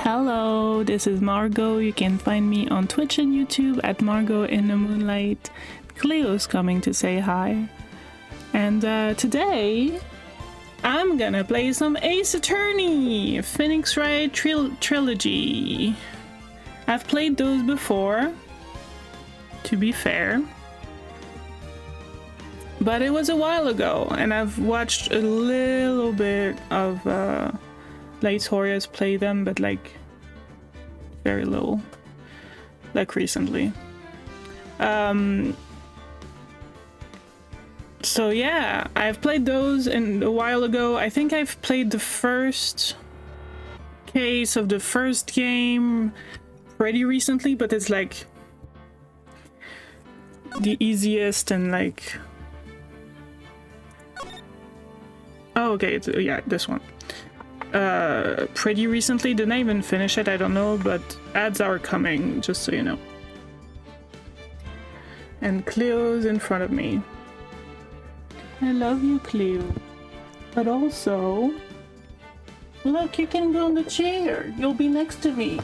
Hello, this is Margot. You can find me on Twitch and YouTube at MargotintheMoonlight. Cleo's coming to say hi. And today, I'm gonna play some Ace Attorney, Phoenix Wright Trilogy. I've played those before, to be fair. But it was a while ago, and I've watched a little bit of Latorius play them, but like very little, like recently. So yeah, I've played those a while ago. I think I've played the first case of the first game pretty recently, but it's like the easiest and like... Oh, okay, yeah, this one. Pretty recently, didn't I even finish it? I don't know, but ads are coming, just so you know. And Cleo's in front of me. I love you, Cleo. But also... Look, you can go on the chair. You'll be next to me.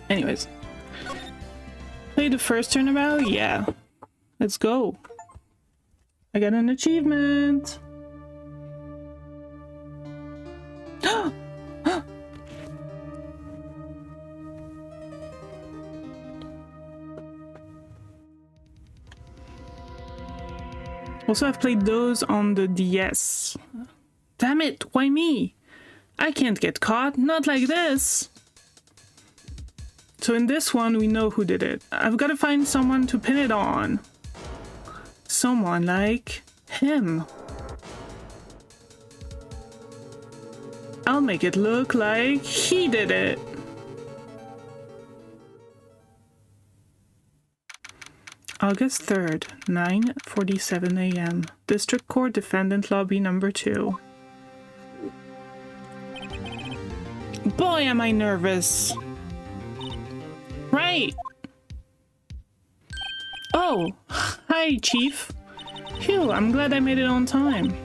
Anyways. Play the first turnabout? Yeah. Let's go. I got an achievement! Also, I've played those on the DS. Damn it, why me? I can't get caught, not like this! So in this one, we know who did it. I've got to find someone to pin it on. Someone like him. I'll make it look like he did it. August 3rd, 9:47 a.m. District Court Defendant Lobby number 2. Boy, am I nervous. Right. Oh, hi, Chief. Phew, I'm glad I made it on time.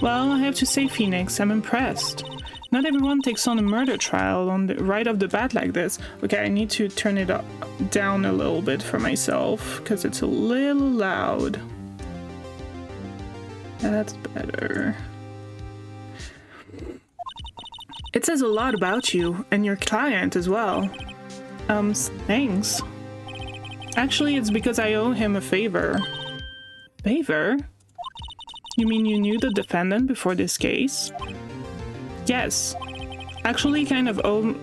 Well, I have to say, Phoenix, I'm impressed. Not everyone takes on a murder trial right off the bat like this. Okay, I need to turn it down a little bit for myself, because it's a little loud. That's better. It says a lot about you, and your client as well. Thanks. Actually, it's because I owe him a favor. Favor? You mean you knew the defendant before this case? Yes. Actually, kind of owe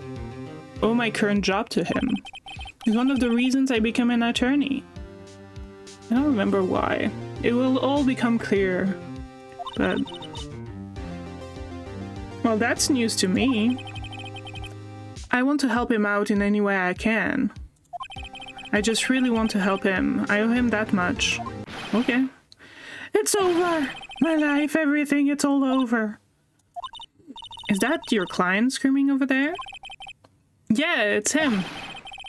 my current job to him. It's one of the reasons I became an attorney. I don't remember why. It will all become clear. But... well, that's news to me. I want to help him out in any way I can. I just really want to help him. I owe him that much. Okay. It's over! My life, everything, it's all over. Is that your client screaming over there? Yeah, it's him.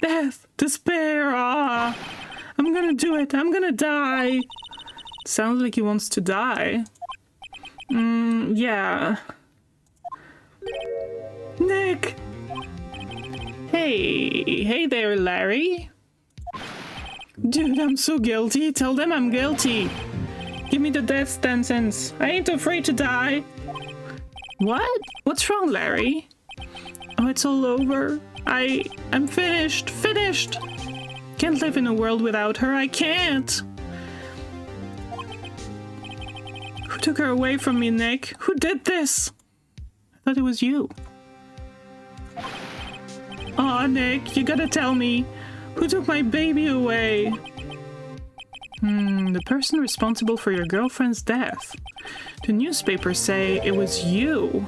Death, despair, ah! I'm gonna do it, I'm gonna die! Sounds like he wants to die. Yeah. Nick! Hey there, Larry. Dude, I'm so guilty. Tell them I'm guilty. Give me the death sentence. I ain't afraid to die. What? What's wrong, Larry? Oh, it's all over. I'm finished. Finished. Can't live in a world without her. I can't. Who took her away from me, Nick? Who did this? I thought it was you. Aw, Nick, you gotta tell me. Who took my baby away? The person responsible for your girlfriend's death. The newspapers say it was you.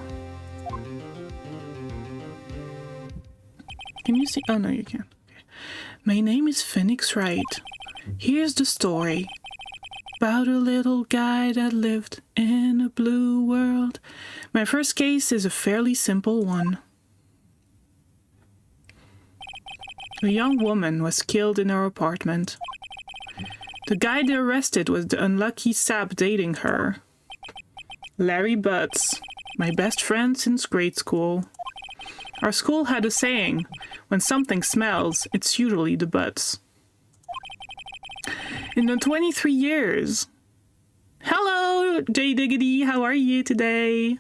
Can you see? Oh, no, you can't. Okay. My name is Phoenix Wright. Here's the story. About a little guy that lived in a blue world. My first case is a fairly simple one. A young woman was killed in her apartment. The guy they arrested was the unlucky sap dating her. Larry Butts. my best friend since grade school. Our school had a saying, when something smells, it's usually the butts. In the 23 years... Hello, J Diggity, how are you today?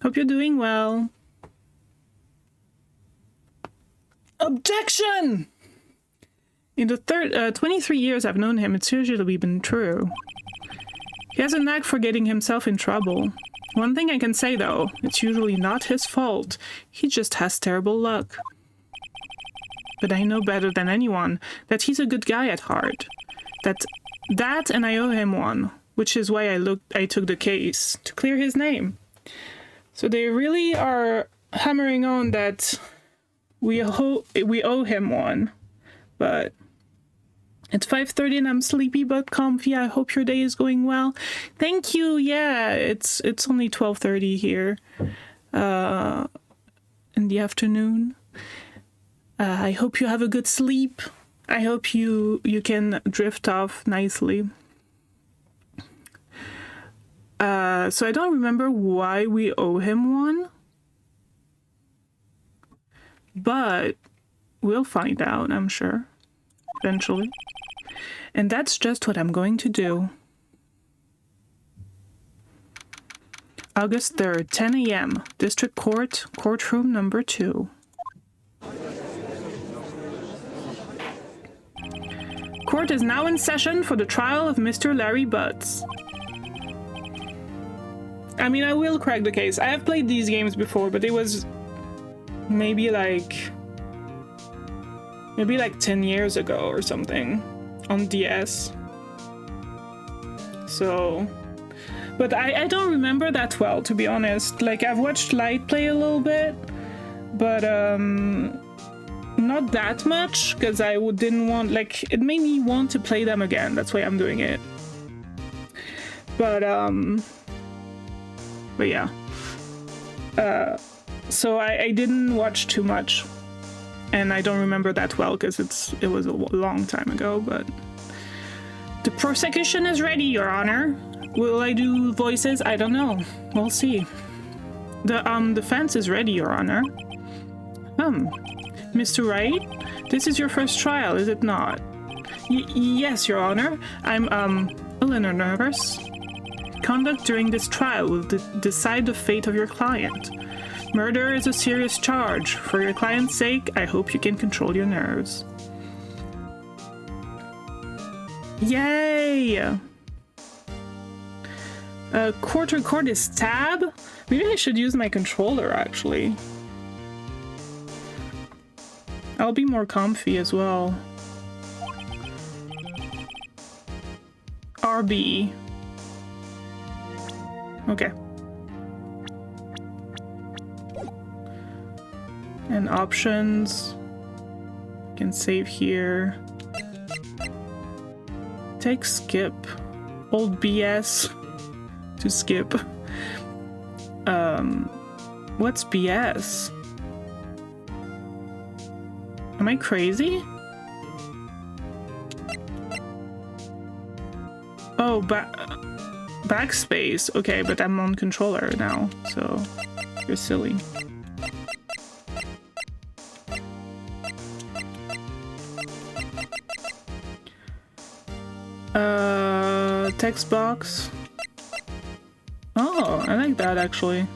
Hope you're doing well. Objection! In the 23 years I've known him, it's usually been true. He has a knack for getting himself in trouble. One thing I can say, though, it's usually not his fault. He just has terrible luck. But I know better than anyone that he's a good guy at heart. That and I owe him one, which is why I took the case, to clear his name. So they really are hammering on that we owe him one. But it's 5:30 and I'm sleepy but comfy. I hope your day is going well. Thank you. Yeah, it's only 12:30 here in the afternoon. I hope you have a good sleep. I hope you can drift off nicely. So I don't remember why we owe him one, but we'll find out, I'm sure, eventually. And that's just what I'm going to do. August 3rd, 10 a.m., District Court, Courtroom number 2. Court is now in session for the trial of Mr. Larry Butts. I mean, I will crack the case. I have played these games before, but it was maybe like 10 years ago or something on DS. So, but I don't remember that well, to be honest. Like, I've watched Light play a little bit, but not that much, because I didn't want, like, it made me want to play them again. That's why I'm doing it. But yeah. So I didn't watch too much, and I don't remember that well because it was a long time ago. But the prosecution is ready, Your Honor. Will I do voices? I don't know. We'll see. The defense is ready, Your Honor. Mr. Wright, this is your first trial, is it not? Yes, Your Honor. I'm a little nervous. Conduct during this trial will decide the fate of your client. Murder is a serious charge. For your client's sake, I hope you can control your nerves. Yay! Court record is tab? Maybe I should use my controller, actually. I'll be more comfy as well. RB. Okay. And options. Can save here. Take skip. Old BS to skip. What's BS? Am I crazy? Oh, backspace. Okay, but I'm on controller now, so you're silly. Text box. Oh, I like that actually.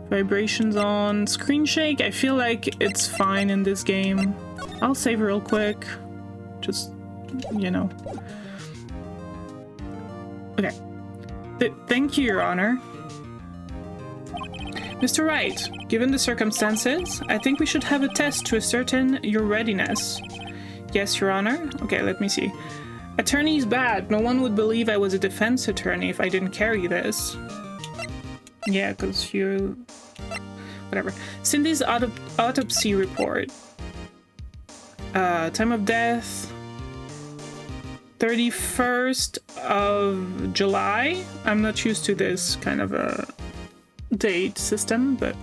Vibrations on. Screen shake, I feel like it's fine in this game. I'll save real quick. Just, you know. Okay. Thank you, Your Honor. Mr. Wright, given the circumstances, I think we should have a test to ascertain your readiness. Yes, Your Honor. Okay, let me see. Attorney's bad. No one would believe I was a defense attorney if I didn't carry this. Yeah, because you... Whatever. Cindy's autopsy report. Time of death... 31st of July. I'm not used to this kind of a date system, but...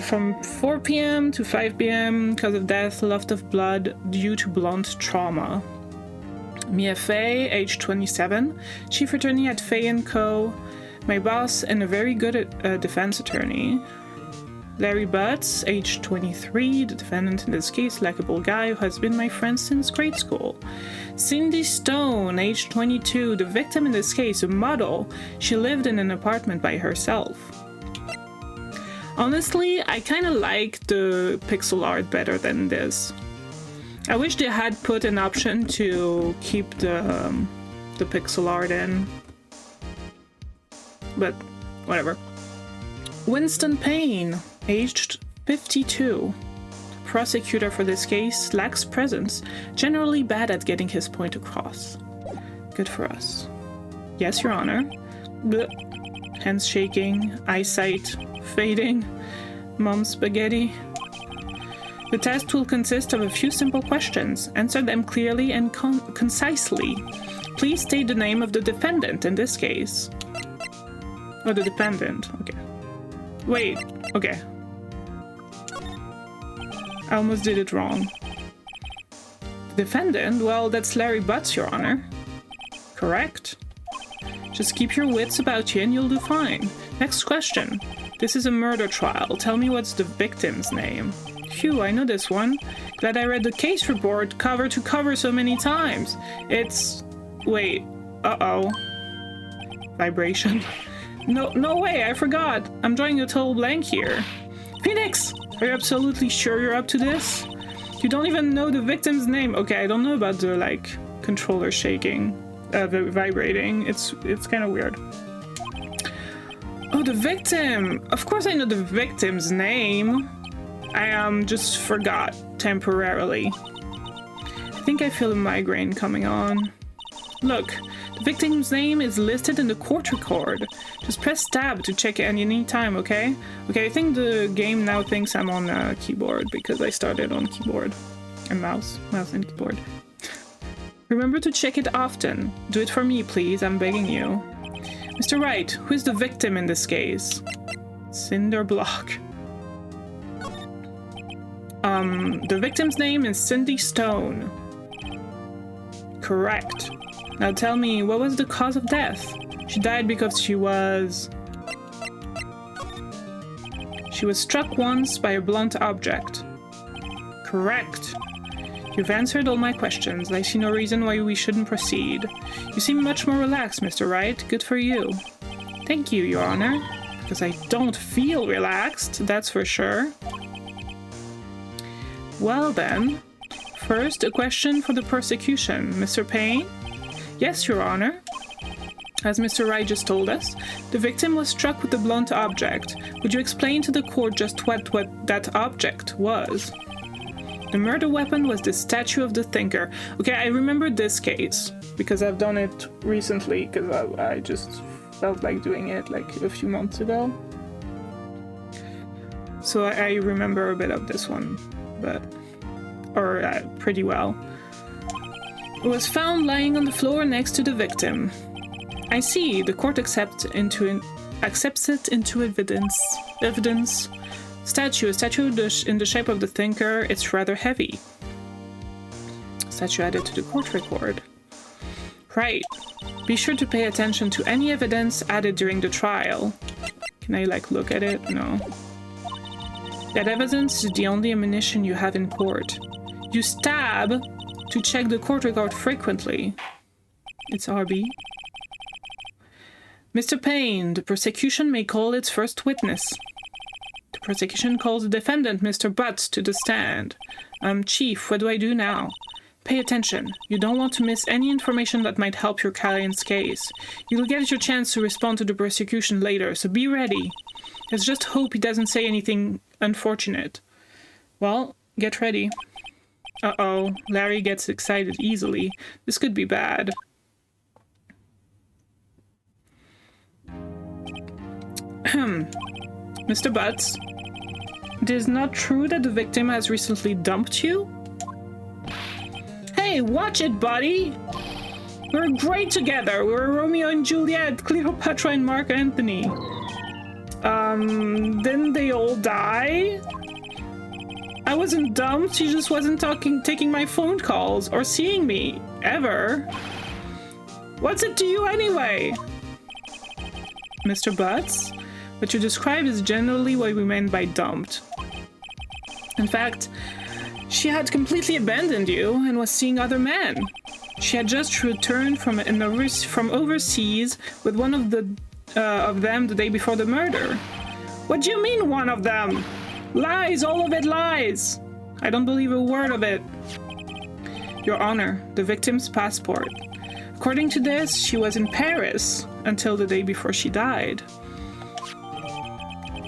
from 4 p.m. to 5 p.m. cause of death, loss of blood due to blunt trauma. Mia Fey, age 27, chief attorney at Fey & Co. My boss and a very good defense attorney. Larry Butts, age 23, the defendant in this case, likable guy who has been my friend since grade school. Cindy Stone, age 22, the victim in this case, a model. She lived in an apartment by herself. Honestly, I kind of like the pixel art better than this. I wish they had put an option to keep the pixel art in. But whatever. Winston Payne, aged 52. Prosecutor for this case, lacks presence, generally bad at getting his point across. Good for us. Yes, Your Honor. Blech. Hands shaking, eyesight fading, mom's spaghetti. The test will consist of a few simple questions. Answer them clearly and concisely. Please state the name of the defendant in this case. Oh, the defendant. Okay. Wait. Okay. I almost did it wrong. Defendant? Well, that's Larry Butts, Your Honor. Correct. Just keep your wits about you and you'll do fine. Next question. This is a murder trial. Tell me what's the victim's name. Phew, I know this one. Glad I read the case report cover to cover so many times. It's... Wait. Uh-oh. Vibration. No way, I forgot. I'm drawing a total blank here. Phoenix! Are you absolutely sure you're up to this? You don't even know the victim's name. Okay, I don't know about the, like, controller shaking, vibrating. It's kind of weird. Oh, the victim! Of course I know the victim's name. I just forgot temporarily. I think I feel a migraine coming on. Look, the victim's name is listed in the court record. Just press tab to check it at any time, okay? Okay, I think the game now thinks I'm on a keyboard because I started on keyboard and mouse and keyboard. Remember to check it often. Do it for me, please, I'm begging you. Mr. Wright, who is the victim in this case? Cinderblock. The victim's name is Cindy Stone. Correct. Now tell me, what was the cause of death? She died because she was struck once by a blunt object. Correct. You've answered all my questions. I see no reason why we shouldn't proceed. You seem much more relaxed, Mr. Wright. Good for you. Thank you, Your Honor. Because I don't feel relaxed, that's for sure. Well then, first a question for the prosecution. Mr. Payne? Yes, Your Honor. As Mr. Wright just told us, the victim was struck with a blunt object. Would you explain to the court just what that object was? The murder weapon was the statue of the thinker. Okay, I remember this case because I've done it recently because I just felt like doing it like a few months ago. So I remember a bit of this one, pretty well. It was found lying on the floor next to the victim. I see. The court accepts it into evidence. A statue in the shape of the thinker. It's rather heavy. Statue added to the court record. Right. Be sure to pay attention to any evidence added during the trial. Can I, like, look at it? No. That evidence is the only ammunition you have in court. Use tab to check the court record frequently. It's RB. Mr. Payne, the prosecution may call its first witness. The prosecution calls the defendant, Mr. Butts, to the stand. Chief, what do I do now? Pay attention. You don't want to miss any information that might help your client's case. You'll get your chance to respond to the prosecution later, so be ready. Let's just hope he doesn't say anything unfortunate. Well, get ready. Uh-oh, Larry gets excited easily. This could be bad. Mr. Butts, it is not true that the victim has recently dumped you? Hey, watch it, buddy! We're great together! We're Romeo and Juliet, Cleopatra and Mark Antony. Didn't they all die? I wasn't dumped, she just wasn't taking my phone calls or seeing me, ever. What's it to you anyway? Mr. Butts. What you described is generally what we meant by dumped. In fact, she had completely abandoned you and was seeing other men. She had just returned from overseas with one of them the day before the murder. What do you mean, one of them? Lies, all of it lies. I don't believe a word of it. Your Honor, the victim's passport. According to this, she was in Paris until the day before she died.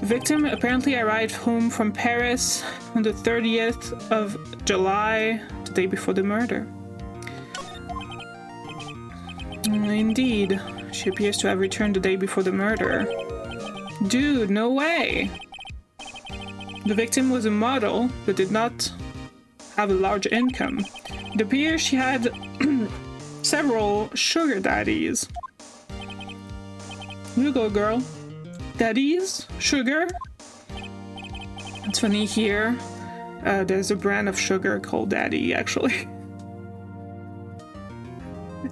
The victim apparently arrived home from Paris on the 30th of July, the day before the murder. Indeed, she appears to have returned the day before the murder. Dude, no way! The victim was a model, but did not have a large income. It appears she had several sugar daddies. You go, girl. Daddies? Sugar? It's funny here. There's a brand of sugar called Daddy, actually.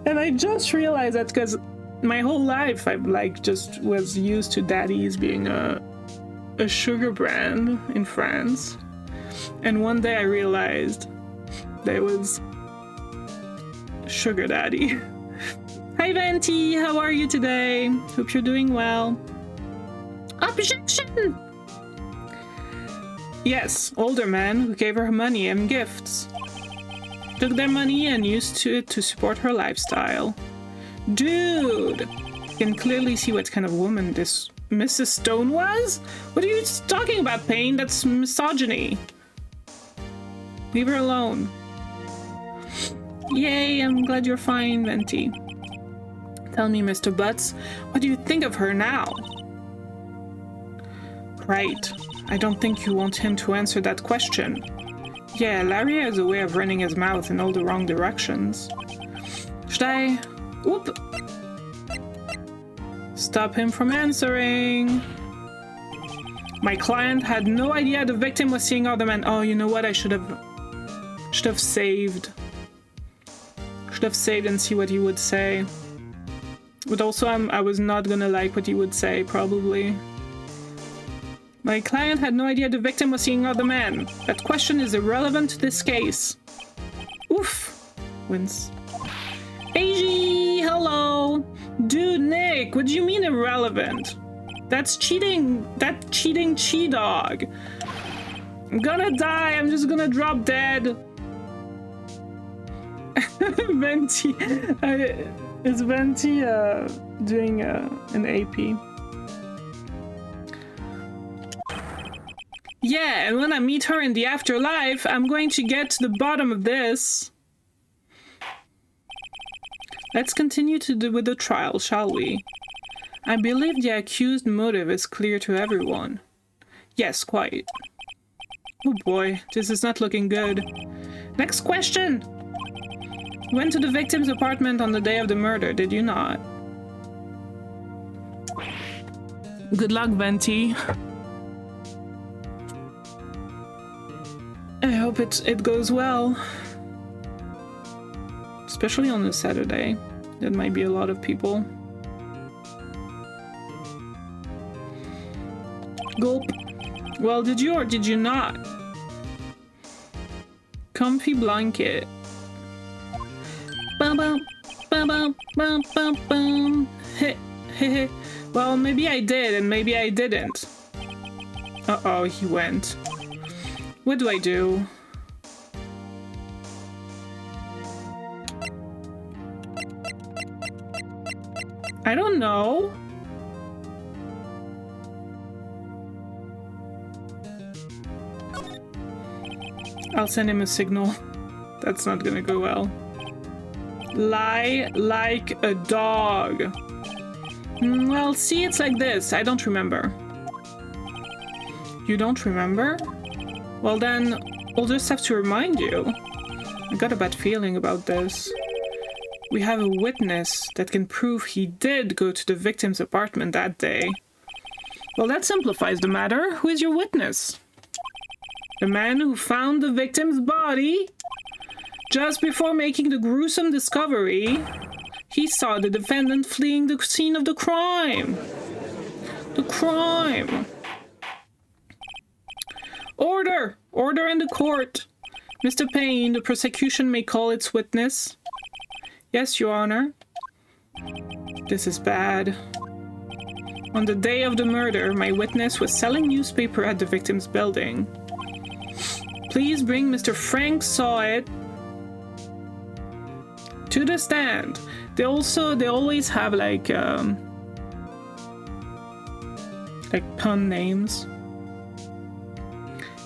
And I just realized that because my whole life I've just was used to Daddies being a sugar brand in France. And one day I realized that it was Sugar Daddy. Hi Venti, how are you today? Hope you're doing well. Objection! Yes, older men who gave her money and gifts. Took their money and used it to support her lifestyle. Dude! You can clearly see what kind of woman this Mrs. Stone was? What are you talking about, Payne? That's misogyny. Leave her alone. Yay, I'm glad you're fine, Venti. Tell me, Mr. Butts, what do you think of her now? Right. I don't think you want him to answer that question. Yeah, Larry has a way of running his mouth in all the wrong directions. Should I... Whoop! Stop him from answering. My client had no idea the victim was seeing other men. Oh, you know what? I should have saved. Should have saved and see what he would say. But also, I was not gonna like what he would say, probably. My client had no idea the victim was seeing other men. That question is irrelevant to this case. Oof. Wins. AG, hello. Dude, Nick, what do you mean irrelevant? That's cheating. That's cheating Chi-Dog. I'm gonna die. I'm just gonna drop dead. Venti. Is Venti doing an AP? Yeah, and when I meet her in the afterlife, I'm going to get to the bottom of this. Let's continue with the trial, shall we? I believe the accused motive is clear to everyone. Yes, quite. Oh boy, this is not looking good. Next question! You went to the victim's apartment on the day of the murder, did you not? Good luck, Venti. I hope it goes well. Especially on a Saturday. There might be a lot of people. Gulp. Well, did you or did you not? Comfy blanket. Bum bum bum bum bum bum bum. Heh heh. Well, maybe I did and maybe I didn't. Uh-oh, he went. What do I do? I don't know. I'll send him a signal. That's not gonna go well. Lie like a dog. Well, see, it's like this. I don't remember. You don't remember? Well then, I'll just have to remind you. I got a bad feeling about this. We have a witness that can prove he did go to the victim's apartment that day. Well, that simplifies the matter. Who is your witness? The man who found the victim's body just before making the gruesome discovery. He saw the defendant fleeing the scene of the crime. The crime! Order! Order in the court! Mr. Payne, the prosecution may call its witness. Yes, Your Honor. This is bad. On the day of the murder, my witness was selling newspaper at the victim's building. Please bring Mr. Frank Sawit to the stand. They always have like pun names.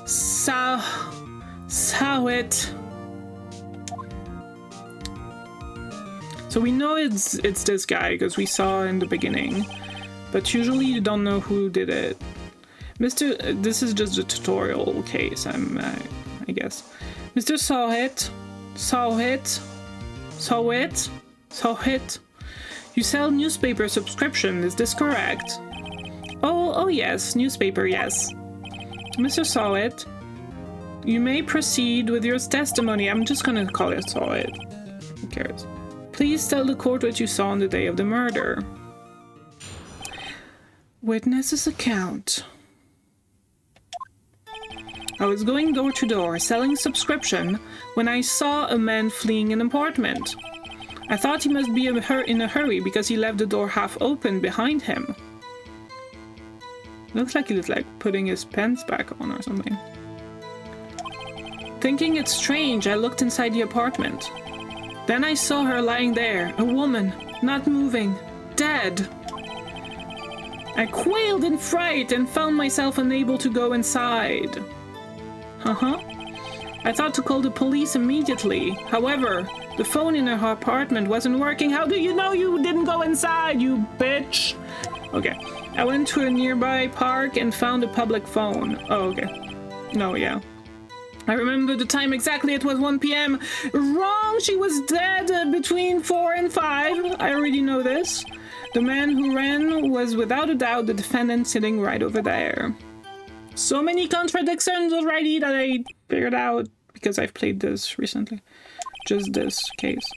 Sawit. So we know it's this guy because we saw in the beginning, but usually you don't know who did it. This is just a tutorial case, I guess. Mr. Sawit, you sell newspaper subscription, is this correct? Oh yes, newspaper, yes. Mr. Sawit, you may proceed with your testimony. I'm just gonna call it Sawit. Who cares? Please tell the court what you saw on the day of the murder. Witness's account. I was going door to door selling subscription when I saw a man fleeing an apartment. I thought he must be in a hurry because he left the door half open behind him. Looks like he was like putting his pants back on or something. Thinking it strange, I looked inside the apartment. Then I saw her lying there, a woman, not moving, dead. I quailed in fright and found myself unable to go inside. I thought to call the police immediately. However, the phone in her apartment wasn't working. How do you know you didn't go inside, you bitch? Okay. I went to a nearby park and found a public phone. Oh, okay. No, yeah. I remember the time exactly. It was 1 p.m. Wrong! She was dead between 4 and 5. I already know this. The man who ran was without a doubt the defendant sitting right over there. So many contradictions already that I figured out because I've played this recently. Just this case.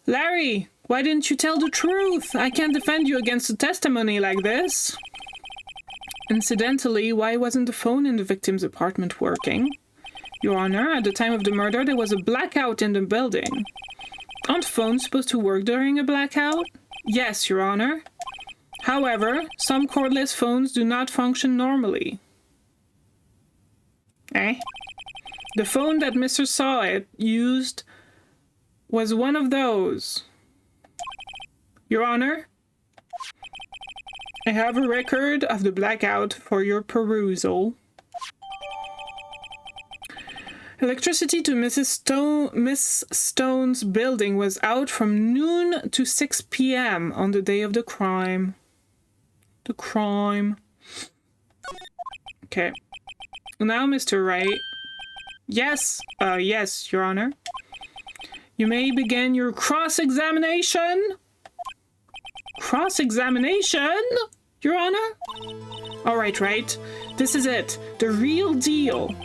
Larry, why didn't you tell the truth? I can't defend you against a testimony like this. Incidentally, why wasn't the phone in the victim's apartment working? Your Honor, at the time of the murder, there was a blackout in the building. Aren't phones supposed to work during a blackout? Yes, Your Honor. However, some cordless phones do not function normally. The phone that Mr. Sawit used was one of those. Your Honor, I have a record of the blackout for your perusal. Electricity to Miss Stone's building was out from noon to 6 p.m. on the day of the crime. The crime. Okay. Now, Mr. Wright. Yes, yes, Your Honor. You may begin your cross-examination. Cross-examination, Your Honor? All right, Wright. This is it. The real deal.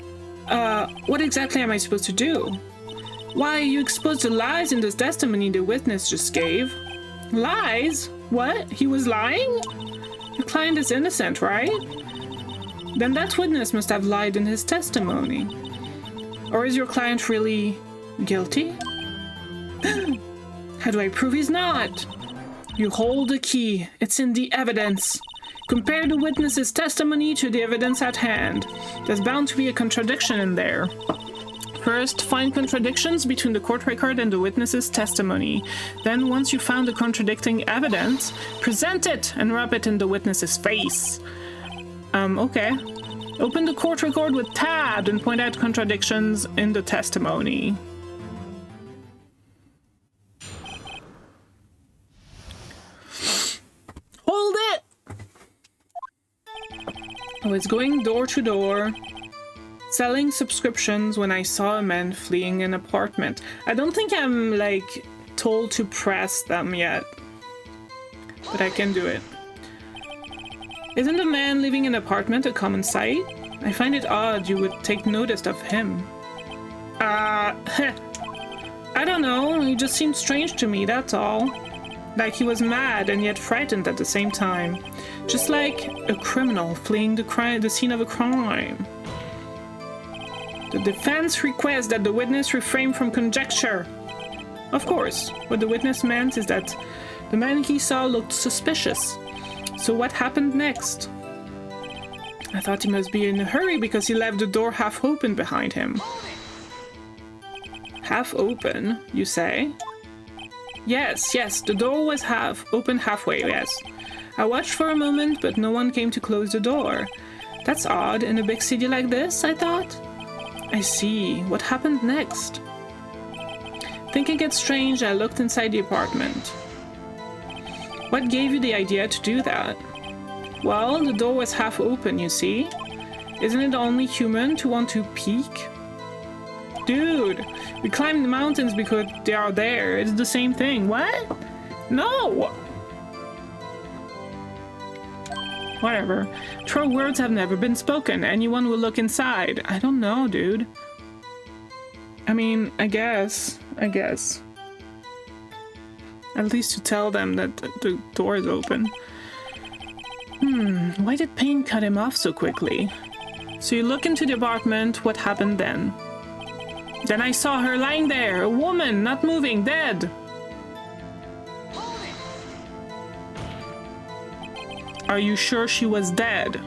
What exactly am I supposed to do? Why, you exposed the lies in this testimony the witness just gave. Lies? What? He was lying? Your client is innocent, right? Then that witness must have lied in his testimony. Or is your client really guilty? How do I prove he's not? You hold the key. It's in the evidence. Compare the witness's testimony to the evidence at hand. There's bound to be a contradiction in there. First, find contradictions between the court record and the witness's testimony. Then, once you found the contradicting evidence, present it and rub it in the witness's face. Okay. Open the court record with tab and point out contradictions in the testimony. Hold it! I was going door to door, selling subscriptions when I saw a man fleeing an apartment. I don't think I'm, like, told to press them yet, but I can do it. Isn't a man living in an apartment a common sight? I find it odd you would take notice of him. I don't know, he just seemed strange to me, that's all. like he was mad and yet frightened at the same time. Just like a criminal fleeing the scene of a crime. The defense requests that the witness refrain from conjecture. Of course, what the witness meant is that the man he saw looked suspicious. So what happened next? I thought he must be in a hurry because he left the door half open behind him. Half open, you say? Yes, the door was open halfway, yes. I watched for a moment, but no one came to close the door. That's odd in a big city like this, I thought. I see. What happened next? Thinking it strange, I looked inside the apartment. What gave you the idea to do that? Well, the door was half open, you see. Isn't it only human to want to peek? Dude, we climb the mountains because they are there. It's the same thing. What? No! Whatever. True words have never been spoken. Anyone will look inside. I don't know, dude. I mean, I guess. At least to tell them that the door is open. Why did pain cut him off so quickly? So you look into the apartment, what happened then? Then I saw her lying there, a woman, not moving, dead. Are you sure she was dead?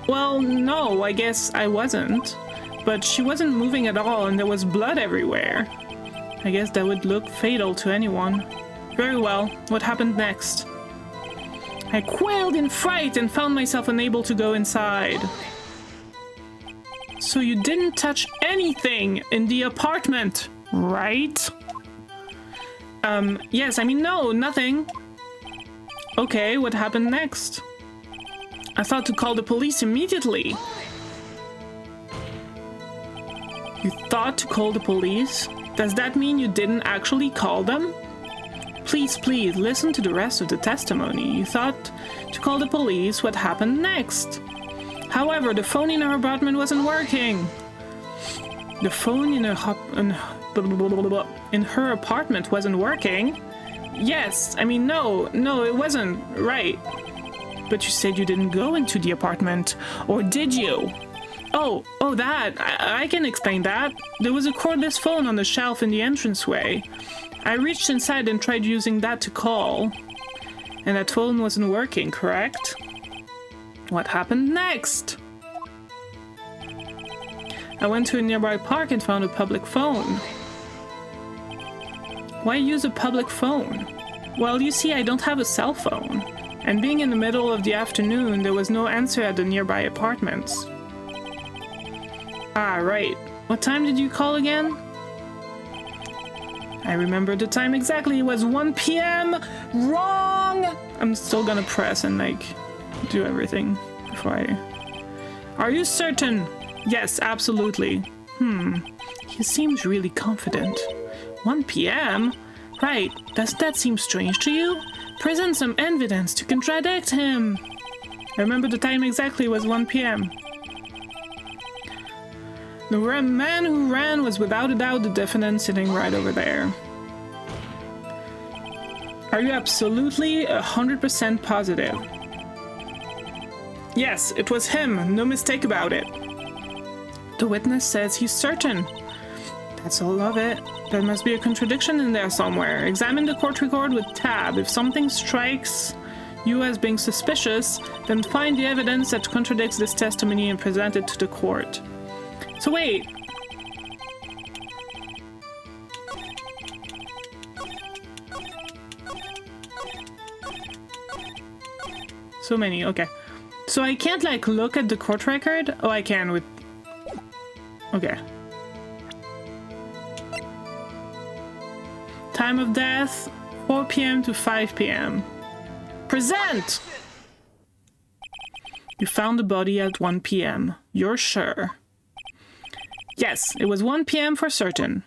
Well, no, I guess I wasn't. But she wasn't moving at all and there was blood everywhere. I guess that would look fatal to anyone. Very well, what happened next? I quailed in fright and found myself unable to go inside. So you didn't touch anything in the apartment, right? Yes, I mean, no, nothing. Okay, what happened next? I thought to call the police immediately. You thought to call the police? Does that mean you didn't actually call them? Please, listen to the rest of the testimony. You thought to call the police. What happened next? However, the phone in her apartment wasn't working. The phone in her apartment wasn't working? Yes, I mean, no, it wasn't, right. But you said you didn't go into the apartment, or did you? Oh, that. I can explain that. There was a cordless phone on the shelf in the entranceway. I reached inside and tried using that to call. And that phone wasn't working, correct? What happened next? I went to a nearby park and found a public phone. Why use a public phone? Well, you see, I don't have a cell phone. And being in the middle of the afternoon, there was no answer at the nearby apartments. Ah, right. What time did you call again? I remember the time exactly. It was 1 p.m. Wrong! I'm still gonna press and, like, do everything before I... Are you certain? Yes, absolutely. He seems really confident. 1 p.m.? Right. Does that seem strange to you? Present some evidence to contradict him. I remember the time exactly. It was 1 p.m. The man who ran was without a doubt the defendant sitting right over there. Are you absolutely 100% positive? Yes, it was him. No mistake about it. The witness says he's certain. That's all of it. There must be a contradiction in there somewhere. Examine the court record with tab. If something strikes you as being suspicious, then find the evidence that contradicts this testimony and present it to the court. So wait. So many, okay. So I can't, like, look at the court record? Oh, I can with... Okay. Time of death, 4 p.m. to 5 p.m. Present! You found the body at 1 p.m. You're sure? Yes, it was 1 p.m. for certain.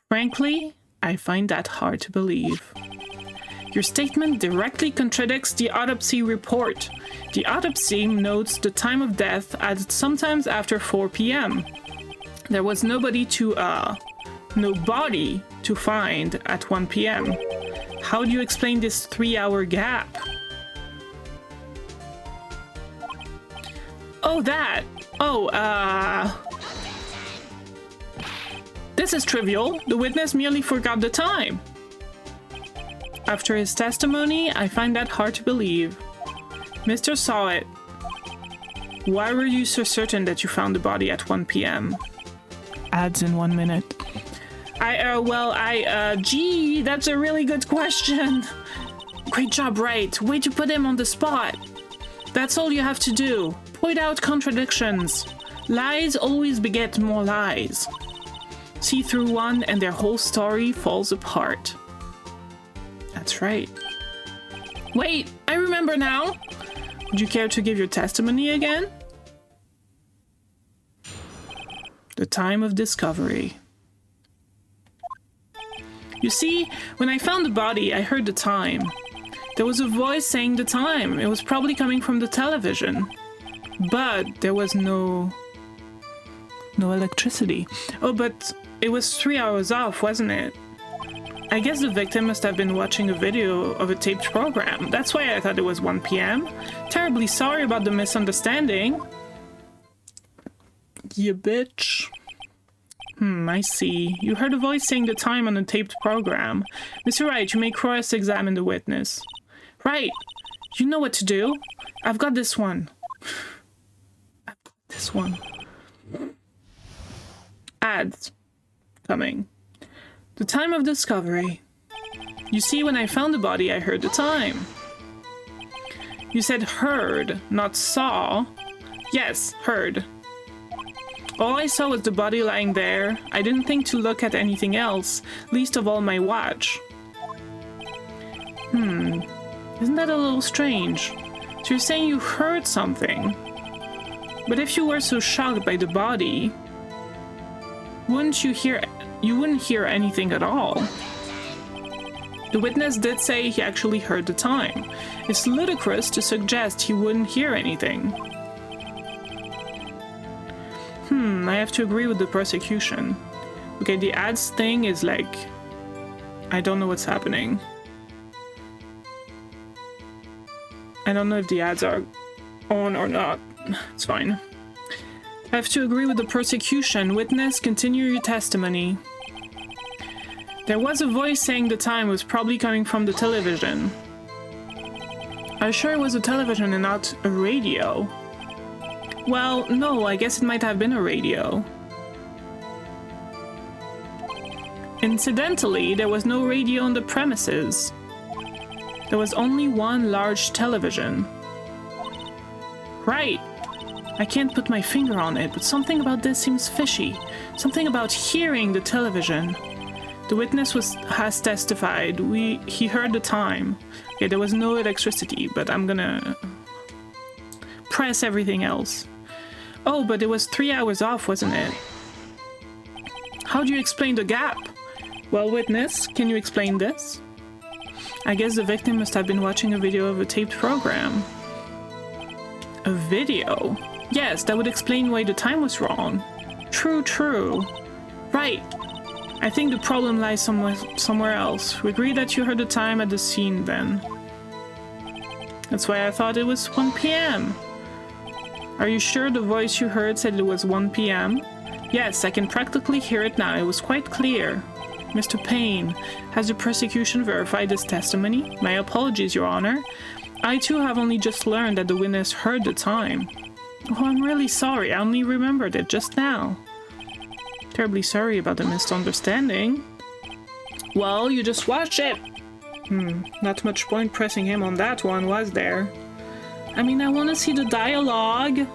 Frankly, I find that hard to believe. Your statement directly contradicts the autopsy report. The autopsy notes the time of death as sometimes after 4 p.m. There was nobody to, no body to find at 1 p.m. How do you explain this 3-hour gap? Oh, that! Oh, this is trivial. The witness merely forgot the time. After his testimony, I find that hard to believe. Mr. saw it. Why were you so certain that you found the body at 1 p.m.? Ads in 1 minute. Gee, that's a really good question. Great job, Wright. Way to put him on the spot. That's all you have to do. Point out contradictions. Lies always beget more lies. See through one and their whole story falls apart. That's right. Wait, I remember now. Would you care to give your testimony again? The time of discovery. You see, when I found the body, I heard the time. There was a voice saying the time. It was probably coming from the television. But there was no electricity. Oh, but it was 3 hours off, wasn't it? I guess the victim must have been watching a video of a taped program. That's why I thought it was 1 p.m. Terribly sorry about the misunderstanding. You bitch. I see. You heard a voice saying the time on a taped program. Mr. Wright, you may cross-examine the witness. Right. You know what to do. I've got this one. This one. Ads. Coming. The time of discovery. You see, when I found the body, I heard the time. You said heard, not saw. Yes, heard. All I saw was the body lying there. I didn't think to look at anything else, least of all my watch. Isn't that a little strange? So you're saying you heard something. But if you were so shocked by the body, you wouldn't hear anything at all. The witness did say he actually heard the time. It's ludicrous to suggest he wouldn't hear anything. I have to agree with the prosecution. Okay, the ads thing is like... I don't know what's happening. I don't know if the ads are on or not. It's fine. I have to agree with the prosecution. Witness, continue your testimony. There was a voice saying the time was probably coming from the television. Are you sure it was a television and not a radio? Well, no, I guess it might have been a radio. Incidentally, there was no radio on the premises. There was only one large television. Right. I can't put my finger on it, but something about this seems fishy. Something about hearing the television. The witness has testified. He heard the time. Okay, there was no electricity, but I'm gonna press everything else. Oh, but it was 3 hours off, wasn't it? How do you explain the gap? Well, witness, can you explain this? I guess the victim must have been watching a video of a taped program. A video? Yes, that would explain why the time was wrong. True, true. Right. I think the problem lies somewhere else. We agree that you heard the time at the scene then. That's why I thought it was 1 p.m. Are you sure the voice you heard said it was 1 p.m.? Yes, I can practically hear it now. It was quite clear. Mr. Payne, has the prosecution verified this testimony? My apologies, Your Honor. I too have only just learned that the witness heard the time. Oh, I'm really sorry. I only remembered it just now. Terribly sorry about the misunderstanding. Well, you just watch it. Not much point pressing him on that one, was there? I mean, I want to see the dialogue.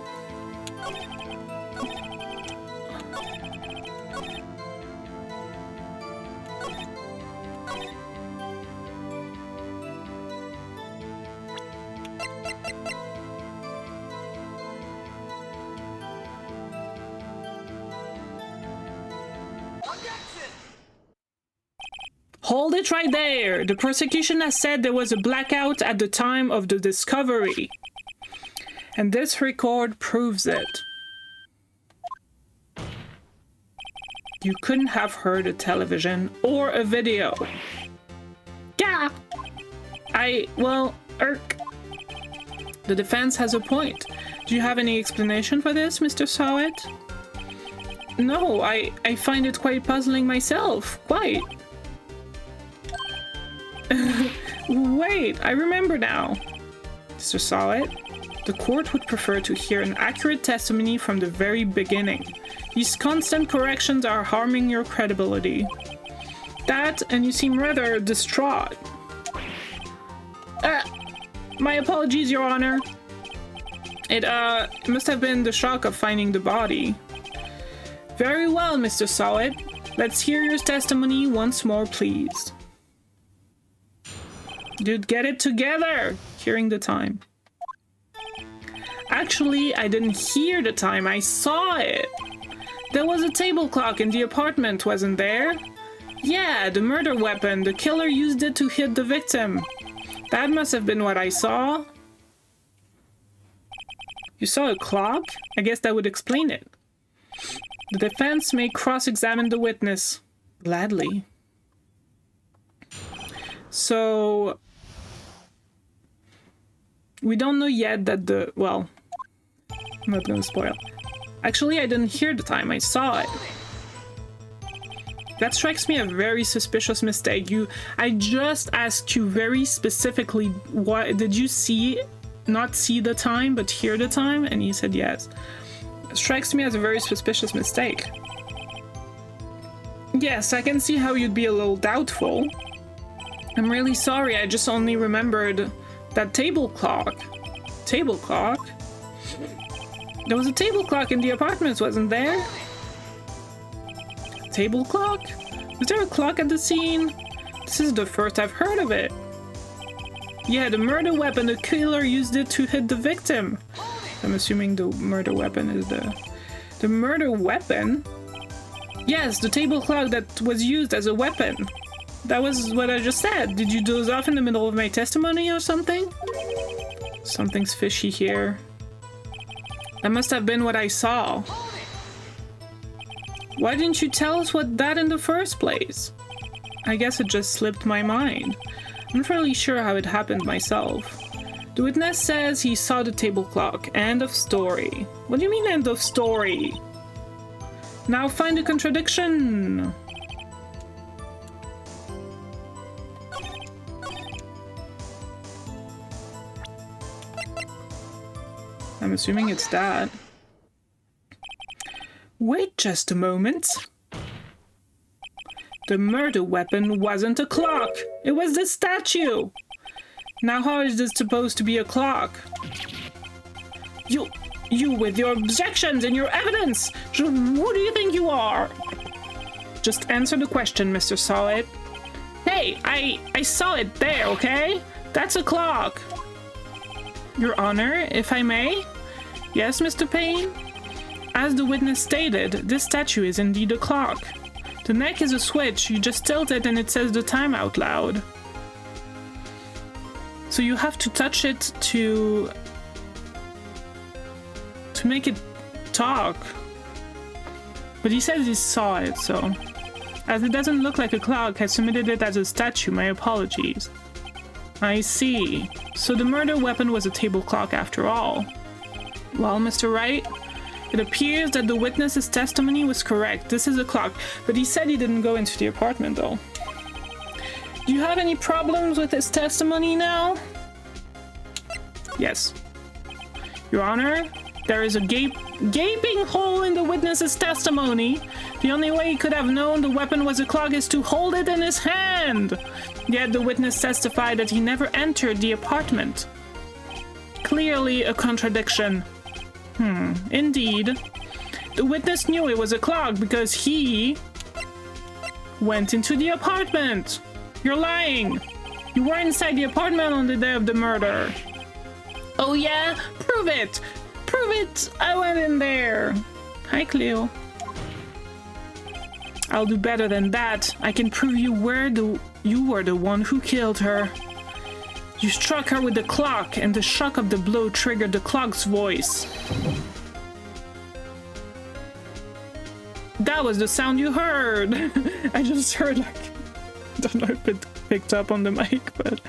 Hold it right there. The prosecution has said there was a blackout at the time of the discovery. And this record proves it. You couldn't have heard a television or a video. Yeah! Well, the defense has a point. Do you have any explanation for this, Mr. Sawit? No, I find it quite puzzling myself. Quite. Wait, I remember now. Mr. Sawit, the court would prefer to hear an accurate testimony from the very beginning. These constant corrections are harming your credibility. That, and you seem rather distraught. My apologies, Your Honor. It must have been the shock of finding the body. Very well, Mr. Sawit. Let's hear your testimony once more, please. Dude, get it together! Hearing the time. Actually, I didn't hear the time, I saw it! There was a table clock in the apartment, wasn't there? Yeah, the murder weapon. The killer used it to hit the victim. That must have been what I saw. You saw a clock? I guess that would explain it. The defense may cross-examine the witness. Gladly. So... we don't know yet that the... well... I'm not gonna spoil. Actually, I didn't hear the time. I saw it. That strikes me a very suspicious mistake. I just asked you very specifically, what did you see? Not see the time, but hear the time? And you said yes. It strikes me as a very suspicious mistake. Yes, I can see how you'd be a little doubtful. I'm really sorry, I just only remembered that table clock. Table clock? There was a table clock in the apartments, wasn't there? Table clock? Was there a clock at the scene? This is the first I've heard of it. Yeah, the murder weapon, the killer used it to hit the victim. I'm assuming the murder weapon is the murder weapon? Yes, the table clock that was used as a weapon. That was what I just said. Did you doze off in the middle of my testimony or something? Something's fishy here. That must have been what I saw. Why didn't you tell us what that in the first place? I guess it just slipped my mind. I'm not really sure how it happened myself. The witness says he saw the table clock. End of story. What do you mean end of story? Now find a contradiction. I'm assuming it's that. Wait just a moment. The murder weapon wasn't a clock. It was the statue. Now how is this supposed to be a clock? You with your objections and your evidence. Who do you think you are? Just answer the question, Mr. Solid. Hey, I saw it there, okay? That's a clock. Your Honor, if I may? Yes, Mr. Payne? As the witness stated, this statue is indeed a clock. The neck is a switch, you just tilt it and it says the time out loud. So you have to touch it to make it talk. But he says he saw it, so... As it doesn't look like a clock, I submitted it as a statue, my apologies. I see. So the murder weapon was a table clock after all. Well, Mr. Wright, it appears that the witness's testimony was correct. This is a clock, but he said he didn't go into the apartment, though. Do you have any problems with his testimony now? Yes. Your Honor, there is a gaping hole in the witness's testimony. The only way he could have known the weapon was a clock is to hold it in his hand. Yet the witness testified that he never entered the apartment. Clearly a contradiction. Indeed. The witness knew it was a clock because he went into the apartment. You're lying. You were inside the apartment on the day of the murder. Oh yeah? Prove it! Prove it! I went in there. Hi, Cleo. I'll do better than that. I can prove you were the one who killed her. You struck her with the clock, and the shock of the blow triggered the clock's voice. That was the sound you heard. I just heard, like, I don't know if it picked up on the mic, but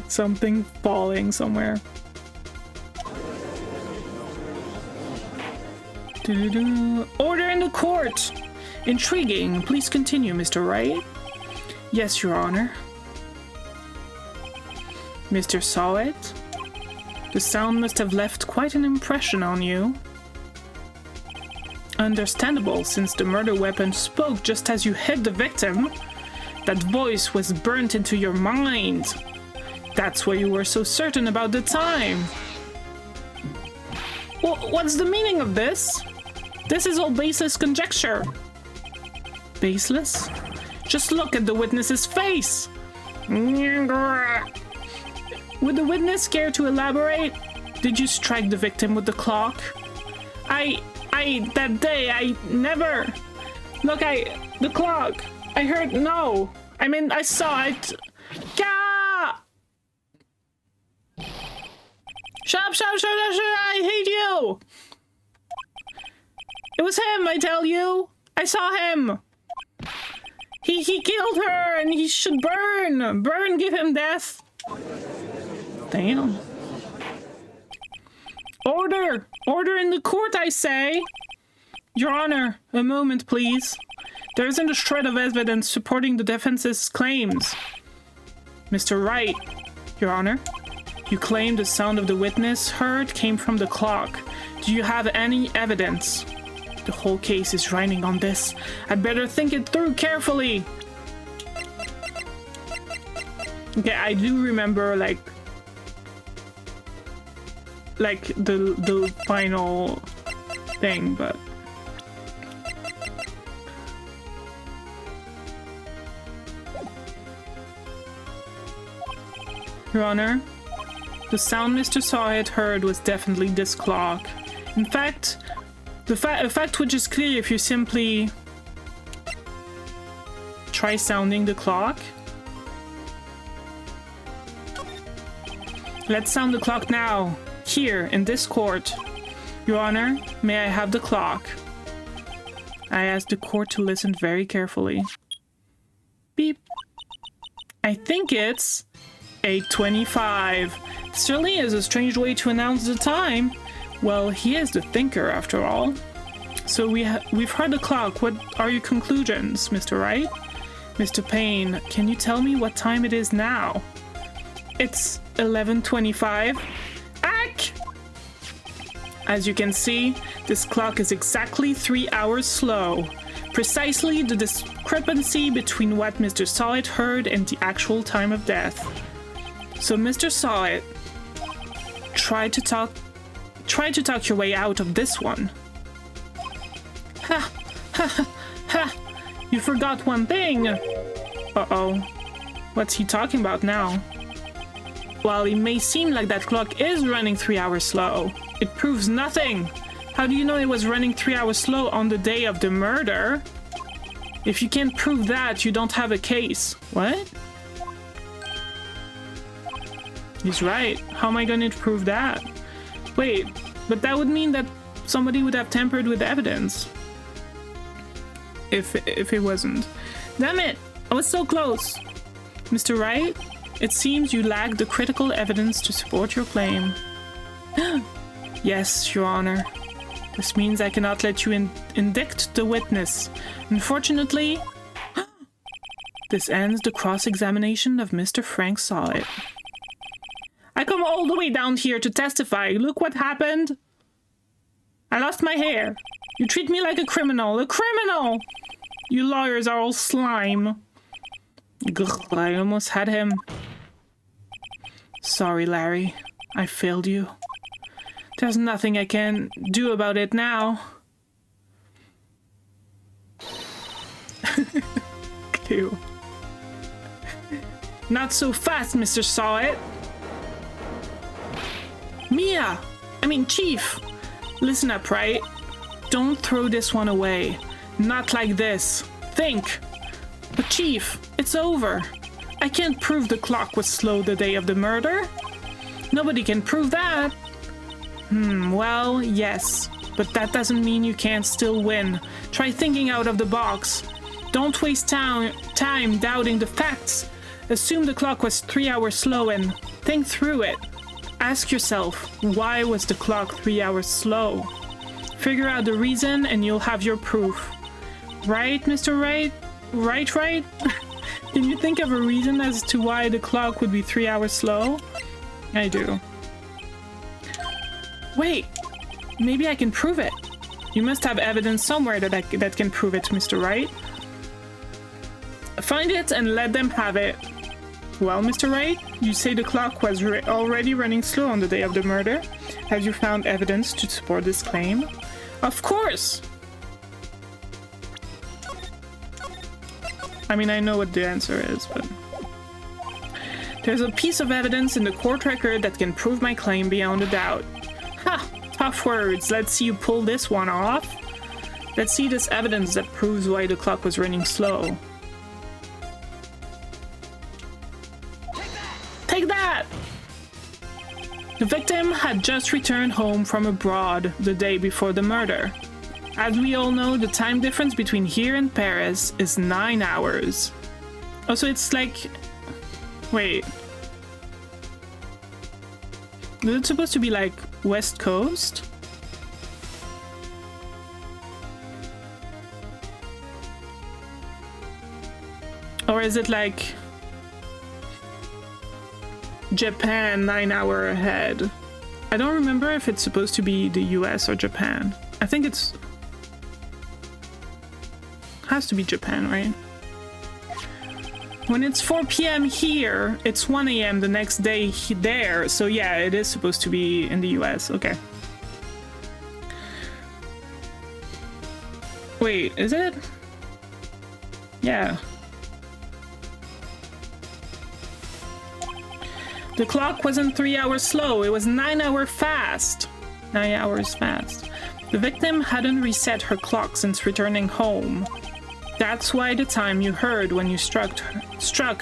something falling somewhere. Order in the court. Intriguing. Please continue, Mr. Wright. Yes, Your Honor. Mr. Sawit? The sound must have left quite an impression on you. Understandable, since the murder weapon spoke just as you hit the victim. That voice was burnt into your mind. That's why you were so certain about the time. What's the meaning of this? This is all baseless conjecture. Baseless? Just look at the witness's face. Would the witness care to elaborate? Did you strike the victim with the clock? That day, I never... Look, the clock. I heard, no. I mean, I saw it. Gah! Shut up, I hate you. It was him, I tell you. I saw him. He killed her, and he should burn. Burn, give him death. Damn. Order! Order in the court, I say! Your Honor, a moment, please. There isn't a shred of evidence supporting the defense's claims. Mr. Wright, Your Honor, you claim the sound of the witness heard came from the clock. Do you have any evidence? The whole case is riding on this. I'd better think it through carefully. Okay, I do remember, like the final thing, but Your Honor, the sound Mr. Sawit heard was definitely this clock. In fact, a fact which is clear if you simply try sounding the clock. Let's sound the clock now. Here, in this court. Your Honor, may I have the clock? I asked the court to listen very carefully. Beep. I think it's 8:25. Certainly is a strange way to announce the time. Well, he is the thinker, after all. So we've heard the clock. What are your conclusions, Mr. Wright? Mr. Payne, can you tell me what time it is now? It's 11:25. Ack! As you can see, this clock is exactly 3 hours slow. Precisely the discrepancy between what Mr. Sawit heard and the actual time of death. So, Mr. Sawit, try to talk your way out of this one. Ha! Ha! Ha! You forgot one thing! Uh-oh. What's he talking about now? While it may seem like that clock is running 3 hours slow, it proves nothing. How do you know it was running 3 hours slow on the day of the murder? If you can't prove that, you don't have a case. What? He's right. How am I going to prove that? Wait, but that would mean that somebody would have tampered with evidence. If it wasn't. Damn it! I was so close! Mr. Wright, it seems you lack the critical evidence to support your claim. Yes, Your Honor. This means I cannot let you indict the witness. Unfortunately, this ends the cross-examination of Mr. Frank Sawit. I come all the way down here to testify. Look what happened. I lost my hair. You treat me like a criminal. A criminal! You lawyers are all slime. Gugh, I almost had him. Sorry, Larry. I failed you. There's nothing I can do about it now. Ew. Not so fast, Mr. Sawit. Chief. Listen up, Wright? Don't throw this one away. Not like this. Think. But Chief, it's over. I can't prove the clock was slow the day of the murder. Nobody can prove that. Well, yes. but that doesn't mean you can't still win. Try thinking out of the box. Don't waste time doubting the facts. Assume the clock was 3 hours slow and think through it. Ask yourself, why was the clock 3 hours slow? Figure out the reason and you'll have your proof. Right, Mr. Wright? Right? Can you think of a reason as to why the clock would be 3 hours slow? I do. Wait, maybe I can prove it. You must have evidence somewhere that can prove it, Mr. Wright. Find it and let them have it. Well, Mr. Wright, you say the clock was already running slow on the day of the murder. Have you found evidence to support this claim? Of course! I mean, I know what the answer is, but... There's a piece of evidence in the court record that can prove my claim beyond a doubt. Ha! Tough words. Let's see you pull this one off. Let's see this evidence that proves why the clock was running slow. Take that! The victim had just returned home from abroad the day before the murder. As we all know, the time difference between here and Paris is 9 hours. Oh, so it's like... Wait. Is it supposed to be like West Coast? Or is it like Japan 9 hours ahead? I don't remember if it's supposed to be the US or Japan. I think it's has to be Japan, right? When it's 4 p.m. here, it's 1 a.m. the next day there. So yeah, it is supposed to be in the US. Okay. Wait, is it? Yeah. The clock wasn't 3 hours slow, it was 9 hours fast. 9 hours fast. The victim hadn't reset her clock since returning home. That's why the time you heard when you struck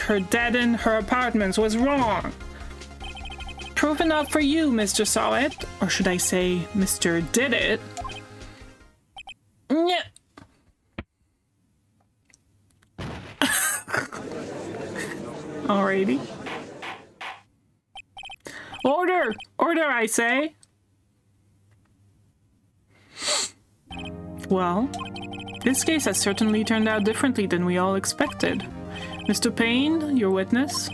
her dead in her apartment was wrong. Proof enough for you, Mr. Saw It. Or should I say, Mr. Did It? Yeah. Alrighty. Order! Order, I say! Well, this case has certainly turned out differently than we all expected. Mr. Payne, your witness,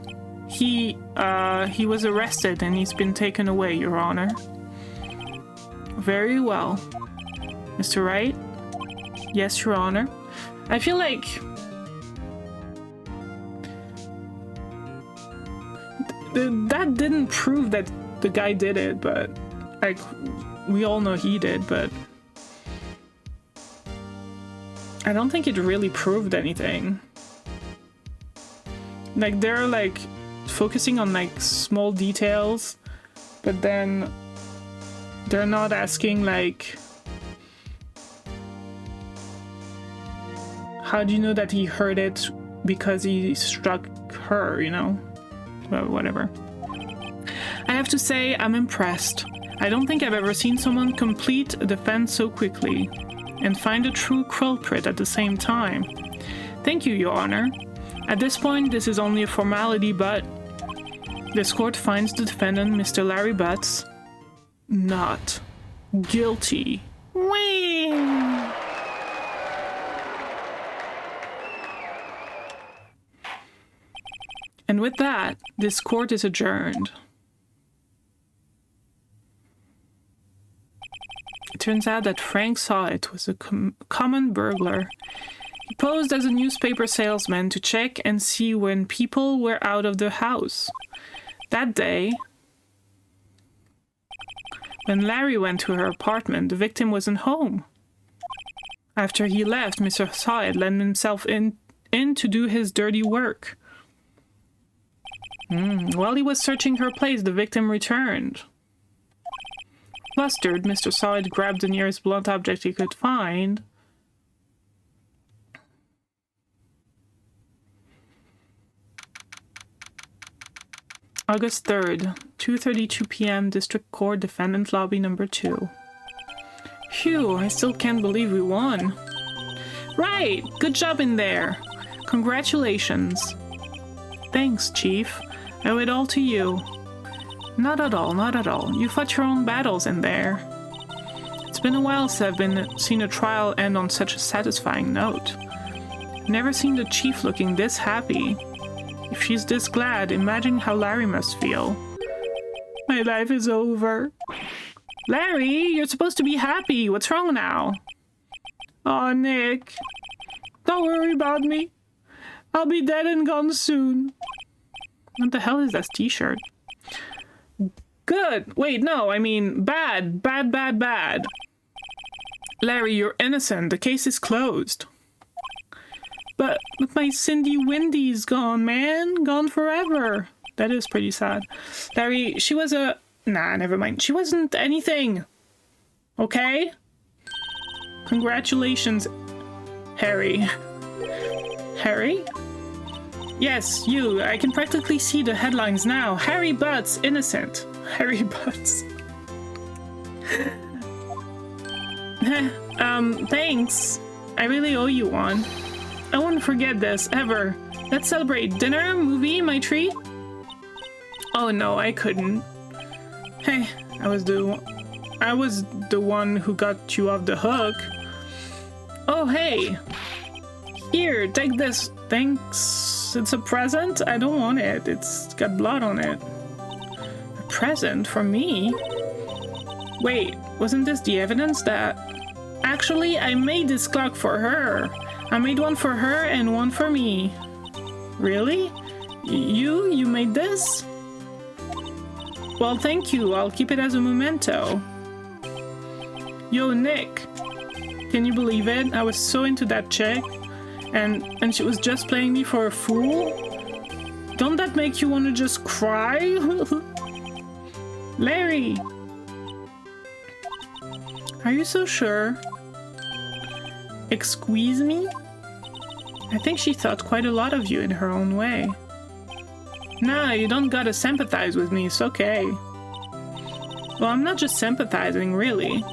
he was arrested and he's been taken away, Your Honor. Very well. Mr. Wright? Yes, Your Honor. I feel like... that didn't prove that the guy did it, but... like, we all know he did, but... I don't think it really proved anything. Like, they're like focusing on like small details, but then they're not asking like, how do you know that he heard it because he struck her, you know? Well, whatever. I have to say, I'm impressed. I don't think I've ever seen someone complete a defense so quickly and find a true culprit at the same time. Thank you, Your Honor. At this point, this is only a formality, but this court finds the defendant, Mr. Larry Butts, not guilty. Whee! And with that, this court is adjourned. It turns out that Frank Saw It was a common burglar. He posed as a newspaper salesman to check and see when people were out of the house. That day, when Larry went to her apartment, the victim wasn't home. After he left, Mr. Saw It let himself in to do his dirty work. While he was searching her place, the victim returned. Flustered, Mr. Saw It grabbed the nearest blunt object he could find. August 3rd, 2:32 p.m. District Court, Defendant Lobby Number 2. Phew, I still can't believe we won. Right, good job in there. Congratulations. Thanks, Chief. I owe it all to you. Not at all, not at all. You fought your own battles in there. It's been a while since I've seen a trial end on such a satisfying note. Never seen the Chief looking this happy. If she's this glad, imagine how Larry must feel. My life is over. Larry, you're supposed to be happy. What's wrong now? Aw, Nick. Don't worry about me. I'll be dead and gone soon. What the hell is that t-shirt? Good. Wait, no, I mean bad. Bad, bad, bad. Larry, you're innocent. The case is closed. But my Cindy Windy's gone, man. Gone forever. That is pretty sad. Larry, she was a... Nah, never mind. She wasn't anything. Okay? Congratulations, Harry. Harry? Yes, you. I can practically see the headlines now. Harry Butts, innocent. Harry Butts. Thanks. I really owe you one. I won't forget this, ever. Let's celebrate. Dinner, movie, my treat? Oh no, I couldn't. Hey, I was the one who got you off the hook. Oh, hey. Here, take this. Thanks. It's a present? I don't want it. It's got blood on it. A present for me? Wait, wasn't this the evidence that... Actually, I made this clock for her. I made one for her and one for me. Really? You made this? Well, thank you. I'll keep it as a memento. Yo, Nick. Can you believe it? I was so into that chick. And she was just playing me for a fool? Don't that make you want to just cry? Larry! Are you so sure? Excuse me? I think she thought quite a lot of you in her own way. Nah, you don't gotta sympathize with me, it's okay. Well, I'm not just sympathizing, really.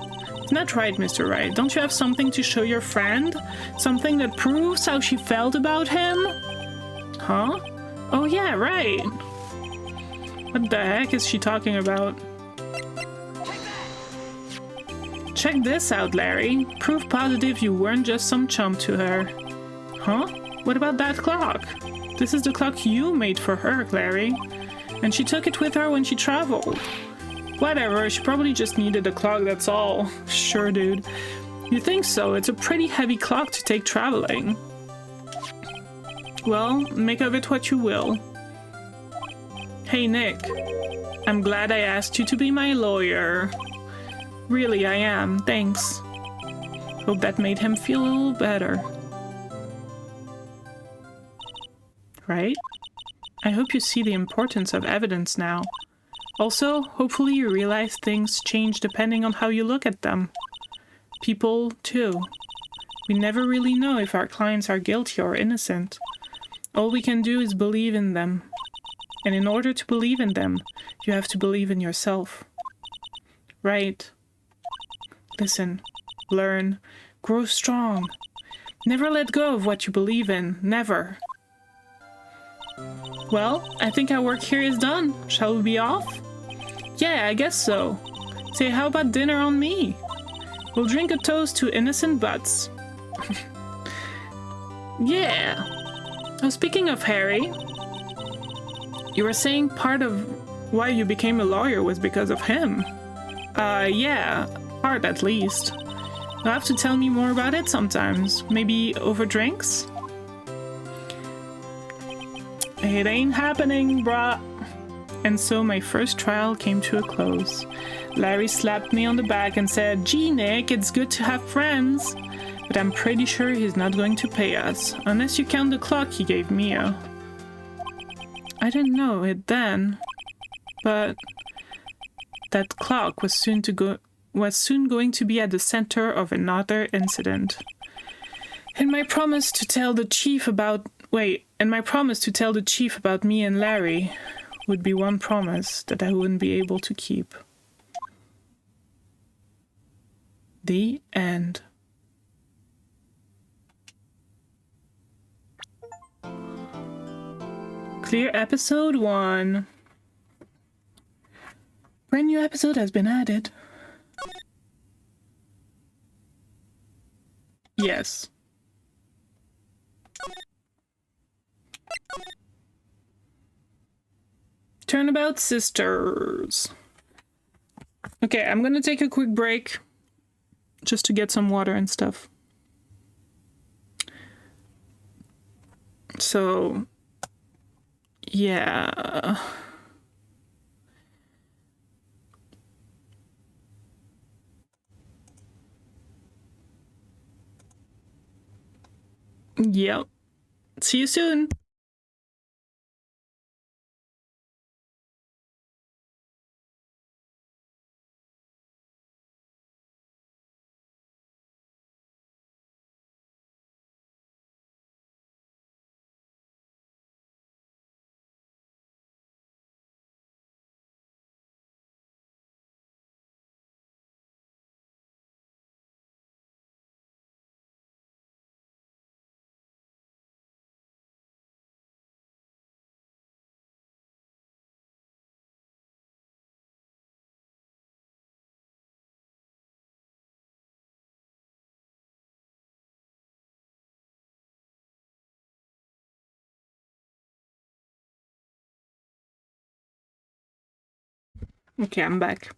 Isn't that right, Mr. Wright? Don't you have something to show your friend? Something that proves how she felt about him? Huh? Oh yeah, right. What the heck is she talking about? Check this out, Larry. Proof positive you weren't just some chump to her. Huh? What about that clock? This is the clock you made for her, Larry. And she took it with her when she traveled. Whatever, she probably just needed a clock, that's all. Sure, dude. You think so? It's a pretty heavy clock to take traveling. Well, make of it what you will. Hey, Nick. I'm glad I asked you to be my lawyer. Really, I am. Thanks. Hope that made him feel a little better. Right? I hope you see the importance of evidence now. Also, hopefully you realize things change depending on how you look at them. People, too. We never really know if our clients are guilty or innocent. All we can do is believe in them. And in order to believe in them, you have to believe in yourself. Right. Listen, learn, grow strong. Never let go of what you believe in. Never. Well, I think our work here is done. Shall we be off? Yeah, I guess so. Say, how about dinner on me? We'll drink a toast to innocent butts. Yeah. Oh, speaking of Harry, you were saying part of why you became a lawyer was because of him. Yeah, part at least. You'll have to tell me more about it sometimes. Maybe over drinks? It ain't happening, brah. And so my first trial came to a close. Larry slapped me on the back and said, "Gee, Nick, it's good to have friends. But I'm pretty sure he's not going to pay us, unless you count the clock he gave Mia." I didn't know it then, but that clock was soon going to be at the center of another incident. And my promise to tell the chief about me and Larry would be one promise that I wouldn't be able to keep. The end. Clear episode 1. Brand new episode has been added. Yes. Turnabout Sisters. Okay, I'm gonna take a quick break just to get some water and stuff. So, yeah. Yep. See you soon. Okay, I'm back.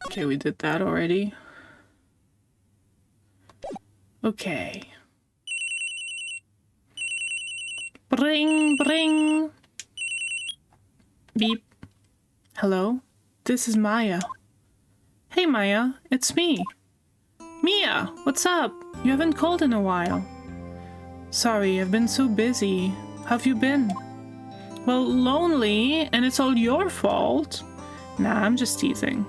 Okay, we did that already. Okay. Bring, bring. Beep. Hello? This is Maya. Hey Maya, it's me. Mia, what's up? You haven't called in a while. Sorry, I've been so busy. How have you been? Well, lonely, and it's all your fault. Nah, I'm just teasing.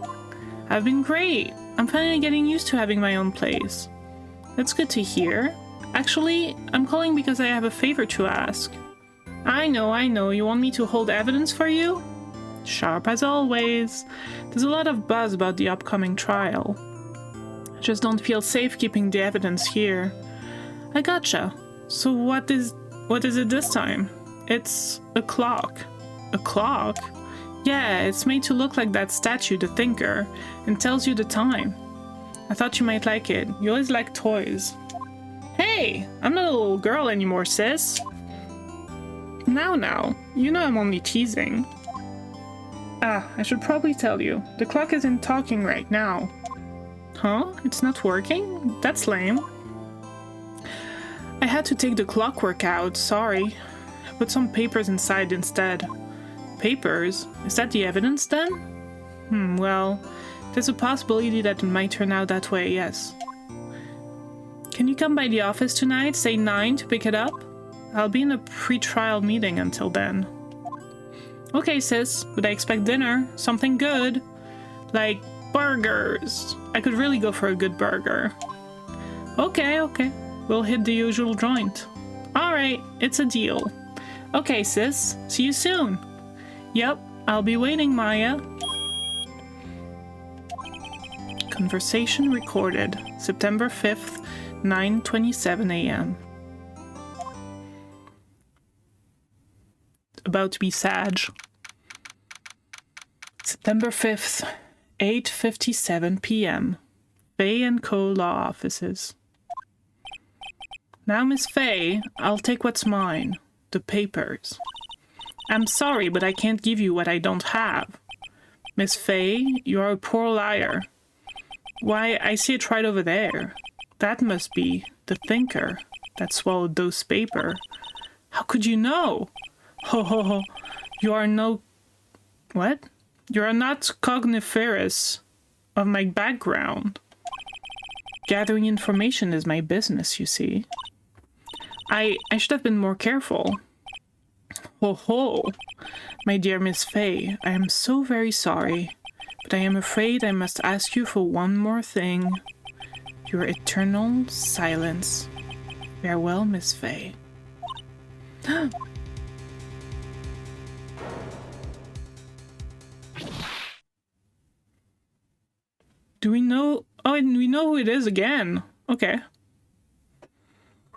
I've been great. I'm finally getting used to having my own place. That's good to hear. Actually, I'm calling because I have a favor to ask. I know. You want me to hold evidence for you? Sharp as always. There's a lot of buzz about the upcoming trial. I just don't feel safe keeping the evidence here. I gotcha. So what is it this time? It's a clock. A clock? Yeah, it's made to look like that statue, the Thinker, and tells you the time. I thought you might like it. You always like toys. Hey, I'm not a little girl anymore, sis. Now, you know I'm only teasing. Ah, I should probably tell you. The clock isn't talking right now. Huh? It's not working? That's lame. I had to take the clockwork out, sorry. I put some papers inside instead. Papers? Is that the evidence then? Well, there's a possibility that it might turn out that way, yes. Can you come by the office tonight, say 9, to pick it up? I'll be in a pre-trial meeting until then. Okay, sis, but I expect dinner. Something good. Like burgers. I could really go for a good burger. Okay. We'll hit the usual joint. Alright, it's a deal. Okay, sis. See you soon. Yep, I'll be waiting, Maya. Conversation recorded. September 5th, 9:27 a.m. About to be Sag. September 5th, 8:57 p.m. Faye & Co. Law Offices. Now, Miss Faye, I'll take what's mine. The papers. I'm sorry, but I can't give you what I don't have. Miss Faye, you are a poor liar. Why, I see it right over there. That must be the Thinker that swallowed those paper. How could you know? Ho. You are no... What? You are not cogniferous of my background. Gathering information is my business, you see. I should have been more careful. Ho. My dear Miss Faye, I am so very sorry, but I am afraid I must ask you for one more thing. Your eternal silence. Farewell, Miss Faye. Do we know? Oh, and we know who it is again. Okay.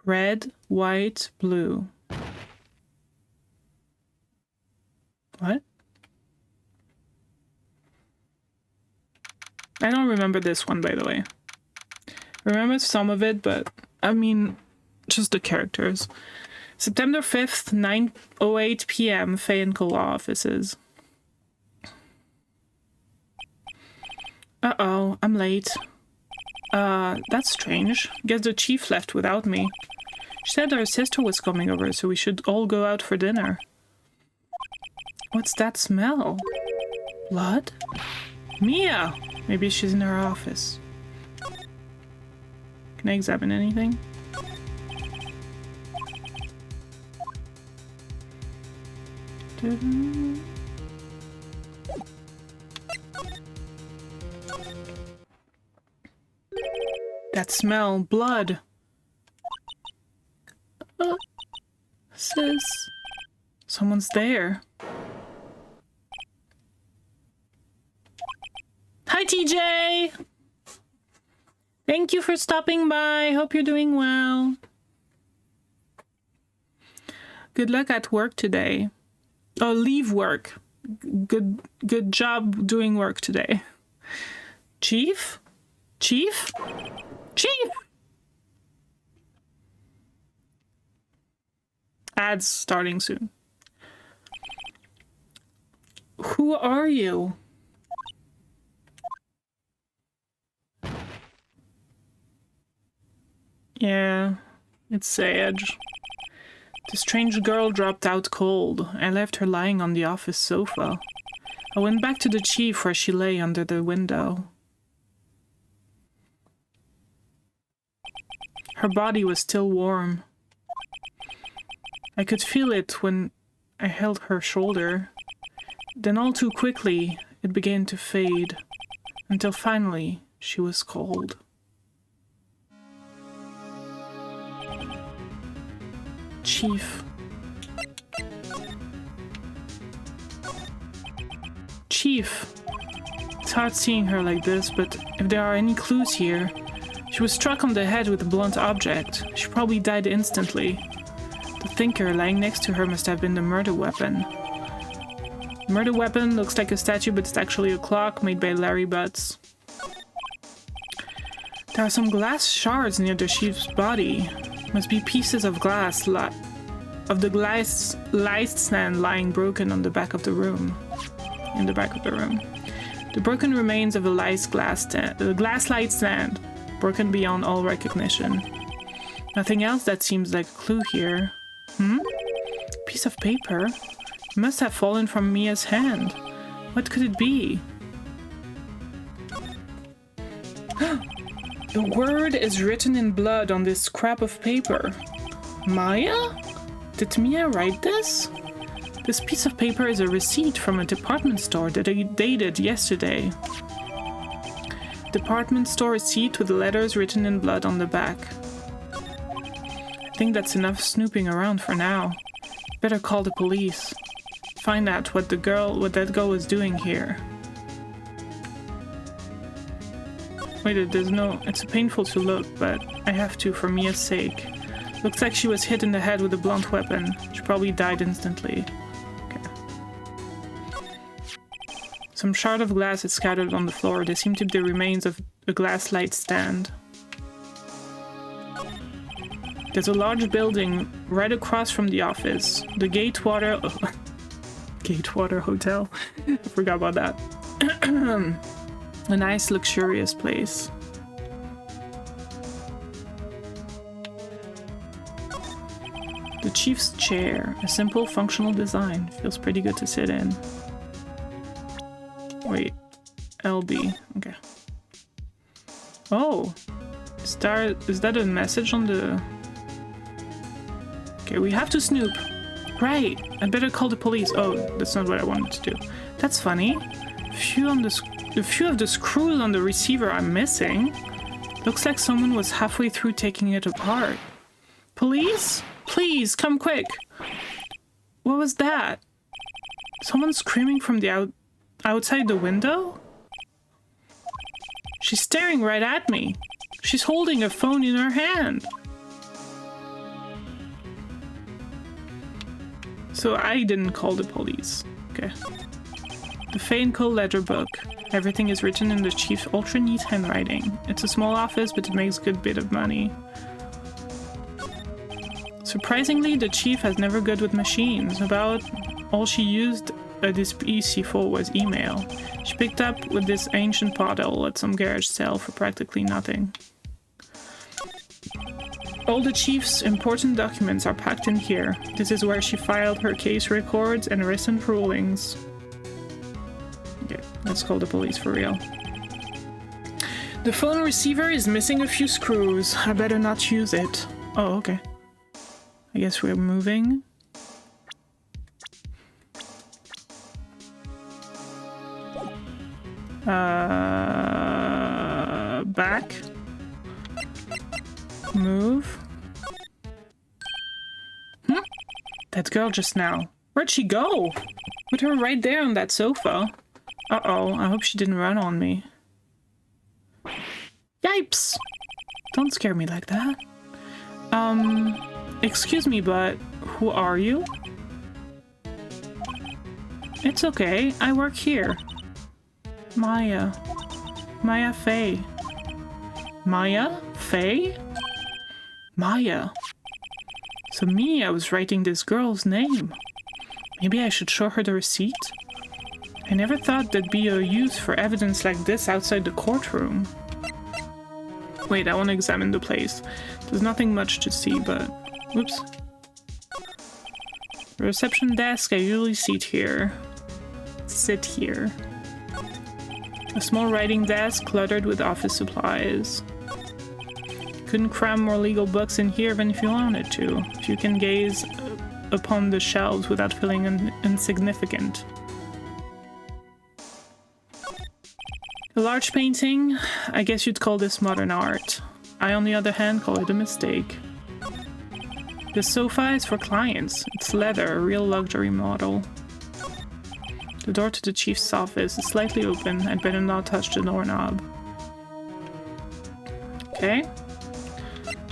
Red, white, blue. What? I don't remember this one, by the way. I remember some of it, but I mean, just the characters. September 5th, 9:08 p.m., Fay and Cole offices. Uh-oh, I'm late. That's strange. Guess the chief left without me. She said her sister was coming over, so we should all go out for dinner. What's that smell? Blood? Mia! Maybe she's in her office. Can I examine anything? That smell, blood. Sis. Someone's there. Hi, TJ! Thank you for stopping by. Hope you're doing well. Good luck at work today. Oh, leave work. Good job doing work today. Chief? Chief? Chief! Ads starting soon. Who are you? Yeah, it's Sage. The strange girl dropped out cold. I left her lying on the office sofa. I went back to the chief where she lay under the window. Her body was still warm. I could feel it when I held her shoulder. Then all too quickly, it began to fade, until finally she was cold. Chief. Chief. It's hard seeing her like this, but if there are any clues here... She was struck on the head with a blunt object. She probably died instantly. The thinker lying next to her must have been the murder weapon. The murder weapon looks like a statue, but it's actually a clock made by Larry Butts. There are some glass shards near the chief's body. Must be pieces of glass of the glass light stand lying broken on the back of the room. In the back of the room. The broken remains of a glass light stand. Broken beyond all recognition. Nothing else that seems like a clue here. Piece of paper? It must have fallen from Mia's hand. What could it be? The word is written in blood on this scrap of paper. Maya? Did Mia write this? This piece of paper is a receipt from a department store that I dated yesterday. Department store receipt with the letters written in blood on the back. I think that's enough snooping around for now. Better call the police. Find out what that girl was doing here. Wait, there's no... It's painful to look, but I have to for Mia's sake. Looks like she was hit in the head with a blunt weapon. She probably died instantly. Some shard of glass is scattered on the floor. They seem to be the remains of a glass light stand. There's a large building right across from the office. The Gatewater... Oh, Gatewater Hotel. I forgot about that. A nice, luxurious place. The chief's chair. A simple, functional design. Feels pretty good to sit in. Wait, LB, okay. Oh, is that a message on the... Okay, we have to snoop. Right, I better call the police. Oh, that's not what I wanted to do. That's funny. A few of the screws on the receiver are missing. Looks like someone was halfway through taking it apart. Police? Please, come quick. What was that? Someone screaming from the outside the window? She's staring right at me. She's holding a phone in her hand. So I didn't call the police. Okay. The Fainco ledger book. Everything is written in the chief's ultra-neat handwriting. It's a small office, but it makes a good bit of money. Surprisingly, the chief has never good with machines. About all she used this PC for was email. She picked up with this ancient bottle at some garage sale for practically nothing. All the chief's important documents are packed in here. This is where she filed her case records and recent rulings. Okay, let's call the police for real. The phone receiver is missing a few screws. I better not use it. Oh, okay. I guess we're moving. Back. Move. That girl just now. Where'd she go? Put her right there on that sofa. Uh-oh, I hope she didn't run on me. Yipes! Don't scare me like that. Excuse me, but who are you? It's okay, I work here. Maya. Maya Faye. Maya? Faye? Maya. So Mia was writing this girl's name. Maybe I should show her the receipt? I never thought there'd be a use for evidence like this outside the courtroom. Wait, I want to examine the place. There's nothing much to see, but... Whoops. The reception desk, I usually sit here. A small writing desk cluttered with office supplies. Couldn't cram more legal books in here even if you wanted to. If you can gaze upon the shelves without feeling insignificant. A large painting, I guess you'd call this modern art. I, on the other hand, call it a mistake. The sofa is for clients. It's leather, a real luxury model. The door to the chief's office is slightly open. I'd better not touch the doorknob. Okay.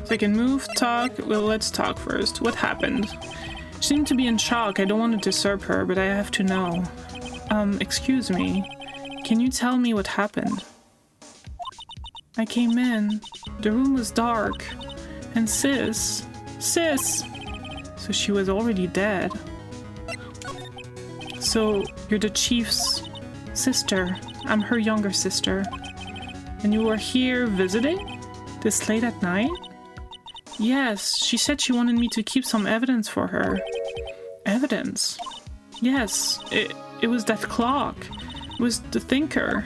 So I can move, talk. Well, let's talk first. What happened? She seemed to be in shock. I don't want to disturb her, but I have to know. Excuse me. Can you tell me what happened? I came in. The room was dark. And Sis... So she was already dead. So, you're the chief's sister. I'm her younger sister. And you were here visiting? This late at night? Yes, she said she wanted me to keep some evidence for her. Evidence? Yes, it was that clock. It was the thinker.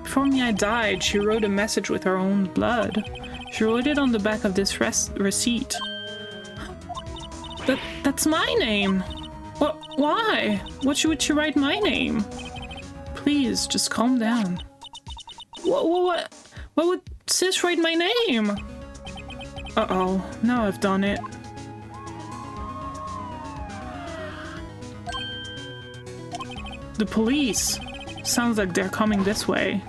Before Mia died, she wrote a message with her own blood. She wrote it on the back of this receipt. That's my name! What? Why? What would she write my name? Please, just calm down. What would Sis write my name? Uh-oh, now I've done it. The police! Sounds like they're coming this way.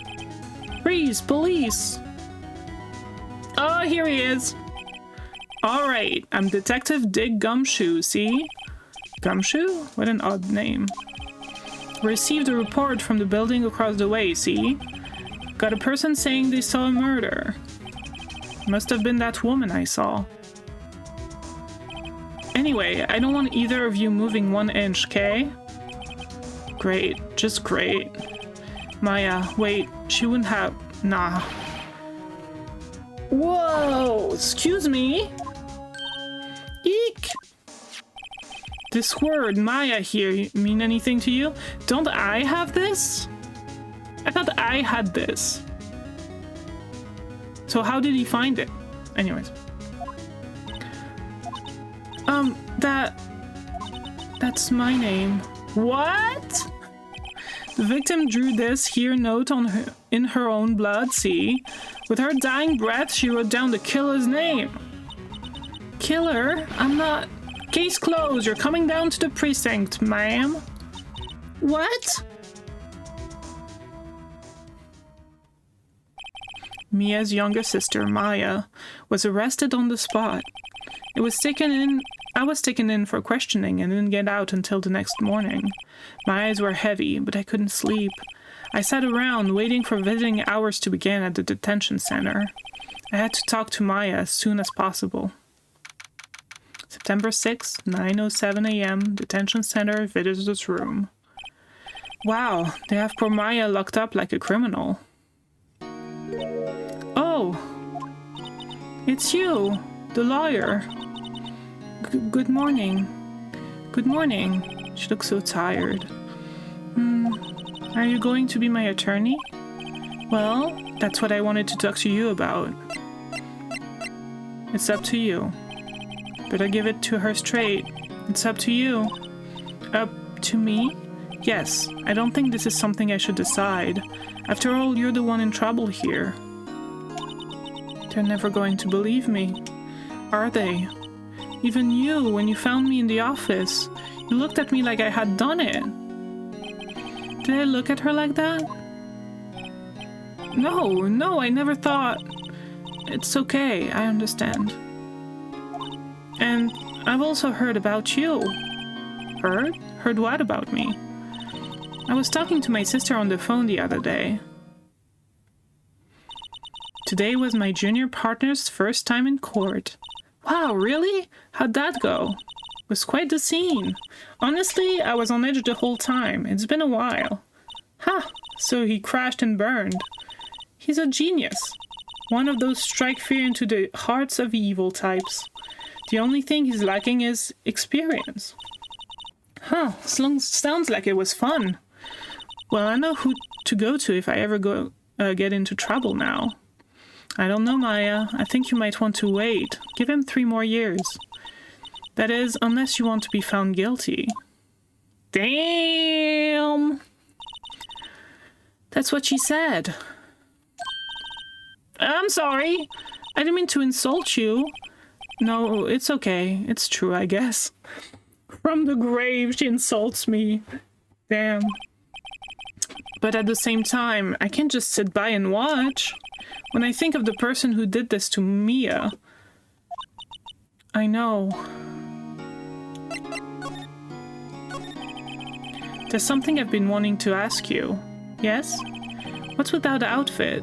Freeze, police! Oh, here he is! Alright, I'm Detective Dick Gumshoe, see? Gumshoe? What an odd name. Received a report from the building across the way, see? Got a person saying they saw a murder. Must have been that woman I saw. Anyway, I don't want either of you moving 1 inch, okay? Great, just great. Maya, wait, she wouldn't have... Nah. Whoa! Excuse me? Eek! This word, Maya here, mean anything to you? Don't I have this? I thought I had this. So how did he find it? Anyways. That's my name. What? The victim drew this here note on her in her own blood, see? With her dying breath, she wrote down the killer's name. Killer? I'm not... Case closed. You're coming down to the precinct, ma'am. What? Mia's younger sister, Maya, was arrested on the spot. I was taken in for questioning and didn't get out until the next morning. My eyes were heavy, but I couldn't sleep. I sat around waiting for visiting hours to begin at the detention center. I had to talk to Maya as soon as possible. September 6, 9:07 a.m., detention center, visitor's room. Wow, they have poor Maya locked up like a criminal. Oh, it's you, the lawyer. Good morning. Good morning. She looks so tired. Are you going to be my attorney? Well, that's what I wanted to talk to you about. It's up to you. Better give it to her straight. It's up to you. Up to me? Yes, I don't think this is something I should decide. After all, you're the one in trouble here. They're never going to believe me, are they? Even you, when you found me in the office, you looked at me like I had done it. Did I look at her like that? No, I never thought. It's okay, I understand. And I've also heard about you. Heard? Heard what about me? I was talking to my sister on the phone the other day. Today was my junior partner's first time in court. Wow, really? How'd that go? It was quite the scene. Honestly, I was on edge the whole time. It's been a while. Ha! So he crashed and burned. He's a genius. One of those strike fear into the hearts of evil types. The only thing he's lacking is experience. Huh, sounds like it was fun. Well, I know who to go to if I ever get into trouble now. I don't know, Maya. I think you might want to wait. Give him 3 more years. That is, unless you want to be found guilty. Damn! That's what she said. I'm sorry. I didn't mean to insult you. No, it's okay. It's true, I guess. From the grave, she insults me. Damn. But at the same time, I can't just sit by and watch. When I think of the person who did this to Mia, I know. There's something I've been wanting to ask you. Yes? What's with that outfit?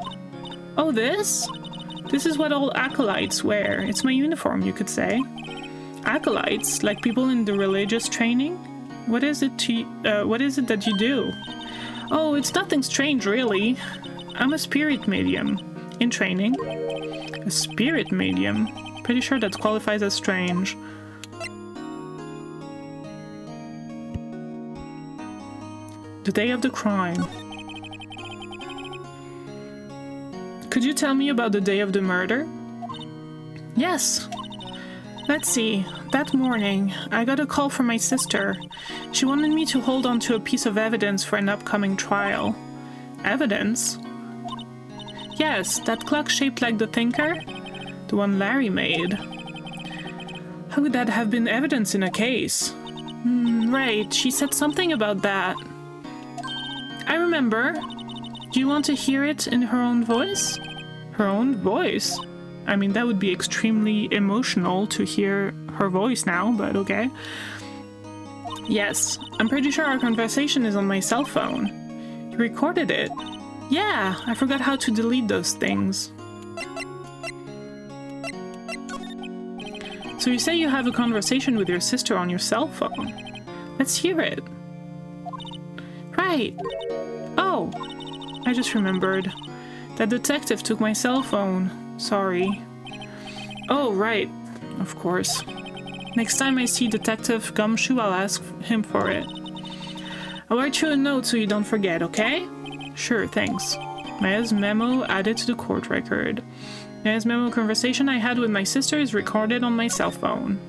Oh, this? This is what all acolytes wear. It's my uniform, you could say. Acolytes? Like people in the religious training? What is it that you do? Oh, it's nothing strange, really. I'm a spirit medium. In training. A spirit medium? Pretty sure that qualifies as strange. The day of the crime. Could you tell me about the day of the murder? Yes. Let's see. That morning, I got a call from my sister. She wanted me to hold on to a piece of evidence for an upcoming trial. Evidence? Yes, that clock shaped like the thinker? The one Larry made. How would that have been evidence in a case? Right, she said something about that. I remember. Do you want to hear it in her own voice? Her own voice? I mean, that would be extremely emotional to hear her voice now, but okay. Yes, I'm pretty sure our conversation is on my cell phone. You recorded it. Yeah, I forgot how to delete those things. So you say you have a conversation with your sister on your cell phone. Let's hear it. Right. Oh, I just remembered. That detective took my cell phone. Sorry. Oh, right. Of course. Next time I see Detective Gumshoe, I'll ask him for it. I'll write you a note so you don't forget, okay? Sure, thanks. Maya's memo added to the court record. Maya's memo conversation I had with my sister is recorded on my cell phone.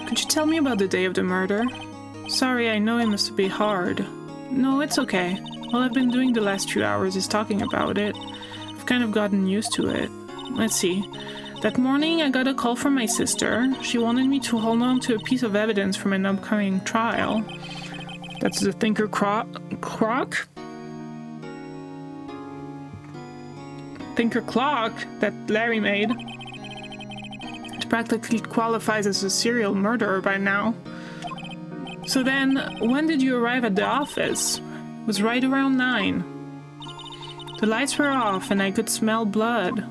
Could you tell me about the day of the murder? Sorry, I know it must be hard. No, it's okay. All I've been doing the last few hours is talking about it. I've kind of gotten used to it. Let's see. That morning, I got a call from my sister. She wanted me to hold on to a piece of evidence from an upcoming trial. That's the Thinker Croc? Thinker Clock that Larry made. It practically qualifies as a serial murderer by now. So then, when did you arrive at the office? It was right around 9. The lights were off and I could smell blood.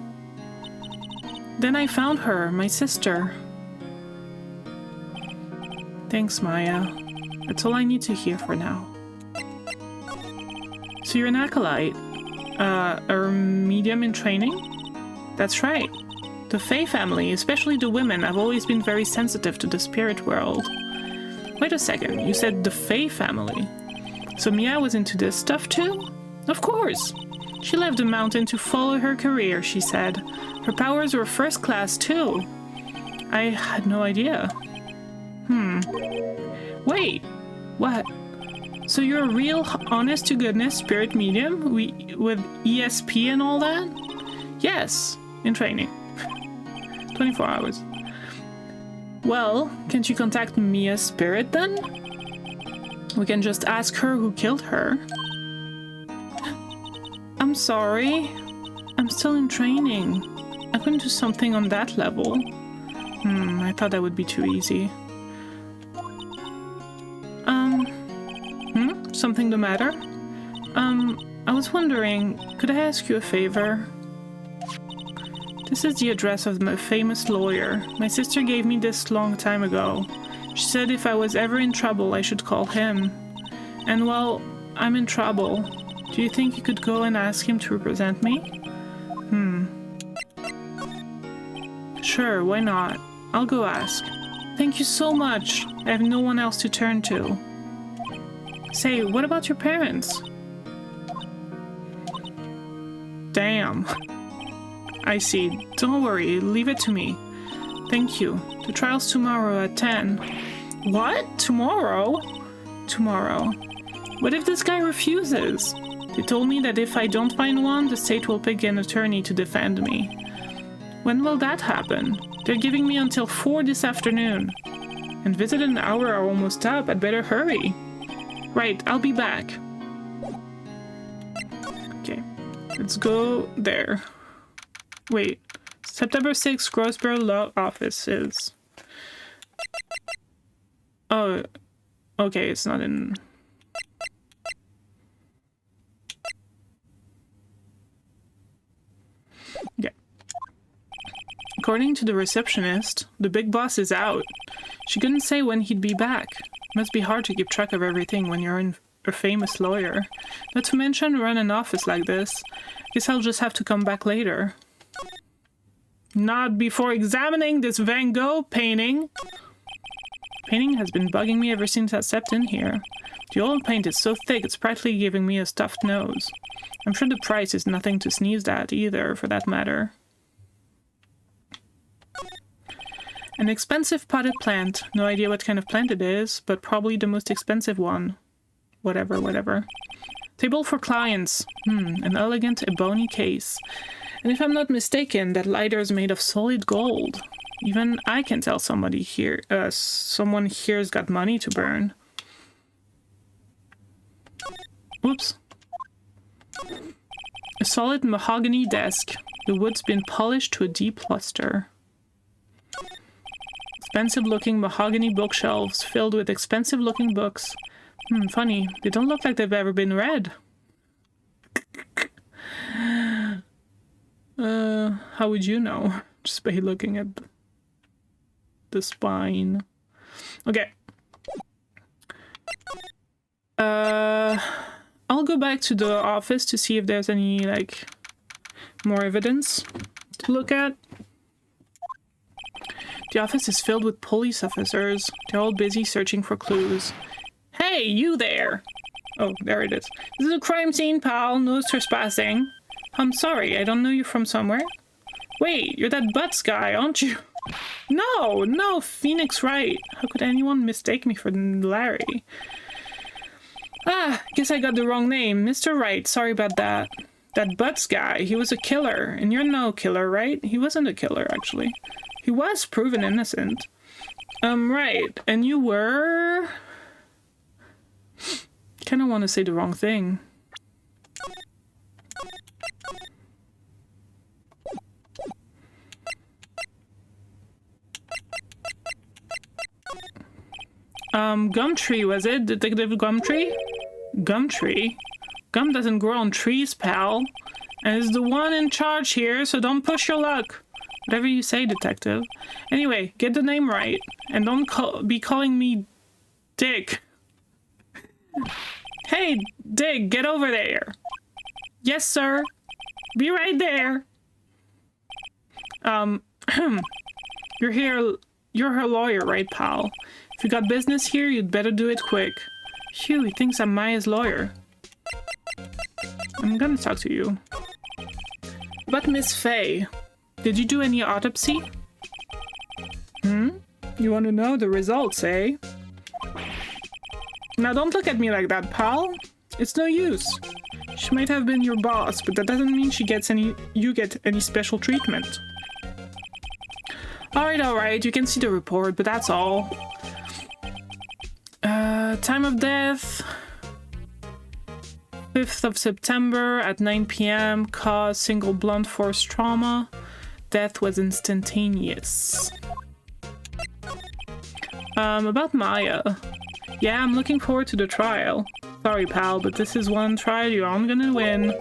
Then I found her, my sister. Thanks, Maya. That's all I need to hear for now. So you're an acolyte? A medium in training? That's right. The Fae family, especially the women, have always been very sensitive to the spirit world. Wait a second, you said the Fae family? So Mia was into this stuff too? Of course! She left the mountain to follow her career, she said. Her powers were first class too. I had no idea. Wait, what? So you're a real honest-to-goodness spirit medium with ESP and all that? Yes, in training. 24 hours. Well, can't you contact Mia's spirit then? We can just ask her who killed her. I'm sorry. I'm still in training. I couldn't do something on that level. I thought that would be too easy. Something the matter? I was wondering, could I ask you a favor? This is the address of my famous lawyer. My sister gave me this long time ago. She said if I was ever in trouble, I should call him. And well, I'm in trouble. Do you think you could go and ask him to represent me? Sure, why not? I'll go ask. Thank you so much. I have no one else to turn to. Say, what about your parents? Damn. I see. Don't worry, leave it to me. Thank you. The trial's tomorrow at 10. What? Tomorrow? Tomorrow. What if this guy refuses? They told me that if I don't find one, the state will pick an attorney to defend me. When will that happen? They're giving me until 4 this afternoon. And visit an hour are almost up. I'd better hurry. Right, I'll be back. Okay, let's go there. Wait, September 6th, Grossborough Law Office is... Oh, okay, it's not in... Yeah. According to the receptionist, the big boss is out. She couldn't say when he'd be back. Must be hard to keep track of everything when you're a famous lawyer. Not to mention run an office like this. Guess I'll just have to come back later. Not before examining this Van Gogh painting. Painting has been bugging me ever since I stepped in here. The oil paint is so thick it's practically giving me a stuffed nose. I'm sure the price is nothing to sneeze at either, for that matter. An expensive potted plant. No idea what kind of plant it is, but probably the most expensive one. Whatever. Table for clients. An elegant ebony case. And if I'm not mistaken, that lighter is made of solid gold. Even I can tell someone here's got money to burn. Oops. A solid mahogany desk. The wood's been polished to a deep luster. Expensive-looking mahogany bookshelves filled with expensive-looking books. Funny. They don't look like they've ever been read. How would you know? Just by looking at the spine. Okay. I'll go back to the office to see if there's any, like, more evidence to look at. The office is filled with police officers. They're all busy searching for clues. Hey, you there! Oh, there it is. This is a crime scene, pal. No trespassing. I'm sorry, I don't know you from somewhere. Wait, you're that Butts guy, aren't you? No, Phoenix Wright. How could anyone mistake me for Larry? Guess I got the wrong name. Mr. Wright, sorry about that. That Butts guy, he was a killer. And you're no killer, right? He wasn't a killer, actually. He was proven innocent. Right. And you were... Kinda want to say the wrong thing. Gumtree, was it? Detective Gumtree? Gumtree? Gum doesn't grow on trees, pal. And is the one in charge here, so don't push your luck. Whatever you say, detective. Anyway, get the name right. And don't be calling me Dick. Hey, Dick, get over there. Yes, sir. Be right there. You're her lawyer, right, pal? If you got business here, you'd better do it quick. Phew, he thinks I'm Maya's lawyer. I'm gonna talk to you. But Miss Faye, did you do any autopsy? You want to know the results, eh? Now don't look at me like that, pal. It's no use. She might have been your boss, but that doesn't mean you get any special treatment. Alright, you can see the report, but that's all. Time of death... 5th of September at 9 p.m. Cause single blunt force trauma. Death was instantaneous. About Maya. Yeah, I'm looking forward to the trial. Sorry, pal, but this is one trial you aren't gonna win.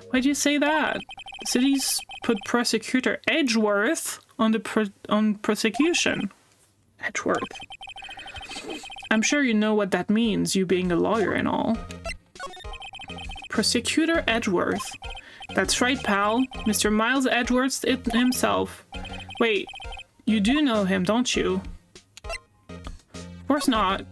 Why'd you say that? The city's put prosecutor Edgeworth on the prosecution. Edgeworth. I'm sure you know what that means, you being a lawyer and all. Prosecutor Edgeworth. That's right, pal. Mr. Miles Edgeworth himself. Wait, you do know him, don't you? Of course not.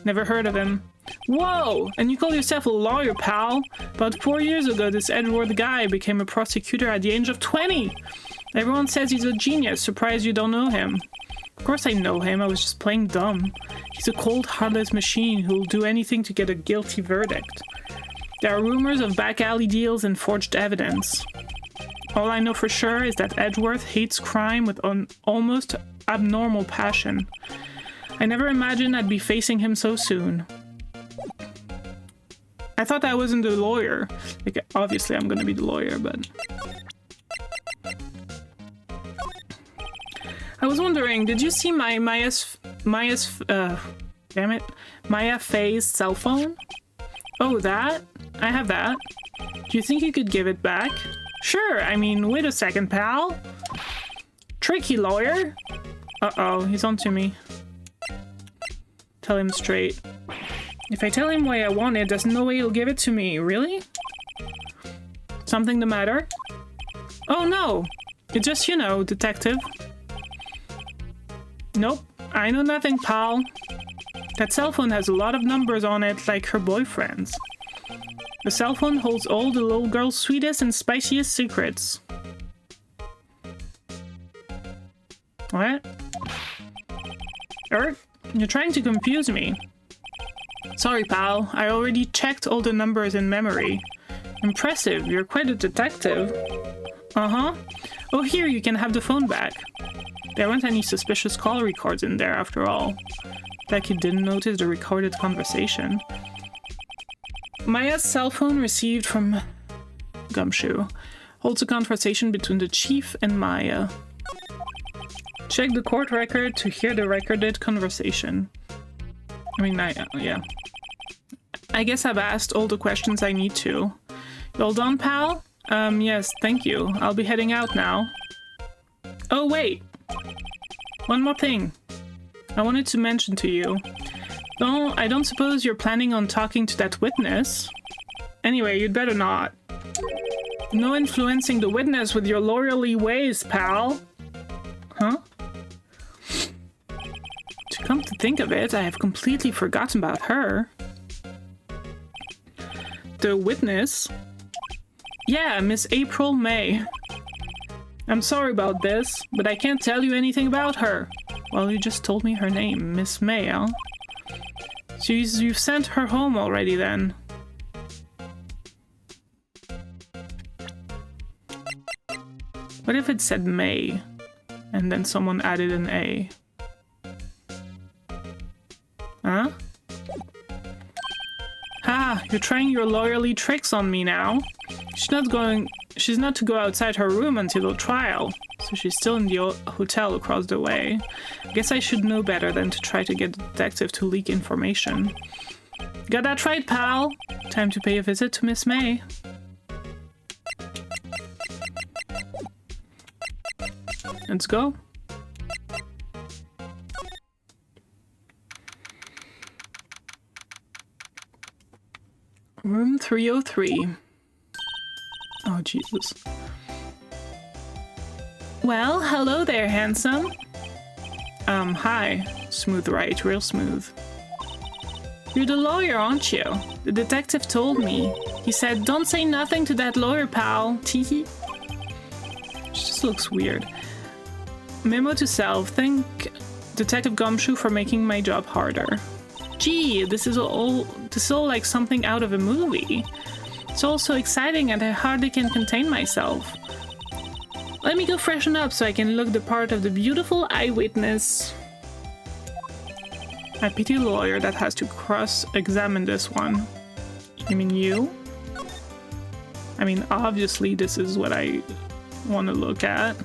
Never heard of him. Whoa! And you call yourself a lawyer, pal? About 4 years ago, this Edgeworth guy became a prosecutor at the age of 20! Everyone says he's a genius. Surprised you don't know him. Of course I know him, I was just playing dumb. He's a cold, heartless machine who'll do anything to get a guilty verdict. There are rumors of back alley deals and forged evidence. All I know for sure is that Edgeworth hates crime with an almost abnormal passion. I never imagined I'd be facing him so soon. I thought I wasn't the lawyer. Like, obviously I'm gonna be the lawyer, but... I was wondering, did you see Maya Faye's cell phone? Oh, that? I have that. Do you think you could give it back? Sure, I mean, wait a second, pal. Tricky lawyer? Uh-oh, he's on to me. Tell him straight. If I tell him why I want it, there's no way he'll give it to me. Really? Something the matter? Oh no! It's just, you know, detective. Nope, I know nothing, pal. That cell phone has a lot of numbers on it, like her boyfriend's. The cell phone holds all the little girl's sweetest and spiciest secrets. What? You're trying to confuse me. Sorry, pal. I already checked all the numbers in memory. Impressive. You're quite a detective. Uh-huh. Oh, here, you can have the phone back. There weren't any suspicious call records in there, after all. Like you didn't notice the recorded conversation. Maya's cell phone received from Gumshoe holds a conversation between the chief and Maya. Check the court record to hear the recorded conversation. I mean, yeah. I guess I've asked all the questions I need to. You all done, pal? Yes, thank you. I'll be heading out now. Oh, wait! One more thing. I wanted to mention to you. No, I don't suppose you're planning on talking to that witness. Anyway, you'd better not. No influencing the witness with your lawyerly ways, pal. Huh? To come to think of it, I have completely forgotten about her. The witness? Yeah, Miss April May. I'm sorry about this, but I can't tell you anything about her. Well, you just told me her name, Miss May, huh? So you've sent her home already, then? What if it said May? And then someone added an A. Huh? Ah, you're trying your lawyerly tricks on me now. She's not to go outside her room until the trial, so she's still in the hotel across the way. Guess I should know better than to try to get the detective to leak information. Got that right, pal? Time to pay a visit to Miss May. Let's go. Room 303. Oh, Jesus. Well, hello there, handsome. Hi. Smooth, right? Real smooth. You're the lawyer, aren't you? The detective told me. He said, don't say nothing to that lawyer, pal. Teehee. She just looks weird. Memo to self. Thank Detective Gumshoe for making my job harder. Gee, this is all like something out of a movie. It's all so exciting and I hardly can contain myself. Let me go freshen up so I can look the part of the beautiful eyewitness. I pity a lawyer that has to cross-examine this one. You mean you? I mean, obviously this is what I want to look at.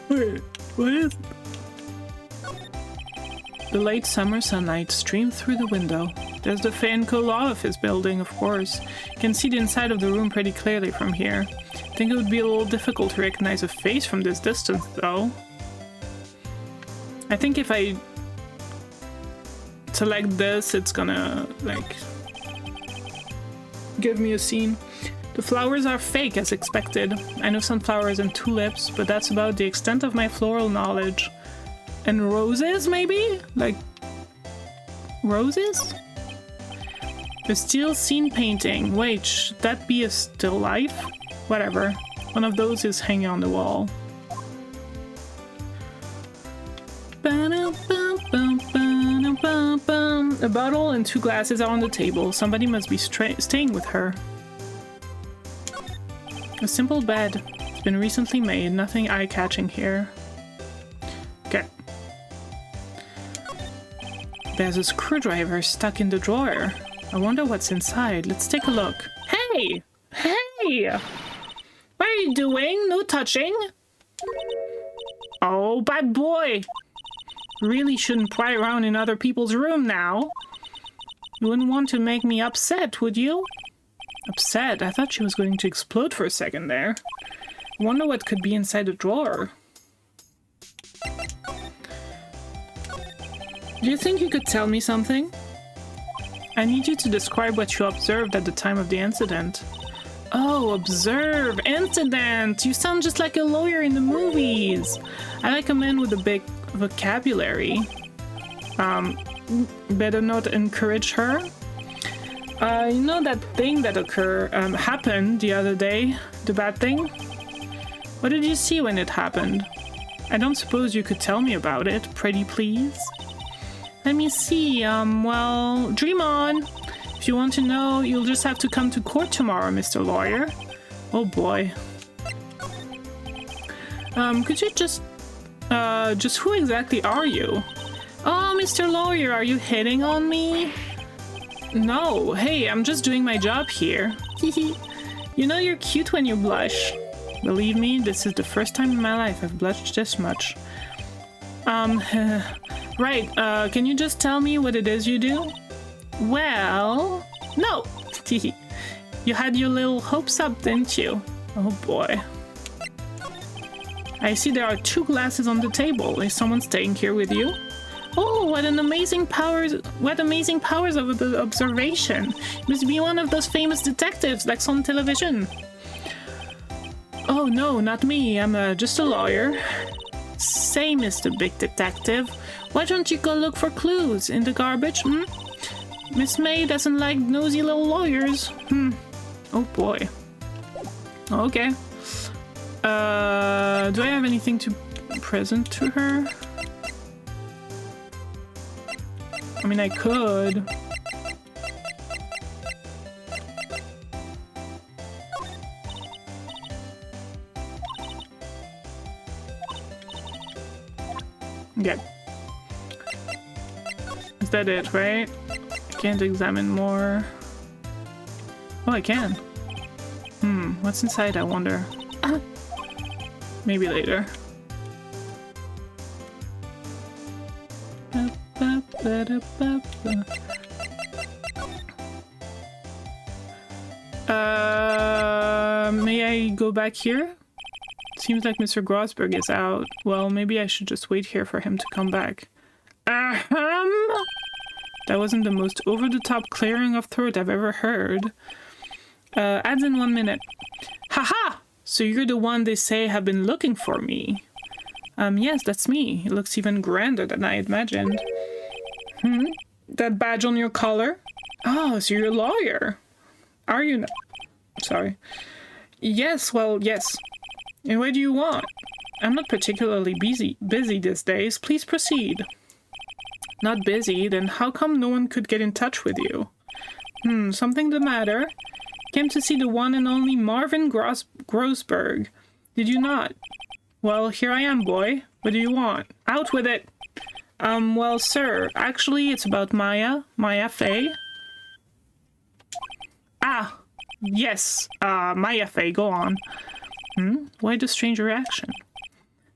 Wait, what is... The late summer sunlight streamed through the window. There's the Feinco law office building, of course. You can see the inside of the room pretty clearly from here. I think it would be a little difficult to recognize a face from this distance, though. I think if I select this, it's gonna, like, give me a scene. The flowers are fake, as expected. I know sunflowers and tulips, but that's about the extent of my floral knowledge. And roses, maybe? Like, roses? A steel scene painting. Wait, should that be a still life? Whatever. One of those is hanging on the wall. A bottle and 2 glasses are on the table. Somebody must be staying with her. A simple bed. It's been recently made. Nothing eye-catching here. Okay. There's a screwdriver stuck in the drawer. I wonder what's inside. Let's take a look. Hey! Hey! What are you doing? No touching? Oh, bad boy! Really shouldn't pry around in other people's room now. You wouldn't want to make me upset, would you? Upset? I thought she was going to explode for a second there. I wonder what could be inside the drawer. Do you think you could tell me something? I need you to describe what you observed at the time of the incident. Oh, observe! Incident! You sound just like a lawyer in the movies! I like a man with a big vocabulary. Better not encourage her. You know that thing that happened the other day? The bad thing? What did you see when it happened? I don't suppose you could tell me about it, pretty please? Let me see, well, dream on. If you want to know, you'll just have to come to court tomorrow, Mr. Lawyer. Oh boy. Could you just who exactly are you? Oh, Mr. Lawyer, are you hitting on me? No, hey, I'm just doing my job here. You know you're cute when you blush. Believe me, this is the first time in my life I've blushed this much. Right, can you just tell me what it is you do? Well, no. You had your little hopes up, didn't you? Oh boy. I see there are 2 glasses on the table. Is someone staying here with you? Oh, what amazing powers of the observation. You must be one of those famous detectives that's on television. Oh no, not me. I'm just a lawyer. Say, Mr. Big Detective, why don't you go look for clues in the garbage, hmm? Miss May doesn't like nosy little lawyers. Oh boy. Okay. Do I have anything to present to her? I mean, I could. Okay. Is that it, right? I can't examine more. Oh, I can. What's inside, I wonder? Maybe later. May I go back here? Seems like Mr. Grosberg is out. Well, maybe I should just wait here for him to come back. That wasn't the most over-the-top clearing of throat I've ever heard. Adds in 1 minute. Haha! So you're the one they say have been looking for me. Yes, that's me. It looks even grander than I imagined. That badge on your collar? Oh, so you're a lawyer. Are you not? Sorry. Yes, well, yes. And what do you want? I'm not particularly busy these days. Please proceed. Not busy? Then how come no one could get in touch with you? Something the matter? Came to see the one and only Marvin Grosberg. Did you not? Well, here I am, boy. What do you want? Out with it! Well, sir, actually, it's about Maya Fey. Ah, yes, Maya Fey, go on. Why the strange reaction?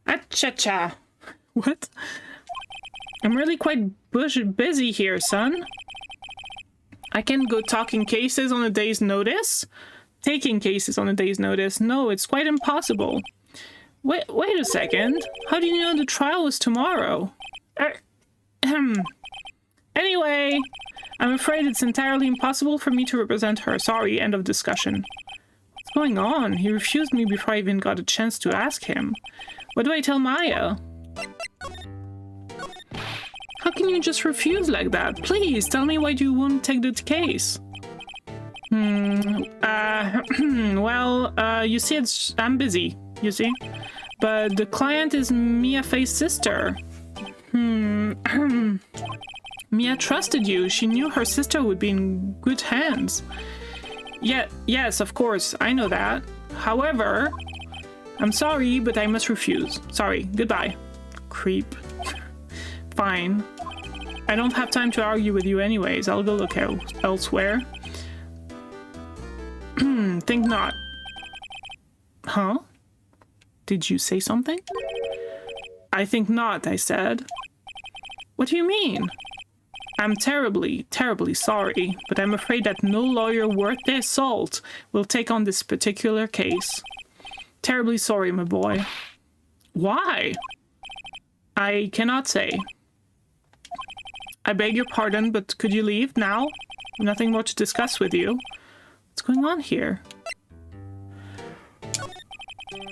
Acha-cha! What? I'm really quite busy here, son. I can't go taking cases on a day's notice. No, it's quite impossible. Wait a second. How do you know the trial was tomorrow? Anyway, I'm afraid it's entirely impossible for me to represent her. Sorry, end of discussion. What's going on? He refused me before I even got a chance to ask him. What do I tell Maya? How can you just refuse like that? Please, tell me why you won't take the case. Well, you see, I'm busy, you see? But the client is Mia Fey's sister. Mia trusted you. She knew her sister would be in good hands. Yes, of course, I know that. However, I'm sorry, but I must refuse. Sorry, goodbye. Creep. Fine. I don't have time to argue with you anyways. I'll go look elsewhere. Think not. Huh? Did you say something? I think not, I said. What do you mean? I'm terribly, terribly sorry, but I'm afraid that no lawyer worth their salt will take on this particular case. Terribly sorry, my boy. Why? I cannot say. I beg your pardon, but could you leave now? Nothing more to discuss with you. What's going on here?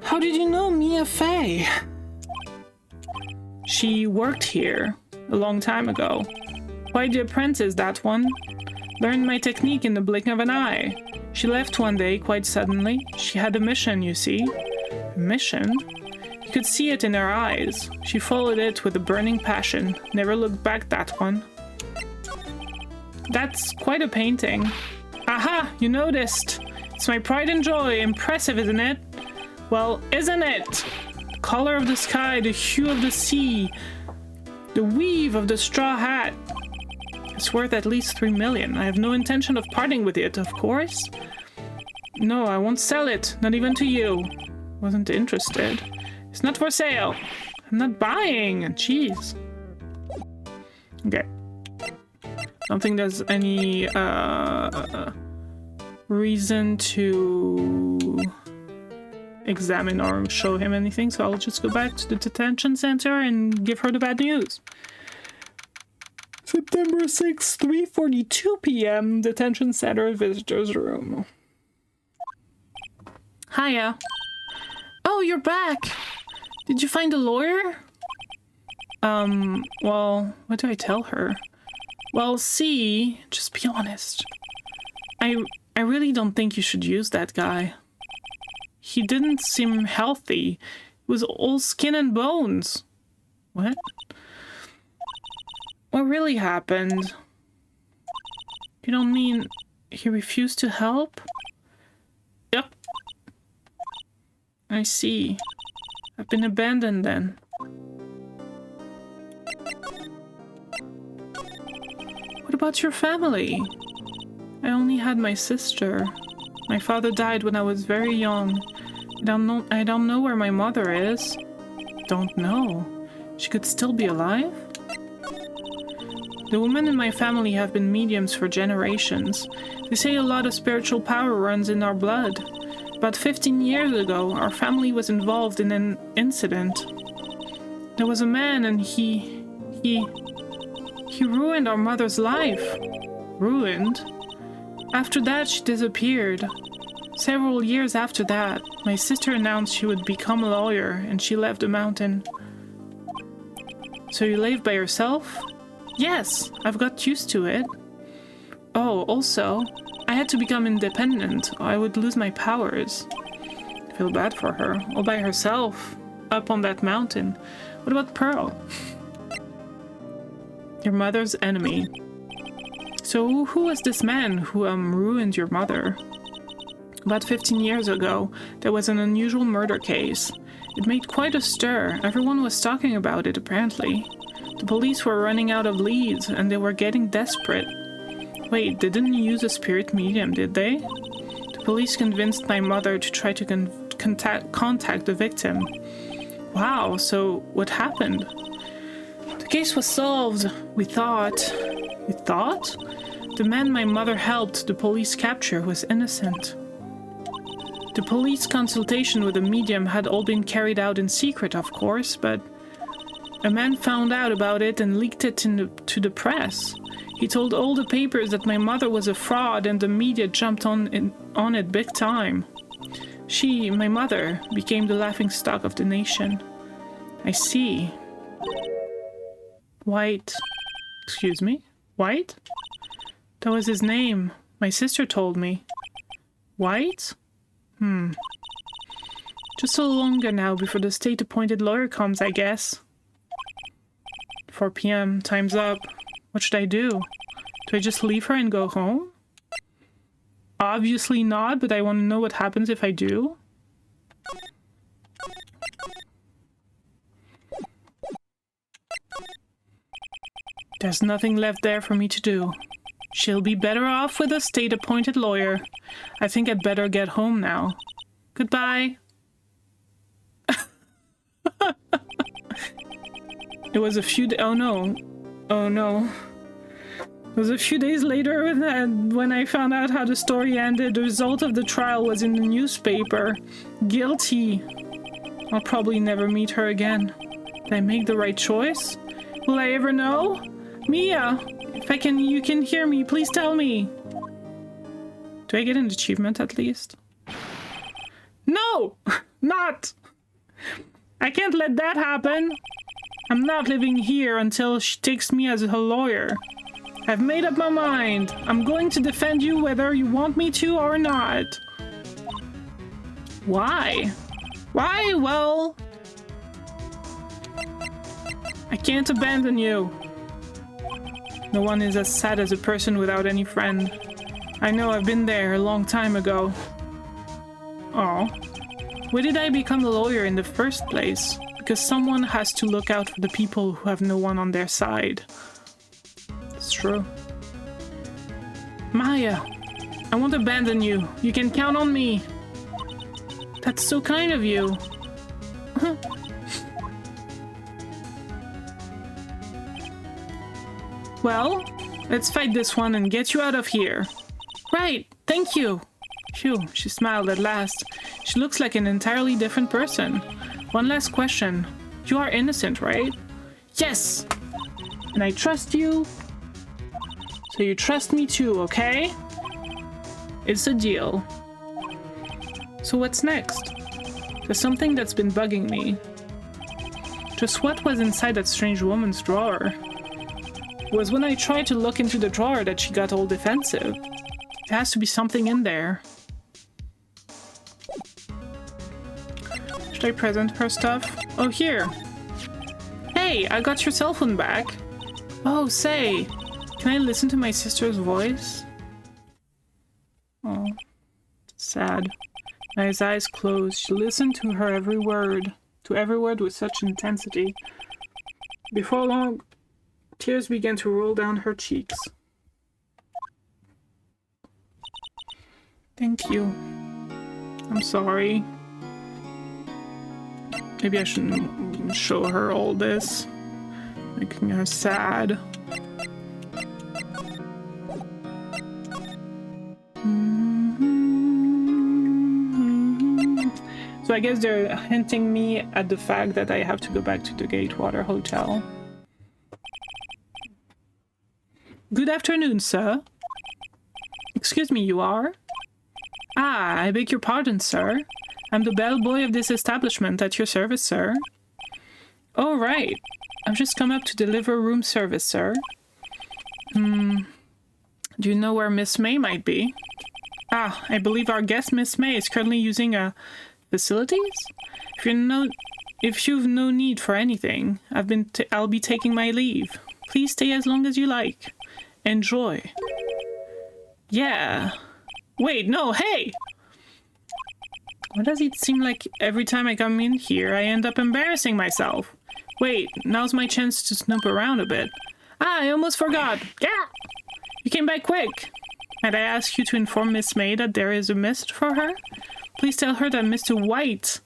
How did you know Mia Fey? She worked here a long time ago. Quite the apprentice, that one. Learned my technique in the blink of an eye. She left one day, quite suddenly. She had a mission, you see. A mission? You could see it in her eyes. She followed it with a burning passion. Never looked back, that one. That's quite a painting. Aha! You noticed! It's my pride and joy. Impressive, isn't it? Well, isn't it? The color of the sky, the hue of the sea, the weave of the straw hat. It's worth at least 3 million. I have no intention of parting with it, of course. No, I won't sell it. Not even to you. Wasn't interested. It's not for sale. I'm not buying. Jeez. Okay. Don't think there's any reason to examine or show him anything, so I'll just go back to the detention center and give her the bad news. September 6th, 3:42 p.m. Detention center visitors room. Hiya. Oh, you're back. Did you find a lawyer? Well, what do I tell her? Well, see, just be honest. I really don't think you should use that guy. He didn't seem healthy. He was all skin and bones. What? What really happened? You don't mean he refused to help? Yep. I see. I've been abandoned then. about your family? I only had my sister. My father died when I was very young. I don't know where my mother is. Don't know. She could still be alive? The women in my family have been mediums for generations. They say a lot of spiritual power runs in our blood. About 15 years ago, our family was involved in an incident. There was a man and he ruined our mother's life. Ruined? After that, she disappeared. Several years after that, my sister announced she would become a lawyer and she left the mountain. So you live by yourself? Yes, I've got used to it. Oh, also, I had to become independent or I would lose my powers. I feel bad for her, all by herself, up on that mountain. What about Pearl? Your mother's enemy. So who was this man who ruined your mother? About 15 years ago, there was an unusual murder case. It made quite a stir. Everyone was talking about it, apparently. The police were running out of leads, and they were getting desperate. Wait, they didn't use a spirit medium, did they? The police convinced my mother to try to contact the victim. Wow, so what happened? The case was solved, we thought. We thought? The man my mother helped the police capture was innocent. The police consultation with the medium had all been carried out in secret, of course, but a man found out about it and leaked it to the press. He told all the papers that my mother was a fraud and the media jumped on it big time. She, my mother, became the laughingstock of the nation. I see. White. Excuse me? White? That was his name. My sister told me. White? Just a little longer now before the state-appointed lawyer comes, I guess. 4 p.m. Time's up. What should I do? Do I just leave her and go home? Obviously not, but I want to know what happens if I do. There's nothing left there for me to do. She'll be better off with a state-appointed lawyer. I think I'd better get home now. Goodbye. It was a few oh no. Oh no. It was a few days later when I found out how the story ended. The result of the trial was in the newspaper. Guilty. I'll probably never meet her again. Did I make the right choice? Will I ever know? Mia! If you can hear me, please tell me. Do I get an achievement at least? No! Not! I can't let that happen. I'm not living here until she takes me as her lawyer. I've made up my mind. I'm going to defend you whether you want me to or not. Why? Why? Well, I can't abandon you. No one is as sad as a person without any friend. I know, I've been there a long time ago. Oh. Why did I become a lawyer in the first place? Because someone has to look out for the people who have no one on their side. It's true. Maya, I won't abandon you. You can count on me. That's so kind of you. Well, let's fight this one and get you out of here. Right, thank you. Phew, she smiled at last. She looks like an entirely different person. One last question. You are innocent, right? Yes! And I trust you. So you trust me too, okay? It's a deal. So what's next? There's something that's been bugging me. Just what was inside that strange woman's drawer? It was when I tried to look into the drawer that she got all defensive. There has to be something in there. Should I present her stuff? Oh, here. Hey, I got your cell phone back. Oh, say, can I listen to my sister's voice? Oh, sad. Maya's eyes closed. She listened to her every word with such intensity. Before long, tears began to roll down her cheeks. Thank you. I'm sorry. Maybe I shouldn't show her all this. Making her sad. So I guess they're hinting me at the fact that I have to go back to the Gatewater Hotel. Good afternoon, sir. Excuse me, you are? Ah, I beg your pardon, sir. I'm the bellboy of this establishment, at your service, sir. Oh, right. I've just come up to deliver room service, sir. Do you know where Miss May might be? Ah, I believe our guest, Miss May, is currently using a facilities? If you've no need for anything, I'll be taking my leave. Please stay as long as you like. Enjoy. Yeah. Wait, no, hey! Why does it seem like every time I come in here, I end up embarrassing myself? Wait, now's my chance to snoop around a bit. Ah, I almost forgot. Yeah! You came back quick. Might I ask you to inform Miss May that there is a message for her? Please tell her that Mr. White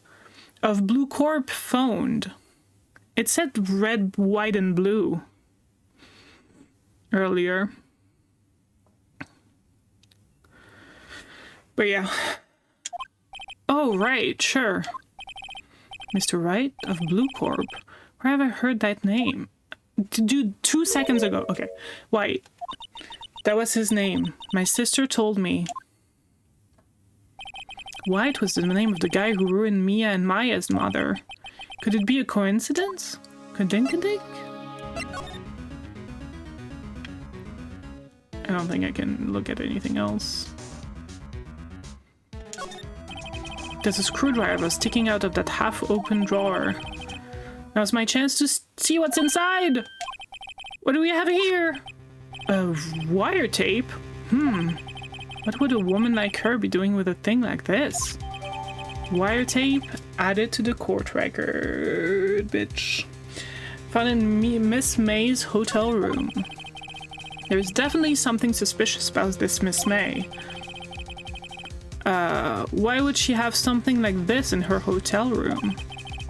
of Blue Corp phoned. It said red, white, and blue earlier. But yeah. Oh, right, sure. Mr. Wright of Blue Corp. Where have I heard that name? Dude, 2 seconds ago. Okay, White. That was his name. My sister told me. White was the name of the guy who ruined Mia and Maya's mother. Could it be a coincidence? Coinkydink? I don't think I can look at anything else. There's a screwdriver sticking out of that half-open drawer. Now's my chance to see what's inside! What do we have here? A wire tape? What would a woman like her be doing with a thing like this? Wire tape added to the court record, bitch. Found in Miss May's hotel room. There's definitely something suspicious about this Miss May. Why would she have something like this in her hotel room?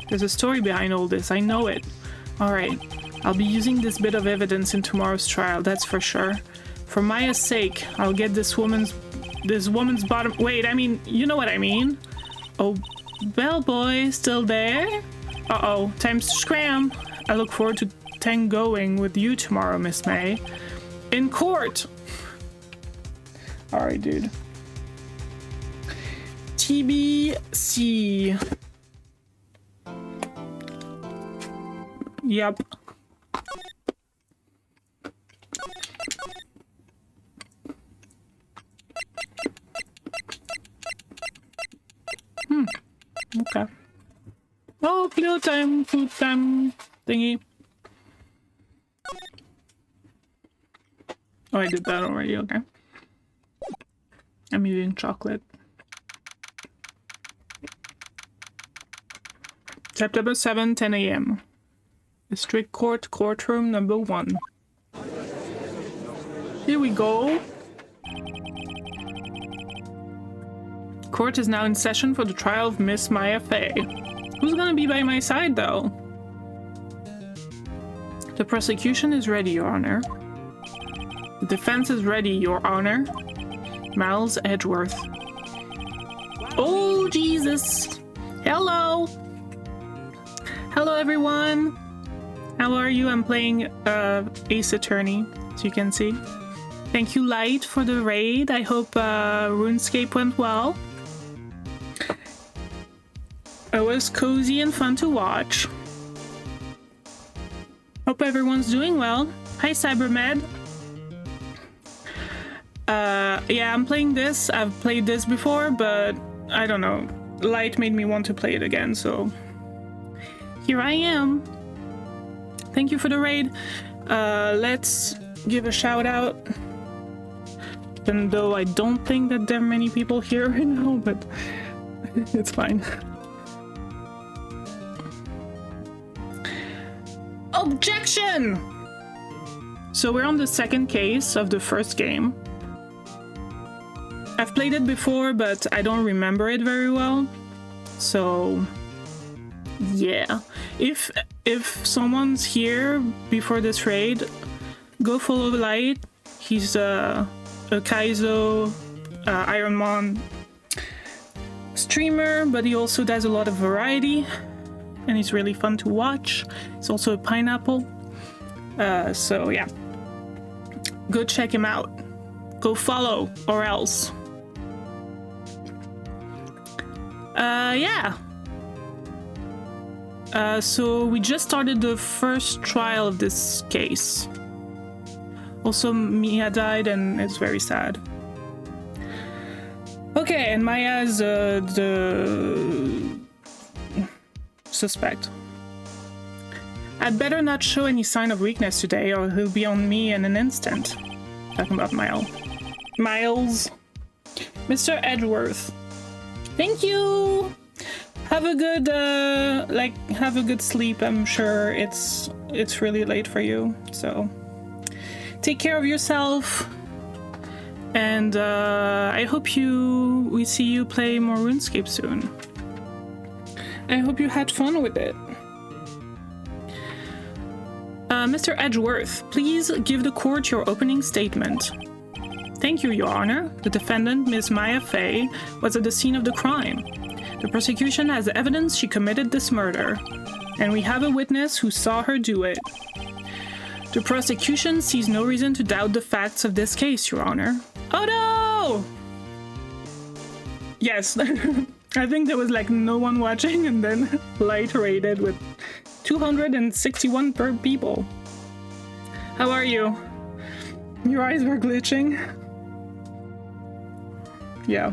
There's a story behind all this, I know it. Alright, I'll be using this bit of evidence in tomorrow's trial, that's for sure. For Maya's sake, I'll get this woman's bottom— wait, I mean, you know what I mean. Oh, bellboy, still there? Uh-oh, time to scram. I look forward to tangoing with you tomorrow, Miss May. In court! Alright, dude. TBC. Yep. Okay. Oh, meal time, food time thingy. Oh, I did that already, okay. I'm eating chocolate. September 7, 10 a.m. District Court, courtroom number 1. Here we go. Court is now in session for the trial of Miss Maya Fey. Who's gonna be by my side, though? The prosecution is ready, Your Honor. The defense is ready, Your Honor. Miles Edgeworth. Oh, Jesus! Hello! Hello, everyone! How are you? I'm playing Ace Attorney, as you can see. Thank you, Light, for the raid. I hope RuneScape went well. It was cozy and fun to watch. Hope everyone's doing well. Hi, Cybermed. Yeah, I'm playing this. I've played this before, but I don't know. Light made me want to play it again, so here I am. Thank you for the raid. Let's give a shout out. Even though I don't think that there are many people here right now, but it's fine. Objection! So we're on the second case of the first game. I've played it before, but I don't remember it very well. So yeah, if someone's here before this raid, go follow Light. He's a Kaizo Ironmon streamer, but he also does a lot of variety, and he's really fun to watch. He's also a pineapple. So yeah, go check him out. Go follow, or else. Yeah. So we just started the first trial of this case. Also, Mia died, and it's very sad. Okay, and Maya's the suspect. I'd better not show any sign of weakness today, or he'll be on me in an instant. Talking about Miles. Mr. Edgeworth. Thank you! Have a good, have a good sleep. I'm sure it's really late for you, so take care of yourself. And I hope we see you play more RuneScape soon. I hope you had fun with it. Mr. Edgeworth, please give the court your opening statement. Thank you, Your Honor. The defendant, Ms. Maya Fey, was at the scene of the crime. The prosecution has evidence she committed this murder, and we have a witness who saw her do it. The prosecution sees no reason to doubt the facts of this case, Your Honor. Oh no! Yes, I think there was like no one watching, and then Light rated with 261 per people. How are you? Your eyes were glitching. Yeah.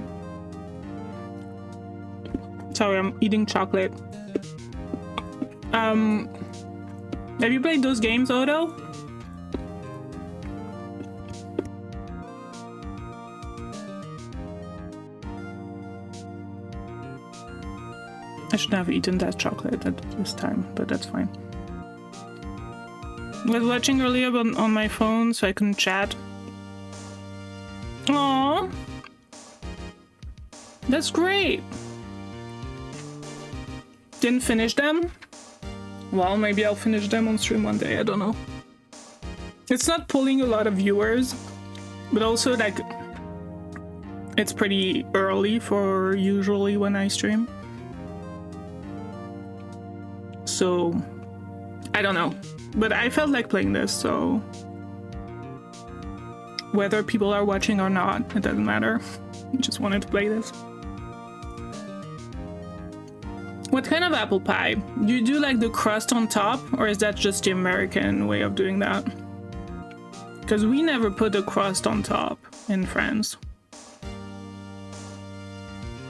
Sorry, I'm eating chocolate. Have you played those games, Odo? I shouldn't have eaten that chocolate at this time, but that's fine. I was watching earlier on my phone, so I couldn't chat. Aww. That's great. Didn't finish them? Well, maybe I'll finish them on stream one day, I don't know. It's not pulling a lot of viewers, but also like it's pretty early for usually when I stream. So I don't know, but I felt like playing this, so whether people are watching or not, it doesn't matter. I just wanted to play this. What kind of apple pie? Do you do like the crust on top, or is that just the American way of doing that? Because we never put the crust on top in France.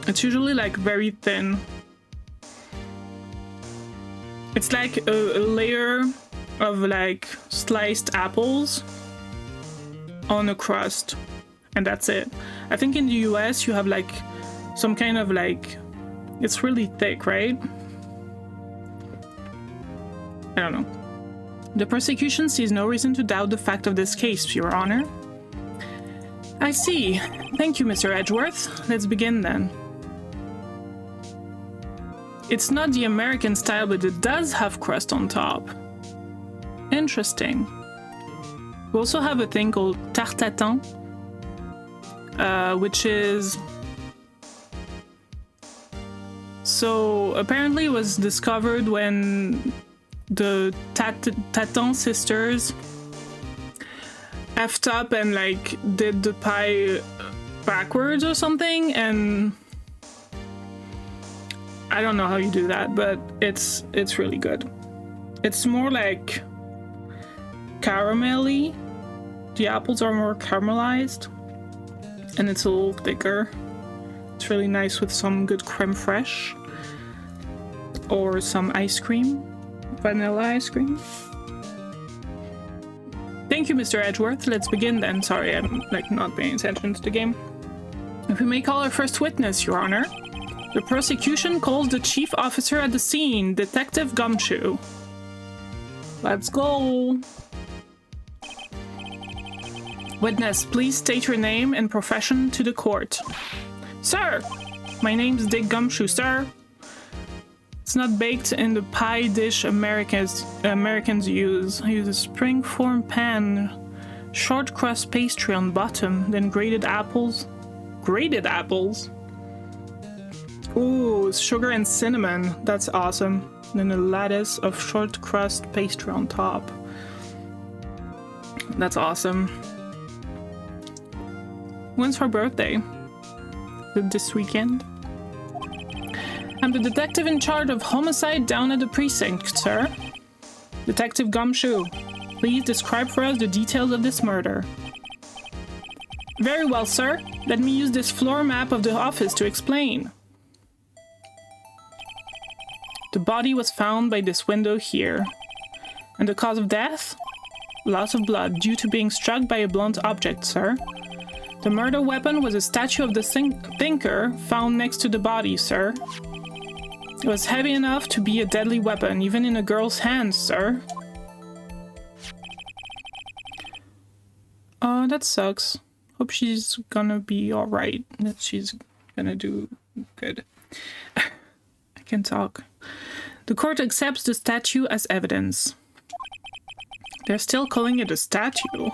It's usually like very thin. It's like a layer of like sliced apples on a crust, and that's it. I think in the US you have like some kind of like, it's really thick, right? I don't know. The prosecution sees no reason to doubt the fact of this case, Your Honor. I see. Thank you, Mr. Edgeworth. Let's begin then. It's not the American style, but it does have crust on top. Interesting. We also have a thing called tarte tatin, which is... So apparently it was discovered when the Tatin sisters effed up and like did the pie backwards or something, and I don't know how you do that, but it's really good. It's more like caramelly. The apples are more caramelized, and it's a little thicker. It's really nice with some good creme fraiche or some ice cream, vanilla ice cream. Thank you, Mr. Edgeworth. Let's begin then. Sorry, I'm like not paying attention to the game. If we may call our first witness, Your Honor. The prosecution calls the chief officer at the scene, Detective Gumshoe. Let's go. Witness, please state your name and profession to the court. Sir! My name's Dick Gumshoe, sir. It's not baked in the pie dish Americans use. I use a spring-form pan, short crust pastry on bottom, then grated apples. Grated apples? Ooh, sugar and cinnamon. That's awesome. Then a lattice of short crust pastry on top. That's awesome. When's her birthday? This weekend? I'm the detective in charge of homicide down at the precinct, sir. Detective Gumshoe, please describe for us the details of this murder. Very well, sir. Let me use this floor map of the office to explain. The body was found by this window here. And the cause of death? Loss of blood due to being struck by a blunt object, sir. The murder weapon was a statue of the thinker found next to the body, sir. It was heavy enough to be a deadly weapon, even in a girl's hands, sir. Oh, that sucks. Hope she's gonna be alright. That she's gonna do good. I can talk. The court accepts the statue as evidence. They're still calling it a statue.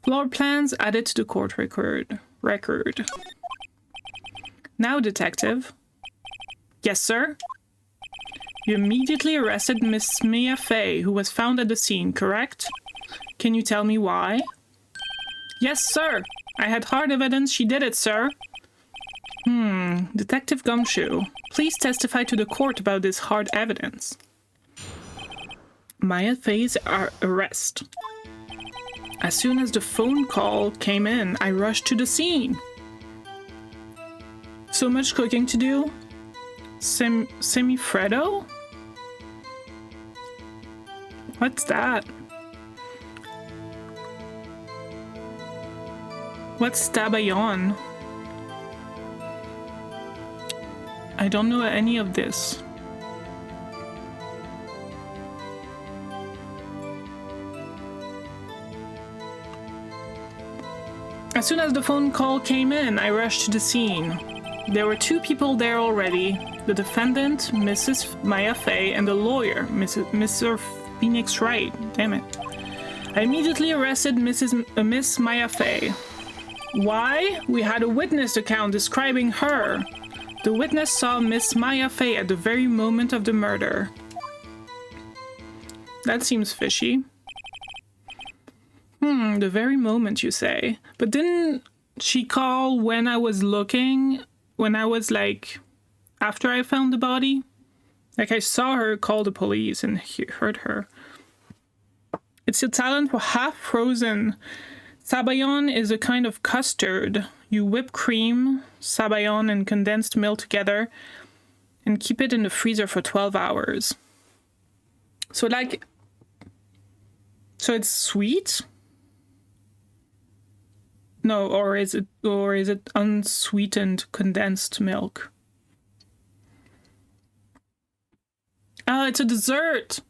Floor plans added to the court record. Now, detective. Yes, sir? You immediately arrested Miss Mia Fey, who was found at the scene, correct? Can you tell me why? Yes, sir. I had hard evidence she did it, sir. Detective Gumshoe, please testify to the court about this hard evidence. Mia Fey's arrest. As soon as the phone call came in, I rushed to the scene. So much cooking to do? Semifreddo? What's that? What's tabayon? I don't know any of this. As soon as the phone call came in, I rushed to the scene. There were two people there already, the defendant, Mrs. Maya Fey, and the lawyer, Mr. Phoenix Wright. Damn it. I immediately arrested Miss Maya Fey. Why? We had a witness account describing her. The witness saw Miss Maya Fey at the very moment of the murder. That seems fishy. The very moment, you say. But didn't she call when I was looking? When I was, like, after I found the body? Like, I saw her call the police and heard her. It's Italian for half-frozen. Sabayon is a kind of custard. You whip cream, sabayon, and condensed milk together and keep it in the freezer for 12 hours. So, like... So it's sweet? No, or is it unsweetened condensed milk? Oh, it's a dessert.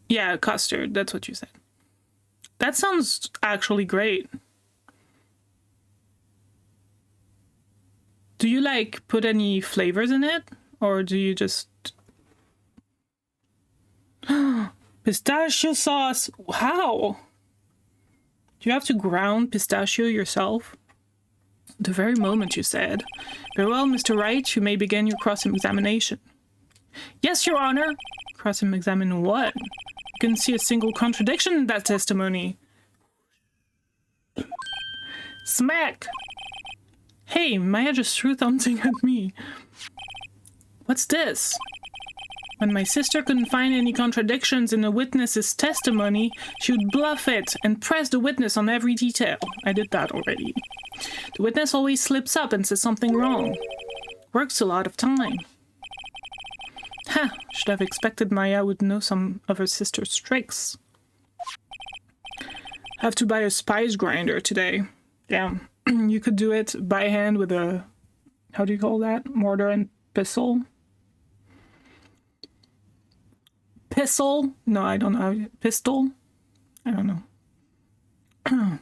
Yeah, custard. That's what you said. That sounds actually great. Do you, like, put any flavors in it? Or do you just... Pistachio sauce! How? Do you have to ground pistachio yourself? The very moment, you said. Very well, Mr. Wright, you may begin your cross-examination. Yes, Your Honor! Cross-examine what? You can see a single contradiction in that testimony. Smack! Hey, Maya just threw something at me. What's this? When my sister couldn't find any contradictions in a witness's testimony, she would bluff it and press the witness on every detail. I did that already. The witness always slips up and says something wrong. Works a lot of time. Ha! Should have expected Maya would know some of her sister's tricks. Have to buy a spice grinder today. Yeah, you could do it by hand with a... How do you call that? Mortar and pestle? Pistol? No, I don't know. Pistol? I don't know.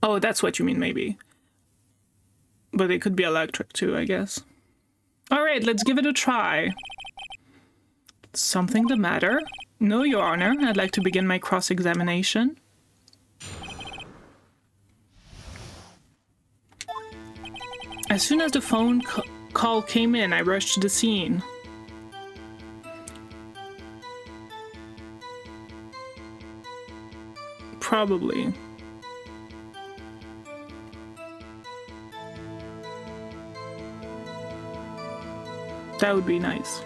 Oh, that's what you mean, maybe. But it could be electric too, I guess. Alright, let's give it a try. Something the matter? No, Your Honor. I'd like to begin my cross-examination. As soon as the phone call came in, I rushed to the scene. Probably. That would be nice.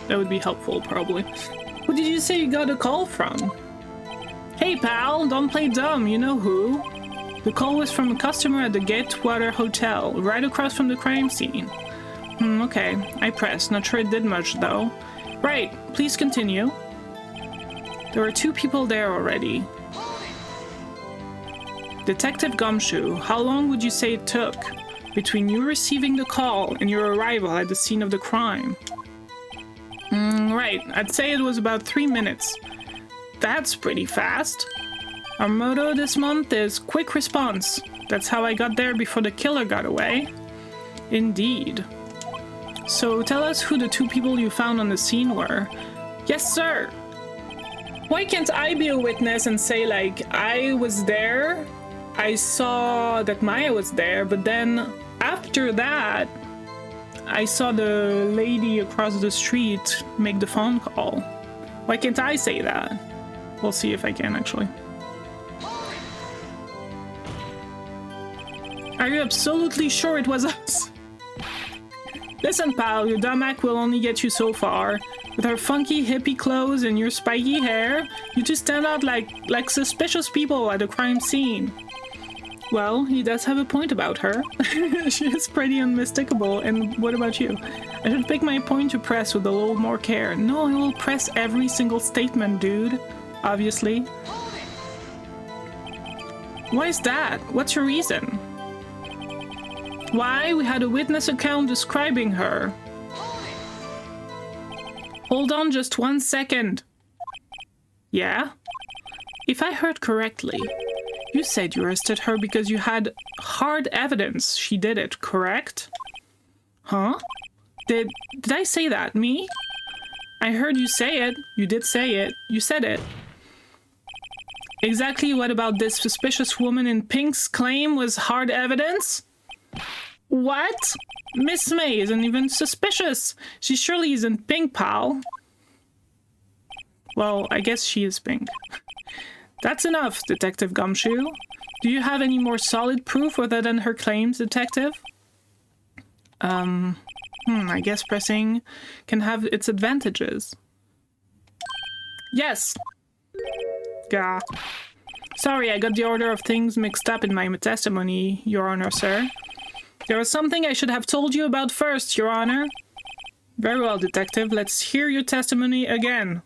That would be helpful, probably. Who did you say you got a call from? Hey, pal, don't play dumb, you know who? The call was from a customer at the Gatewater Hotel, right across from the crime scene. Okay, I pressed. Not sure it did much, though. Right, please continue. There were 2 people there already. Detective Gumshoe, how long would you say it took between you receiving the call and your arrival at the scene of the crime? Right, I'd say it was about 3 minutes. That's pretty fast. Our motto this month is quick response. That's how I got there before the killer got away. Indeed. So tell us who the 2 people you found on the scene were. Yes, sir. Why can't I be a witness and say, like, I was there, I saw that Maya was there, but then after that, I saw the lady across the street make the phone call. Why can't I say that? We'll see if I can, actually. Are you absolutely sure it was us? Listen, pal, your dumb act will only get you so far. With her funky hippie clothes and your spiky hair, you just stand out like suspicious people at a crime scene. Well, he does have a point about her. She is pretty unmistakable, and what about you? I should pick my point to press with a little more care. No, I will press every single statement, dude. Obviously. Why is that? What's your reason? Why? We had a witness account describing her. Hold on just 1 second. Yeah? If I heard correctly, you said you arrested her because you had hard evidence she did it, correct? Huh? Did I say that? Me? I heard you say it. You did say it. You said it. Exactly what about this suspicious woman in pink's claim was hard evidence? What? Miss May isn't even suspicious. She surely isn't pink, pal. Well, I guess she is pink. That's enough, Detective Gumshoe. Do you have any more solid proof other than her claims, Detective? I guess pressing can have its advantages. Yes! Gah. Sorry, I got the order of things mixed up in my testimony, Your Honor, sir. There was something I should have told you about first, Your Honor. Very well, Detective. Let's hear your testimony again.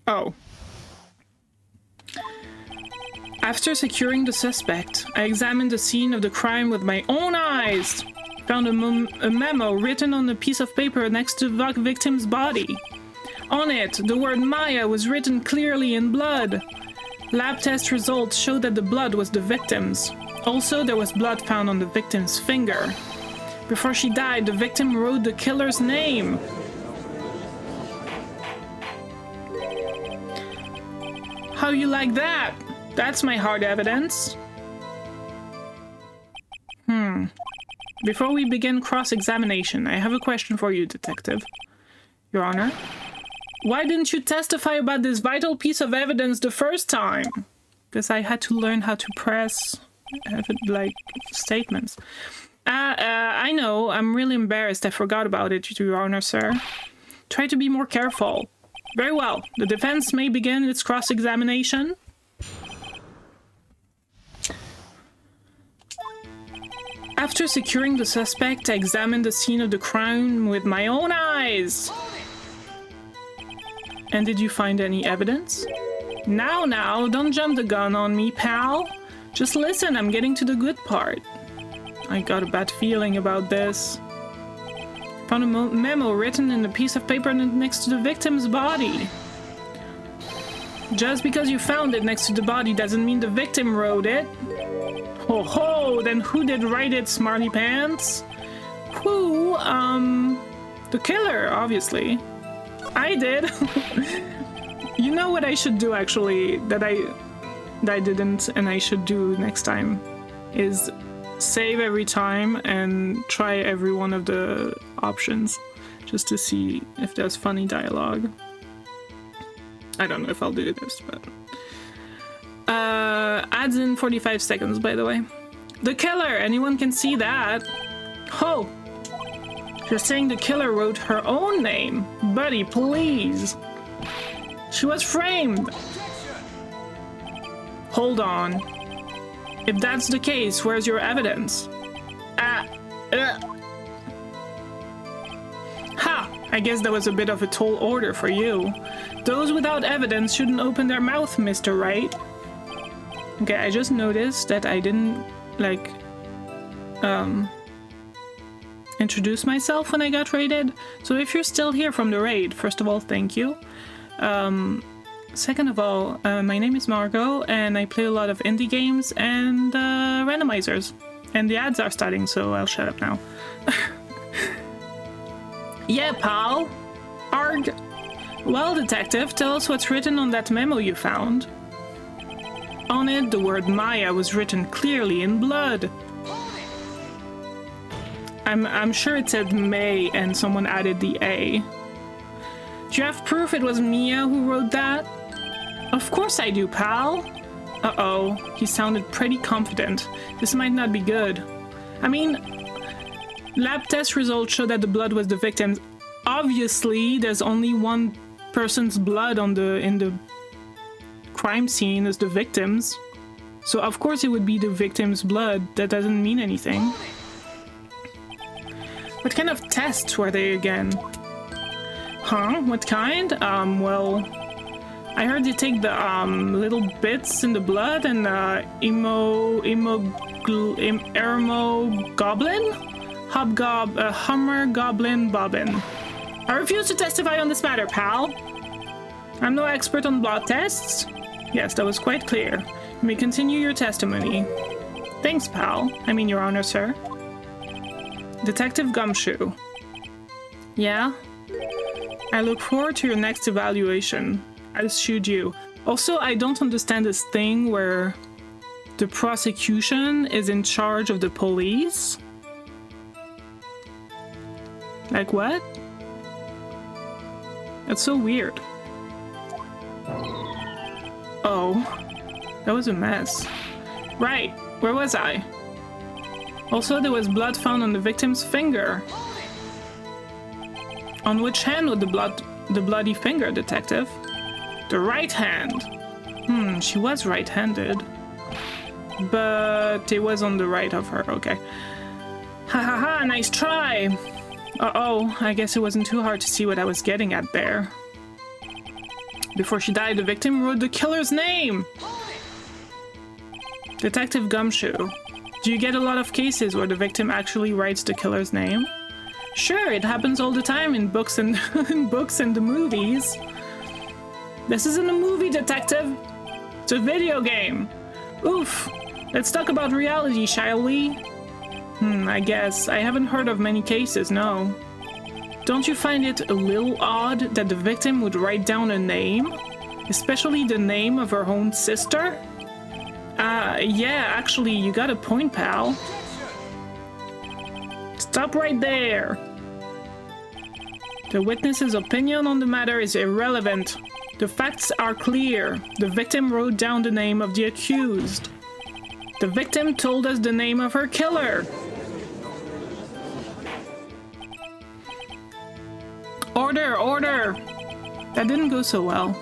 Oh. After securing the suspect, I examined the scene of the crime with my own eyes. Found a memo written on a piece of paper next to the victim's body. On it, the word Maya was written clearly in blood. Lab test results showed that the blood was the victim's. Also, there was blood found on the victim's finger. Before she died, the victim wrote the killer's name. How you like that? That's my hard evidence. Before we begin cross-examination, I have a question for you, Detective. Your Honor, why didn't you testify about this vital piece of evidence the first time? Because I had to learn how to press, statements. I know, I'm really embarrassed. I forgot about it, Your Honor, sir. Try to be more careful. Very well. The defense may begin its cross-examination. After securing the suspect, I examined the scene of the crime with my own eyes. And did you find any evidence? Now, don't jump the gun on me, pal. Just listen, I'm getting to the good part. I got a bad feeling about this. Found a memo written in a piece of paper next to the victim's body. Just because you found it next to the body doesn't mean the victim wrote it. Ho ho, then who did write it, smarty pants? Who? The killer, obviously. I did. You know what I should do, actually, that I didn't and I should do next time is save every time and try every one of the options just to see if there's funny dialogue. I don't know if I'll do this, but adds in 45 seconds, by the way. The killer, anyone can see that. Oh, you're saying the killer wrote her own name? Buddy, please. She was framed. Hold on. If that's the case, where's your evidence? Ha! I guess that was a bit of a tall order for you. Those without evidence shouldn't open their mouth, Mr. Wright. Okay, I just noticed that I didn't, like, introduce myself when I got raided. So if you're still here from the raid, first of all, thank you. Second of all, my name is Margot, and I play a lot of indie games and randomizers. And the ads are starting, so I'll shut up now. Yeah, pal. Arg. Well, detective, tell us what's written on that memo you found. On it, the word Maya was written clearly in blood. I'm sure it said May and someone added the A. Do you have proof it was Mia who wrote that? Of course I do, pal. Uh-oh, he sounded pretty confident. This might not be good. I mean, lab test results show that the blood was the victim's. Obviously, there's only one person's blood in the crime scene as the victim's. So of course it would be the victim's blood. That doesn't mean anything. What kind of tests were they again? Huh? What kind? Well, I heard they take the little bits in the blood and Hummer Goblin Bobbin. I refuse to testify on this matter, pal. I'm no expert on blood tests. Yes, that was quite clear. You may continue your testimony. Thanks, pal. I mean, Your Honor, sir. Detective Gumshoe. Yeah? I look forward to your next evaluation. As should you. Also, I don't understand this thing where the prosecution is in charge of the police. Like what? That's so weird. Oh, that was a mess. Right, where was I? Also, there was blood found on the victim's finger. On which hand was the bloody finger, detective? The right hand. She was right-handed. But it was on the right of her, okay. Ha ha ha, nice try! Uh-oh, I guess it wasn't too hard to see what I was getting at there. Before she died, the victim wrote the killer's name! Detective Gumshoe, do you get a lot of cases where the victim actually writes the killer's name? Sure, it happens all the time in books and in books and the movies. This isn't a movie, detective. It's a video game. Oof. Let's talk about reality, shall we? I guess. I haven't heard of many cases, no. Don't you find it a little odd that the victim would write down a name? Especially the name of her own sister? Yeah, actually, you got a point, pal. Stop right there. The witness's opinion on the matter is irrelevant. The facts are clear. The victim wrote down the name of the accused. The victim told us the name of her killer. Order, order! That didn't go so well.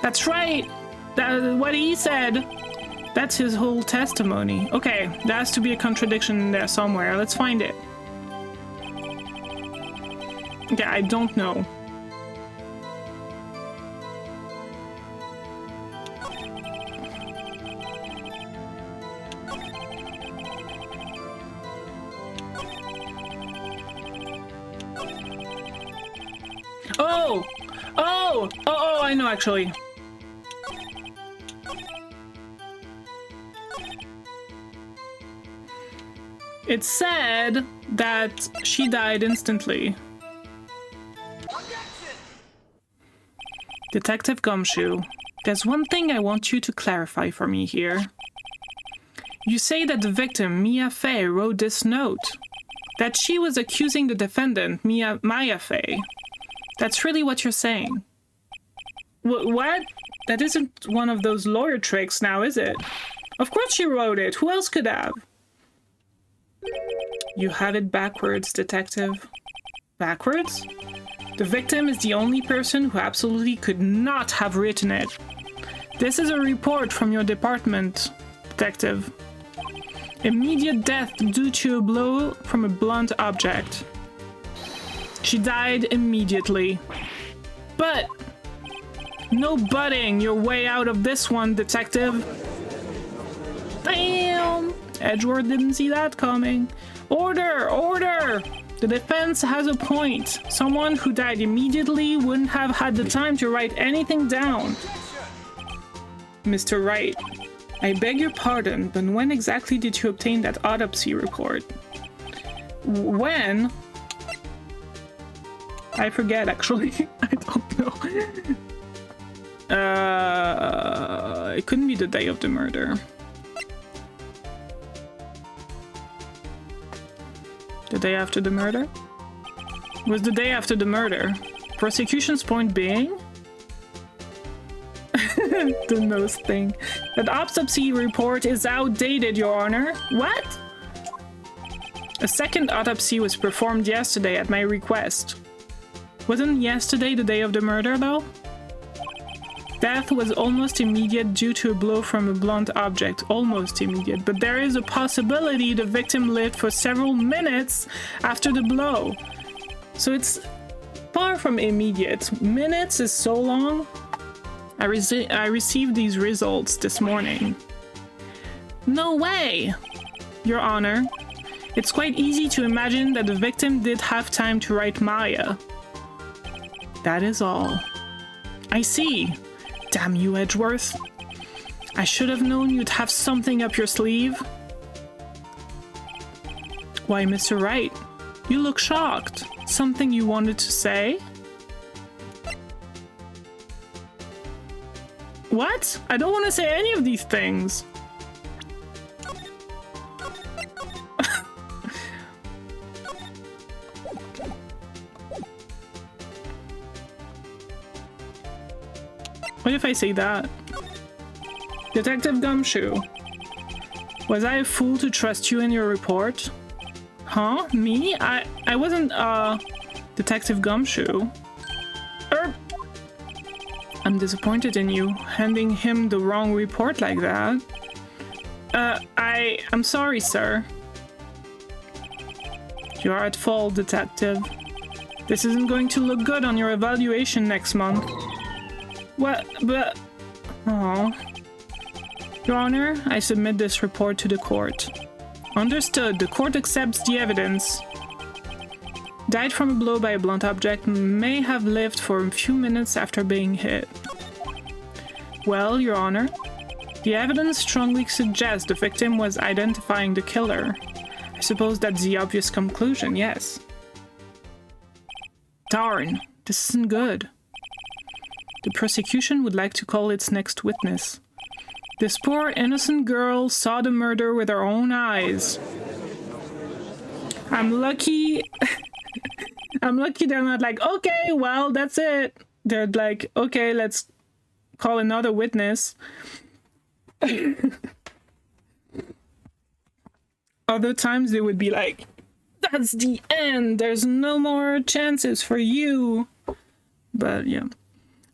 That's right! That's what he said! That's his whole testimony. Okay, there has to be a contradiction in there somewhere. Let's find it. Okay, I don't know. Oh! Oh! Oh, I know, actually. It said that she died instantly. Detective Gumshoe, there's one thing I want you to clarify for me here. You say that the victim, Mia Fey, wrote this note. That she was accusing the defendant, Maya Fey. That's really what you're saying. What? That isn't one of those lawyer tricks now, is it? Of course she wrote it. Who else could have? You have it backwards, detective. Backwards? The victim is the only person who absolutely could not have written it. This is a report from your department, detective. Immediate death due to a blow from a blunt object. She died immediately. But no butting your way out of this one, detective. Damn! Edgeworth didn't see that coming. Order! Order! The defense has a point. Someone who died immediately wouldn't have had the time to write anything down. Mr. Wright, I beg your pardon, but when exactly did you obtain that autopsy report? When? I forget, actually. I don't know. It couldn't be the day of the murder. The day after the murder? It was the day after the murder. Prosecution's point being? The nose thing. That autopsy report is outdated, Your Honor. What? A second autopsy was performed yesterday at my request. Wasn't yesterday the day of the murder, though? Death was almost immediate due to a blow from a blunt object. Almost immediate. But there is a possibility the victim lived for several minutes after the blow. So it's far from immediate. Minutes is so long. I received these results this morning. No way! Your Honor, it's quite easy to imagine that the victim did have time to write Maya. That is all. I see. Damn you, Edgeworth. I should have known you'd have something up your sleeve. Why, Mr. Wright, you look shocked. Something you wanted to say? What? I don't want to say any of these things. What if I say that? Detective Gumshoe, was I a fool to trust you in your report? Huh? Me? I wasn't, Detective Gumshoe. I'm disappointed in you, handing him the wrong report like that. I'm sorry, sir. You are at fault, detective. This isn't going to look good on your evaluation next month. What? But... Oh. Your Honor, I submit this report to the court. Understood. The court accepts the evidence. Died from a blow by a blunt object, may have lived for a few minutes after being hit. Well, Your Honor, the evidence strongly suggests the victim was identifying the killer. I suppose that's the obvious conclusion, yes. Darn, this isn't good. The prosecution would like to call its next witness. This poor innocent girl saw the murder with her own eyes. I'm lucky... I'm lucky they're not like, okay, well, that's it. They're like, okay, let's call another witness. Other times they would be like, that's the end. There's no more chances for you. But yeah.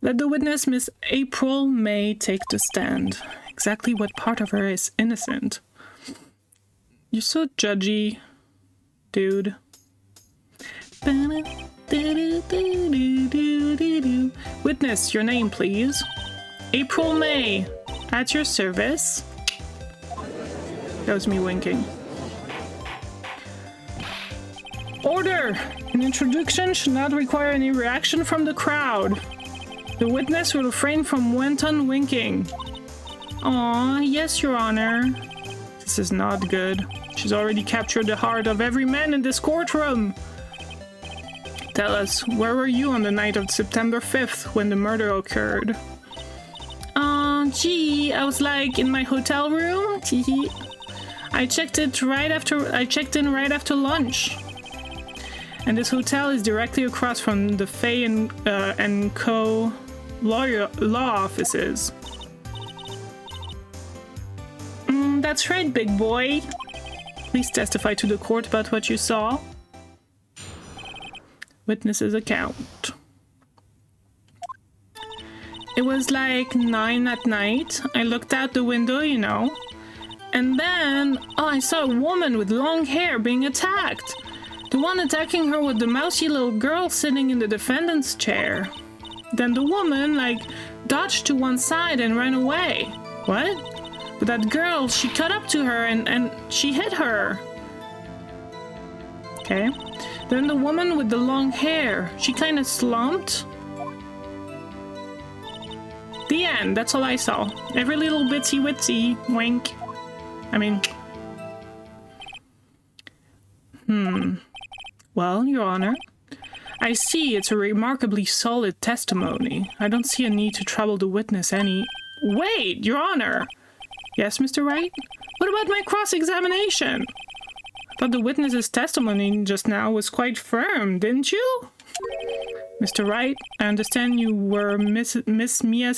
Let the witness, Miss April May, take the stand. Exactly what part of her is innocent? You're so judgy, dude. Witness, your name, please. April May, at your service. That was me winking. Order! An introduction should not require any reaction from the crowd. The witness will refrain from wanton winking. Aw, yes, Your Honor. This is not good. She's already captured the heart of every man in this courtroom. Tell us, where were you on the night of September 5th when the murder occurred? Gee, I was like in my hotel room. Teehee. I checked in right after lunch. And this hotel is directly across from the Fay and Co. law offices. That's right, big boy. Please testify to the court about what you saw. Witness's account. It was like 9 at night. I looked out the window, you know. And then, I saw a woman with long hair being attacked. The one attacking her was the mousy little girl sitting in the defendant's chair. Then the woman, dodged to one side and ran away. What? But that girl, she caught up to her and she hit her. Okay. Then the woman with the long hair, she kind of slumped. The end. That's all I saw. Every little bitsy witsy wink. I mean... Well, Your Honor, I see it's a remarkably solid testimony. I don't see a need to trouble the witness any... Wait, Your Honor! Yes, Mr. Wright? What about my cross-examination? I thought the witness's testimony just now was quite firm, didn't you? Mr. Wright, I understand you were Miss Mia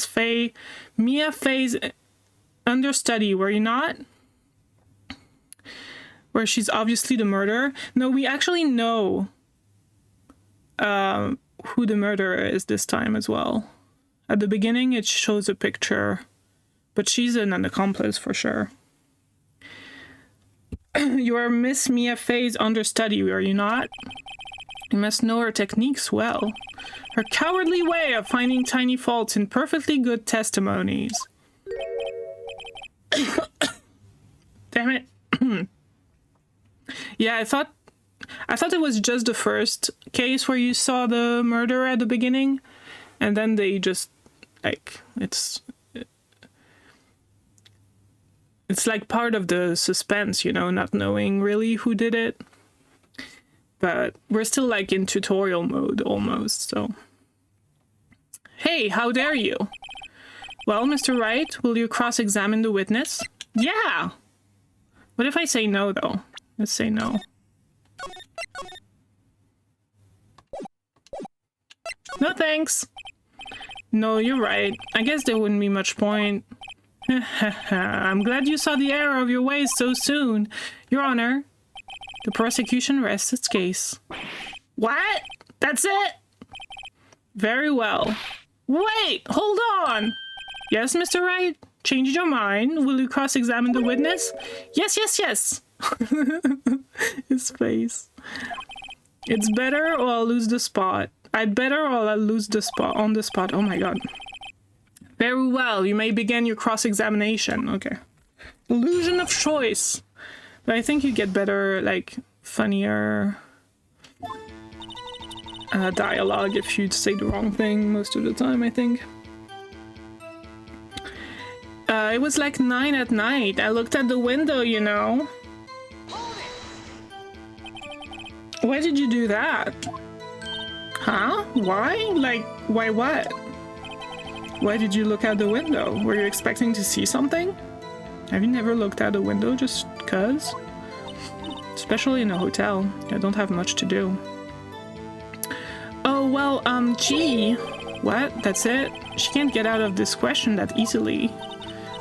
Fay's understudy, were you not? Where she's obviously the murderer. No, we actually know who the murderer is this time as well. At the beginning, it shows a picture, but she's an accomplice for sure. You are Miss Mia Fay's understudy, are you not? You must know her techniques well. Her cowardly way of finding tiny faults in perfectly good testimonies. Damn it. Yeah, I thought it was just the first case where you saw the murderer at the beginning, and then they just it's like part of the suspense, you know, not knowing really who did it. But we're still in tutorial mode almost, so. Hey, how dare you? Well, Mr. Wright, will you cross-examine the witness? Yeah! What if I say no, though? Let's say no. No thanks. No, you're right. I guess there wouldn't be much point. I'm glad you saw the error of your ways so soon. Your Honor, the prosecution rests its case. What? That's it? Very well. Wait, hold on. Yes, Mr. Wright? Changed your mind? Will you cross-examine the witness? Yes, yes, yes. His face. It's better or I'll lose the spot. I'd better or I'll lose the spot on the spot. Oh my god. Very well, you may begin your cross-examination. Okay. Illusion of choice. But I think you get better, funnier dialogue if you'd say the wrong thing most of the time, I think. It was 9 at night. I looked at the window, you know. Why did you do that? Huh? Why? Why what? Why did you look out the window? Were you expecting to see something? Have you never looked out a window just cuz? Especially in a hotel. I don't have much to do. Oh, well, gee. What? That's it? She can't get out of this question that easily.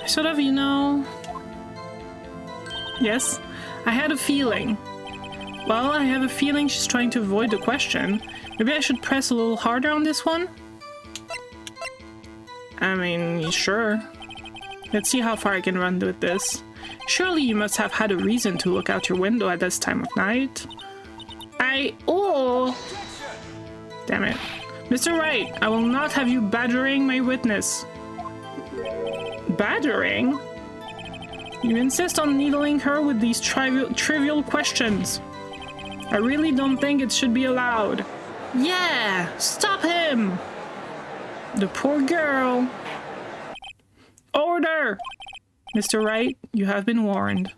I sort of, you know... Yes? I had a feeling. Well, I have a feeling she's trying to avoid the question. Maybe I should press a little harder on this one? I mean, sure. Let's see how far I can run with this. Surely you must have had a reason to look out your window at this time of night. Oh! Damn it. Mr. Wright, I will not have you badgering my witness. Badgering? You insist on needling her with these trivial questions. I really don't think it should be allowed. Yeah, stop him! The poor girl. Order! Mr. Wright, you have been warned.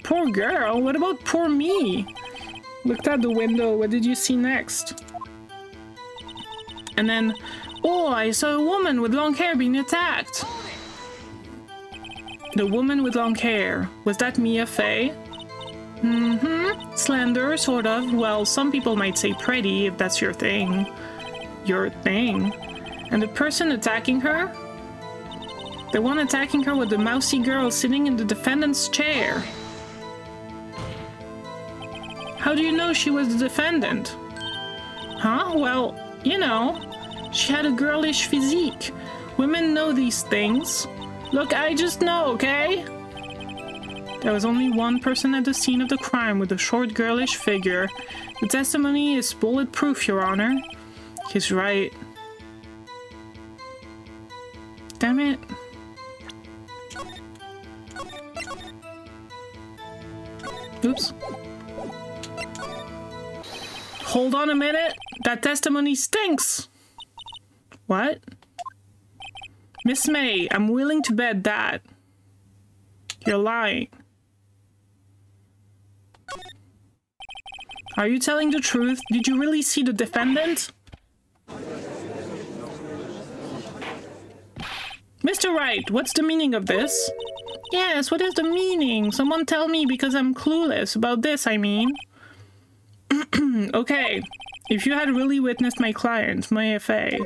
Poor girl? What about poor me? Looked out the window. What did you see next? And then, oh, I saw a woman with long hair being attacked. The woman with long hair. Was that Mia Fey? Mm-hmm. Slender, sort of. Well, some people might say pretty, if that's your thing. Your thing. And the person attacking her? The one attacking her with the mousy girl sitting in the defendant's chair. How do you know she was the defendant? Huh? Well, you know, she had a girlish physique. Women know these things. Look, I just know, okay? There was only one person at the scene of the crime with a short girlish figure. The testimony is bulletproof, Your Honor. He's right. Damn it. Oops. Hold on a minute. That testimony stinks. What? Miss May, I'm willing to bet that. You're lying. Are you telling the truth? Did you really see the defendant? Mr. Wright, what's the meaning of this? Yes, what is the meaning? Someone tell me because I'm clueless about this, I mean. Okay, if you had really witnessed my client, Maya Fey,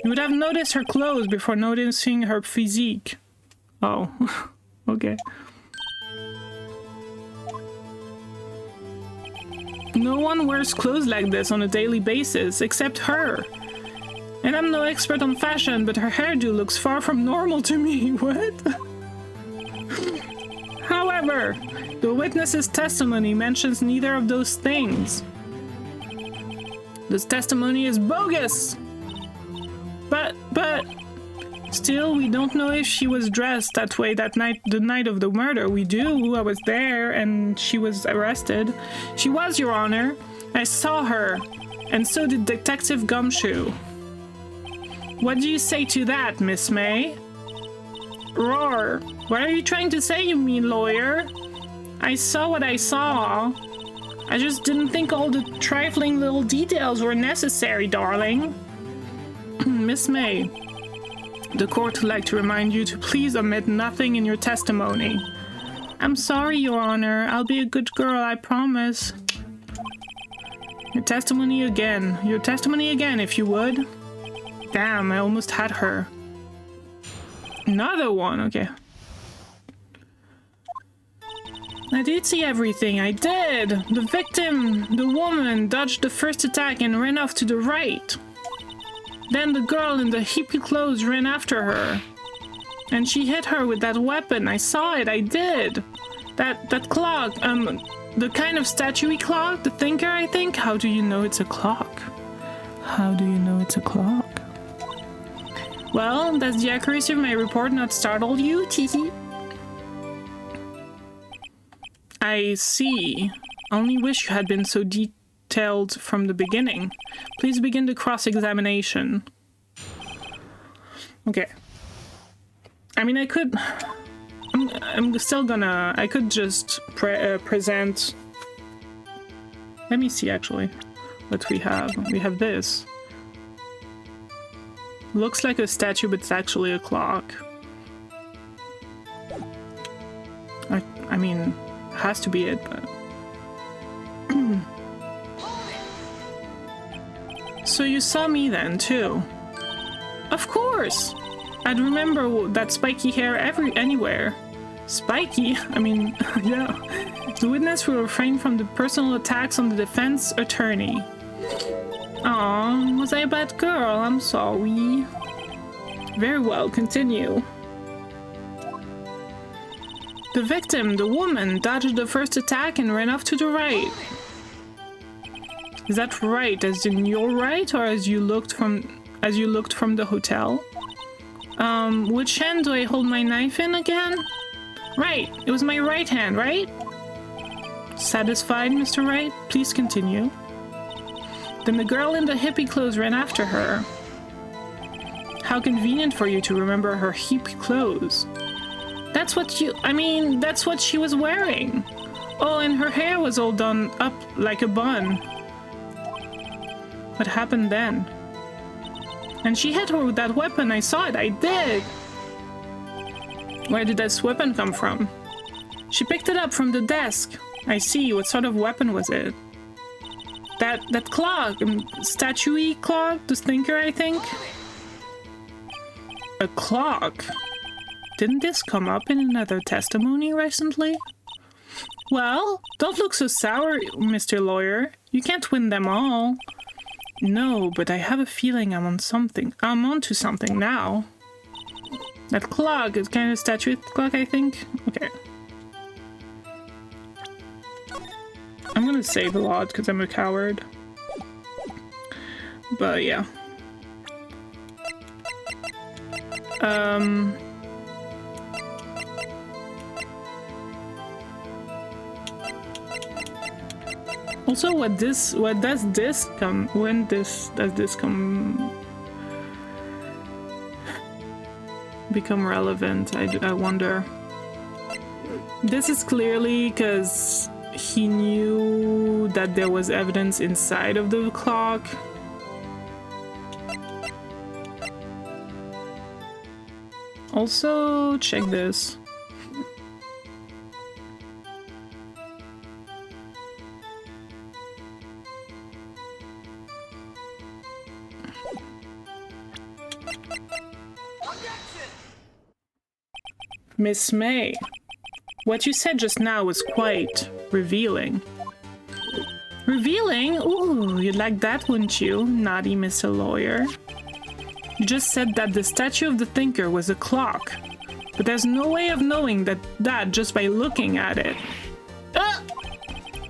you would have noticed her clothes before noticing her physique. Oh, okay. No one wears clothes like this on a daily basis, except her. And I'm no expert on fashion, but her hairdo looks far from normal to me. What? However, the witness's testimony mentions neither of those things. This testimony is bogus! But, still, we don't know if she was dressed that way that night, the night of the murder. We do. I was there, and she was arrested. She was, Your Honor. I saw her, and so did Detective Gumshoe. What do you say to that, Miss May? Roar. What are you trying to say, you mean lawyer? I saw what I saw. I just didn't think all the trifling little details were necessary, darling. Miss May, the court would like to remind you to please omit nothing in your testimony. I'm sorry, Your Honor. I'll be a good girl, I promise. Your testimony again. Your testimony again, if you would. Damn, I almost had her. Another one, okay. I did see everything, I did. The victim, the woman, dodged the first attack and ran off to the right. Then the girl in the hippie clothes ran after her. And she hit her with that weapon. I saw it, I did. That clock, the kind of statue-y clock, the thinker, I think. How do you know it's a clock? How do you know it's a clock? Well, does the accuracy of my report not startle you, Tiki? I see. Only wish you had been so detailed from the beginning. Please begin the cross-examination. Okay. I mean, I could... I'm still gonna... I could just present... Let me see, actually, what we have. We have this. Looks like a statue, but it's actually a clock. I mean, has to be it, but... So you saw me then, too? Of course! I'd remember that spiky hair anywhere. Spiky? I mean, yeah. The witness will refrain from the personal attacks on the defense attorney. Aw, was I a bad girl? I'm sorry. Very well, continue. The victim, the woman, dodged the first attack and ran off to the right. Is that right, as in your right, or as you looked from the hotel? Which hand do I hold my knife in again? Right, it was my right hand, right? Satisfied, Mr. Wright? Please continue. Then the girl in the hippie clothes ran after her. How convenient for you to remember her hippie clothes. That's what she was wearing. Oh, and her hair was all done up like a bun. What happened then? And she hit her with that weapon. I saw it. I did. Where did this weapon come from? She picked it up from the desk. I see. What sort of weapon was it? That clock. Statue-y clock? The thinker, I think? A clock? Didn't this come up in another testimony recently? Well, don't look so sour, Mr. Lawyer. You can't win them all. No, but I have a feeling I'm onto something now. That clock is kind of a statue clock, I think. Okay. I'm gonna save a lot because I'm a coward. But yeah. Also, when does this become relevant? I wonder. This is clearly because he knew that there was evidence inside of the clock. Also, check this. Miss May, what you said just now was quite revealing. Revealing? Ooh, you'd like that, wouldn't you, naughty Mr. Lawyer? You just said that the statue of the thinker was a clock, but there's no way of knowing that just by looking at it.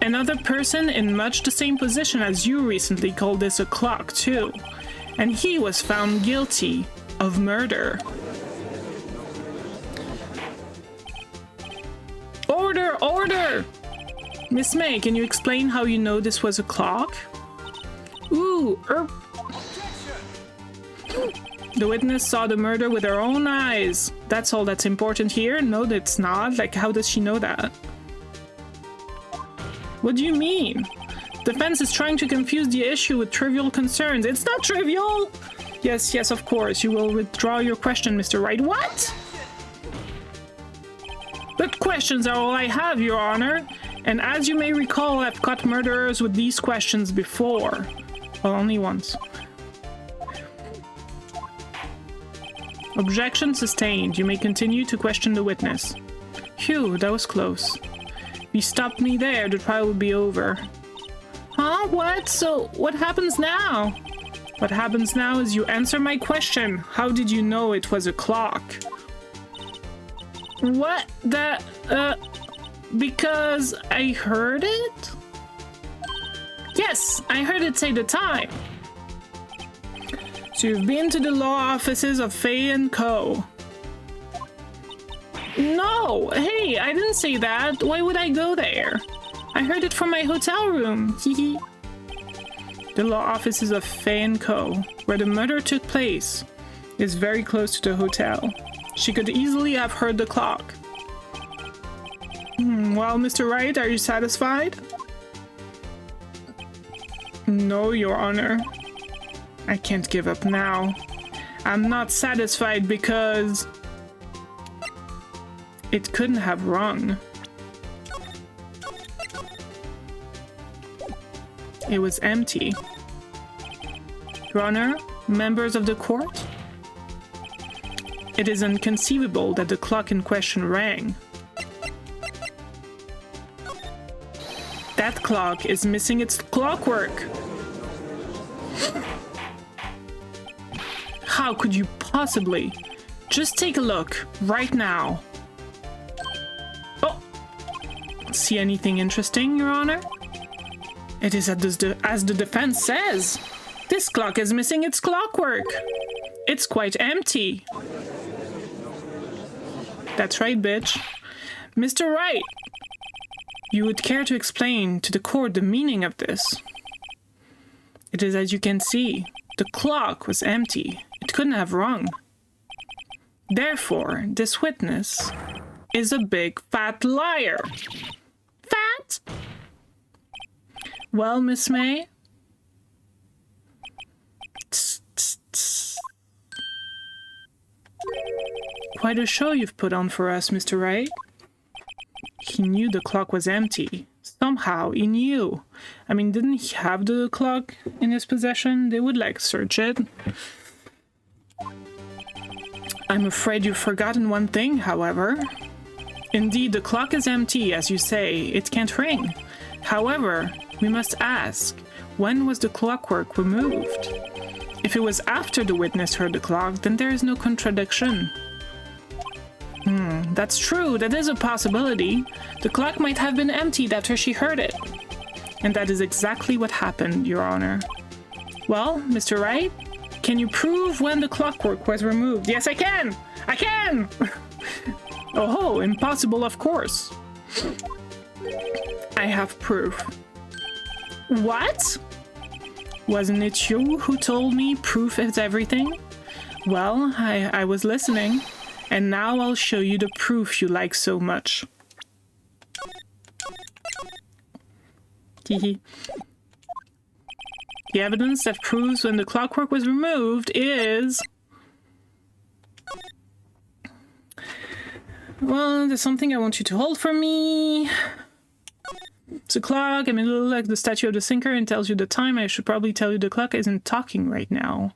Another person in much the same position as you recently called this a clock, too, and he was found guilty of murder. Order! Order! Miss May, can you explain how you know this was a clock? Ooh, The witness saw the murder with her own eyes. That's all that's important here? No, that's not. Like, how does she know that? What do you mean? Defense is trying to confuse the issue with trivial concerns. It's not trivial! Yes, yes, of course. You will withdraw your question, Mr. Wright. What? But questions are all I have, Your Honor. And as you may recall, I've caught murderers with these questions before. Well, only once. Objection sustained. You may continue to question the witness. Phew, that was close. If you stopped me there, the trial would be over. Huh? What? So, what happens now? What happens now is you answer my question. How did you know it was a clock? What? Because I heard it? Yes, I heard it say the time. So you've been to the law offices of Fay & Co. No, hey, I didn't say that. Why would I go there? I heard it from my hotel room. Hehe. The law offices of Fay & Co., where the murder took place, is very close to the hotel. She could easily have heard the clock. Well, Mr. Wright, are you satisfied? No, Your Honor. I can't give up now. I'm not satisfied because it couldn't have rung. It was empty. Your Honor, members of the court, it is inconceivable that the clock in question rang. That clock is missing its clockwork. How could you possibly? Just take a look, right now. Oh! See anything interesting, Your Honor? It is as the defense says. This clock is missing its clockwork. It's quite empty. That's right, bitch. Mr. Wright, You would care to explain to the court the meaning of this? It is as you can see. The clock was empty. It couldn't have rung. Therefore, this witness is a big fat liar. Fat? Well, Miss May? Tss, tss, tss. Quite a show you've put on for us, Mr. Wright. He knew the clock was empty. Somehow, he knew. I mean, didn't he have the clock in his possession? They would, like, search it. I'm afraid you've forgotten one thing, however. Indeed, the clock is empty, as you say. It can't ring. However, we must ask, when was the clockwork removed? If it was after the witness heard the clock, then there is no contradiction. That's true. That is a possibility. The clock might have been emptied after she heard it. And that is exactly what happened, Your Honor. Well, Mr. Wright, can you prove when the clockwork was removed? Yes, I can! I can! Oh, impossible, of course. I have proof. What? Wasn't it you who told me proof is everything? Well, I was listening. And now I'll show you the proof you like so much. The evidence that proves when the clockwork was removed is... Well, there's something I want you to hold for me. It's a clock. I mean, it looks like the statue of the sinker and tells you the time. I should probably tell you the clock isn't talking right now.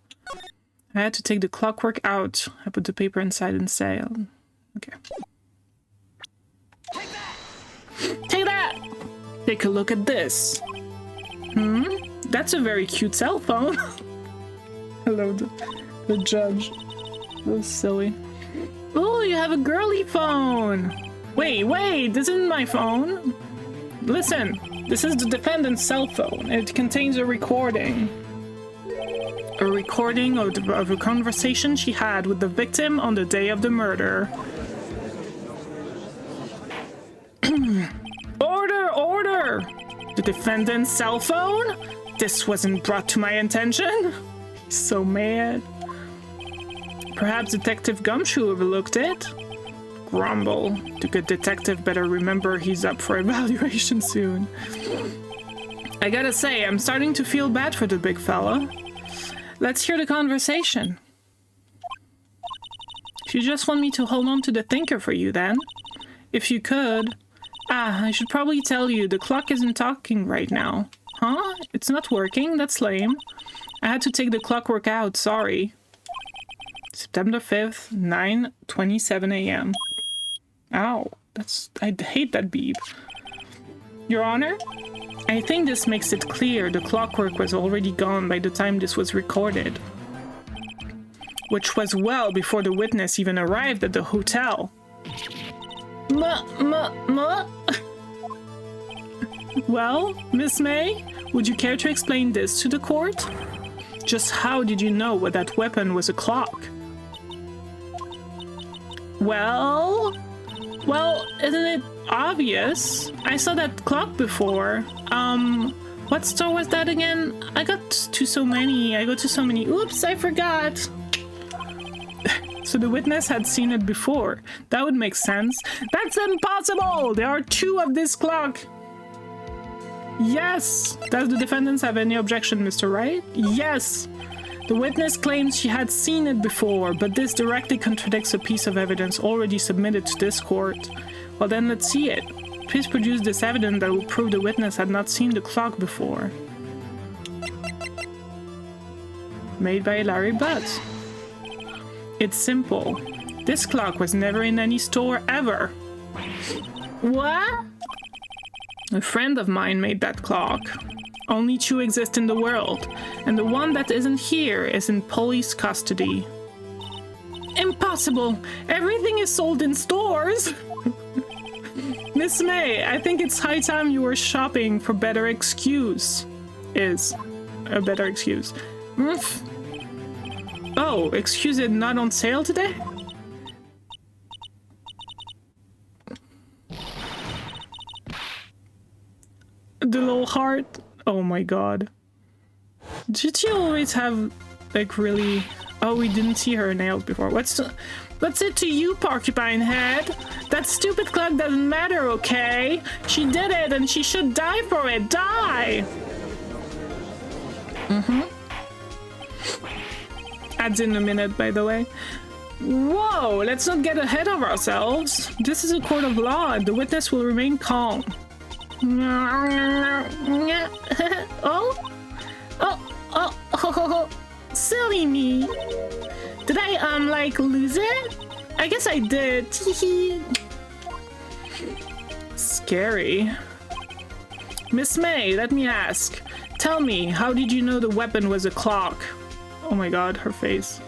I had to take the clockwork out. I put the paper inside and sailed. Okay. Take that! Take that! Take a look at this. That's a very cute cell phone. Hello, the judge. That was silly. Oh, you have a girly phone. Wait, this isn't my phone. Listen, this is the defendant's cell phone. It contains a recording. A recording of a conversation she had with the victim on the day of the murder. Order! The defendant's cell phone? This wasn't brought to my attention. He's so mad. Perhaps Detective Gumshoe overlooked it? Grumble. The good detective better remember he's up for evaluation soon. I gotta say, I'm starting to feel bad for the big fella. Let's hear the conversation. You just want me to hold on to the thinker for you, then? If you could. I should probably tell you, the clock isn't talking right now. Huh? It's not working? That's lame. I had to take the clockwork out, sorry. September 5th, 9:27 a.m. Ow, I hate that beep. Your Honor? I think this makes it clear the clockwork was already gone by the time this was recorded. Which was well before the witness even arrived at the hotel. Well, Miss May, would you care to explain this to the court? Just how did you know that weapon was a clock? Well, isn't it obvious? I saw that clock before. What store was that again? I go to so many. Oops, I forgot. So the witness had seen it before. That would make sense. That's impossible! There are two of this clock. Yes! Does the defendants have any objection, Mr. Wright? Yes! The witness claims she had seen it before, but this directly contradicts a piece of evidence already submitted to this court. Well then, let's see it. Please produce this evidence that will prove the witness had not seen the clock before. Made by Larry Butt. It's simple. This clock was never in any store ever. What? A friend of mine made that clock. Only two exist in the world, and the one that isn't here is in police custody. Impossible! Everything is sold in stores! Miss May, I think it's high time you were shopping for better excuse. Is a better excuse. Oh, excuse it, not on sale today? The little heart. Oh my god. Did she always have, like, really... Oh, we didn't see her nails before. What's it to you, Porcupine Head? That stupid clock doesn't matter, okay? She did it and she should die for it. Die! Adds in a minute, by the way. Whoa, let's not get ahead of ourselves. This is a court of law and the witness will remain calm. Oh, silly me. Did I, like, lose it? I guess I did. Scary. Miss May, let me ask. Tell me, how did you know the weapon was a clock? Oh my god, her face.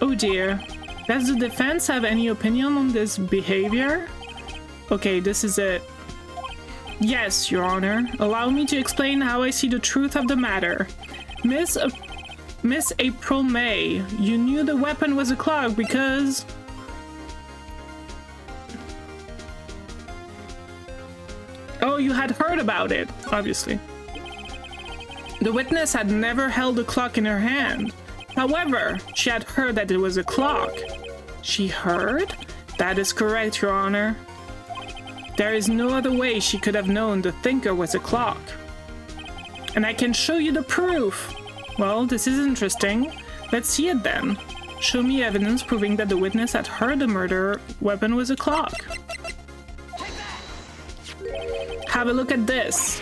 Oh dear. Does the defense have any opinion on this behavior? Okay, this is it. Yes, Your Honor. Allow me to explain how I see the truth of the matter. Miss April May, you knew the weapon was a clock because... Oh, you had heard about it, obviously. The witness had never held a clock in her hand. However, she had heard that it was a clock. She heard? That is correct, Your Honor. There is no other way she could have known the thinker was a clock. And I can show you the proof. Well, this is interesting. Let's see it then. Show me evidence proving that the witness had heard the murder weapon was a clock. Have a look at this.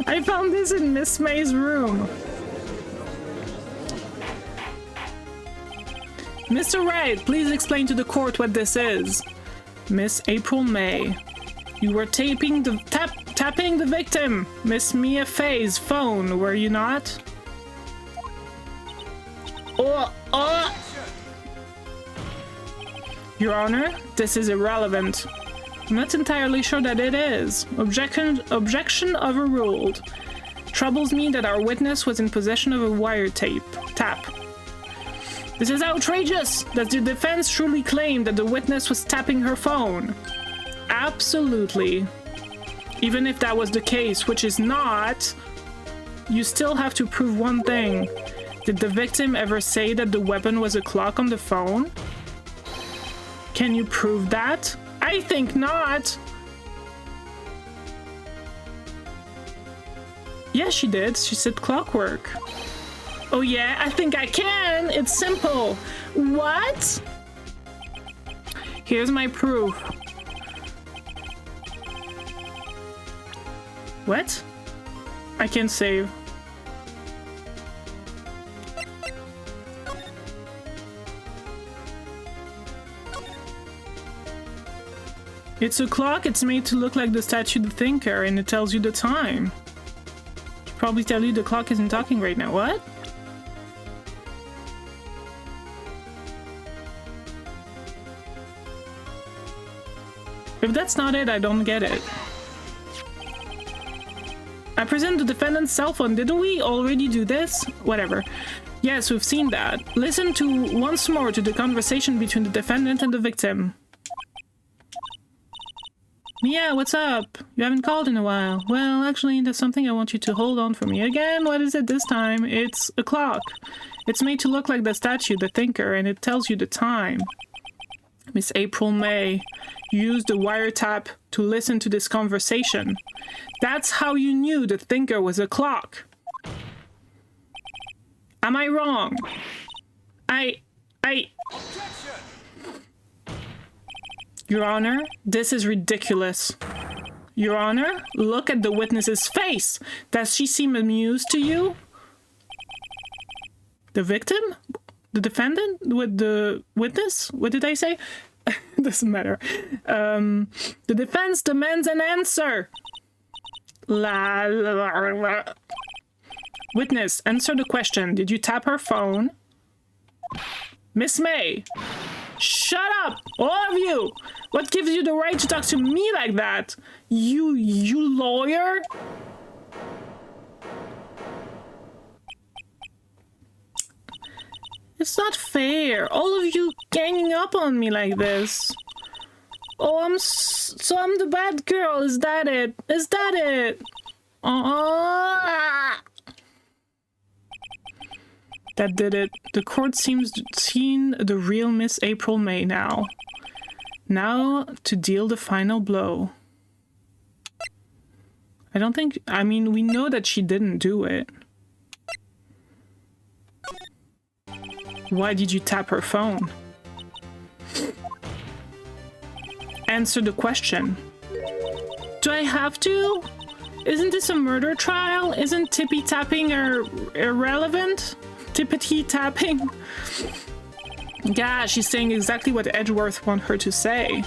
I found this in Miss May's room. Mr. Wright, please explain to the court what this is. Miss April May, you were tapping the victim, Miss Mia Fay's phone, were you not? Your Honor, this is irrelevant. I'm not entirely sure that it is. Objection overruled. Troubles me that our witness was in possession of a tap. This is outrageous! Does the defense truly claim that the witness was tapping her phone? Absolutely. Even if that was the case, which is not, you still have to prove one thing. Did the victim ever say that the weapon was a clock on the phone? Can you prove that? I think not. Yeah, she did. She said clockwork. Oh yeah, I think I can. It's simple. What? Here's my proof. What? I can't save. It's a clock. It's made to look like the statue the thinker, and it tells you the time. Should probably tell you the clock isn't talking right now. What? If that's not it, I don't get it. I present the defendant's cell phone. Didn't we already do this? Whatever. Yes, we've seen that. Listen to once more to the conversation between the defendant and the victim. Yeah, what's up? You haven't called in a while. Well, actually, there's something I want you to hold on for me. Again, what is it this time? It's a clock. It's made to look like the statue, the thinker, and it tells you the time. Miss April May, you used the wiretap to listen to this conversation. That's how you knew the thinker was a clock. Am I wrong? Your Honor, this is ridiculous. Your Honor, look at the witness's face. Does she seem amused to you? The victim? The defendant? With the witness? What did I say? Doesn't matter. The defense demands an answer. Witness, answer the question. Did you tap her phone? Miss May. Shut up, all of you! What gives you the right to talk to me like that? You lawyer? It's not fair. All of you ganging up on me like this. Oh, so I'm the bad girl. Is that it? Is that it? That did it. The court seems seen the real Miss April May now. Now to deal the final blow. I mean, we know that she didn't do it. Why did you tap her phone? Answer the question. Do I have to? Isn't this a murder trial? Isn't tippy-tapping irrelevant? Tippity-tapping? Yeah, she's saying exactly what Edgeworth wants her to say.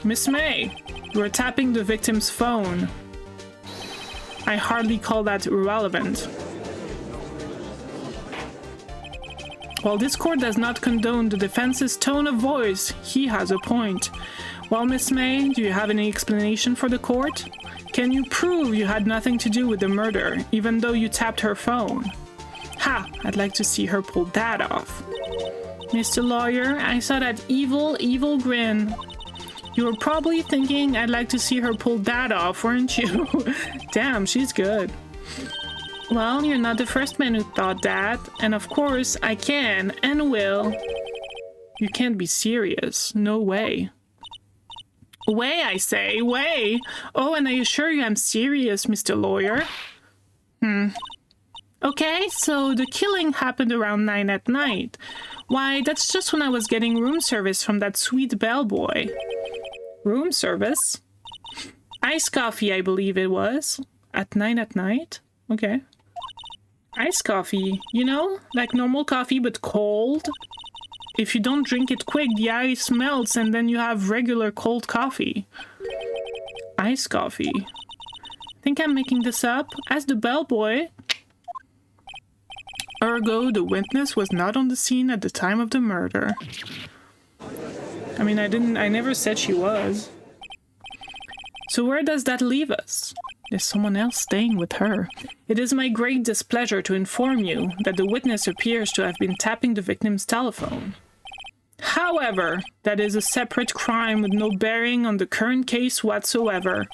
Miss May, you are tapping the victim's phone. I hardly call that irrelevant. While this court does not condone the defense's tone of voice, he has a point. Well, Miss May, do you have any explanation for the court? Can you prove you had nothing to do with the murder, even though you tapped her phone? Ha! I'd like to see her pull that off. Mr. Lawyer, I saw that evil grin. You were probably thinking I'd like to see her pull that off, weren't you? Damn, she's good. Well, you're not the first man who thought that, and of course, I can and will. You can't be serious. No way. Way, I say, way! Oh, and I assure you I'm serious, Mr. Lawyer. Okay, so the killing happened around 9 at night. Why, that's just when I was getting room service from that sweet bellboy. Room service? Iced coffee, I believe it was. At 9 at night? Okay. Iced coffee, you know, like normal coffee but cold. If you don't drink it quick, the ice melts and then you have regular cold coffee. Iced coffee. Think I'm making this up? Ask the bellboy. Ergo, the witness was not on the scene at the time of the murder. I mean, I never said she was. So where does that leave us? There's someone else staying with her. It is my great displeasure to inform you that the witness appears to have been tapping the victim's telephone. However, that is a separate crime with no bearing on the current case whatsoever.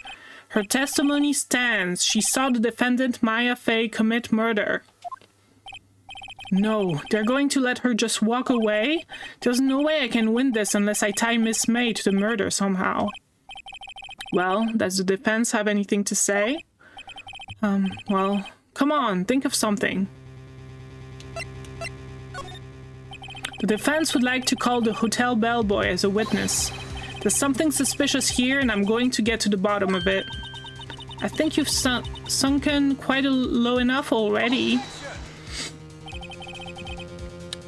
Her testimony stands. She saw the defendant Maya Fey commit murder. No, they're going to let her just walk away? There's no way I can win this unless I tie Miss May to the murder somehow. Well, does the defense have anything to say? Well, come on, think of something. The defense would like to call the hotel bellboy as a witness. There's something suspicious here and I'm going to get to the bottom of it. I think you've sunken quite low enough already.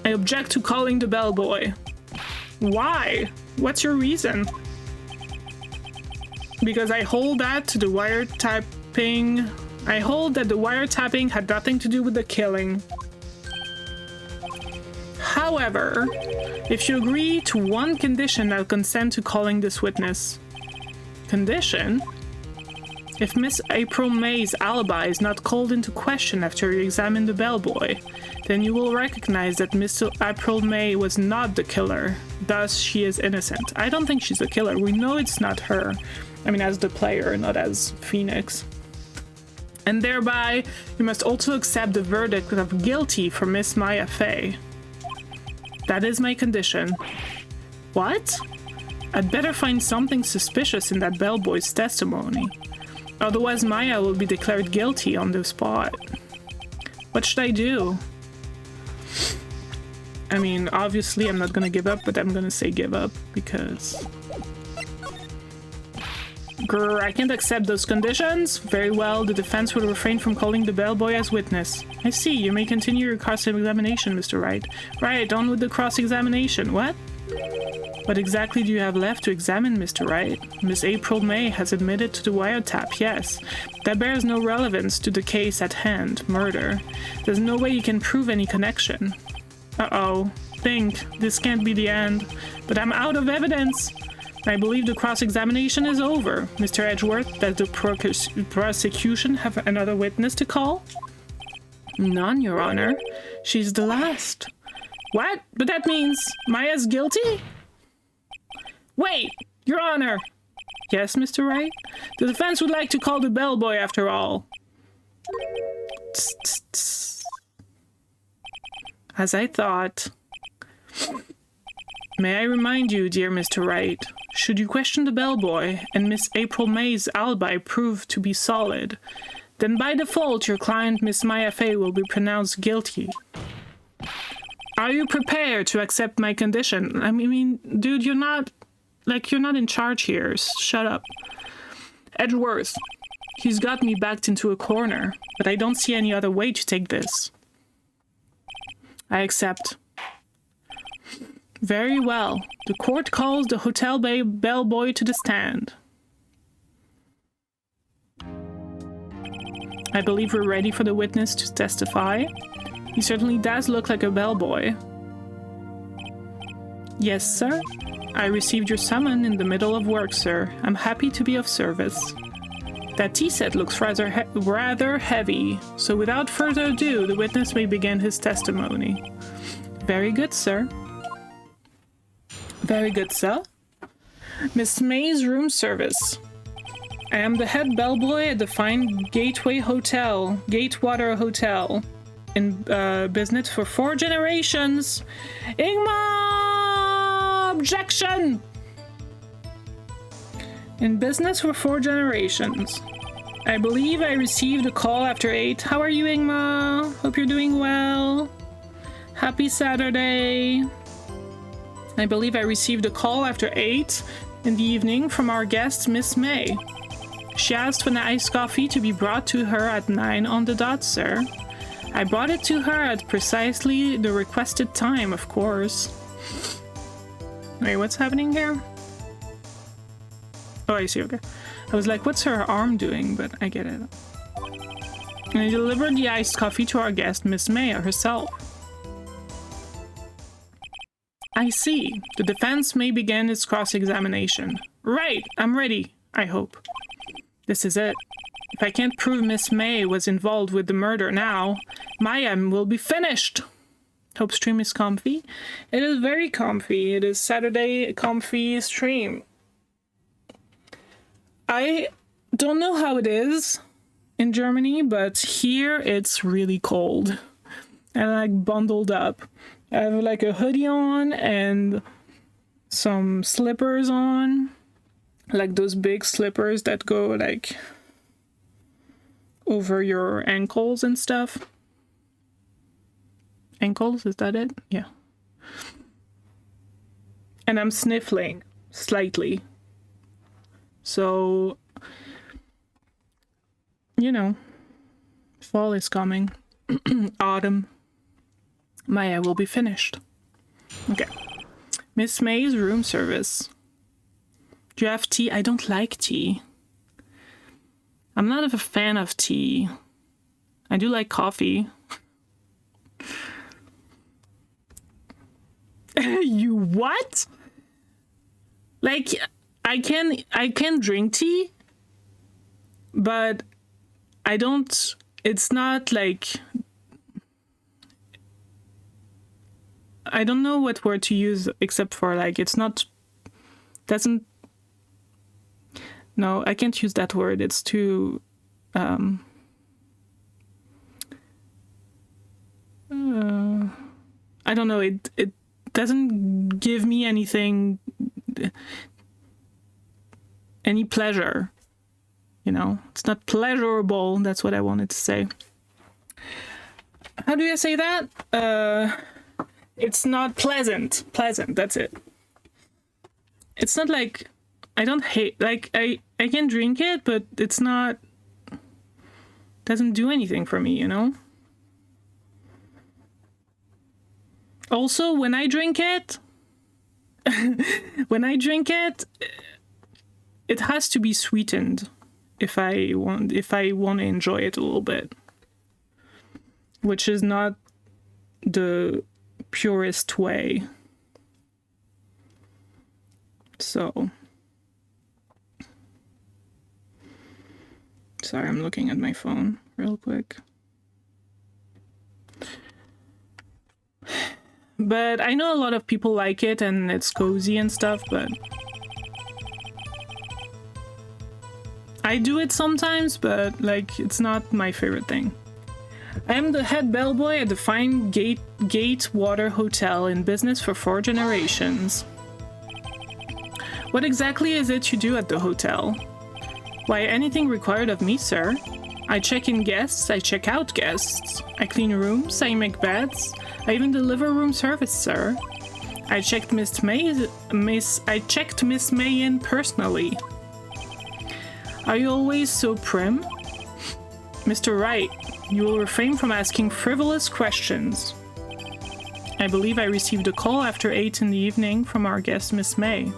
I object to calling the bellboy. Why? What's your reason? Because I hold that the wiretapping had nothing to do with the killing. However, if you agree to one condition, I'll consent to calling this witness. Condition? If Miss April May's alibi is not called into question after you examine the bellboy, then you will recognize that Miss April May was not the killer. Thus, she is innocent. I don't think she's the killer. We know it's not her. I mean, as the player, not as Phoenix. And thereby, you must also accept the verdict of guilty for Miss Maya Fey. That is my condition. What? I'd better find something suspicious in that bellboy's testimony. Otherwise, Maya will be declared guilty on the spot. What should I do? I mean, obviously I'm not gonna give up, but I'm gonna say give up because... Grr, I can't accept those conditions. Very well, the defense will refrain from calling the bellboy as witness. I see, you may continue your cross-examination, Mr. Wright. Right, on with the cross-examination. What? What exactly do you have left to examine, Mr. Wright? Miss April May has admitted to the wiretap, yes. That bears no relevance to the case at hand, murder. There's no way you can prove any connection. Uh-oh. Think, this can't be the end. But I'm out of evidence! I believe the cross-examination is over. Mr. Edgeworth, does the prosecution have another witness to call? None, Your Honor. She's the last. What? But that means Maya's guilty? Wait, Your Honor. Yes, Mr. Wright? The defense would like to call the bellboy after all. Tss, tss, tss. As I thought. May I remind you, dear Mr. Wright, should you question the bellboy and Miss April May's alibi prove to be solid, then by default your client, Miss Maya Fey, will be pronounced guilty. Are you prepared to accept my condition? I mean, dude, you're not in charge here. Shut up. Edgeworth, he's got me backed into a corner, but I don't see any other way to take this. I accept. Very well. The court calls the hotel bellboy to the stand. I believe we're ready for the witness to testify. He certainly does look like a bellboy. Yes, sir. I received your summon in the middle of work, sir. I'm happy to be of service. That tea set looks rather heavy, so without further ado, the witness may begin his testimony. Very good, sir. Very good, sir. Miss May's room service. I am the head bellboy at the fine Gatewater Hotel, in business for 4 generations. Ingmar! Objection! In business for 4 generations. I believe I received a call after 8. How are you, Ingmar? Hope you're doing well. Happy Saturday. I believe I received a call after 8 in the evening from our guest, Miss May. She asked for an iced coffee to be brought to her at 9 on the dot, sir. I brought it to her at precisely the requested time, of course. Wait, what's happening here? Oh, I see, okay. I was like, what's her arm doing? But I get it. And I delivered the iced coffee to our guest, Miss May herself. I see. The defense may begin its cross-examination. Right, I'm ready, I hope. This is it. If I can't prove Miss May was involved with the murder now, Maya will be finished. Hope stream is comfy. It is very comfy. It is Saturday comfy stream. I don't know how it is in Germany, but here it's really cold. And like bundled up. I have like a hoodie on and some slippers on. Like those big slippers that go like over your ankles and stuff. Ankles, is that it? Yeah. And I'm sniffling slightly. So, you know, fall is coming. Autumn. Maya will be finished. Okay. Miss May's room service. Do you have tea? I don't like tea. I'm not a fan of tea. I do like coffee. You what? Like, I can drink tea, but I don't, it's not like, I don't know what word to use except for like, it's not, doesn't, no, I can't use that word. It's too, I don't know. It doesn't give me anything, any pleasure. You know, it's not pleasurable. That's what I wanted to say. How do you say that? It's not pleasant. Pleasant. That's it. It's not like, I don't hate, like, I can drink it, but it's not, doesn't do anything for me, you know? Also, when I drink it, it has to be sweetened if I want to enjoy it a little bit, which is not the purest way. So, sorry, I'm looking at my phone real quick. But I know a lot of people like it and it's cozy and stuff, but I do it sometimes, but like it's not my favorite thing. I am the head bellboy at the fine Gatewater Hotel, in business for 4 generations. What exactly is it you do at the hotel? Why, anything required of me, sir. I check in guests, I check out guests. I clean rooms, I make beds. I even deliver room service, sir. I checked Miss May in personally. Are you always so prim? Mr. Wright, you will refrain from asking frivolous questions. I believe I received a call after 8 in the evening from our guest, Miss May.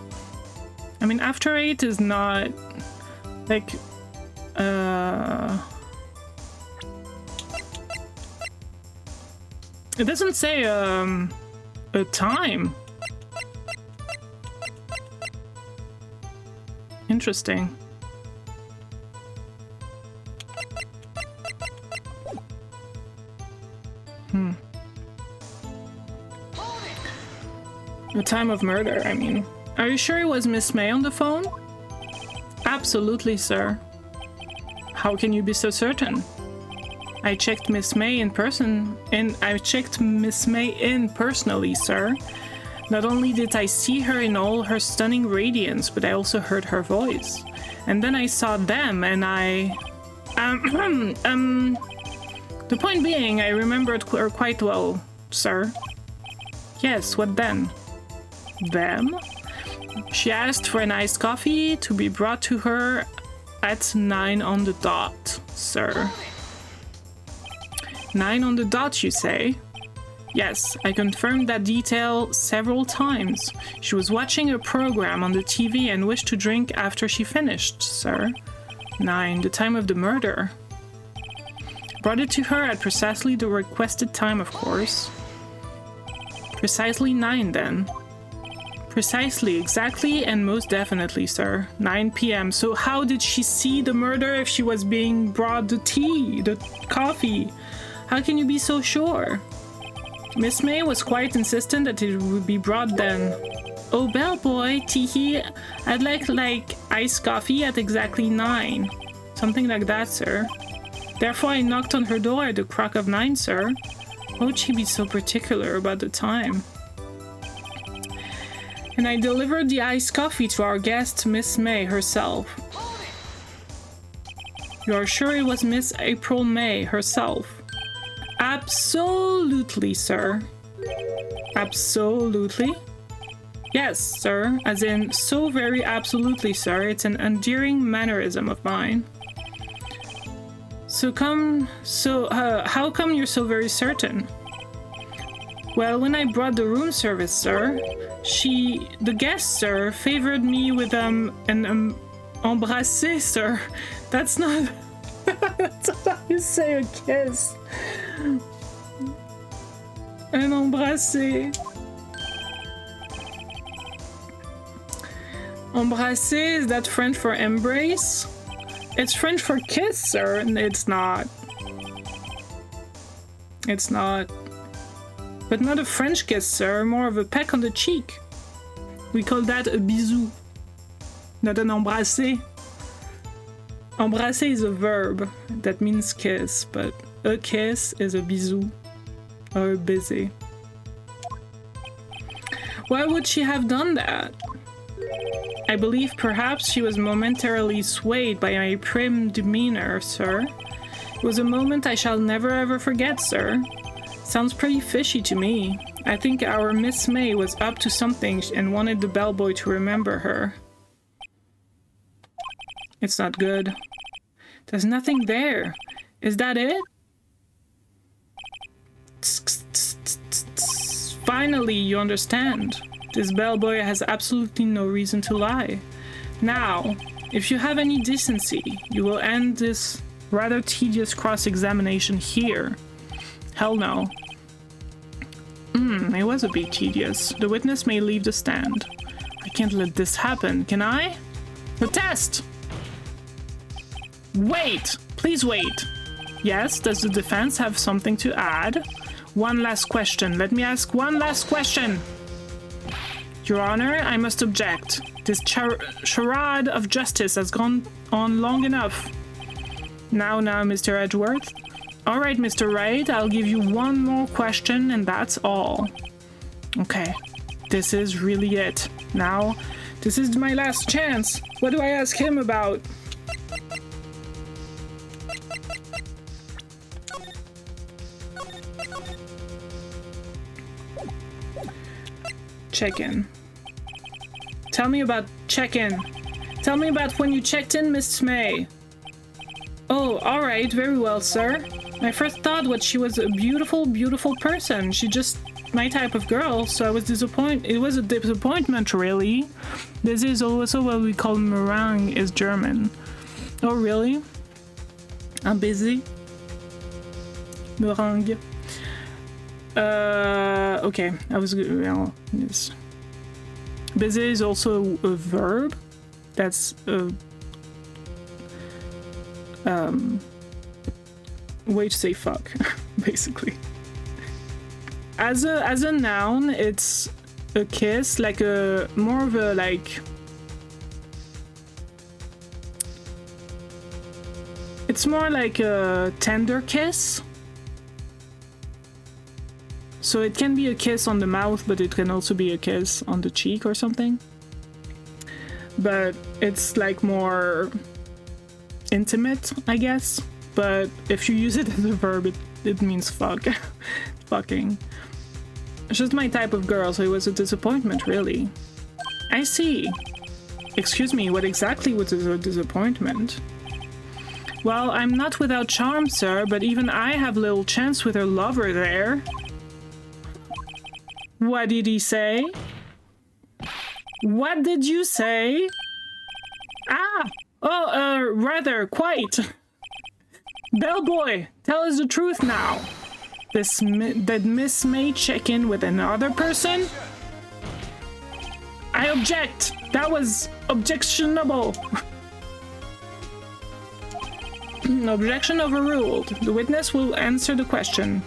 I mean, after 8 is not... like... It doesn't say, a time. Interesting. The time of murder, I mean. Are you sure it was Miss May on the phone? Absolutely, sir. How can you be so certain? I checked Miss May in person, and I checked Miss May in personally, sir. Not only did I see her in all her stunning radiance, but I also heard her voice. And then I saw them, and I... The point being, I remembered her quite well, sir. Yes, what then? Them? She asked for an iced coffee to be brought to her at 9 on the dot, sir. 9 on the dot, you say? Yes, I confirmed that detail several times. She was watching a program on the TV and wished to drink after she finished, sir. 9, the time of the murder. Brought it to her at precisely the requested time, of course. Precisely 9, then. Precisely, exactly, and most definitely, sir. 9 p.m. So how did she see the murder if she was being brought the tea, the coffee? How can you be so sure? Miss May was quite insistent that it would be brought then. Oh, bellboy, teehee, I'd like iced coffee at exactly 9. Something like that, sir. Therefore, I knocked on her door at the crack of 9, sir. Why would she be so particular about the time? And I delivered the iced coffee to our guest, Miss May herself. You are sure it was Miss April May herself? Absolutely, sir. Absolutely? Yes, sir. As in, so very absolutely, sir. It's an endearing mannerism of mine. How come you're so very certain? Well, when I brought the room service, sir, the guest, sir, favored me with an embrassé, sir. That's not that's not how you say a kiss. An embrassé. Embrasser, is that French for embrace? It's French for kiss, sir. It's not. It's not. But not a French kiss, sir. More of a peck on the cheek. We call that a bisou. Not an embrasser. Embrasser is a verb that means kiss, but a kiss is a bisou or a baiser. Why would she have done that? I believe perhaps she was momentarily swayed by my prim demeanor, sir. It was a moment I shall never ever forget, sir. Sounds pretty fishy to me. I think our Miss May was up to something and wanted the bellboy to remember her. It's not good. There's nothing there. Is that it? Finally, you understand. This bellboy has absolutely no reason to lie. Now, if you have any decency, you will end this rather tedious cross-examination here. Hell no. It was a bit tedious. The witness may leave the stand. I can't let this happen, can I? The test! Wait! Please wait. Yes, does the defense have something to add? One last question. Let me ask one last question. Your Honor, I must object. This charade of justice has gone on long enough. Now, Mr. Edgeworth. All right, Mr. Wright, I'll give you one more question and that's all. Okay, this is really it. Now, this is my last chance. What do I ask him about? Check-in. Tell me about check-in. Tell me about when you checked in, Miss May. Oh, all right, very well, sir. My first thought was she was a beautiful, beautiful person. She just my type of girl, so I was disappointed. It was a disappointment, really. This is also what we call meringue is German. Oh, really? I'm busy. Meringue. Okay, I was well, yes. Busy is also a verb. That's a way to say fuck, basically. As a noun, it's a kiss, like a more of a like. It's more like a tender kiss. So it can be a kiss on the mouth, but it can also be a kiss on the cheek or something. But it's like more intimate, I guess. But if you use it as a verb, it means fuck. Fucking. It's just my type of girl, so it was a disappointment, really. I see. Excuse me, what exactly was a disappointment? Well, I'm not without charm, sir, but even I have little chance with her lover there. What did he say? What did you say? Ah! Oh, rather, quite. Bellboy, tell us the truth now. Did Miss May check in with another person? I object! That was objectionable. Objection overruled. The witness will answer the question.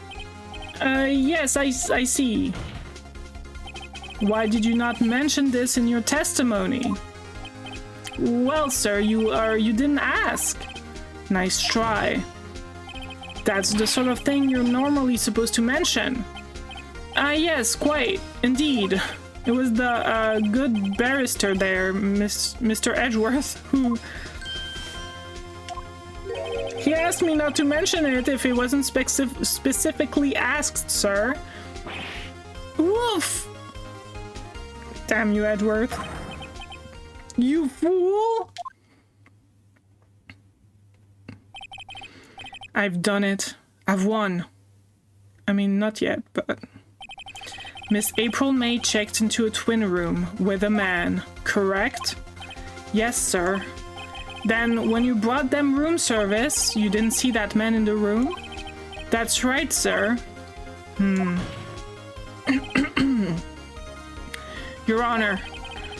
Yes, I see. Why did you not mention this in your testimony? Well, sir, you didn't ask. Nice try. That's the sort of thing you're normally supposed to mention. Yes, quite. Indeed. It was the good barrister there, Mr. Edgeworth, who... He asked me not to mention it if it wasn't specifically asked, sir. Woof! Damn you, Edgeworth. You fool! I've done it. I've won. I mean, not yet, but... Miss April May checked into a twin room with a man, correct? Yes, sir. Then, when you brought them room service, you didn't see that man in the room? That's right, sir. Your Honor,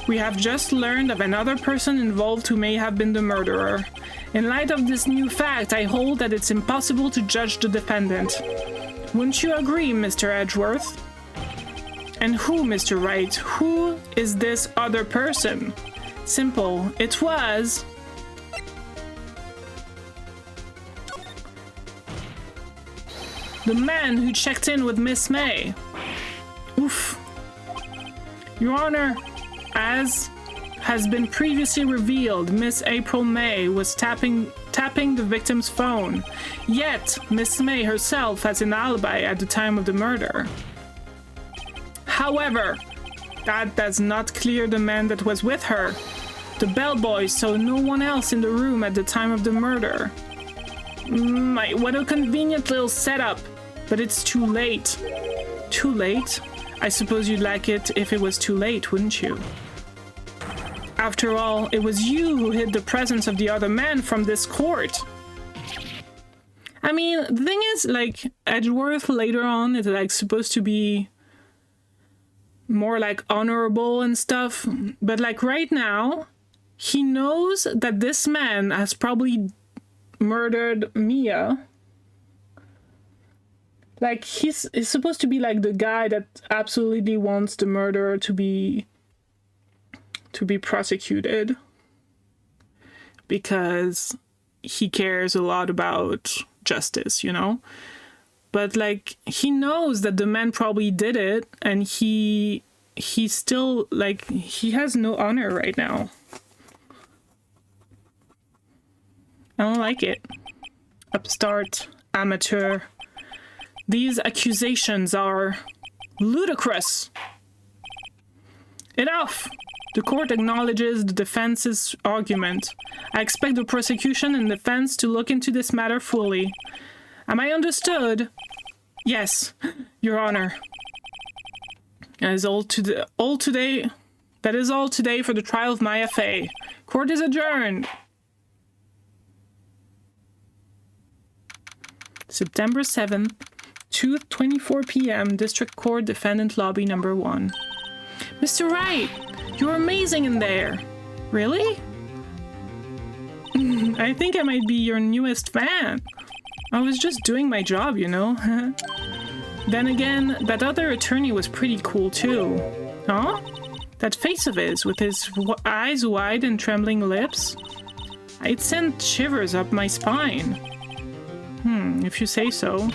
we have just learned of another person involved who may have been the murderer. In light of this new fact, I hold that it's impossible to judge the defendant. Wouldn't you agree, Mr. Edgeworth? And who, Mr. Wright? Who is this other person? Simple. It was... the man who checked in with Miss May. Oof. Your Honor, as has been previously revealed, Miss April May was tapping the victim's phone. Yet, Miss May herself has an alibi at the time of the murder. However, that does not clear the man that was with her. The bellboy saw no one else in the room at the time of the murder. What a convenient little setup, but it's too late. Too late? I suppose you'd like it if it was too late, wouldn't you? After all, it was you who hid the presence of the other man from this court. I mean, the thing is, like, Edgeworth later on is, like, supposed to be more, like, honorable and stuff. But, like, right now, he knows that this man has probably murdered Mia. Like, he's supposed to be like the guy that absolutely wants the murderer to be prosecuted because he cares a lot about justice, you know? But like, he knows that the man probably did it, and he's still like, he has no honor right now. I don't like it. Upstart, amateur. These accusations are ludicrous. Enough! The court acknowledges the defense's argument. I expect the prosecution and defense to look into this matter fully. Am I understood? Yes, Your Honor. That is all today. That is all today for the trial of Maya Fey. Court is adjourned. September 7th, 2:24 p.m. District Court Defendant Lobby Number 1. Mr. Wright, you're amazing in there. Really? I think I might be your newest fan. I was just doing my job, you know. Then again, that other attorney was pretty cool too. Huh? That face of his, with his eyes wide and trembling lips. It sent shivers up my spine. If you say so.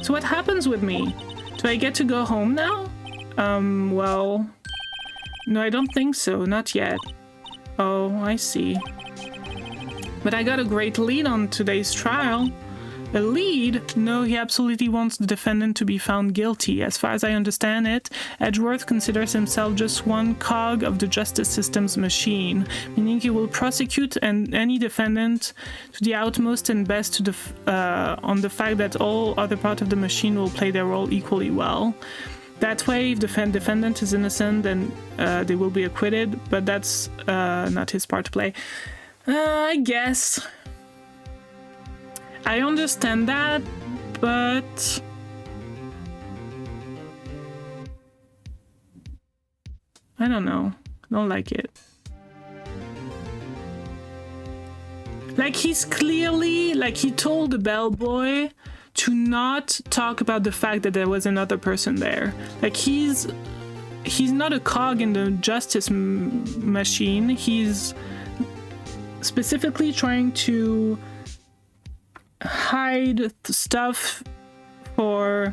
So what happens with me? Do I get to go home now? Well... No, I don't think so. Not yet. Oh, I see. But I got a great lead on today's trial. A lead? No, he absolutely wants the defendant to be found guilty. As far as I understand it, Edgeworth considers himself just one cog of the justice system's machine, meaning he will prosecute any defendant to the utmost and best on the fact that all other parts of the machine will play their role equally well. That way, if the defendant is innocent, then they will be acquitted, but that's not his part to play. I guess. I understand that, but... I don't know. I don't like it. Like, he's clearly... Like, he told the bellboy to not talk about the fact that there was another person there. Like, he's not a cog in the justice machine. He's specifically trying to hide stuff for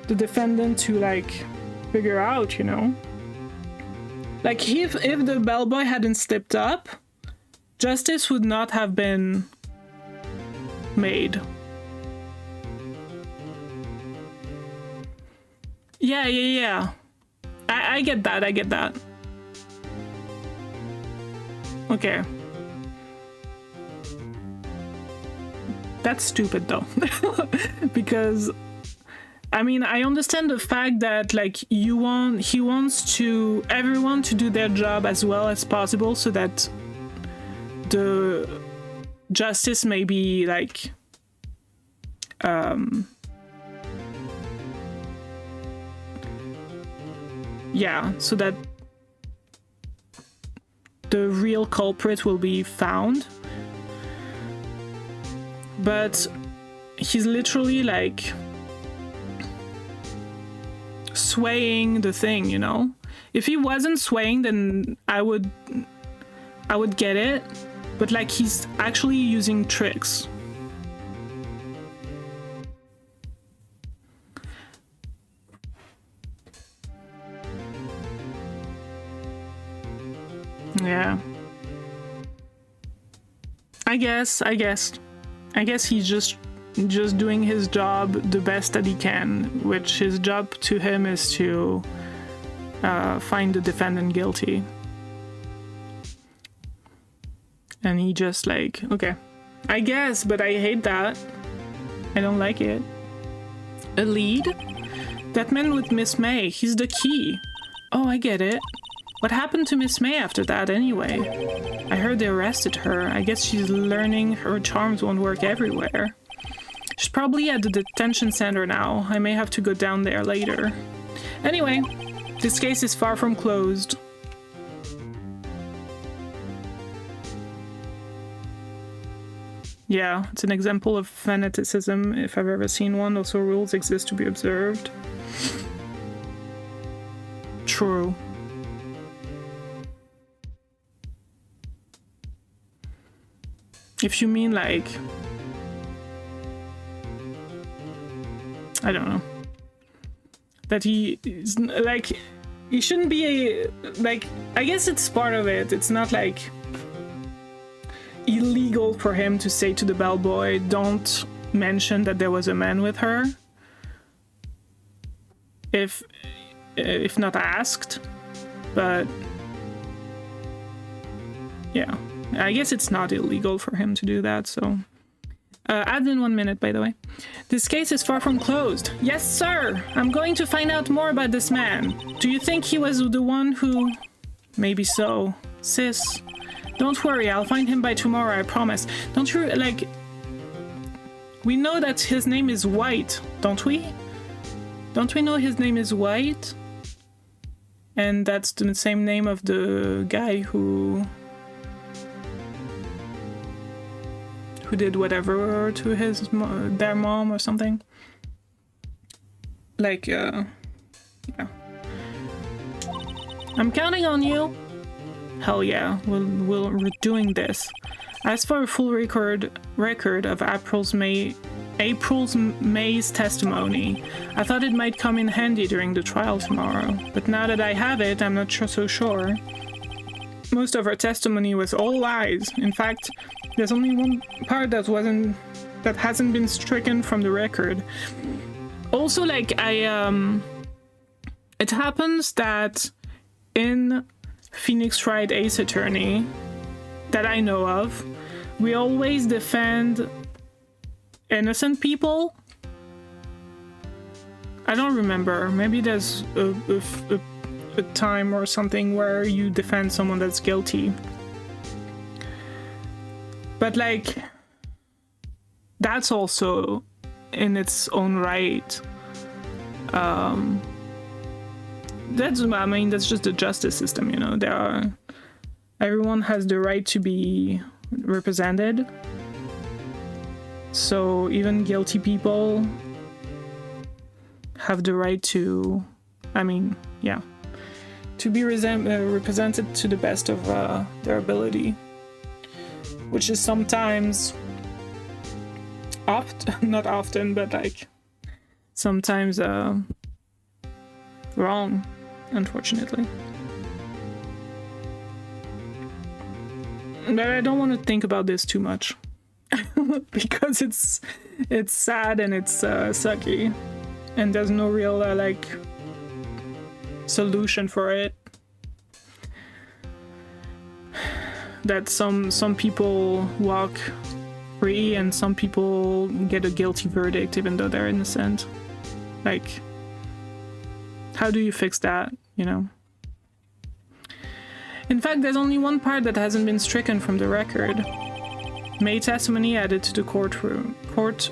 the defendant to, like, figure out, you know? Like, if the bellboy hadn't stepped up, justice would not have been made. Yeah. I get that. Okay. That's stupid though. Because I mean, I understand the fact that like he wants everyone to do their job as well as possible so that the justice may be like so that the real culprit will be found. But he's literally like swaying the thing, you know? If he wasn't swaying, then I would get it. But like he's actually using tricks. Yeah. I guess he's just doing his job the best that he can, which his job to him is to find the defendant guilty. And he just like, okay, I guess, but I hate that. I don't like it. A lead? That man with Miss May, he's the key. Oh, I get it. What happened to Miss May after that anyway? I heard they arrested her. I guess she's learning her charms won't work everywhere. She's probably at the detention center now. I may have to go down there later. Anyway, this case is far from closed. Yeah, it's an example of fanaticism, if I've ever seen one. Also, rules exist to be observed. True. If you mean, like... I don't know. That he is, like... He shouldn't be a... Like, I guess it's part of it. It's not, like... illegal for him to say to the bellboy, don't mention that there was a man with her. If not asked. But... yeah. I guess it's not illegal for him to do that, so... admin 1 minute, by the way. This case is far from closed. Yes, sir! I'm going to find out more about this man. Do you think he was the one who... Maybe so. Sis. Don't worry, I'll find him by tomorrow, I promise. Don't you, like... We know that his name is White, don't we? Don't we know his name is White? And that's the same name of the guy who did whatever to their mom or something. Like, yeah. I'm counting on you. Hell yeah, we're doing this. As for a full record of April's May's testimony, I thought it might come in handy during the trial tomorrow. But now that I have it, I'm not so sure. Most of her testimony was all lies. In fact, there's only one part that hasn't been stricken from the record. Also, like, it happens that in Phoenix Wright Ace Attorney, that I know of, we always defend innocent people. I don't remember. Maybe there's a time or something where you defend someone that's guilty. But, like, that's also in its own right. That's just the justice system, you know. Everyone has the right to be represented. So even guilty people have the right to, to be represented to the best of their ability. Which is sometimes, not often, but like, sometimes wrong, unfortunately. But I don't want to think about this too much. Because it's sad and it's sucky. And there's no real, solution for it. That some people walk free and some people get a guilty verdict even though they're innocent. Like, how do you fix that, you know? In fact, there's only one part that hasn't been stricken from the record. May testimony added to the court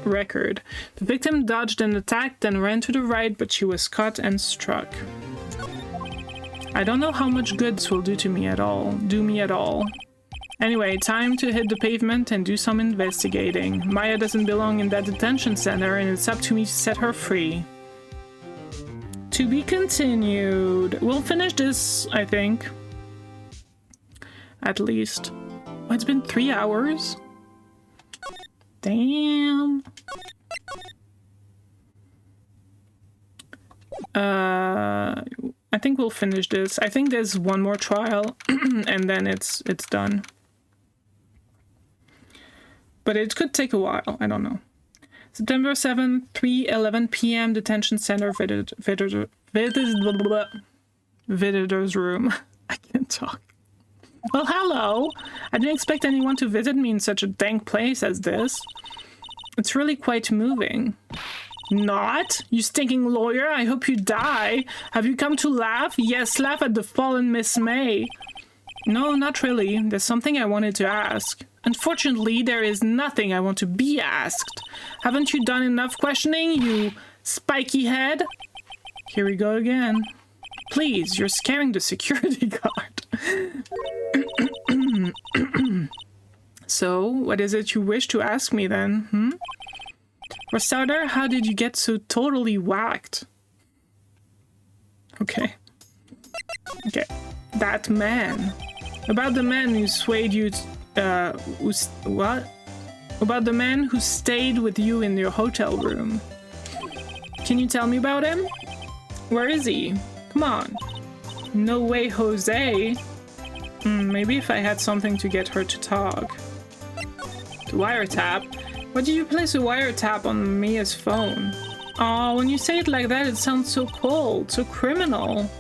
record. The victim dodged an attack, then ran to the right, but she was caught and struck. I don't know how much good this will do me at all. Anyway, time to hit the pavement and do some investigating. Maya doesn't belong in that detention center, and it's up to me to set her free. To be continued. We'll finish this, I think. At least. Oh, it's been 3 hours? Damn. I think we'll finish this. I think there's one more trial, and then it's done. But it could take a while. I don't know. September 7th, 3:11 p.m. Detention Center visitor's room. I can't talk. Well, hello. I didn't expect anyone to visit me in such a dank place as this. It's really quite moving. Not? You stinking lawyer, I hope you die. Have you come to laugh? Yes, laugh at the fallen Miss May. No, not really. There's something I wanted to ask. Unfortunately, there is nothing I want to be asked. Haven't you done enough questioning, you spiky head? Here we go again. Please, you're scaring the security guard. So, what is it you wish to ask me then, hmm? For starter, how did you get so totally whacked? Okay. Okay. That man. About the man who swayed you, what? About the man who stayed with you in your hotel room. Can you tell me about him? Where is he? Come on. No way, Jose. Maybe if I had something to get her to talk. The wiretap? Why did you place a wiretap on Mia's phone? Aw, when you say it like that, it sounds so cold, so criminal.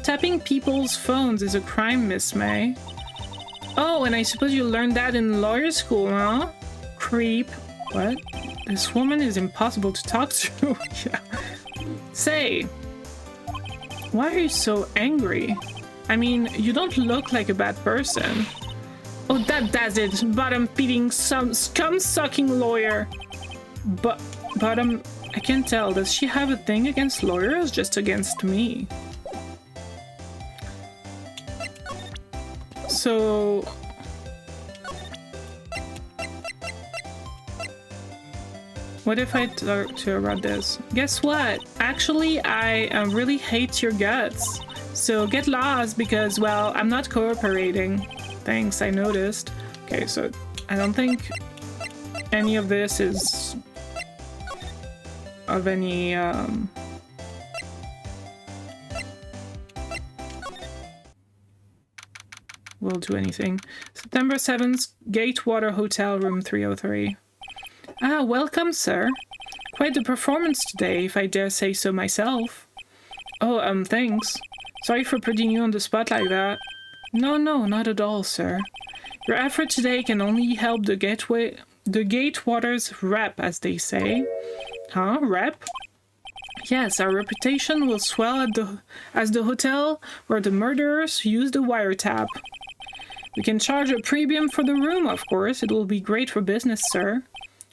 Tapping people's phones is a crime, Miss May. Oh, and I suppose you learned that in lawyer school, huh? Creep. What? This woman is impossible to talk to. Yeah. Say, why are you so angry? I mean, you don't look like a bad person. Oh, that does it. Bottom-feeding, scum-sucking lawyer. But I can't tell. Does she have a thing against lawyers? Just against me? So... what if I talk to her about this? Guess what? Actually, I really hate your guts. So get lost because, well, I'm not cooperating. Thanks, I noticed. Okay, so I don't think any of this is of any will do anything. September 7th, Gatewater Hotel, room 303. Ah, welcome, sir. Quite the performance today, if I dare say so myself. Oh, thanks. Sorry for putting you on the spot like that. No, not at all, sir. Your effort today can only help the Gatewater's rep, as they say. Huh? Rep? Yes, our reputation will swell as the hotel where the murderers used the wiretap. We can charge a premium for the room, of course. It will be great for business, sir.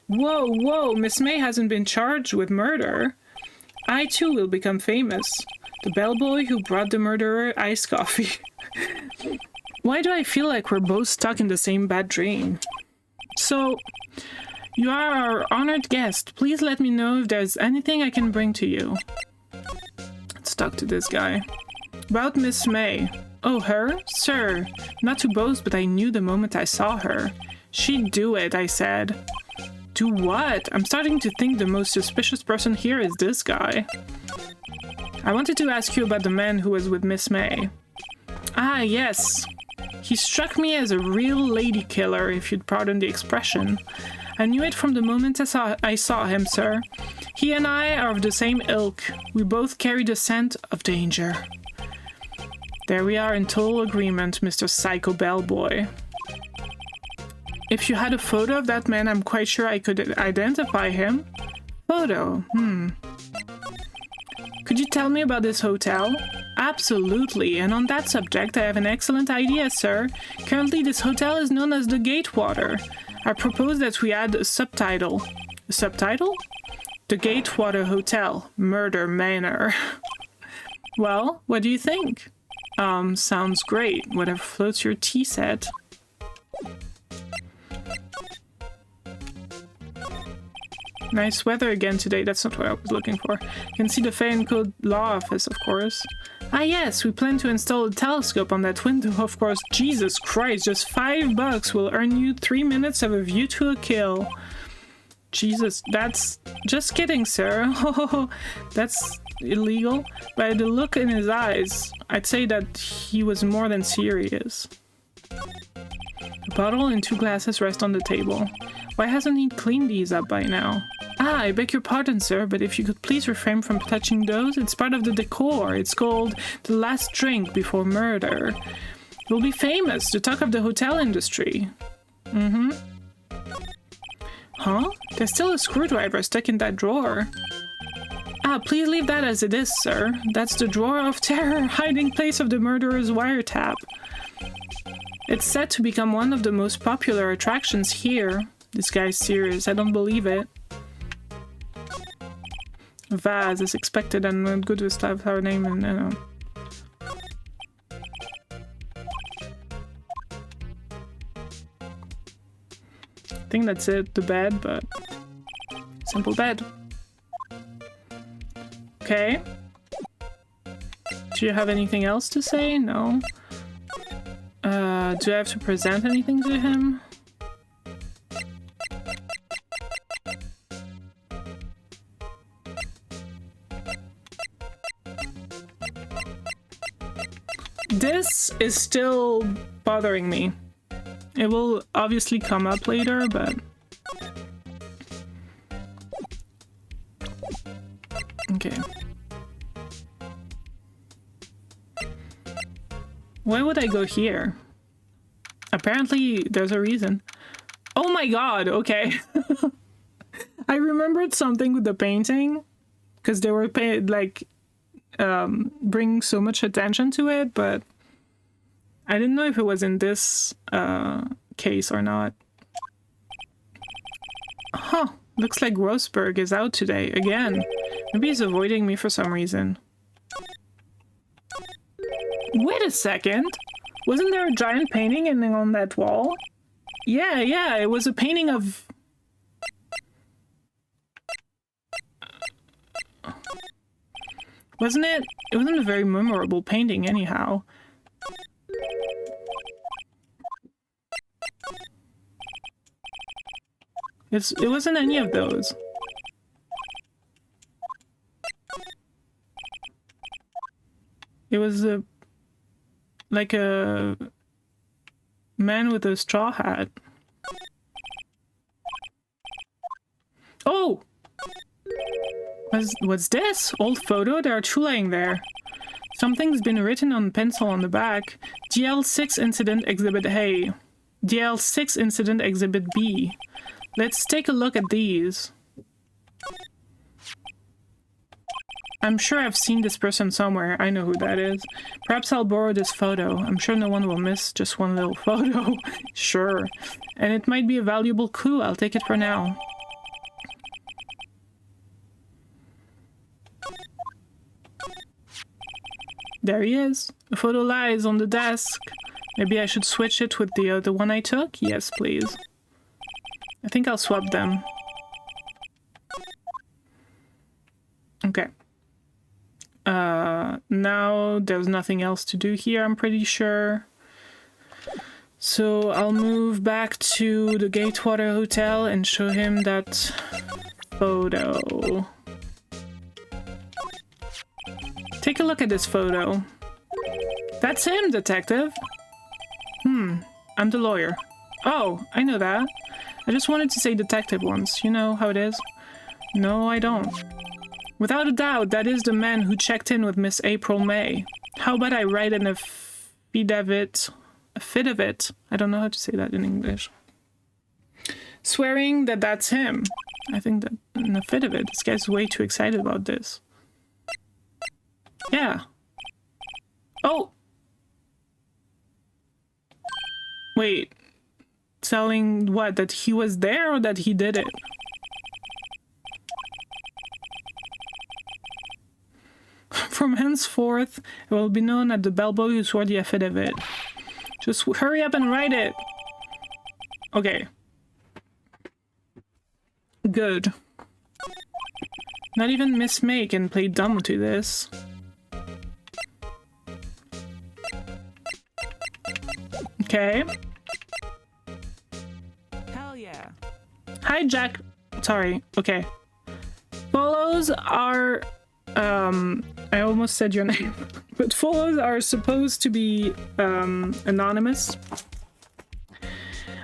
Whoa, Miss May hasn't been charged with murder. I too will become famous. The bellboy who brought the murderer iced coffee. Why do I feel like we're both stuck in the same bad dream? So, you are our honored guest. Please let me know if there's anything I can bring to you. Let's talk to this guy. About Miss May. Oh, her? Sir, not to boast, but I knew the moment I saw her. She'd do it, I said. Do what? I'm starting to think the most suspicious person here is this guy. I wanted to ask you about the man who was with Miss May. Ah, yes. He struck me as a real lady killer, if you'd pardon the expression. I knew it from the moment I saw him, sir. He and I are of the same ilk. We both carry the scent of danger. There we are in total agreement, Mr. Psycho Bellboy. If you had a photo of that man, I'm quite sure I could identify him. Photo? Could you tell me about this hotel? Absolutely, and on that subject, I have an excellent idea, sir. Currently, this hotel is known as the Gatewater. I propose that we add a subtitle. A subtitle? The Gatewater Hotel, Murder Manor. Well, what do you think? Sounds great. Whatever floats your tea set. Nice weather again today. That's not what I was looking for. You can see the Fan Code Law Office, of course. Ah yes, we plan to install a telescope on that window, of course. Jesus Christ, just $5 will earn you 3 minutes of a view to a kill. Jesus, that's... Just kidding, sir. That's illegal. By the look in his eyes, I'd say that he was more than serious. A bottle and 2 glasses rest on the table. Why hasn't he cleaned these up by now? Ah, I beg your pardon, sir, but if you could please refrain from touching those, it's part of the decor. It's called The Last Drink Before Murder. You'll be famous, the talk of the hotel industry. Huh? There's still a screwdriver stuck in that drawer. Ah, please leave that as it is, sir. That's the drawer of terror, hiding place of the murderer's wiretap. It's set to become one of the most popular attractions here. This guy's serious. I don't believe it. Vaz is expected and not good with our name and you know. think that's it. The bed, but simple bed. Okay. Do you have anything else to say? No. Do I have to present anything to him? This is still bothering me. It will obviously come up later, but... Okay. Why would I go here? Apparently, there's a reason. Oh my god, okay. I remembered something with the painting, because they were like bringing so much attention to it, but I didn't know if it was in this case or not. Huh, looks like Grossberg is out today, again. Maybe he's avoiding me for some reason. Wait a second! Wasn't there a giant painting on that wall? Yeah, it was a painting of... Wasn't it? It wasn't a very memorable painting anyhow. It wasn't any of those. It was like a man with a straw hat. Oh! What's this? Old photo? There are two lying there. Something's been written on pencil on the back. DL6 Incident Exhibit A. DL6 Incident Exhibit B. Let's take a look at these. I'm sure I've seen this person somewhere. I know who that is. Perhaps I'll borrow this photo. I'm sure no one will miss just one little photo. Sure. And it might be a valuable clue. I'll take it for now. There he is. The photo lies on the desk. Maybe I should switch it with the one I took? Yes, please. I think I'll swap them. Okay. Now there's nothing else to do here, I'm pretty sure. So I'll move back to the Gatewater Hotel and show him that photo. Take a look at this photo. That's him, detective. I'm the lawyer. Oh, I know that. I just wanted to say detective once. You know how it is? No, I don't. Without a doubt, that is the man who checked in with Miss April May. How about I write an affidavit? Affidavit? I don't know how to say that in English. Swearing that that's him. I think that an affidavit. This guy's way too excited about this. Yeah. Oh! Wait. Telling what? That he was there or that he did it? From henceforth, it will be known that the bellboy who swore the affidavit. Just hurry up and write it. Okay. Good. Not even Miss May can play dumb to this. Okay. Hell yeah. Hi, Jack. Sorry. Okay. Follows are... I almost said your name. But follows are supposed to be anonymous.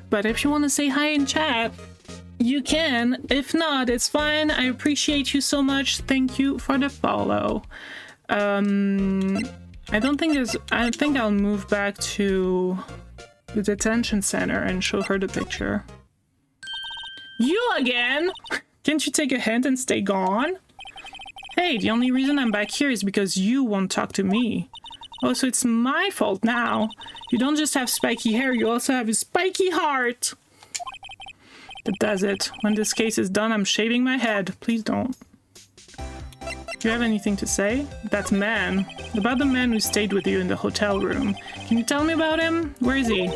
But if you want to say hi in chat, you can. If not, it's fine. I appreciate you so much. Thank you for the follow. I don't think there's... I think I'll move back to the detention center and show her the picture. You again? Can't you take a hint and stay gone? Hey, the only reason I'm back here is because you won't talk to me. Oh, so it's my fault now. You don't just have spiky hair, you also have a spiky heart. That does it. When this case is done, I'm shaving my head. Please don't. Do you have anything to say? That man. About the man who stayed with you in the hotel room. Can you tell me about him? Where is he?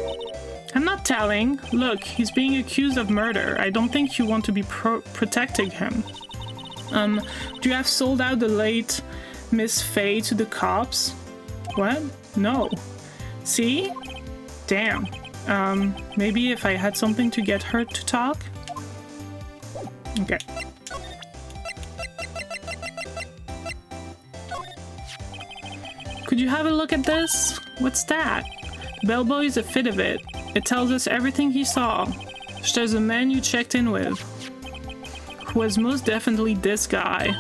I'm not telling. Look, he's being accused of murder. I don't think you want to be protecting him. Do you have sold out the late Miss Faye to the cops? What? No. See? Damn. Maybe if I had something to get her to talk? Okay. Could you have a look at this? What's that? The bellboy is a fit of it. It tells us everything he saw. There's a man you checked in with. Who was most definitely this guy.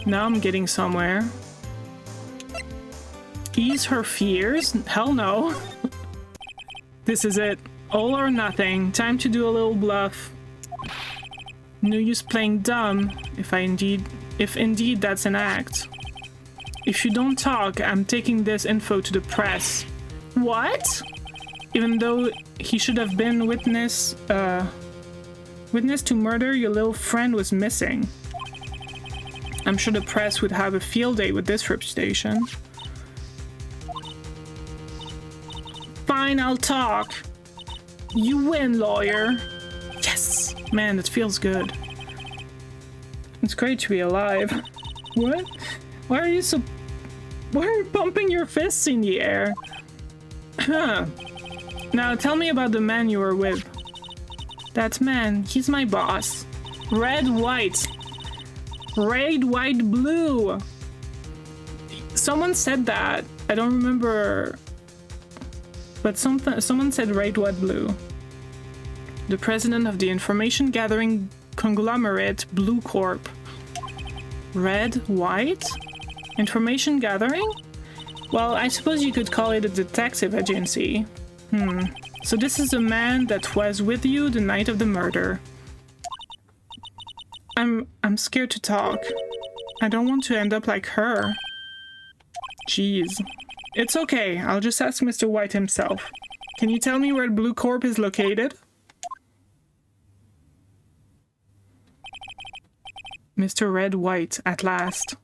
Now I'm getting somewhere. Ease her fears? Hell no. This is it. All or nothing. Time to do a little bluff. No use playing dumb, if indeed that's an act. If you don't talk, I'm taking this info to the press. What? Even though he should have been witness to murder your little friend was missing. I'm sure the press would have a field day with this reputation. Fine, I'll talk. You win, lawyer. Yes! Man, it feels good. It's great to be alive. What? Why are you pumping your fists in the air? Huh. Now tell me about the man you were with. That man, he's my boss. Red, white. Red, white, blue. Someone said that. I don't remember. But someone said red, white, blue. The president of the information gathering conglomerate Blue Corp. Red, white? Information gathering? Well, I suppose you could call it a detective agency. So this is the man that was with you the night of the murder. I'm scared to talk. I don't want to end up like her. Jeez. It's okay, I'll just ask Mr. White himself. Can you tell me where Blue Corp is located? Mr. Red White, at last.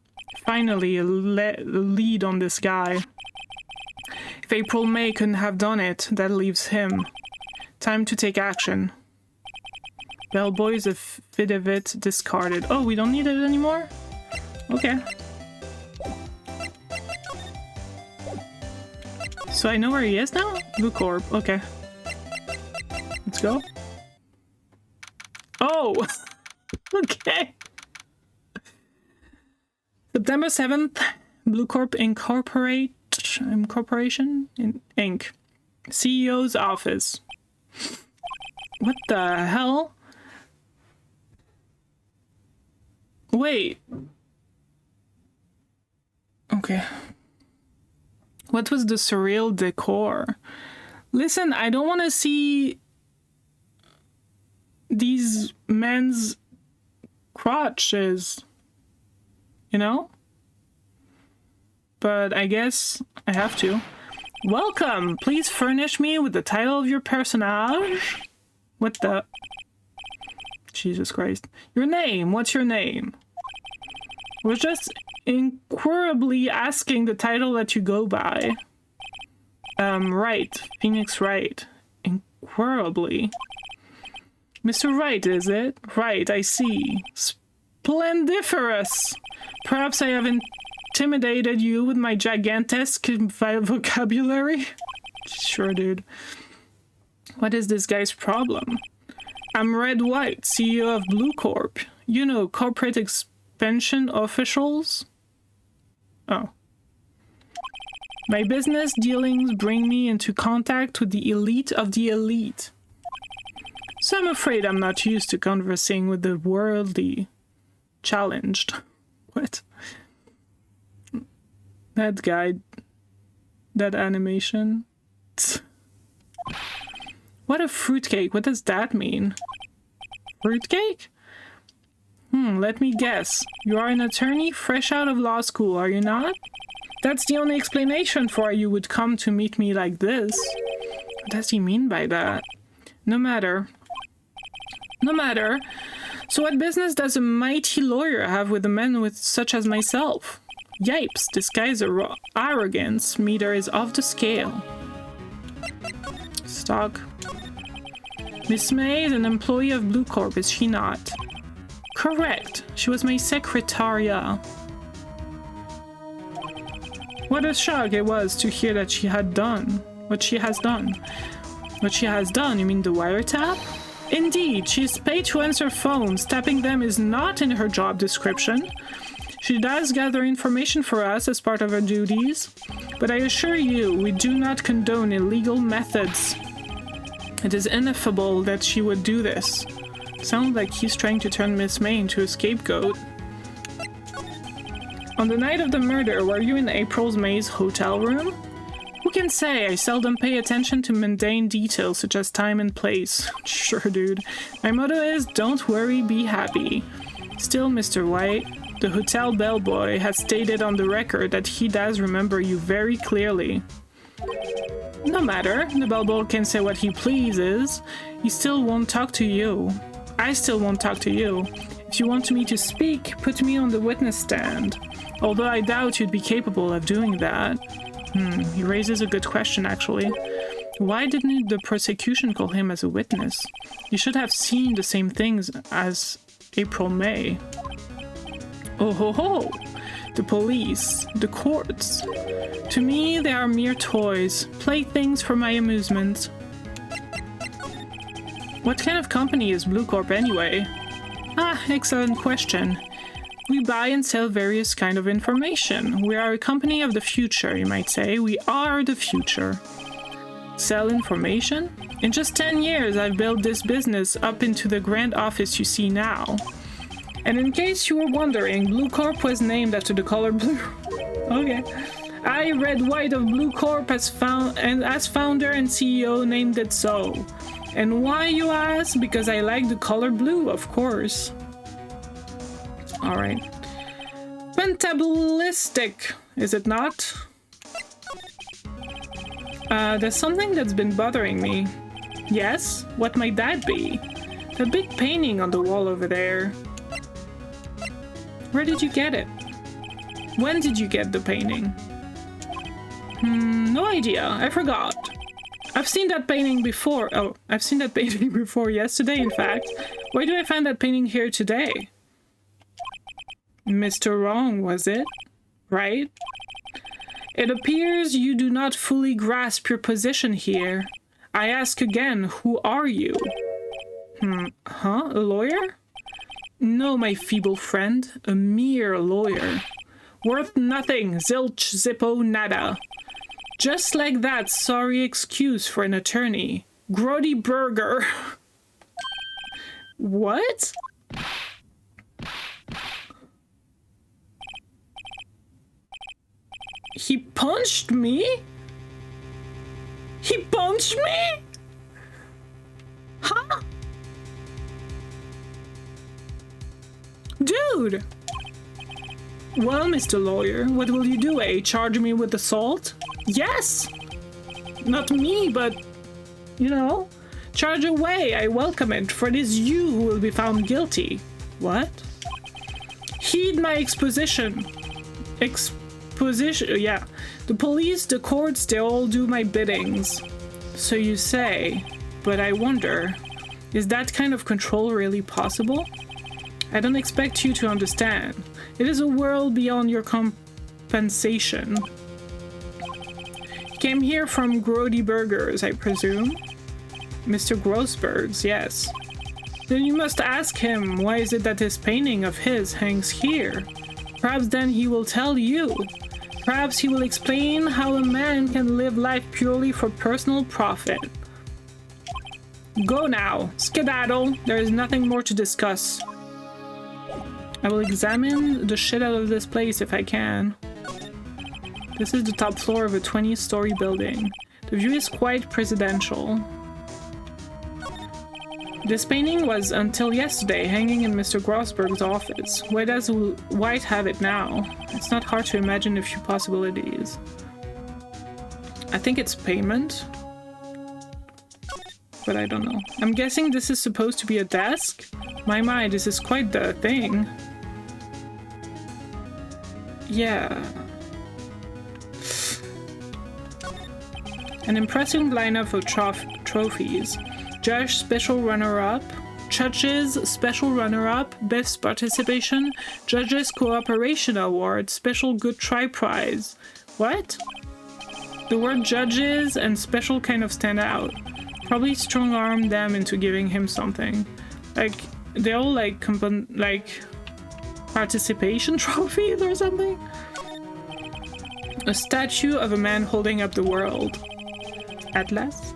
Finally, a lead on this guy. If April May couldn't have done it, that leaves him. Time to take action. Bellboy's a fit of it discarded. Oh, we don't need it anymore? Okay. So I know where he is now? Blue Corp, okay. Let's go. Oh! Okay. September 7th, Blue Corp Incorporation Inc. CEO's office. What the hell? Wait. Okay. What was the surreal decor? Listen, I don't want to see these men's crotches. You know? But I guess I have to. Welcome! Please furnish me with the title of your personage. What the? Jesus Christ. Your name? What's your name? I was just inquirably asking the title that you go by. Wright. Phoenix Wright. Inquirably. Mr. Wright, is it? Right, I see. Splendiferous! Perhaps I have intimidated you with my gigantesque vocabulary? Sure, dude. What is this guy's problem? I'm Red White, CEO of Blue Corp. You know, corporate expansion officials? Oh. My business dealings bring me into contact with the elite of the elite. So I'm afraid I'm not used to conversing with the worldly challenged. What? That guy, that animation. What a fruitcake. What does that mean? Fruitcake? Let me guess. You are an attorney fresh out of law school, are you not? That's the only explanation for why you would come to meet me like this. What does he mean by that? No matter. No matter. So what business does a mighty lawyer have with a man such as myself? Yipes, this guy's arrogance meter is off the scale. stock. Miss May is an employee of Blue Corp, is she not? Correct. She was my secretaria. What a shock it was to hear that she had done what she has done. What she has done, you mean the wiretap? Indeed, she is paid to answer phones. Tapping them is not in her job description. She does gather information for us as part of her duties, but I assure you, we do not condone illegal methods. It is ineffable that she would do this. Sounds like he's trying to turn Miss May into a scapegoat. On the night of the murder, were you in April's May's hotel room? Who can say? I seldom pay attention to mundane details such as time and place. Sure, dude. My motto is, don't worry, be happy. Still, Mr. White, the hotel bellboy has stated on the record that he does remember you very clearly. No matter, the bellboy can say what he pleases. He still won't talk to you. I still won't talk to you. If you want me to speak, put me on the witness stand. Although I doubt you'd be capable of doing that. He raises a good question, actually. Why didn't the prosecution call him as a witness? You should have seen the same things as April May. Oh ho ho! The police, the courts. To me, they are mere toys, playthings for my amusement. What kind of company is Blue Corp anyway? Ah, excellent question. We buy and sell various kind of information. We are a company of the future, you might say. We are the future. Sell information? In just 10 years, I've built this business up into the grand office you see now. And in case you were wondering, Blue Corp was named after the color blue. Okay. I, Red White of Blue Corp, as founder and CEO, named it so. And why, you ask? Because I like the color blue, of course. Alright. Fantabulistic, is it not? There's something that's been bothering me. Yes? What might that be? The big painting on the wall over there. Where did you get it? When did you get the painting? No idea. I forgot. I've seen that painting before. Oh, I've seen that painting before yesterday, in fact. Why do I find that painting here today? Mr. Wrong, was it? Right? It appears you do not fully grasp your position here. I ask again, who are you? Huh? A lawyer? No, my feeble friend. A mere lawyer. Worth nothing. Zilch, zippo, nada. Just like that sorry excuse for an attorney. Grody burger. What? He punched me? He punched me? Huh? Dude! Well, Mr. Lawyer, what will you do, eh? Charge me with assault? Yes! Not me, but, you know, charge away, I welcome it, for it is you who will be found guilty. What? Heed my exposition. Yeah. The police, the courts, they all do my biddings. So you say, but I wonder, is that kind of control really possible? I don't expect you to understand. It is a world beyond your compensation. Came here from Grody Burgers, I presume? Mr. Grossberg's, yes. Then you must ask him, why is it that this painting of his hangs here? Perhaps then he will tell you. Perhaps he will explain how a man can live life purely for personal profit. Go now. Skedaddle. There is nothing more to discuss. I will examine the shit out of this place if I can. This is the top floor of a 20-story building. The view is quite presidential. This painting was, until yesterday, hanging in Mr. Grossberg's office. Where does White have it now? It's not hard to imagine a few possibilities. I think it's payment. But I don't know. I'm guessing this is supposed to be a desk? My, this is quite the thing. Yeah. An impressive lineup of trophies. Judge special runner-up. Judges special runner-up. Best participation. Judges cooperation award. Special good try prize. What? The word judges and special kind of stand out. Probably strong-arm them into giving him something. Like, they all like participation trophies or something? A statue of a man holding up the world. Atlas?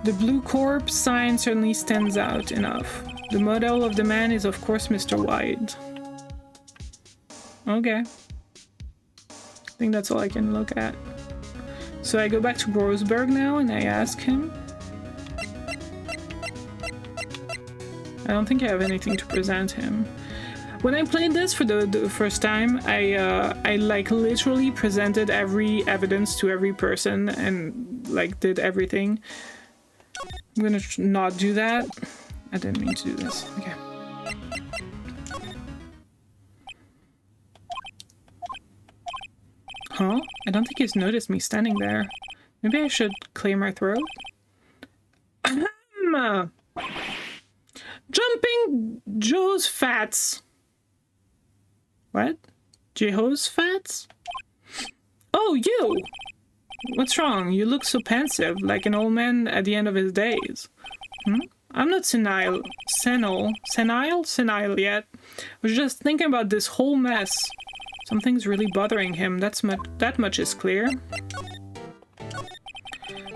The Blue Corp sign certainly stands out enough. The model of the man is of course Mr. White. Okay. I think that's all I can look at. So I go back to Grossberg now and I ask him. I don't think I have anything to present him. When I played this for the first time, I like literally presented every evidence to every person and like did everything. I'm gonna not do that. I didn't mean to do this. Okay. Huh? I don't think he's noticed me standing there. Maybe I should clear my throat? Jumping Joe's fats. What? Jehoshaphat's? Oh, you! What's wrong? You look so pensive, like an old man at the end of his days. I'm not senile yet. I was just thinking about this whole mess. Something's really bothering him, that much is clear.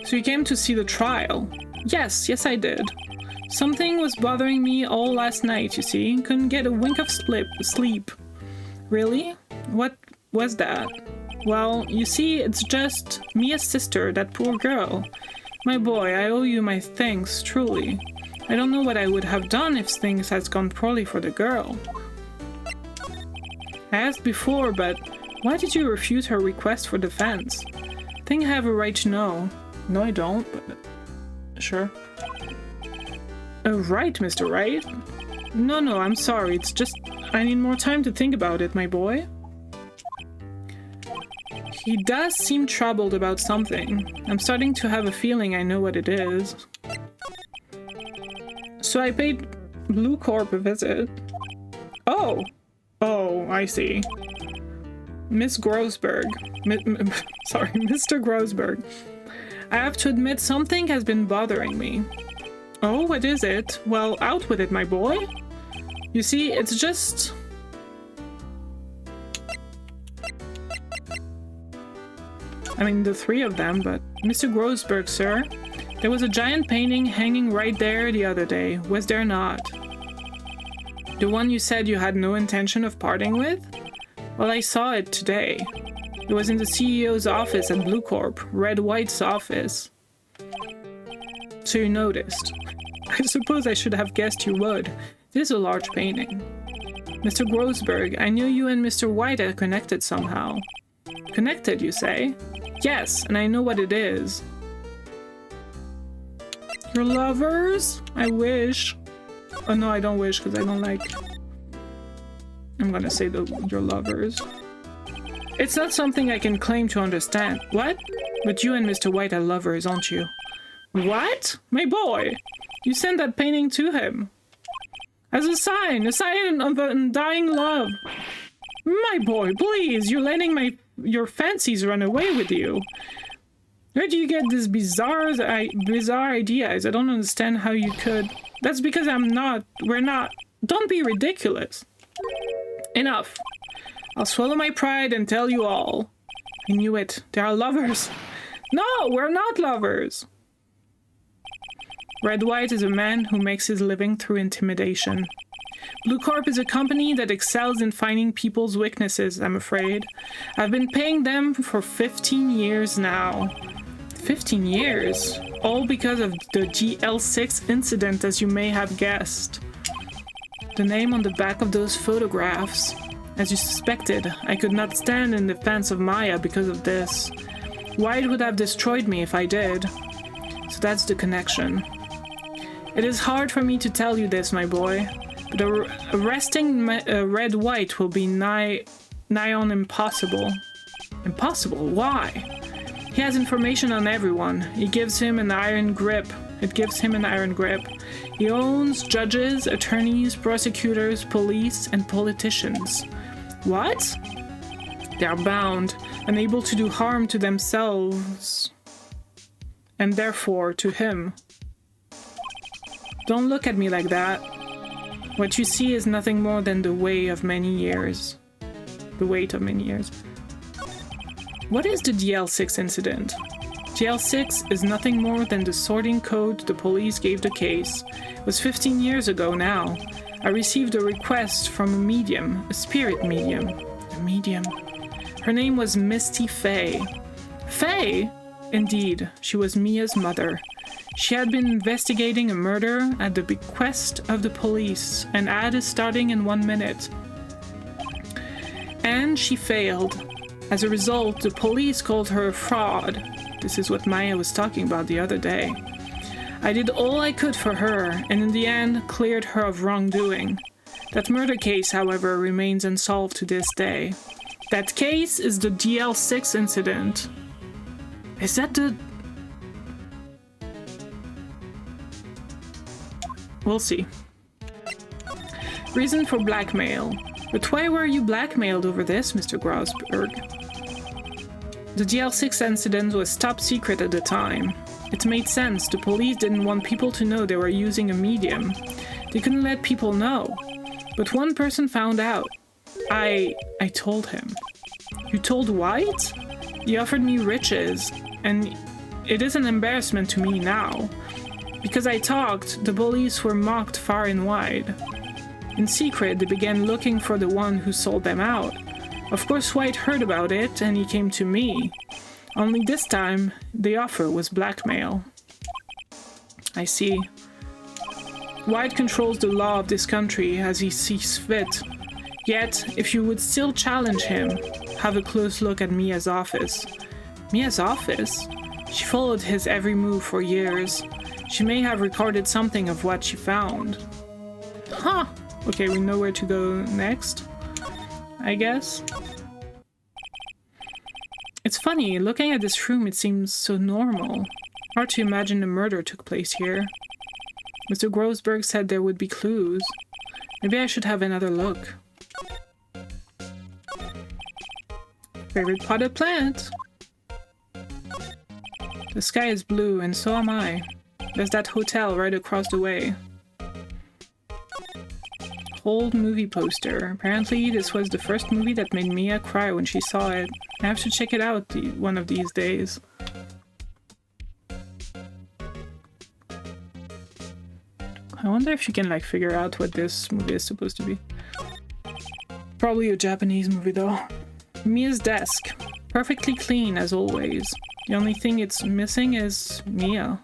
So you came to see the trial? Yes, I did. Something was bothering me all last night, you see. Couldn't get a wink of sleep. Really? What was that? Well, you see, it's just Mia's sister, that poor girl. My boy, I owe you my thanks, truly. I don't know what I would have done if things had gone poorly for the girl. I asked before, but why did you refuse her request for defense? I think I have a right to know. No, I don't, but sure. Right, Mr. Wright. No, I'm sorry. It's just I need more time to think about it, my boy. He does seem troubled about something. I'm starting to have a feeling I know what it is. So I paid Blue Corp a visit. Oh, I see. Miss Grossberg. Sorry, Mr. Grossberg. I have to admit something has been bothering me. Oh, what is it? Well, out with it, my boy. You see, it's just... I mean, the three of them, but... Mr. Grossberg, sir, there was a giant painting hanging right there the other day, was there not? The one you said you had no intention of parting with? Well, I saw it today. It was in the CEO's office at Blue Corp, Red White's office. So you noticed. I suppose I should have guessed you would. It is a large painting. Mr. Grossberg, I knew you and Mr. White are connected somehow. Connected, you say? Yes, and I know what it is. Your lovers? I wish. Oh no, I don't wish because I don't like... I'm gonna say your lovers. It's not something I can claim to understand. What? But you and Mr. White are lovers, aren't you? What? My boy! You sent that painting to him. As a sign of undying love. My boy, please, you're letting your fancies run away with you. Where do you get these bizarre ideas? I don't understand how you could... That's because we're not... Don't be ridiculous. Enough. I'll swallow my pride and tell you all. I knew it. They are lovers. No, we're not lovers. Red White is a man who makes his living through intimidation. Blue Corp is a company that excels in finding people's weaknesses, I'm afraid. I've been paying them for 15 years now. 15 years? All because of the GL6 incident, as you may have guessed. The name on the back of those photographs. As you suspected, I could not stand in defense of Maya because of this. White would have destroyed me if I did. So that's the connection. It is hard for me to tell you this, my boy, but arresting Red White will be nigh on impossible. Impossible? Why? He has information on everyone. It gives him an iron grip. He owns judges, attorneys, prosecutors, police, and politicians. What? They are bound, unable to do harm to themselves, and therefore to him. Don't look at me like that. What you see is nothing more than the weight of many years. What is the DL6 incident? DL6 is nothing more than the sorting code the police gave the case. It was 15 years ago now. I received a request from a medium, a spirit medium. A medium. Her name was Misty Faye. Faye? Indeed, she was Mia's mother. She had been investigating a murder at the bequest of the police. An ad is starting in 1 minute. And she failed. As a result, the police called her a fraud. This is what Maya was talking about the other day. I did all I could for her, and in the end, cleared her of wrongdoing. That murder case, however, remains unsolved to this day. That case is the DL6 incident. Is that the... We'll see. Reason for blackmail. But why were you blackmailed over this, Mr. Grosberg? The DL6 incident was top secret at the time. It made sense. The police didn't want people to know they were using a medium. They couldn't let people know. But one person found out. I told him. You told Wright? He offered me riches, and it is an embarrassment to me now. Because I talked, the police were mocked far and wide. In secret, they began looking for the one who sold them out. Of course, Wright heard about it, and he came to me. Only this time, the offer was blackmail. I see. Wright controls the law of this country as he sees fit. Yet, if you would still challenge him, have a close look at Mia's office. Mia's office? She followed his every move for years. She may have recorded something of what she found. Huh! Okay, we know where to go next, I guess. It's funny, looking at this room it seems so normal. Hard to imagine a murder took place here. Mr. Grosberg said there would be clues. Maybe I should have another look. Favorite potted plant? The sky is blue and so am I. There's that hotel right across the way. Old movie poster. Apparently this was the first movie that made Mia cry when she saw it. I have to check it out one of these days. I wonder if you can like figure out what this movie is supposed to be. Probably a Japanese movie though. Mia's desk. Perfectly clean as always. The only thing it's missing is Mia.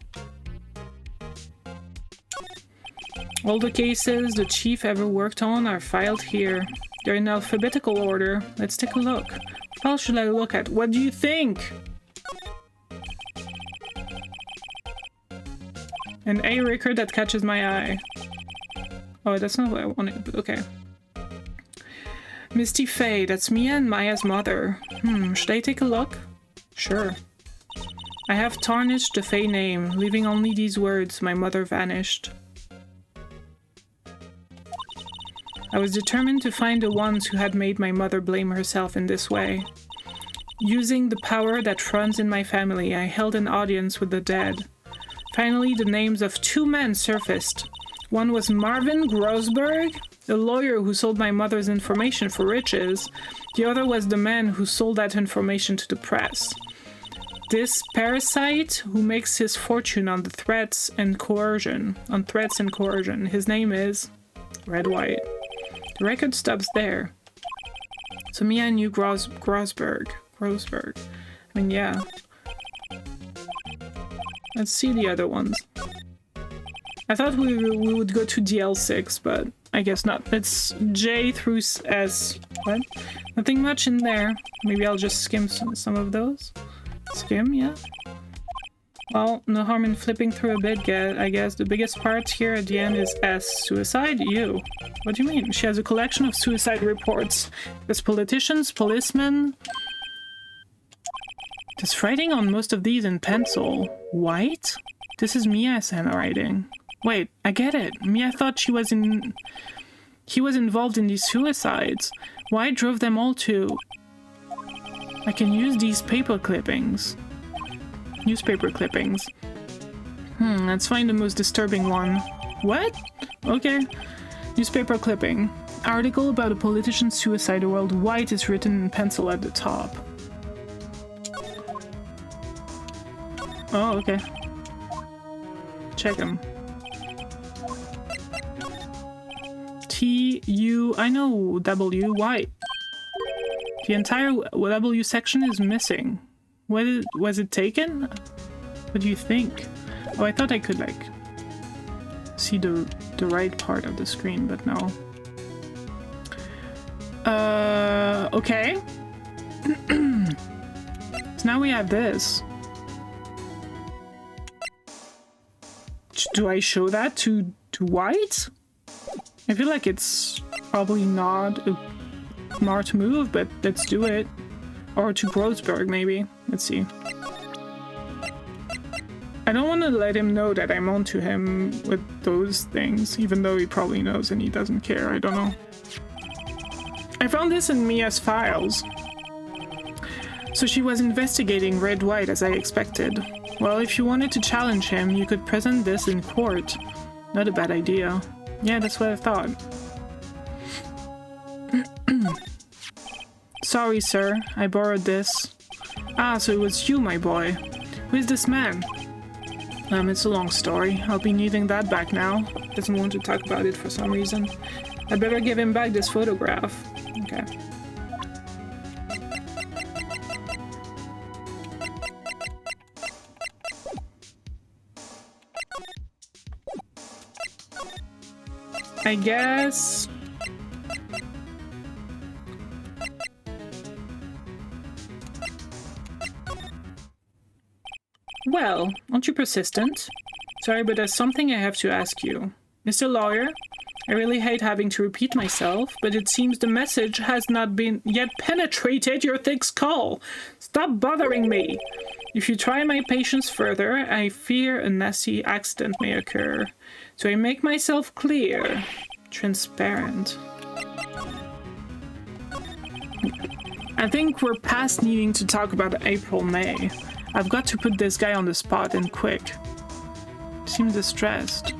All the cases the chief ever worked on are filed here. They're in alphabetical order. Let's take a look. What else should I look at? What do you think? An A record that catches my eye. Oh, that's not what I wanted, but okay. Misty Faye, that's Mia and Maya's mother. Should I take a look? Sure. I have tarnished the Faye name, leaving only these words, my mother vanished. I was determined to find the ones who had made my mother blame herself in this way. Using the power that runs in my family, I held an audience with the dead. Finally, the names of 2 men surfaced. One was Marvin Grosberg, the lawyer who sold my mother's information for riches. The other was the man who sold that information to the press. This parasite who makes his fortune on threats and coercion. His name is Red White. The record stops there. So Mia knew Grosberg. I mean, yeah. Let's see the other ones. I thought we would go to DL6, but I guess not. It's J through S. What? Nothing much in there. Maybe I'll just skim some of those. Skim, yeah. Well, no harm in flipping through a bit, I guess. The biggest part here at the end is S. Suicide? You. What do you mean? She has a collection of suicide reports. There's politicians, policemen. There's writing on most of these in pencil. White? This is Mia's handwriting. Wait, I get it. Mia thought he was involved in these suicides. White drove them all to... I can use these paper clippings. Newspaper clippings. Let's find the most disturbing one. What? Okay. Newspaper clipping. Article about a politician's suicide while White is written in pencil at the top. Oh, okay. Check him. T-U... I know W. White. The entire W section is missing. Was it taken? What do you think? Oh, I thought I could, like, see the right part of the screen, but no. Okay. So now we have this. Do I show that to White? I feel like it's probably not a smart move, but let's do it. Or to Grossberg, maybe. Let's see. I don't want to let him know that I'm onto him with those things, even though he probably knows and he doesn't care. I don't know. I found this in Mia's files. So she was investigating Red White as I expected. Well, if you wanted to challenge him, you could present this in court. Not a bad idea. Yeah, that's what I thought. Sorry, sir. I borrowed this. Ah, so it was you, my boy. Who is this man? It's a long story. I'll be needing that back now. Doesn't want to talk about it for some reason. I'd better give him back this photograph. Okay. I guess... Well, aren't you persistent? Sorry, but there's something I have to ask you. Mr. Lawyer, I really hate having to repeat myself, but it seems the message has not been yet penetrated your thick skull. Stop bothering me. If you try my patience further, I fear a nasty accident may occur. So I make myself clear, transparent. I think we're past needing to talk about April, May. I've got to put this guy on the spot and quick. Seems distressed.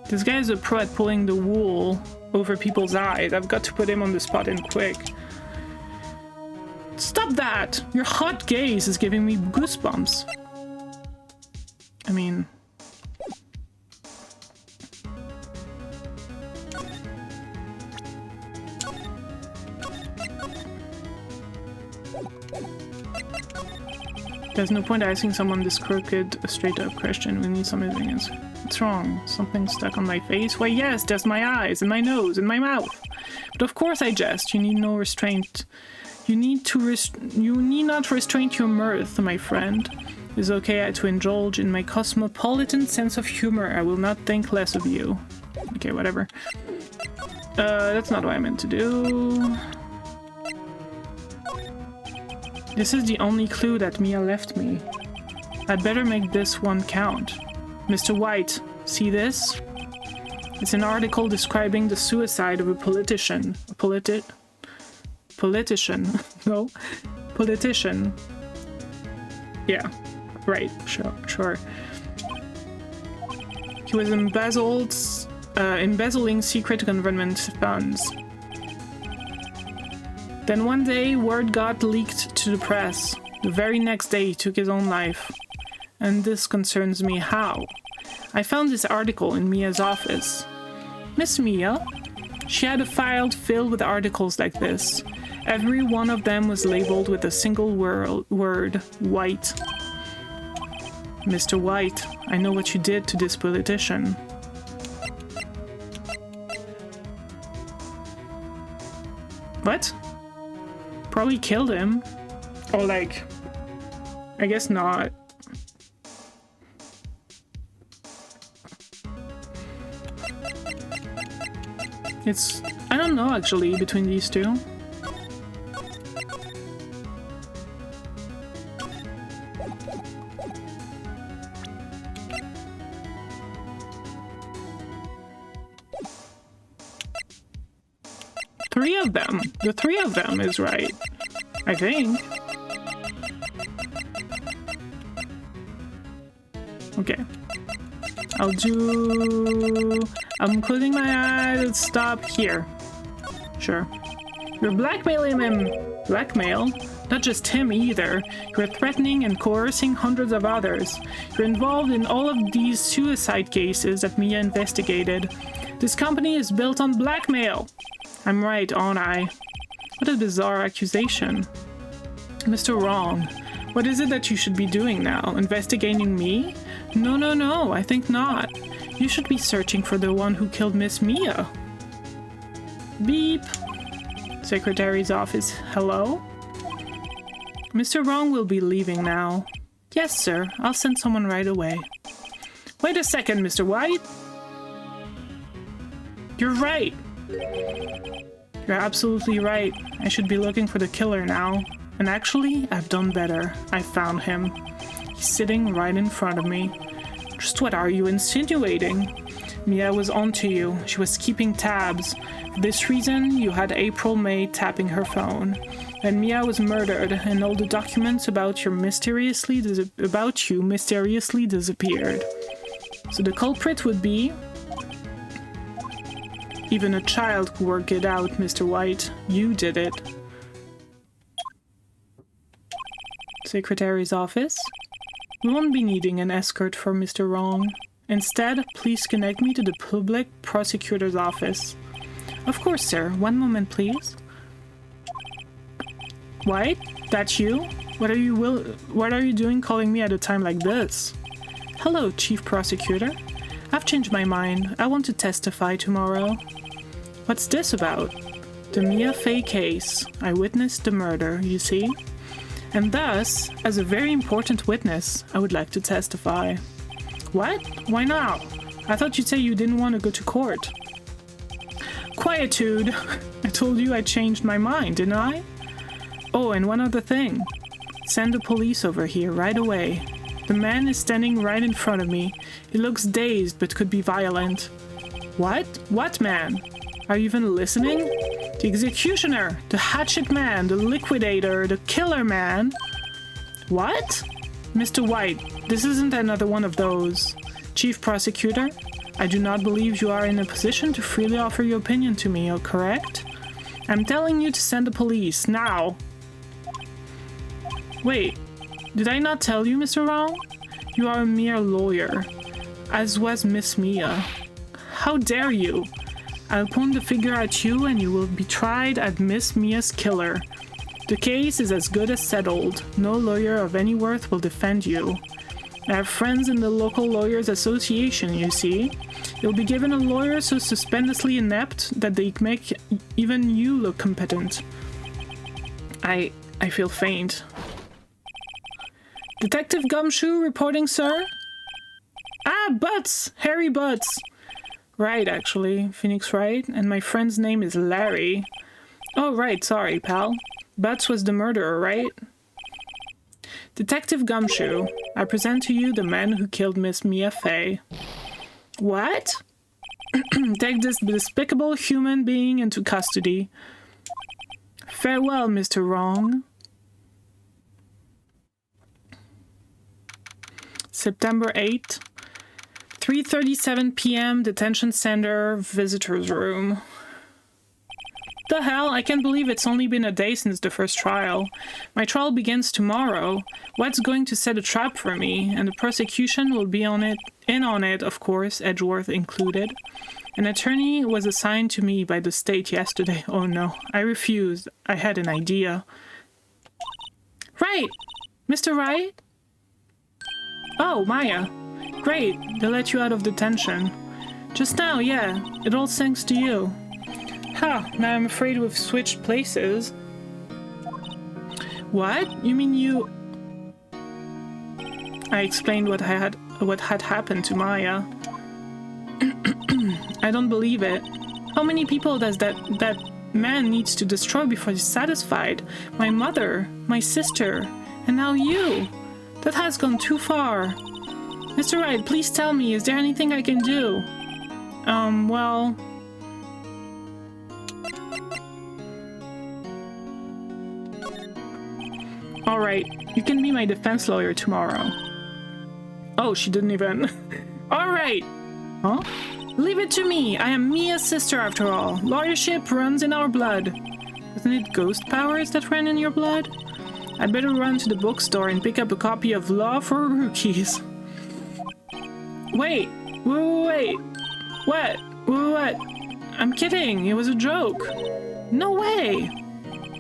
This guy is a pro at pulling the wool over people's eyes. I've got to put him on the spot and quick. Stop that! Your hot gaze is giving me goosebumps. I mean... There's no point asking someone this crooked, straight-up question. We need some evidence. What's wrong? Something stuck on my face? Why, yes, there's my eyes, and my nose, and my mouth. But of course I jest. You need no restraint. You need not restrain your mirth, my friend. It's okay to indulge in my cosmopolitan sense of humor. I will not think less of you. Okay, whatever. That's not what I meant to do. This is the only clue that Mia left me. I'd better make this one count. Mr. White, see this? It's an article describing the suicide of a politician. Politician. No. Politician. Yeah. Right. Sure. He was embezzling secret government funds. Then one day, word got leaked to the press. The very next day, he took his own life. And this concerns me how. I found this article in Mia's office. Miss Mia? She had a file filled with articles like this. Every one of them was labeled with a single word, White. Mr. White, I know what you did to this politician. What? Probably killed him. Or like... I guess not. It's... I don't know actually between these two. Three of them. The three of them is right. I think. Okay. I'm closing my eyes. Stop here. Sure. You're blackmailing him. Blackmail? Not just him either. You're threatening and coercing hundreds of others. You're involved in all of these suicide cases that Mia investigated. This company is built on blackmail. I'm right, aren't I? What a bizarre accusation. Mr. Wrong, what is it that you should be doing now? Investigating me? No, I think not. You should be searching for the one who killed Miss Mia. Beep. Secretary's office. Hello? Mr. Wrong will be leaving now. Yes, sir. I'll send someone right away. Wait a second, Mr. White. You're right. You're absolutely right. I should be looking for the killer now. And actually, I've done better. I found him. He's sitting right in front of me. Just what are you insinuating? Mia was onto you. She was keeping tabs. For this reason, you had April May tapping her phone. And Mia was murdered, and all the documents about you mysteriously disappeared. So the culprit would be... Even a child could work it out, Mr. White. You did it. Secretary's office. We won't be needing an escort for Mr. Wrong. Instead, please connect me to the public prosecutor's office. Of course, sir. One moment, please. White? That's you? What are you doing calling me at a time like this? Hello, Chief Prosecutor. I've changed my mind. I want to testify tomorrow. What's this about? The Mia Fey case. I witnessed the murder, you see? And thus, as a very important witness, I would like to testify. What? Why now? I thought you'd say you didn't want to go to court. Quietude! I told you I changed my mind, didn't I? Oh, and one other thing. Send the police over here right away. The man is standing right in front of me. He looks dazed, but could be violent. What? What man? Are you even listening? The executioner, the hatchet man, the liquidator, the killer man. What? Mr. White, this isn't another one of those. Chief Prosecutor, I do not believe you are in a position to freely offer your opinion to me, correct? I'm telling you to send the police, now. Wait, did I not tell you, Mr. Wrong? You are a mere lawyer, as was Miss Mia. How dare you? I'll point the finger at you and you will be tried as Miss Mia's killer. The case is as good as settled. No lawyer of any worth will defend you. I have friends in the local lawyers association, you see. You'll be given a lawyer so stupendously inept that they make even you look competent. I feel faint. Detective Gumshoe reporting, sir? Ah, Butts! Harry Butts! Right, actually. Phoenix Wright. And my friend's name is Larry. Oh, right. Sorry, pal. Butts was the murderer, right? Detective Gumshoe, I present to you the man who killed Miss Mia Fey. What? Take this despicable human being into custody. Farewell, Mr. Wrong. September 8th. 3:37 p.m. Detention Center, Visitors Room. The hell? I can't believe it's only been a day since the first trial. My trial begins tomorrow. What's going to set a trap for me? And the prosecution will be on it, of course, Edgeworth included. An attorney was assigned to me by the state yesterday. Oh no, I refused. I had an idea. Right! Mr. Wright? Oh, Maya. Great, they let you out of detention. Just now, yeah. It all thanks to you. Ha, now I'm afraid we've switched places. What? You mean you... I explained what had happened to Maya. I don't believe it. How many people does that man needs to destroy before he's satisfied? My mother, my sister, and now you. That has gone too far. Mr. Wright, please tell me, is there anything I can do? Well... Alright, you can be my defense lawyer tomorrow. Oh, she didn't even... Alright! Huh? Leave it to me! I am Mia's sister after all. Lawyership runs in our blood. Isn't it ghost powers that run in your blood? I'd better run to the bookstore and pick up a copy of Law for Rookies. Wait! Wait! What? What? I'm kidding! It was a joke! No way!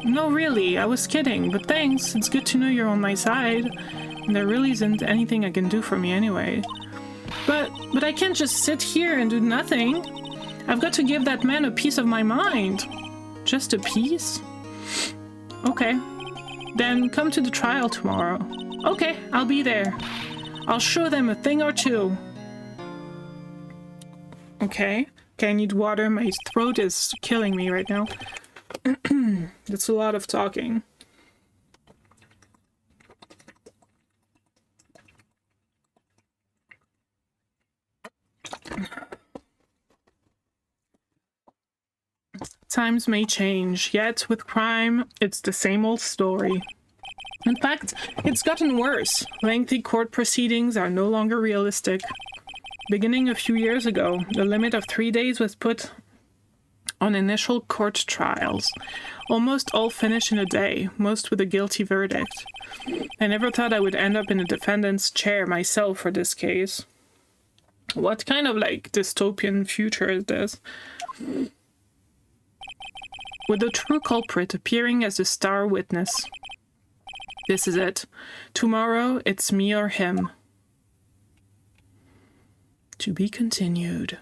No, really, I was kidding, but thanks. It's good to know you're on my side. And there really isn't anything I can do for me anyway. But I can't just sit here and do nothing. I've got to give that man a piece of my mind. Just a piece? Okay. Then come to the trial tomorrow. Okay, I'll be there. I'll show them a thing or two. Okay. Okay, I need water. My throat is killing me right now. That's a lot of talking. Times may change, yet with crime, it's the same old story. In fact, it's gotten worse. Lengthy court proceedings are no longer realistic. Beginning a few years ago, the limit of 3 days was put on initial court trials. Almost all finish in a day, most with a guilty verdict. I never thought I would end up in a defendant's chair myself for this case. What kind of, like, dystopian future is this? With the true culprit appearing as the star witness. This is it. Tomorrow, it's me or him. To be continued.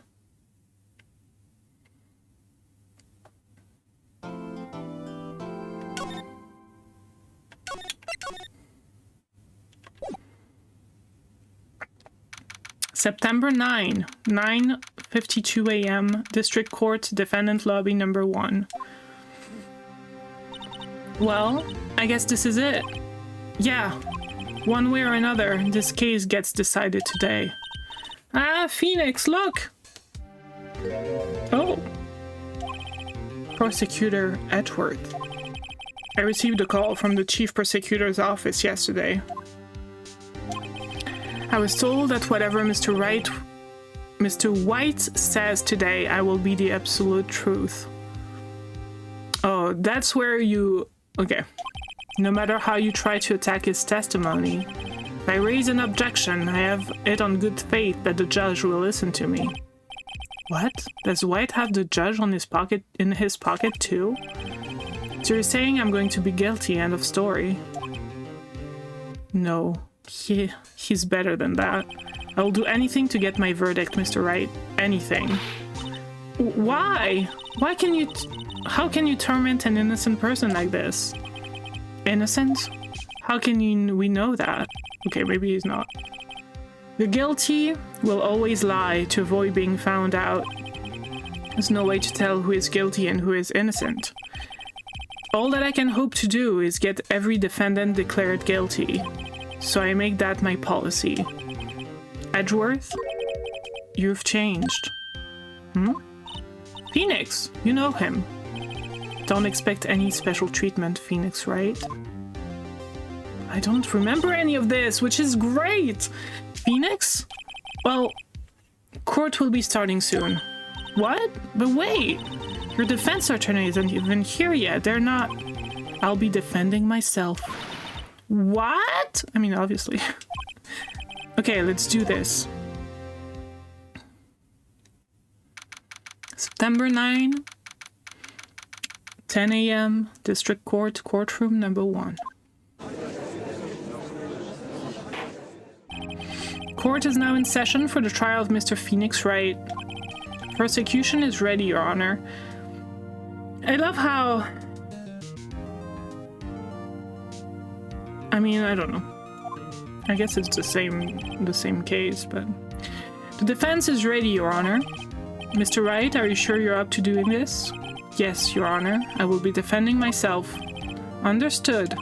September 9, 9:52 a.m. District Court, Defendant Lobby number 1. Well, I guess this is it. Yeah, one way or another, this case gets decided today. Ah, Phoenix, look! Oh. Prosecutor Edgeworth. I received a call from the Chief Prosecutor's office yesterday. I was told that whatever Mr. White says today, I will be the absolute truth. Oh, that's where you... Okay. No matter how you try to attack his testimony, if I raise an objection, I have it on good faith that the judge will listen to me. What? Does White have the judge in his pocket too? So you're saying I'm going to be guilty, end of story? No. He's better than that. I will do anything to get my verdict, Mr. Wright. Anything. Why? How can you torment an innocent person like this? Innocent? How can we know that? Okay, maybe he's not. The guilty will always lie to avoid being found out. There's no way to tell who is guilty and who is innocent. All that I can hope to do is get every defendant declared guilty. So I make that my policy. Edgeworth, you've changed. Phoenix, you know him. Don't expect any special treatment, Phoenix, right? I don't remember any of this, which is great! Phoenix? Well, court will be starting soon. What? But wait! Your defense attorney isn't even here yet. They're not... I'll be defending myself. What? I mean, obviously. Okay, let's do this. September 9, 10 a.m., District Court, courtroom number 1. Court is now in session for the trial of Mr. Phoenix Wright. Prosecution is ready, Your Honor. I love how... I mean, I don't know. I guess it's the same case, but... The defense is ready, Your Honor. Mr. Wright, are you sure you're up to doing this? Yes, Your Honor. I will be defending myself. Understood.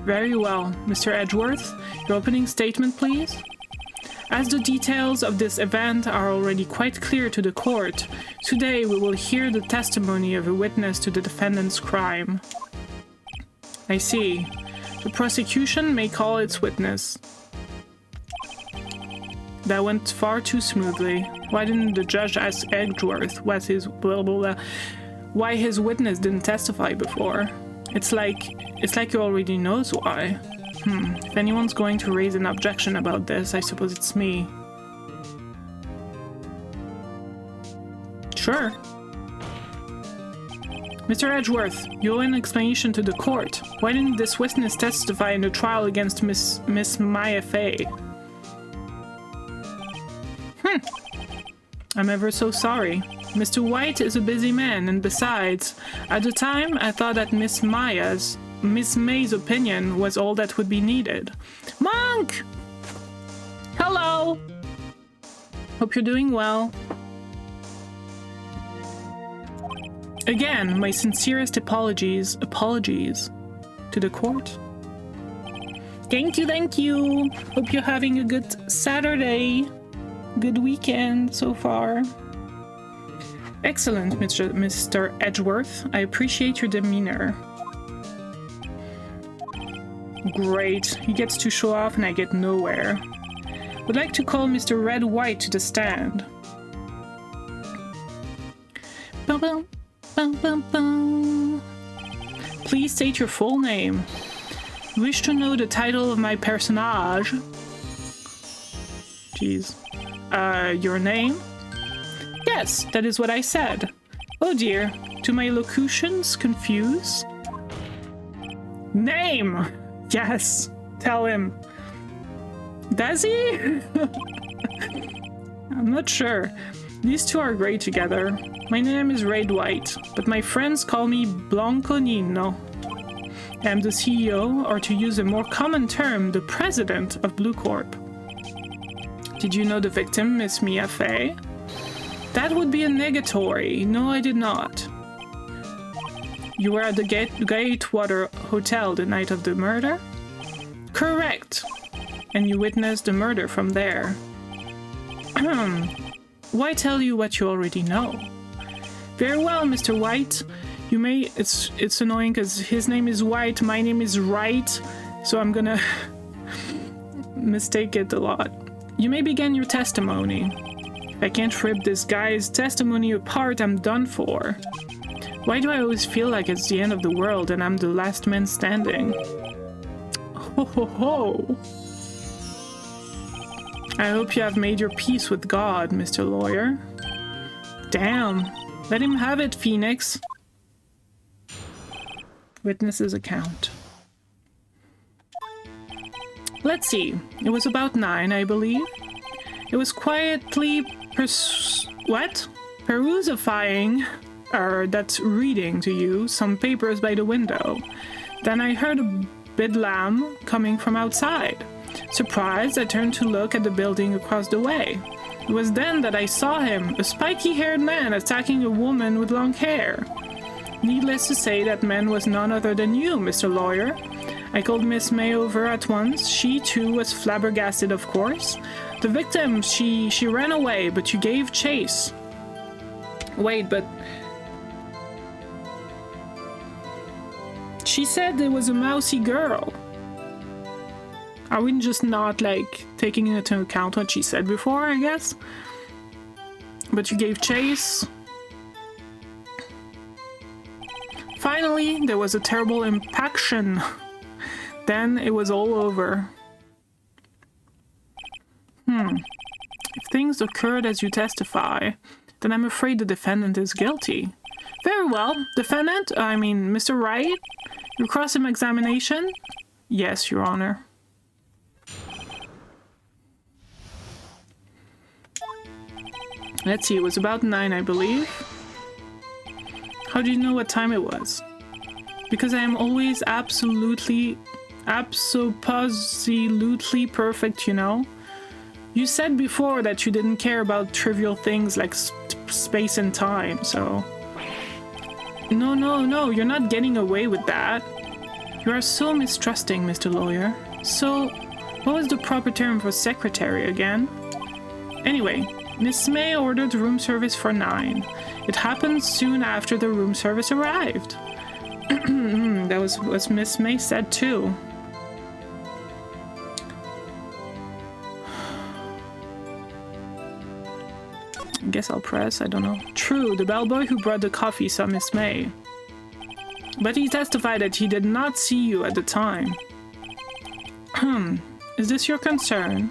Very well. Mr. Edgeworth, your opening statement, please. As the details of this event are already quite clear to the court, today we will hear the testimony of a witness to the defendant's crime. I see. The prosecution may call its witness. That went far too smoothly. Why didn't the judge ask Edgeworth what his blah blah blah, why his witness didn't testify before? It's like he already knows why. If anyone's going to raise an objection about this, I suppose it's me. Sure. Mr. Edgeworth, you owe an explanation to the court. Why didn't this witness testify in the trial against Miss Maya Fey? I'm ever so sorry. Mr. White is a busy man, and besides, at the time I thought that Miss May's opinion was all that would be needed. Monk! Hello! Hope you're doing well. Again, my sincerest apologies to the court. Thank you. Hope you're having a good Saturday. Good weekend so far. Excellent, Mr. Edgeworth. I appreciate your demeanor. Great. He gets to show off and I get nowhere. Would like to call Mr. Red White to the stand. Bum, bum, bum, bum, bum. Please state your full name. Wish to know the title of my personage. Jeez. Your name? Yes, that is what I said. Oh dear, do my locutions confuse? Name! Yes, tell him. Does he? I'm not sure. These two are great together. My name is Red White, but my friends call me Blanconino. I am the CEO, or to use a more common term, the president of Blue Corp. Did you know the victim, Miss Mia Fey? That would be a negatory. No, I did not. You were at the Gatewater Hotel the night of the murder? Correct. And you witnessed the murder from there. Why tell you what you already know? Very well, Mr. White. You may... It's annoying because his name is White, my name is Wright, so I'm gonna mistake it a lot. You may begin your testimony. If I can't rip this guy's testimony apart, I'm done for. Why do I always feel like it's the end of the world and I'm the last man standing? Ho ho ho! I hope you have made your peace with God, Mr. Lawyer. Damn. Let him have it, Phoenix. Witness's account. Let's see. It was about 9, I believe. It was quietly perusifying, that's reading to you, some papers by the window. Then I heard a bedlam coming from outside. Surprised, I turned to look at the building across the way. It was then that I saw him, a spiky-haired man attacking a woman with long hair. Needless to say, that man was none other than you, Mr. Lawyer. I called Miss May over at once. She, too, was flabbergasted, of course. The victim, she ran away, but you gave chase. Wait, but... She said it was a mousy girl. Are we just not, like, taking into account what she said before, I guess? But you gave chase. Finally, there was a terrible impaction. Then it was all over. If things occurred as you testify, then I'm afraid the defendant is guilty. Very well. Defendant, I mean, Mr. Wright, your cross-examination? Yes, Your Honor. Let's see, it was about 9, I believe. How do you know what time it was? Because I am always absolutely perfect, you know? You said before that you didn't care about trivial things like space and time, so... No, you're not getting away with that. You are so mistrusting, Mr. Lawyer. So, what was the proper term for secretary again? Anyway, Miss May ordered room service for 9. It happened soon after the room service arrived. That was what Miss May said too. I guess I'll press, I don't know. True, the bellboy who brought the coffee saw Miss May. But he testified that he did not see you at the time. Is this your concern?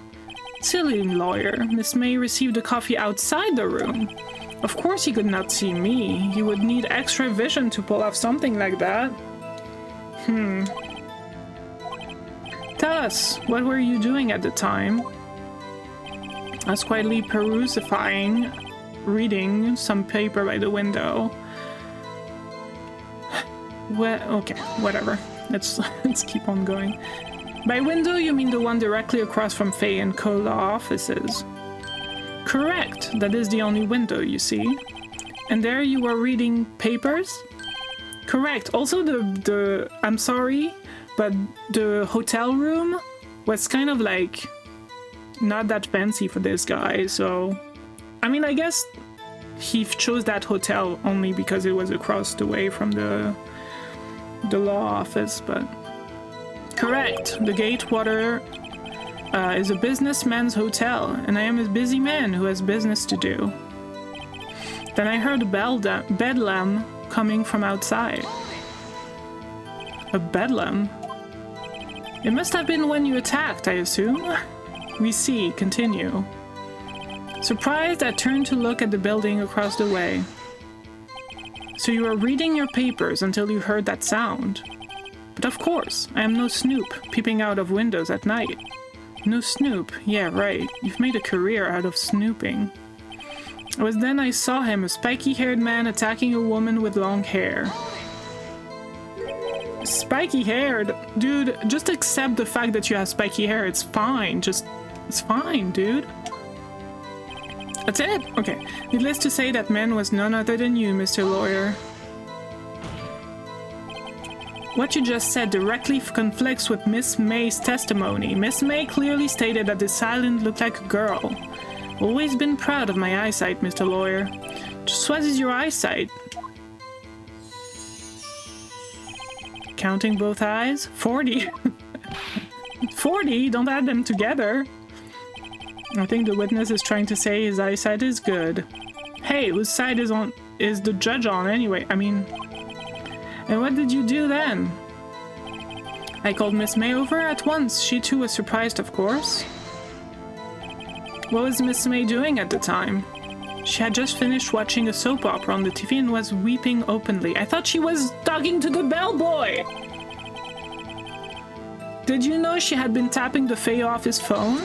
Silly lawyer, Miss May received the coffee outside the room. Of course he could not see me. He would need extra vision to pull off something like that. Tell us, what were you doing at the time? I was quietly reading some paper by the window. Well, okay, whatever. Let's keep on going. By window, you mean the one directly across from Faye and Co. law offices? Correct. That is the only window, you see. And there you were reading papers? Correct. Also, I'm sorry, but the hotel room was kind of like not that fancy for this guy, so I mean, I guess he chose that hotel only because it was across the way from the law office, but correct. The Gatewater is a businessman's hotel, and I am a busy man who has business to do. Then I heard a bedlam coming from outside. A bedlam? It must have been when you attacked, I assume. We see. Continue. Surprised, I turned to look at the building across the way. So you were reading your papers until you heard that sound. But of course, I am no snoop, peeping out of windows at night. No snoop, yeah, right. You've made a career out of snooping. It was then I saw him, a spiky-haired man attacking a woman with long hair. Spiky-haired? Dude, just accept the fact that you have spiky hair. It's fine. It's fine, dude. That's it? Okay. Needless to say, that man was none other than you, Mr. Lawyer. What you just said directly conflicts with Miss May's testimony. Miss May clearly stated that the assailant looked like a girl. Always been proud of my eyesight, Mr. Lawyer. Just what is your eyesight? Counting both eyes? 40. 40? Don't add them together. I think the witness is trying to say his eyesight is good. Hey, whose side is the judge on anyway? I mean... And what did you do then? I called Miss May over at once. She too was surprised, of course. What was Miss May doing at the time? She had just finished watching a soap opera on the TV and was weeping openly. I thought she was talking to the bellboy! Did you know she had been tapping the Faye off his phone?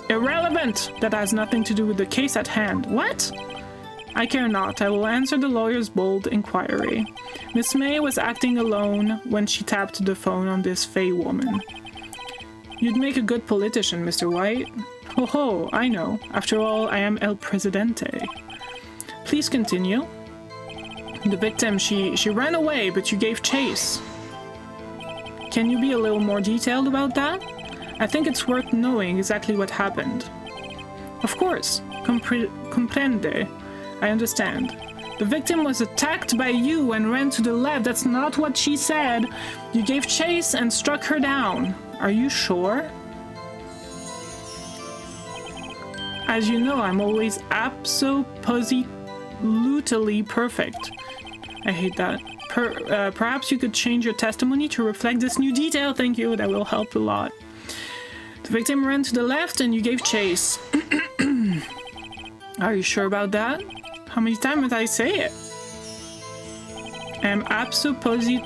Irrelevant! That has nothing to do with the case at hand. What? I care not. I will answer the lawyer's bold inquiry. Miss May was acting alone when she tapped the phone on this Faye woman. You'd make a good politician, Mr. White. Ho ho, I know. After all, I am El Presidente. Please continue. The victim, she ran away, but you gave chase. Can you be a little more detailed about that? I think it's worth knowing exactly what happened. Of course. Comprende. I understand. The victim was attacked by you and ran to the left. That's not what she said. You gave chase and struck her down. Are you sure? As you know, I'm always absolutely perfect. I hate that. Perhaps you could change your testimony to reflect this new detail. Thank you. That will help a lot. The victim ran to the left and you gave chase. Are you sure about that? How many times must I say it? I'm absolutely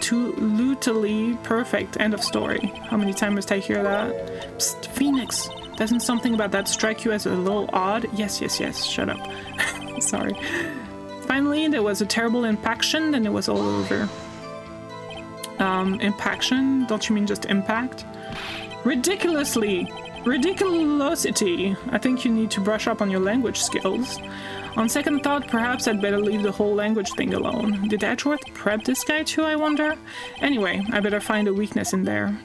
perfect. End of story. How many times must I hear that? Psst, Phoenix. Doesn't something about that strike you as a little odd? Yes. Shut up. Sorry. Finally, there was a terrible impaction, then it was all over. Impaction? Don't you mean just impact? Ridiculosity. I think you need to brush up on your language skills. On second thought, perhaps I'd better leave the whole language thing alone. Did Edgeworth prep this guy too, I wonder? Anyway, I better find a weakness in there.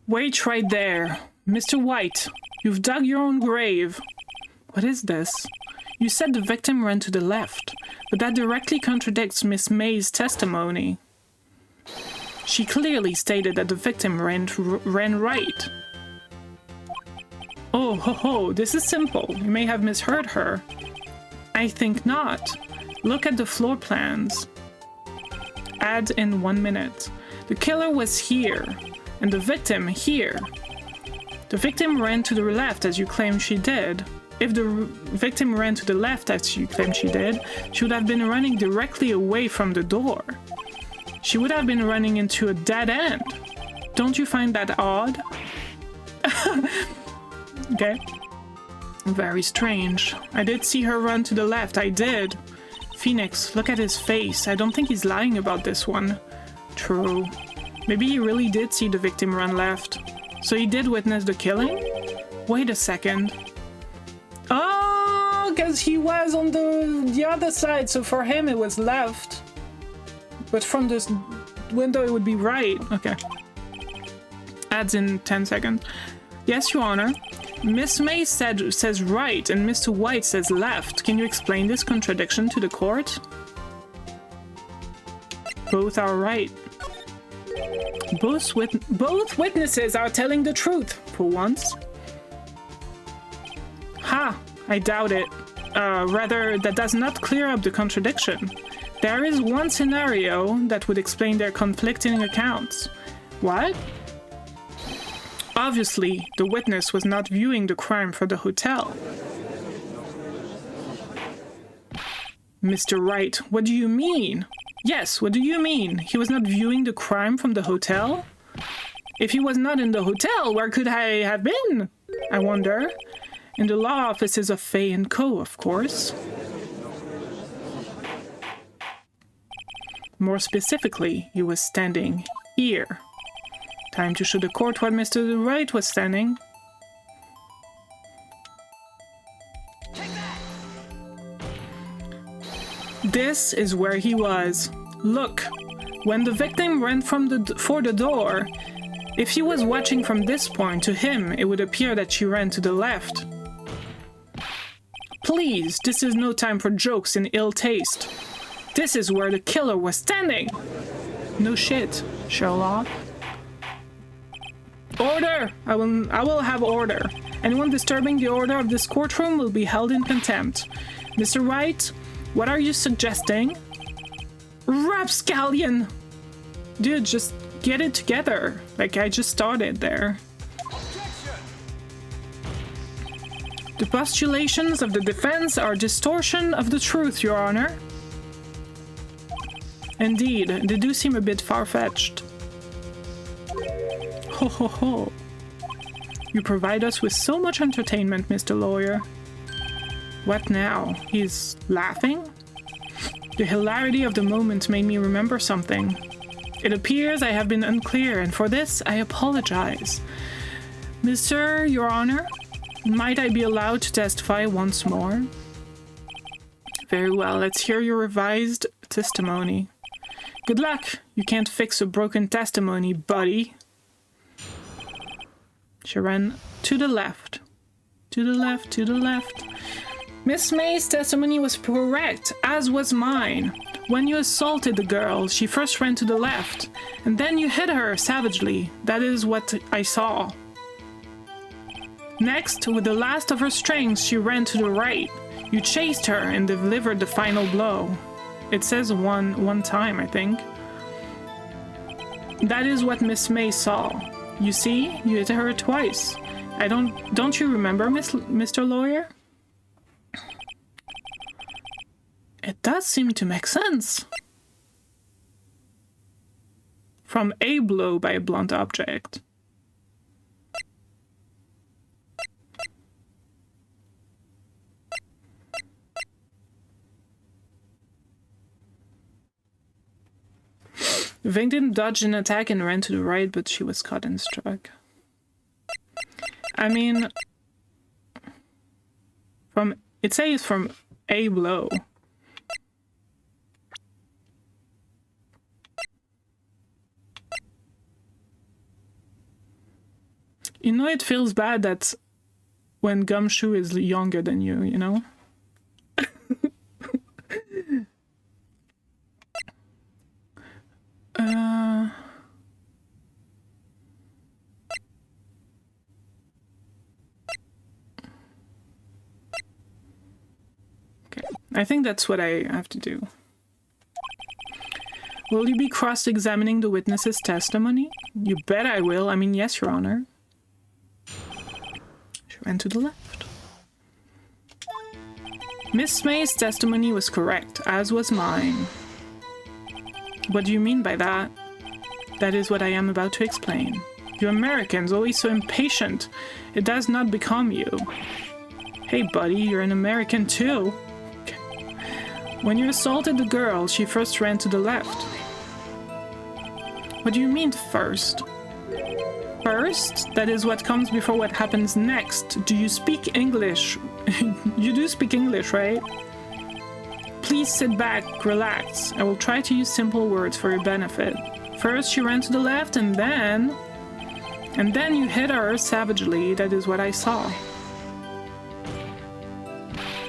Wait right there. Mr. White, you've dug your own grave. What is this? You said the victim ran to the left, but that directly contradicts Miss May's testimony. She clearly stated that the victim ran right. Oh, ho ho, this is simple. You may have misheard her. I think not. Look at the floor plans. Add in 1 minute. The killer was here. And the victim here. The victim ran to the left as you claim she did. If the victim ran to the left as you claim she did, she would have been running directly away from the door. She would have been running into a dead end. Don't you find that odd? Okay. Very strange. I did see her run to the left, I did. Phoenix, look at his face. I don't think he's lying about this one. True. Maybe he really did see the victim run left. So he did witness the killing? Wait a second. Oh, because he was on the other side, so for him it was left. But from this window it would be right. Okay. Adds in 10 seconds. Yes, Your Honor. Miss May says right and Mr. White says left. Can you explain this contradiction to the court? Both are right. Both witnesses are telling the truth, for once. Ha! I doubt it. Rather, that does not clear up the contradiction. There is one scenario that would explain their conflicting accounts. What? Obviously, the witness was not viewing the crime for the hotel. Mr. Wright, what do you mean? Yes, what do you mean? He was not viewing the crime from the hotel? If he was not in the hotel, where could I have been? I wonder. In the law offices of Fay & Co., of course. More specifically, he was standing here. Time to show the court what Mr. Wright was standing. This is where he was. Look, when the victim ran for the door, if he was watching from this point to him, it would appear that she ran to the left. Please, this is no time for jokes and ill taste. This is where the killer was standing. No shit, Sherlock. Order! I will have order. Anyone disturbing the order of this courtroom will be held in contempt. Mr. Wright, what are you suggesting? Rapscallion! Dude, just get it together. Like I just started there. The postulations of the defense are distortion of the truth, Your Honor. Indeed, they do seem a bit far-fetched. Ho ho ho. You provide us with so much entertainment, Mr. Lawyer. What now? He's laughing? The hilarity of the moment made me remember something. It appears I have been unclear, and for this I apologize. Mr. Your Honor, might I be allowed to testify once more? Very well, let's hear your revised testimony. Good luck! You can't fix a broken testimony, buddy. She ran to the left. To the left, to the left. Miss May's testimony was correct, as was mine. When you assaulted the girl, she first ran to the left, and then you hit her savagely. That is what I saw. Next, with the last of her strength, she ran to the right. You chased her and delivered the final blow. It says one time, I think. That is what Miss May saw. You see, you hit her twice. Don't you remember, Mr. Lawyer? It does seem to make sense. From a blow by a blunt object. The victim dodged an attack and ran to the right, but she was caught and struck. I mean, it says from a blow. You know, it feels bad that when Gumshoe is younger than you know? Okay, I think that's what I have to do. Will you be cross-examining the witness's testimony? You bet I will. I mean, yes, Your Honor. She went to the left. Miss May's testimony was correct, as was mine. What do you mean by that? That is what I am about to explain. You Americans, always so impatient. It does not become you. Hey, buddy, you're an American too. Okay. When you assaulted the girl, she first ran to the left. What do you mean, first? First? That is what comes before what happens next. Do you speak English? You do speak English, right? Please sit back, relax. I will try to use simple words for your benefit. First, she ran to the left, and then you hit her savagely. That is what I saw.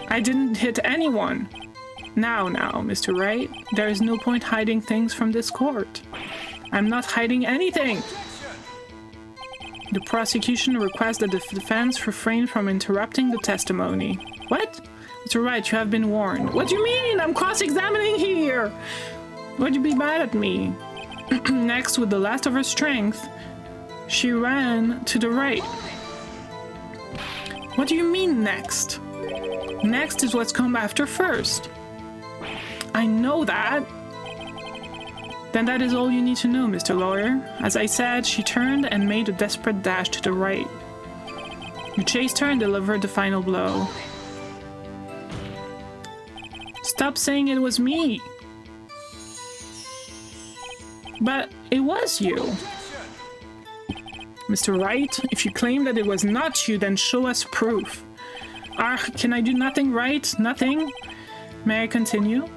I didn't hit anyone. Now, Mr. Wright, there is no point hiding things from this court. I'm not hiding anything. The prosecution requests that the defense refrain from interrupting the testimony. What? Mr. Wright, you have been warned. What do you mean? I'm cross-examining here. Would you be mad at me? Next, with the last of her strength, she ran to the right. What do you mean, next? Next is what's come after first. I know that. Then that is all you need to know, Mr. Lawyer. As I said, she turned and made a desperate dash to the right. You chased her and delivered the final blow. Stop saying it was me. But it was you. Mr. Wright, if you claim that it was not you, then show us proof. Can I do nothing right? Nothing? May I continue?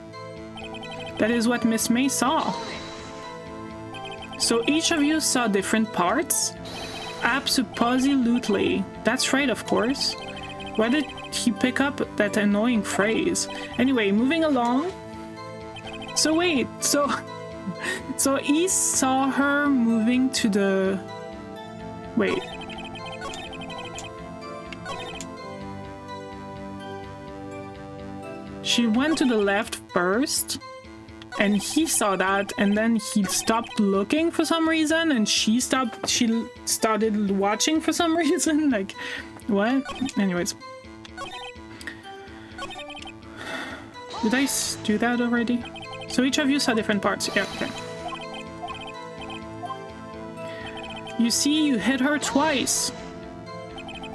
That is what Miss May saw. So each of you saw different parts? Absolutely. That's right, of course. Why did he pick up that annoying phrase? Anyway, moving along. So wait, so he saw her moving to the... Wait. She went to the left first, and he saw that, and then he stopped looking for some reason, and she started watching for some reason. Like, what? Anyways. Did I do that already? So each of you saw different parts. Yeah, okay. You see, you hit her twice.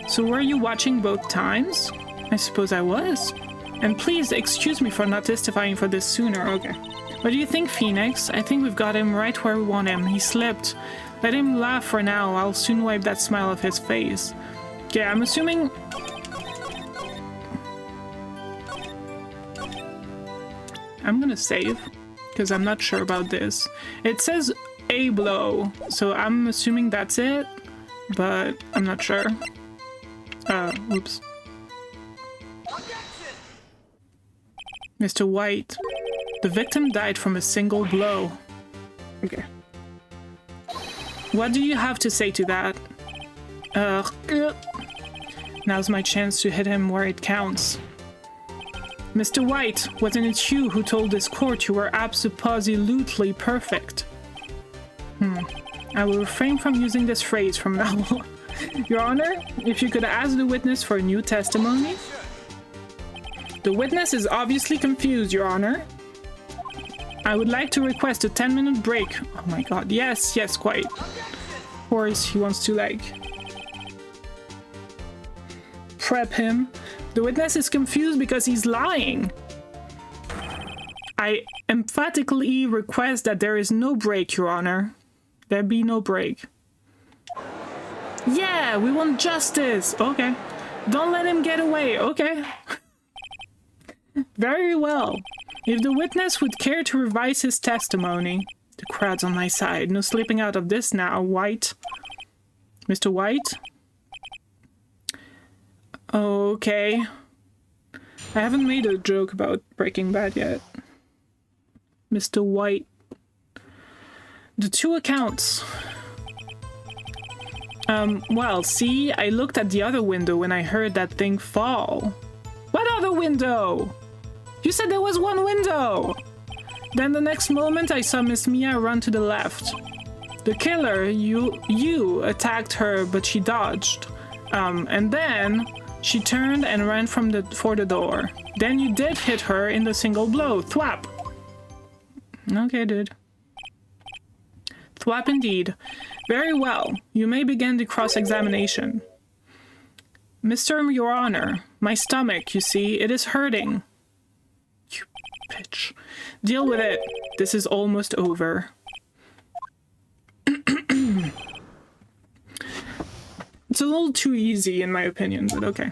So were you watching both times? I suppose I was. And please excuse me for not testifying for this sooner. Okay. What do you think, Phoenix? I think we've got him right where we want him. He slipped. Let him laugh for now. I'll soon wipe that smile off his face. Okay, I'm assuming... I'm gonna save, because I'm not sure about this. It says a blow, so I'm assuming that's it, but I'm not sure. Oops. Mr. White, the victim died from a single blow. Okay. What do you have to say to that? Now's my chance to hit him where it counts. Mr. White, wasn't it you who told this court you were absolutely perfect? I will refrain from using this phrase from now on. Your Honor, if you could ask the witness for a new testimony? The witness is obviously confused, Your Honor. I would like to request a 10-minute break. Oh my god, yes, yes, quite. Of course, he wants to, like, prep him. The witness is confused because he's lying. I emphatically request that there is no break, Your Honor. There be no break. Yeah, we want justice. Okay. Don't let him get away. Okay. Very well. If the witness would care to revise his testimony. The crowd's on my side. No slipping out of this now, White. Mr. White? Okay. I haven't made a joke about Breaking Bad yet. Mr. White. The two accounts. Well, see, I looked at the other window when I heard that thing fall. What other window? You said there was one window! Then the next moment I saw Miss Mia run to the left. The killer, you attacked her, but she dodged. And then she turned and ran for the door. Then you did hit her in the single blow. Thwap! Okay, dude. Thwap indeed. Very well. You may begin the cross-examination. Mr. Your Honor, my stomach, you see, it is hurting. You bitch. Deal with it. This is almost over. It's a little too easy in my opinion, but okay.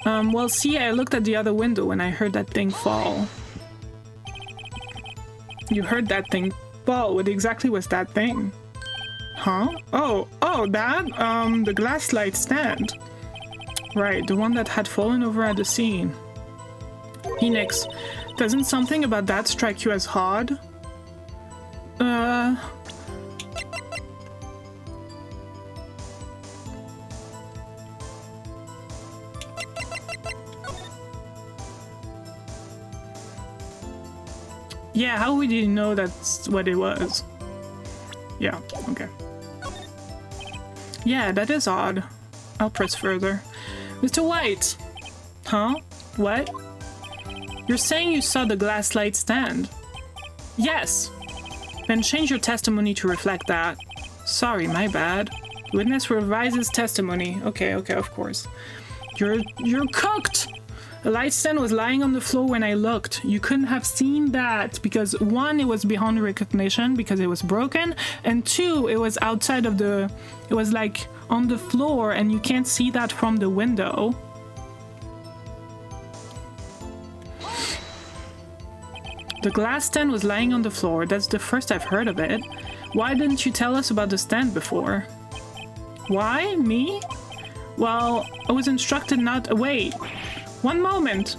Well, see, I looked at the other window when I heard that thing fall. You heard that thing fall. What exactly was that thing? Huh? Oh, that? The glass light stand. Right, the one that had fallen over at the scene. Phoenix, doesn't something about that strike you as odd? Yeah, how would you know that's what it was? Yeah, okay. Yeah, that is odd. I'll press further. Mr. White! Huh? What? You're saying you saw the glass light stand? Yes! Then change your testimony to reflect that. Sorry, my bad. Witness revises testimony. Okay, of course. You're cooked! The light stand was lying on the floor when I looked. You couldn't have seen that because one, it was beyond recognition because it was broken, and two, it was outside of the... It was like on the floor and you can't see that from the window. The glass stand was lying on the floor. That's the first I've heard of it. Why didn't you tell us about the stand before? Why? Me? Well, I was instructed not... Wait. One moment.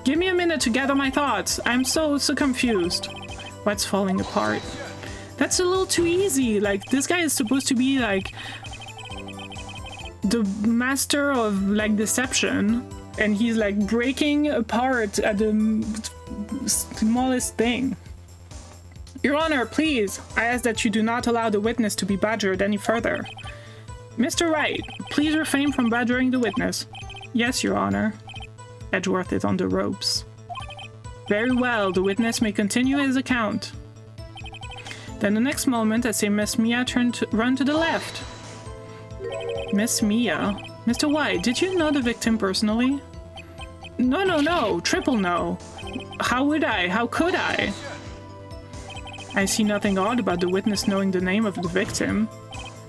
Give me a minute to gather my thoughts. I'm so confused. What's falling apart? That's a little too easy. Like, this guy is supposed to be, like, the master of, like, deception. And he's, like, breaking apart at the smallest thing. Your Honor, please. I ask that you do not allow the witness to be badgered any further. Mr. Wright, please refrain from badgering the witness. Yes, Your Honor. Edgeworth is on the ropes. Very well, the witness may continue his account. Then the next moment, I see Miss Mia run to the left. Miss Mia? Mr. White, did you know the victim personally? No, triple no. How would I? How could I? I see nothing odd about the witness knowing the name of the victim.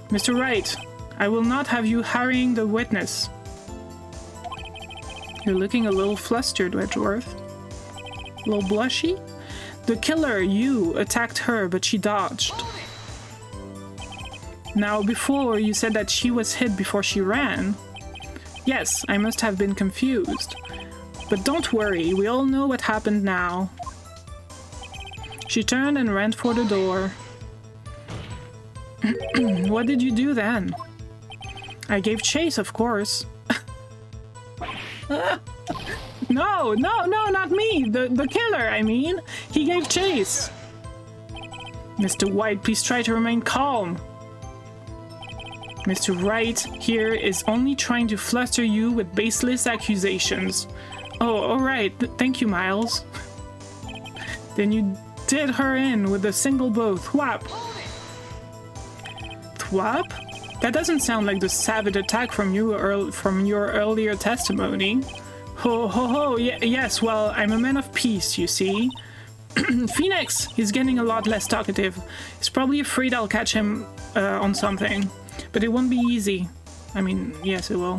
Mr. Wright, I will not have you harrying the witness. You're looking a little flustered, Edgeworth. A little blushy? The killer, you, attacked her, but she dodged. Now, before, you said that she was hit before she ran. Yes, I must have been confused. But don't worry, we all know what happened now. She turned and ran for the door. What did you do then? I gave chase, of course. No, not me. The killer, I mean. He gave chase. Mr. White, please try to remain calm. Mr. Wright here is only trying to fluster you with baseless accusations. Oh, alright. Thank you, Miles. Then you did her in with a single blow. Thwap. Thwap? That doesn't sound like the savage attack from your earlier testimony. Ho ho ho, yes, well, I'm a man of peace, you see. Phoenix! He's getting a lot less talkative. He's probably afraid I'll catch him on something. But it won't be easy. I mean, yes, it will.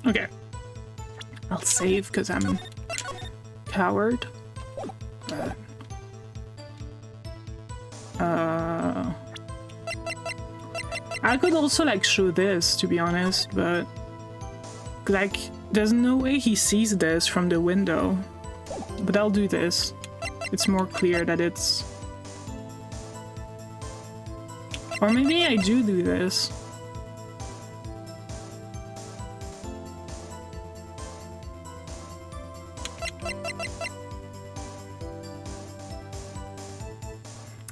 Okay. I'll save because I'm a coward. I could also like show this, to be honest, but like there's no way he sees this from the window. But I'll do this. It's more clear that it's... Or maybe I do this.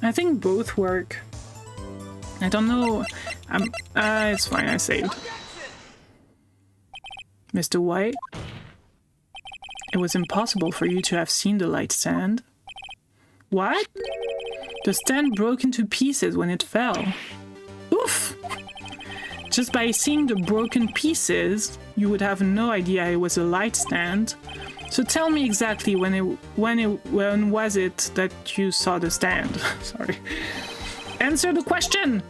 I think both work. I don't know. It's fine, I saved. Mr. White? It was impossible for you to have seen the light stand. What? The stand broke into pieces when it fell. Oof! Just by seeing the broken pieces, you would have no idea it was a light stand. So tell me exactly when was it that you saw the stand? Sorry. Answer the question!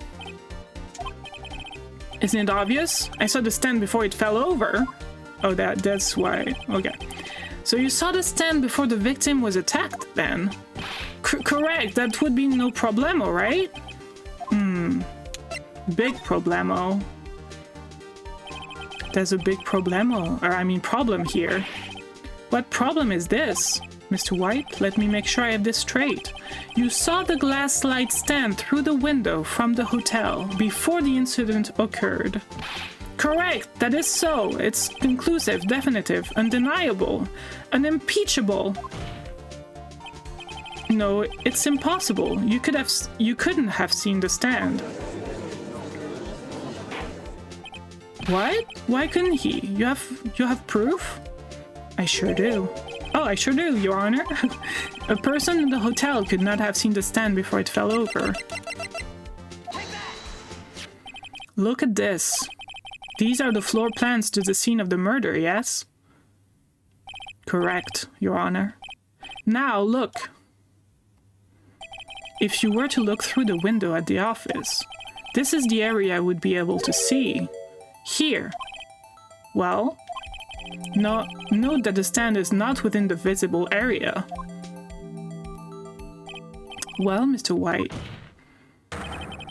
Isn't it obvious? I saw the stand before it fell over. Oh, that's why. Okay. So you saw the stand before the victim was attacked, then? Correct. That would be no problemo, right? Big problemo. There's a big problem here. What problem is this? Mr. White, let me make sure I have this straight. You saw the glass light stand through the window from the hotel before the incident occurred. Correct, that is so. It's conclusive, definitive, undeniable, unimpeachable. No, it's impossible. You couldn't have seen the stand. What? Why couldn't he? You have proof? I sure do. Oh, I sure do, Your Honor. A person in the hotel could not have seen the stand before it fell over. Look at this. These are the floor plans to the scene of the murder, yes? Correct, Your Honor. Now, look. If you were to look through the window at the office, this is the area I would be able to see. Here. Well... No, note that the stand is not within the visible area. Well, Mr. White,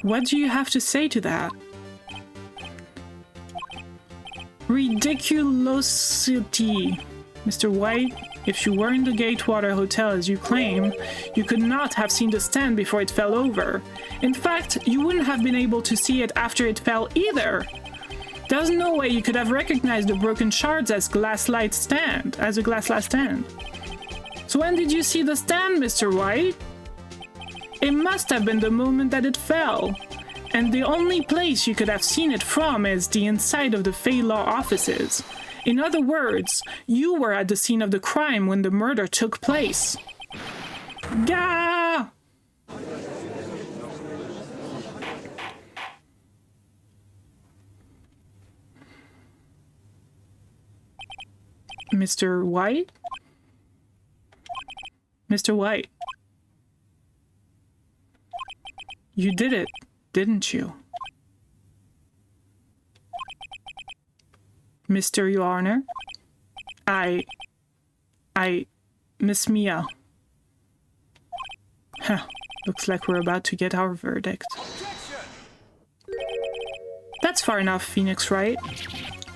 what do you have to say to that? Ridiculosity. Mr. White, if you were in the Gatewater Hotel as you claim, you could not have seen the stand before it fell over. In fact, you wouldn't have been able to see it after it fell either. There's no way you could have recognized the broken shards as a glass light stand. So when did you see the stand, Mr. White? It must have been the moment that it fell. And the only place you could have seen it from is the inside of the Fey Law offices. In other words, you were at the scene of the crime when the murder took place. Gah! Mr. White? Mr. White. You did it, didn't you? Mr. Your Honor? Miss Mia. Huh. Looks like we're about to get our verdict. That's far enough, Phoenix Wright.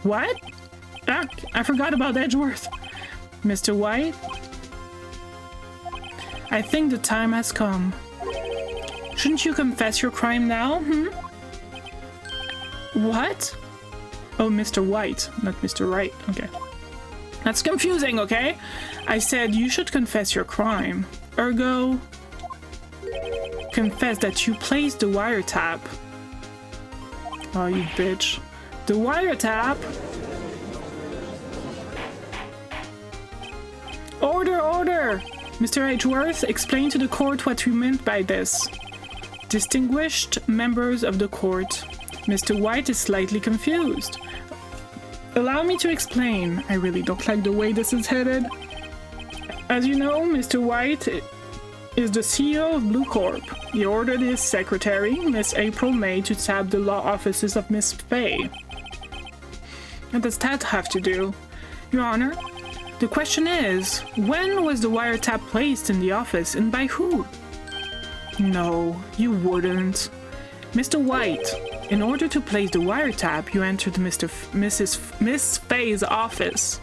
What? Ah, I forgot about Edgeworth. Mr. White? I think the time has come. Shouldn't you confess your crime now, What? Oh, Mr. White, not Mr. Wright. Okay. That's confusing, okay? I said you should confess your crime. Ergo, confess that you placed the wiretap Oh, you bitch. The wiretap! Order, order! Mr. Edgeworth, explain to the court what you meant by this. Distinguished members of the court, Mr. White is slightly confused. Allow me to explain. I really don't like the way this is headed. As you know, Mr. White is the CEO of Blue Corp. He ordered his secretary, Miss April May, to tap the law offices of Miss Fay. What does that have to do? Your Honor, the question is, when was the wiretap placed in the office and by who? No, you wouldn't. Mr. White, in order to place the wiretap, you entered Miss Fay's office.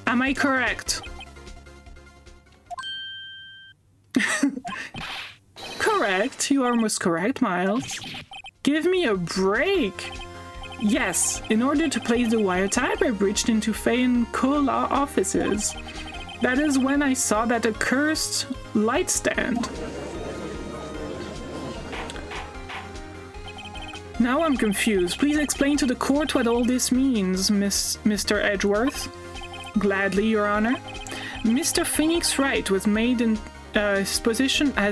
Am I correct? Correct, you are most correct, Miles. Give me a break! Yes, in order to place the wiretap, I breached into Fay & Co. law offices. That is when I saw that accursed light stand. Now I'm confused. Please explain to the court what all this means, Mr. Edgeworth. Gladly, Your Honor. Mr. Phoenix Wright has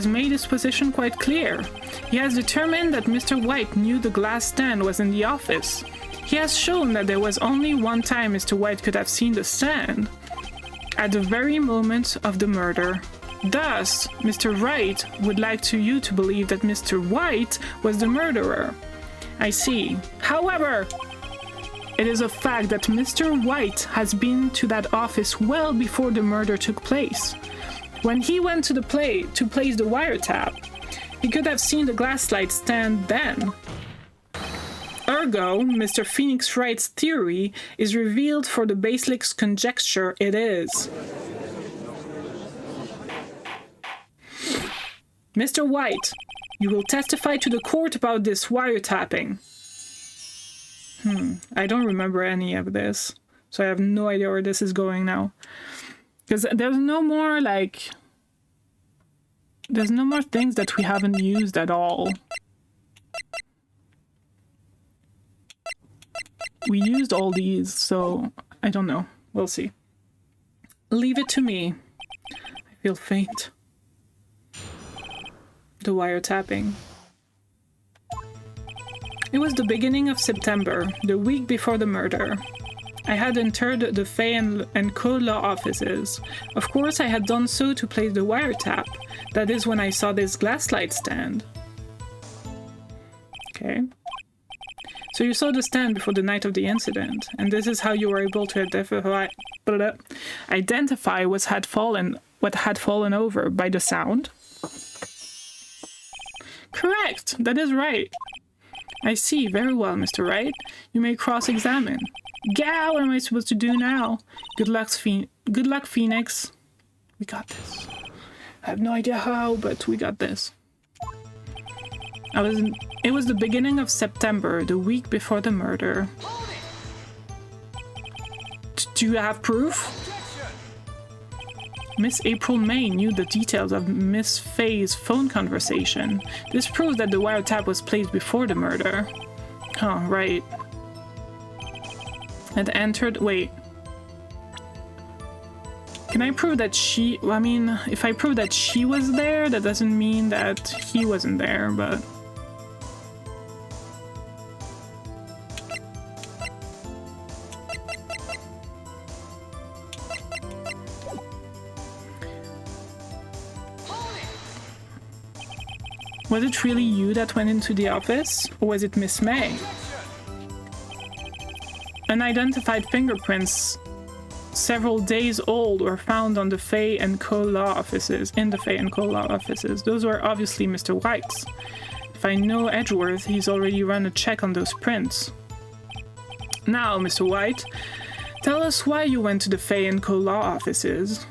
made his position quite clear. He has determined that Mr. White knew the glass stand was in the office. He has shown that there was only one time Mr. White could have seen the stand, at the very moment of the murder. Thus, Mr. Wright would like you to believe that Mr. White was the murderer. I see. However, it is a fact that Mr. White has been to that office well before the murder took place. When he went to place the wiretap, he could have seen the glass light stand then. Ergo, Mr. Phoenix Wright's theory is revealed for the baseless conjecture it is. Mr. White, you will testify to the court about this wiretapping. I don't remember any of this, so I have no idea where this is going now. Because there's no more things that we haven't used at all. We used all these, so I don't know. We'll see. Leave it to me. I feel faint. The wiretapping. It was the beginning of September, the week before the murder. I had entered the Fay & Co. law offices. Of course, I had done so to place the wiretap. That is when I saw this glass light stand. Okay. So you saw the stand before the night of the incident, and this is how you were able to identify what had fallen over by the sound? Correct! That is right. I see. Very well, Mr. Wright. You may cross-examine. Gah! What am I supposed to do now? Good luck, Phoenix. We got this. I have no idea how, but we got this. It was the beginning of September, the week before the murder. Do you have proof? Miss April May knew the details of Miss Fay's phone conversation. This proves that the wiretap was placed before the murder. Oh, right. And entered... Wait. Can I prove that she... I mean, if I prove that she was there, that doesn't mean that he wasn't there, but... Was it really you that went into the office, or was it Miss May? Unidentified fingerprints several days old were found on the Fay & Co. law offices, Those were obviously Mr. White's. If I know Edgeworth, he's already run a check on those prints. Now, Mr. White, tell us why you went to the Fay & Co. law offices.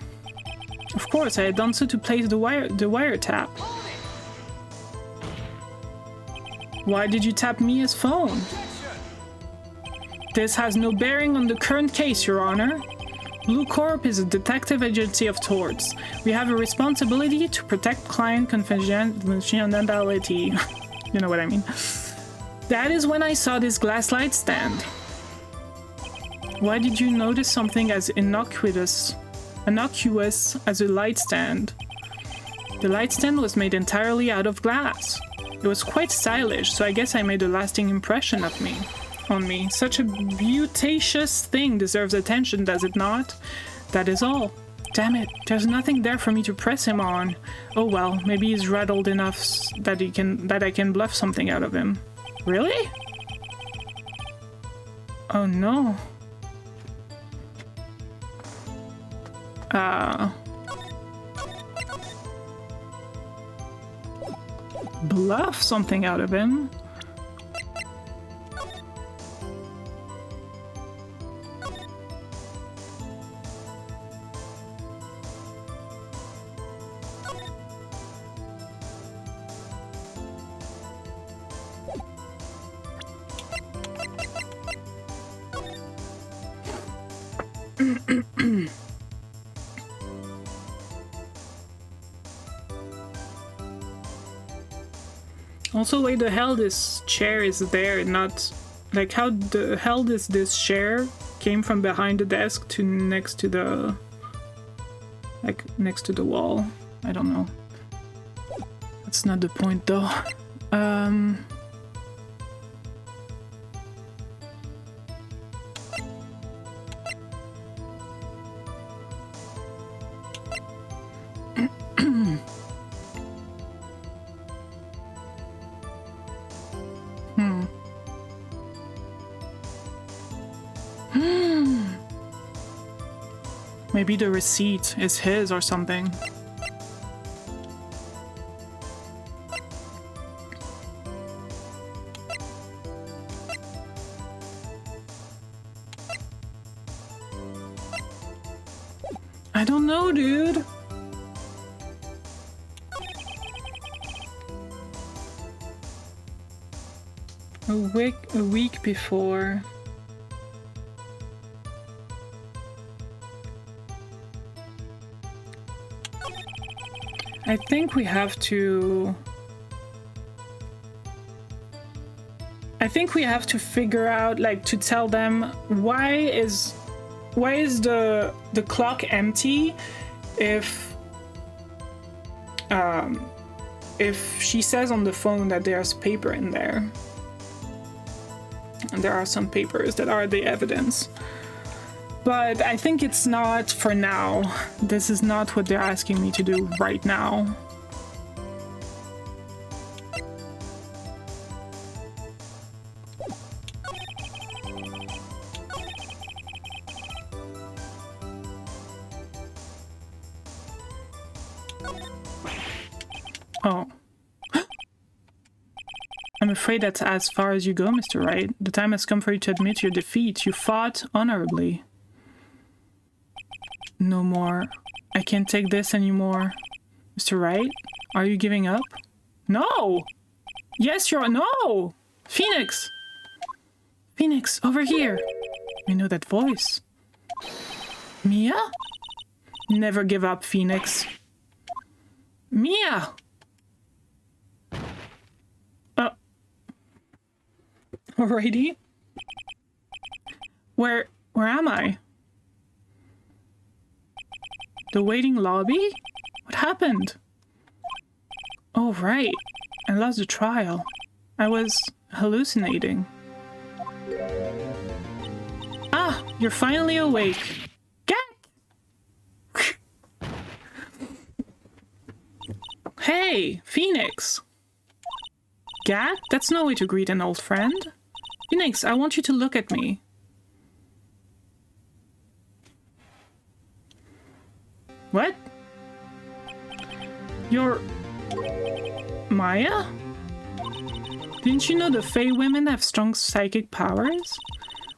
Of course, I had done so to place the wiretap. Why did you tap Mia's phone? This has no bearing on the current case, Your Honor. Blue Corp is a detective agency of torts. We have a responsibility to protect client confidentiality. You know what I mean. That is when I saw this glass light stand. Why did you notice something as innocuous as a light stand? The light stand was made entirely out of glass. It was quite stylish, so I guess I made a lasting impression on me. Such a beauteous thing deserves attention, does it not? That is all. Damn it, there's nothing there for me to press him on. Oh well, maybe he's rattled enough that I can bluff something out of him. Really? Oh no. Bluff something out of him? Also, why the hell this chair is there, not... Like, how the hell does this chair came from behind the desk to next to the... Like, next to the wall? I don't know. That's not the point, though. Maybe the receipt is his or something. I don't know, dude. A week before. I think we have to figure out, like, to tell them why is the clock empty if she says on the phone that there's paper in there. And there are some papers that are the evidence. But I think it's not for now. This is not what they're asking me to do right now. Oh. I'm afraid that's as far as you go, Mr. Wright. The time has come for you to admit your defeat. You fought honorably. No more. I can't take this anymore. Mr. Wright, are you giving up? No! Yes, you're... No! Phoenix! Phoenix, over here! I know that voice. Mia? Never give up, Phoenix. Mia! Alrighty. Where am I? The waiting lobby? What happened? Oh, right. I lost the trial. I was hallucinating. Ah, you're finally awake. Get! Hey, Phoenix! Gat? That's no way to greet an old friend. Phoenix, I want you to look at me. What? You're... Maya? Didn't you know the Fae women have strong psychic powers?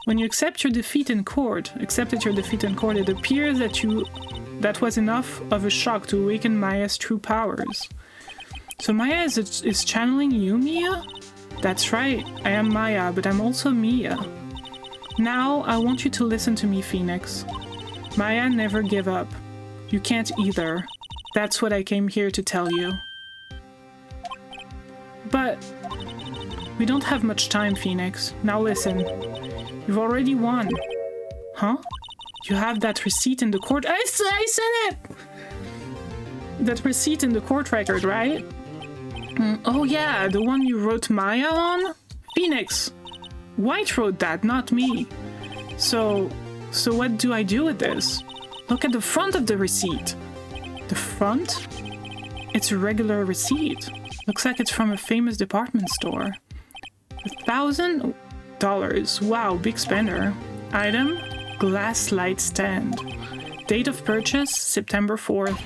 When you accepted your defeat in court, it appears that was enough of a shock to awaken Maya's true powers. So Maya is channeling you, Mia? That's right, I am Maya, but I'm also Mia. Now, I want you to listen to me, Phoenix. Maya never give up. You can't either. That's what I came here to tell you. But we don't have much time, Phoenix. Now listen. You've already won. Huh? You have that receipt in the court. I said it! That receipt in the court record, right? Oh yeah, the one you wrote Maya on? Phoenix. Wright wrote that, not me. So what do I do with this? Look at the front of the receipt. The front? It's a regular receipt. Looks like it's from a famous department store. $1,000. Wow, big spender. Item, glass light stand. Date of purchase, September 4th.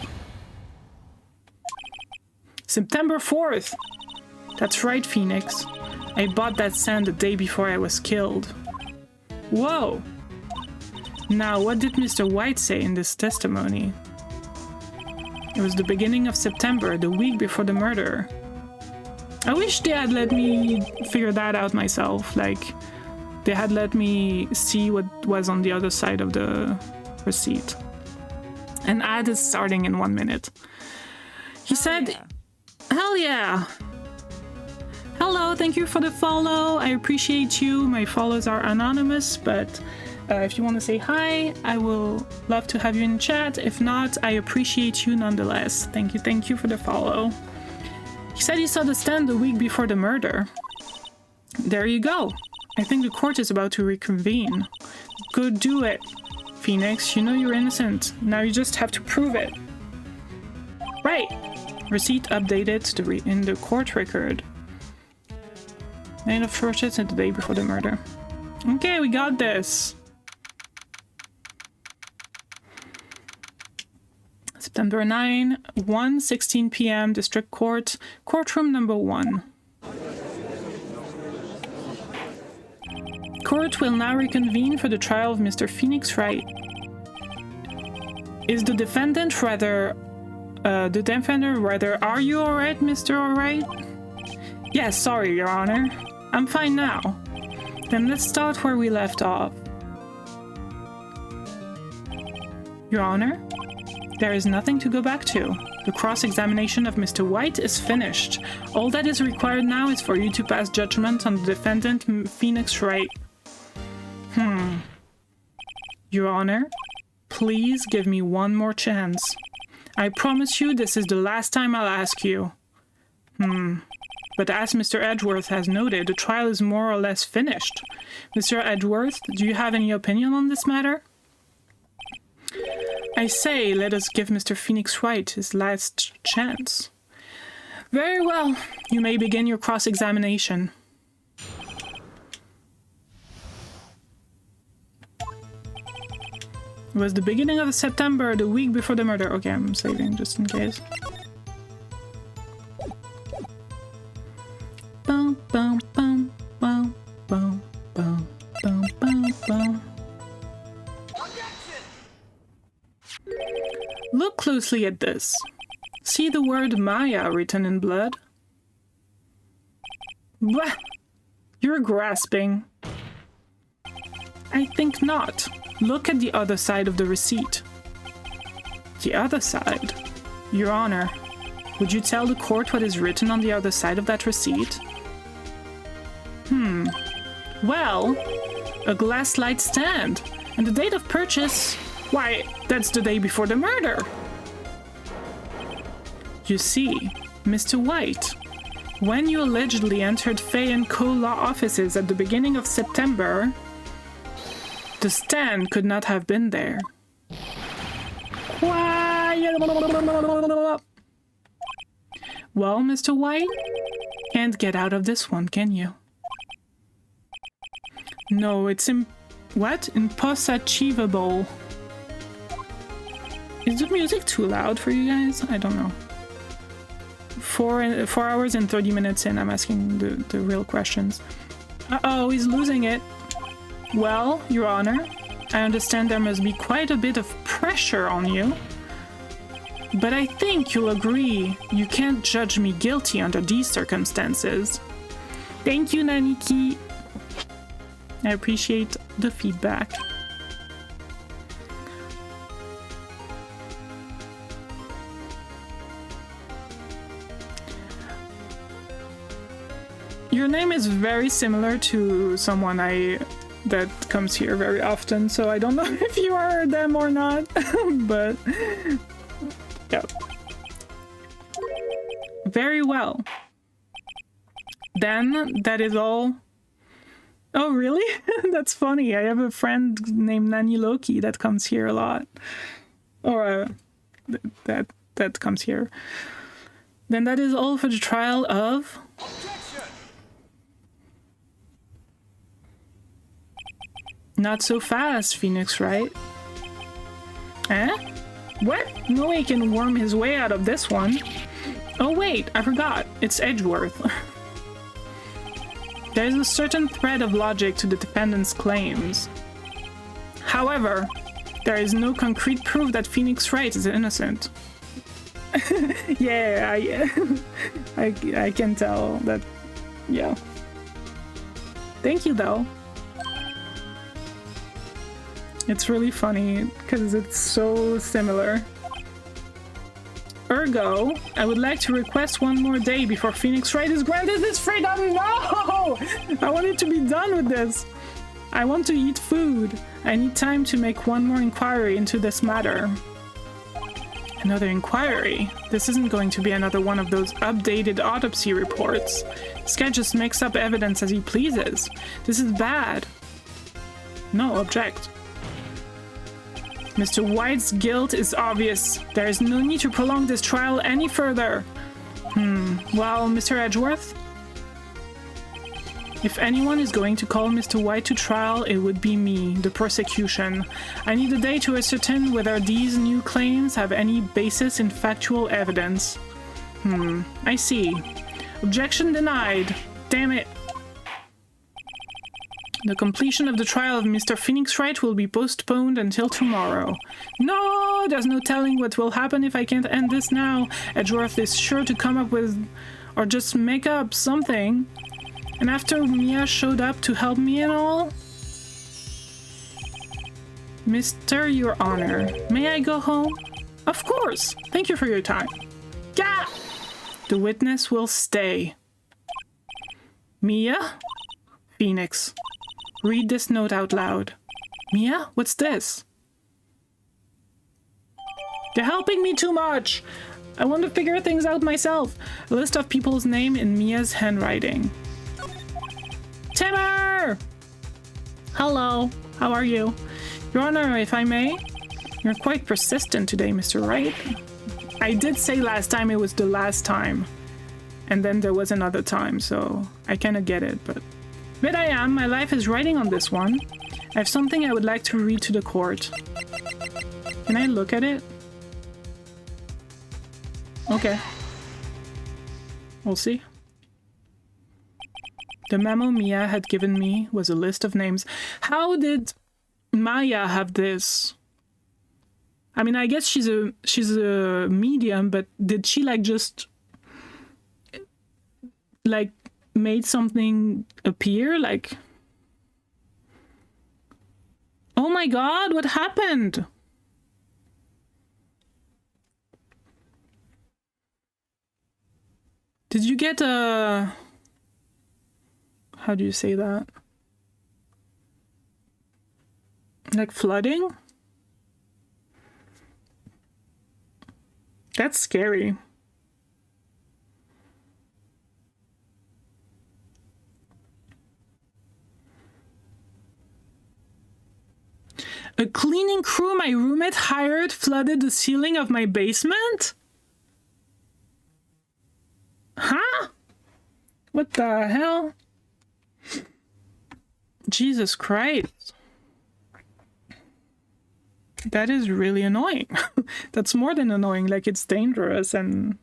September 4th! That's right, Phoenix. I bought that stand the day before I was killed. Whoa! Now, what did Mr. Wright say in this testimony? It was the beginning of September, the week before the murder. I wish they had let me figure that out myself, like they had let me see what was on the other side of the receipt. And ad is starting in 1 minute. He said, yeah. Hell yeah! Hello, thank you for the follow. I appreciate you. My follows are anonymous, but if you want to say hi, I will love to have you in chat. If not, I appreciate you nonetheless. Thank you for the follow. He said he saw the stand the week before the murder. There you go. I think the court is about to reconvene. Go do it, Phoenix. You know you're innocent. Now you just have to prove it. Right. Receipt updated in the court record. Date of purchase and the day before the murder. Okay, we got this. September 9, 1:16 p.m. District Court, courtroom number 1. Court will now reconvene for the trial of Mr. Phoenix Wright. Is the defendant rather... are you alright, Mr. Alright? Yes, sorry, Your Honor. I'm fine now. Then let's start where we left off. Your Honor? There is nothing to go back to. The cross-examination of Mr. Wright is finished. All that is required now is for you to pass judgment on the defendant, Phoenix Wright. Your Honor, please give me one more chance. I promise you this is the last time I'll ask you. But as Mr. Edgeworth has noted, the trial is more or less finished. Mr. Edgeworth, do you have any opinion on this matter? I say, let us give Mr. Phoenix Wright his last chance. Very well. You may begin your cross-examination. It was the beginning of September, the week before the murder. Okay, I'm saving just in case. Bum, bum, bum, bum, bum, bum, bum, bum, bum. Look closely at this. See the word Maya written in blood? Bah! You're grasping. I think not. Look at the other side of the receipt. The other side? Your Honor, would you tell the court what is written on the other side of that receipt? Well, a glass light stand. And the date of purchase... Why, that's the day before the murder. You see, Mr. White, when you allegedly entered Fay & Co. law offices at the beginning of September, the stand could not have been there. Well, Mr. White, can't get out of this one, can you? No, it's impossible. Is the music too loud for you guys? I don't know. 4 hours and 30 minutes in, I'm asking the real questions. Uh-oh, he's losing it. Well, Your Honor, I understand there must be quite a bit of pressure on you. But I think you'll agree you can't judge me guilty under these circumstances. Thank you, Naniki. I appreciate the feedback. Your name is very similar to someone that comes here very often, so I don't know if you are them or not, but yeah. Very well. Then that is all. Oh, really? That's funny. I have a friend named Nanny Loki that comes here a lot. Or that comes here. Then that is all for the trial of... Not so fast, Phoenix Wright. Eh? What? No way he can worm his way out of this one. Oh wait, I forgot. It's Edgeworth. There is a certain thread of logic to the defendant's claims. However, there is no concrete proof that Phoenix Wright is innocent. Yeah, I can tell that. Yeah. Thank you, though. It's really funny because it's so similar. Ergo, I would like to request one more day before Phoenix Wright is granted his freedom. No! I want it to be done with this. I want to eat food. I need time to make one more inquiry into this matter. Another inquiry? This isn't going to be another one of those updated autopsy reports. This guy just makes up evidence as he pleases. This is bad. No, object. Mr. White's guilt is obvious. There is no need to prolong this trial any further. Well, Mr. Edgeworth? If anyone is going to call Mr. White to trial, it would be me, the prosecution. I need a day to ascertain whether these new claims have any basis in factual evidence. I see. Objection denied. Damn it. The completion of the trial of Mr. Phoenix Wright will be postponed until tomorrow. No, there's no telling what will happen if I can't end this now. Edgeworth is sure to come up with, or just make up something. And after Mia showed up to help me and all? Mr. Your Honor, may I go home? Of course. Thank you for your time. Yeah! The witness will stay. Mia? Phoenix. Read this note out loud. Mia, what's this? They're helping me too much. I want to figure things out myself. A list of people's name in Mia's handwriting. Timur! Hello, how are you? Your Honor, if I may? You're quite persistent today, Mr. Wright. I did say last time it was the last time. And then there was another time, so I kind of get it, but I am. My life is riding on this one. I have something I would like to read to the court. Can I look at it? Okay. We'll see. The memo Mia had given me was a list of names. How did Maya have this? I mean, I guess she's a medium, but did she like just like made something appear? Like, oh my god, what happened? Did you get a... How do you say that? Like flooding? That's scary. A cleaning crew my roommate hired flooded the ceiling of my basement? Huh? What the hell? Jesus Christ. That is really annoying. That's more than annoying, like it's dangerous and...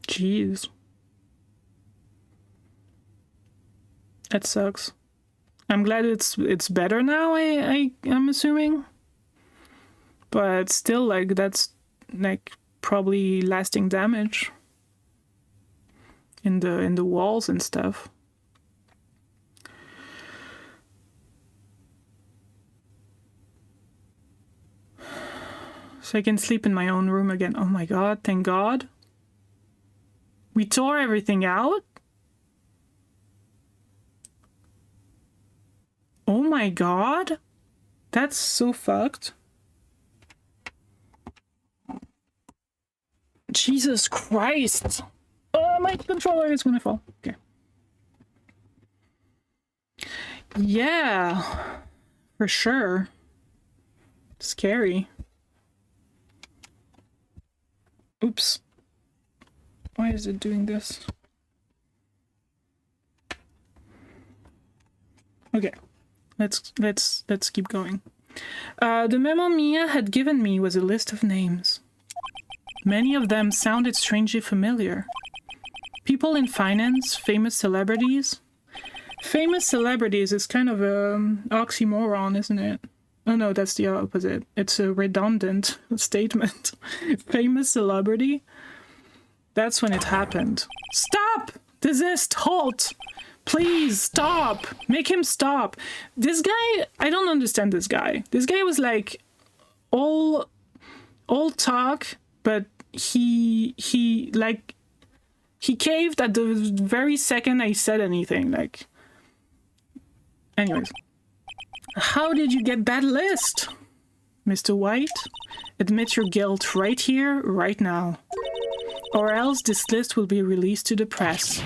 Jeez. That sucks. I'm glad it's better now, I'm assuming. But still, like, that's like probably lasting damage in the walls and stuff. So I can sleep in my own room again. Oh my god, thank god. We tore everything out? Oh my god. That's so fucked. Jesus Christ. Oh, my controller is gonna fall. Okay. Yeah, for sure. Scary. Oops. Why is it doing this? Okay. Let's keep going. The memo Mia had given me was a list of names. Many of them sounded strangely familiar. People in finance, famous celebrities. Famous celebrities is kind of an oxymoron, isn't it? Oh no, that's the opposite. It's a redundant statement. Famous celebrity? That's when it happened. Stop! Desist! Halt! Please, stop! Make him stop! This guy, I don't understand this guy. This guy was like, all talk, but he caved at the very second I said anything, like... Anyways. How did you get that list? Mr. White, admit your guilt right here, right now. Or else this list will be released to the press.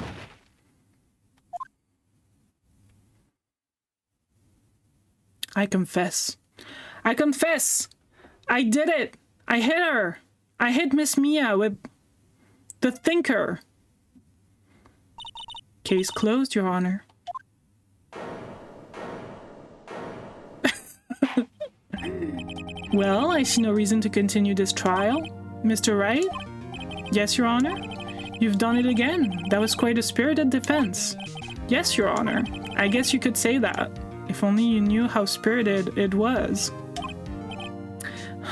I confess. I confess! I did it! I hit her! I hit Miss Mia with the thinker. Case closed, Your Honor. Well, I see no reason to continue this trial. Mr. Wright? Yes, Your Honor? You've done it again. That was quite a spirited defense. Yes, Your Honor. I guess you could say that. If only you knew how spirited it was.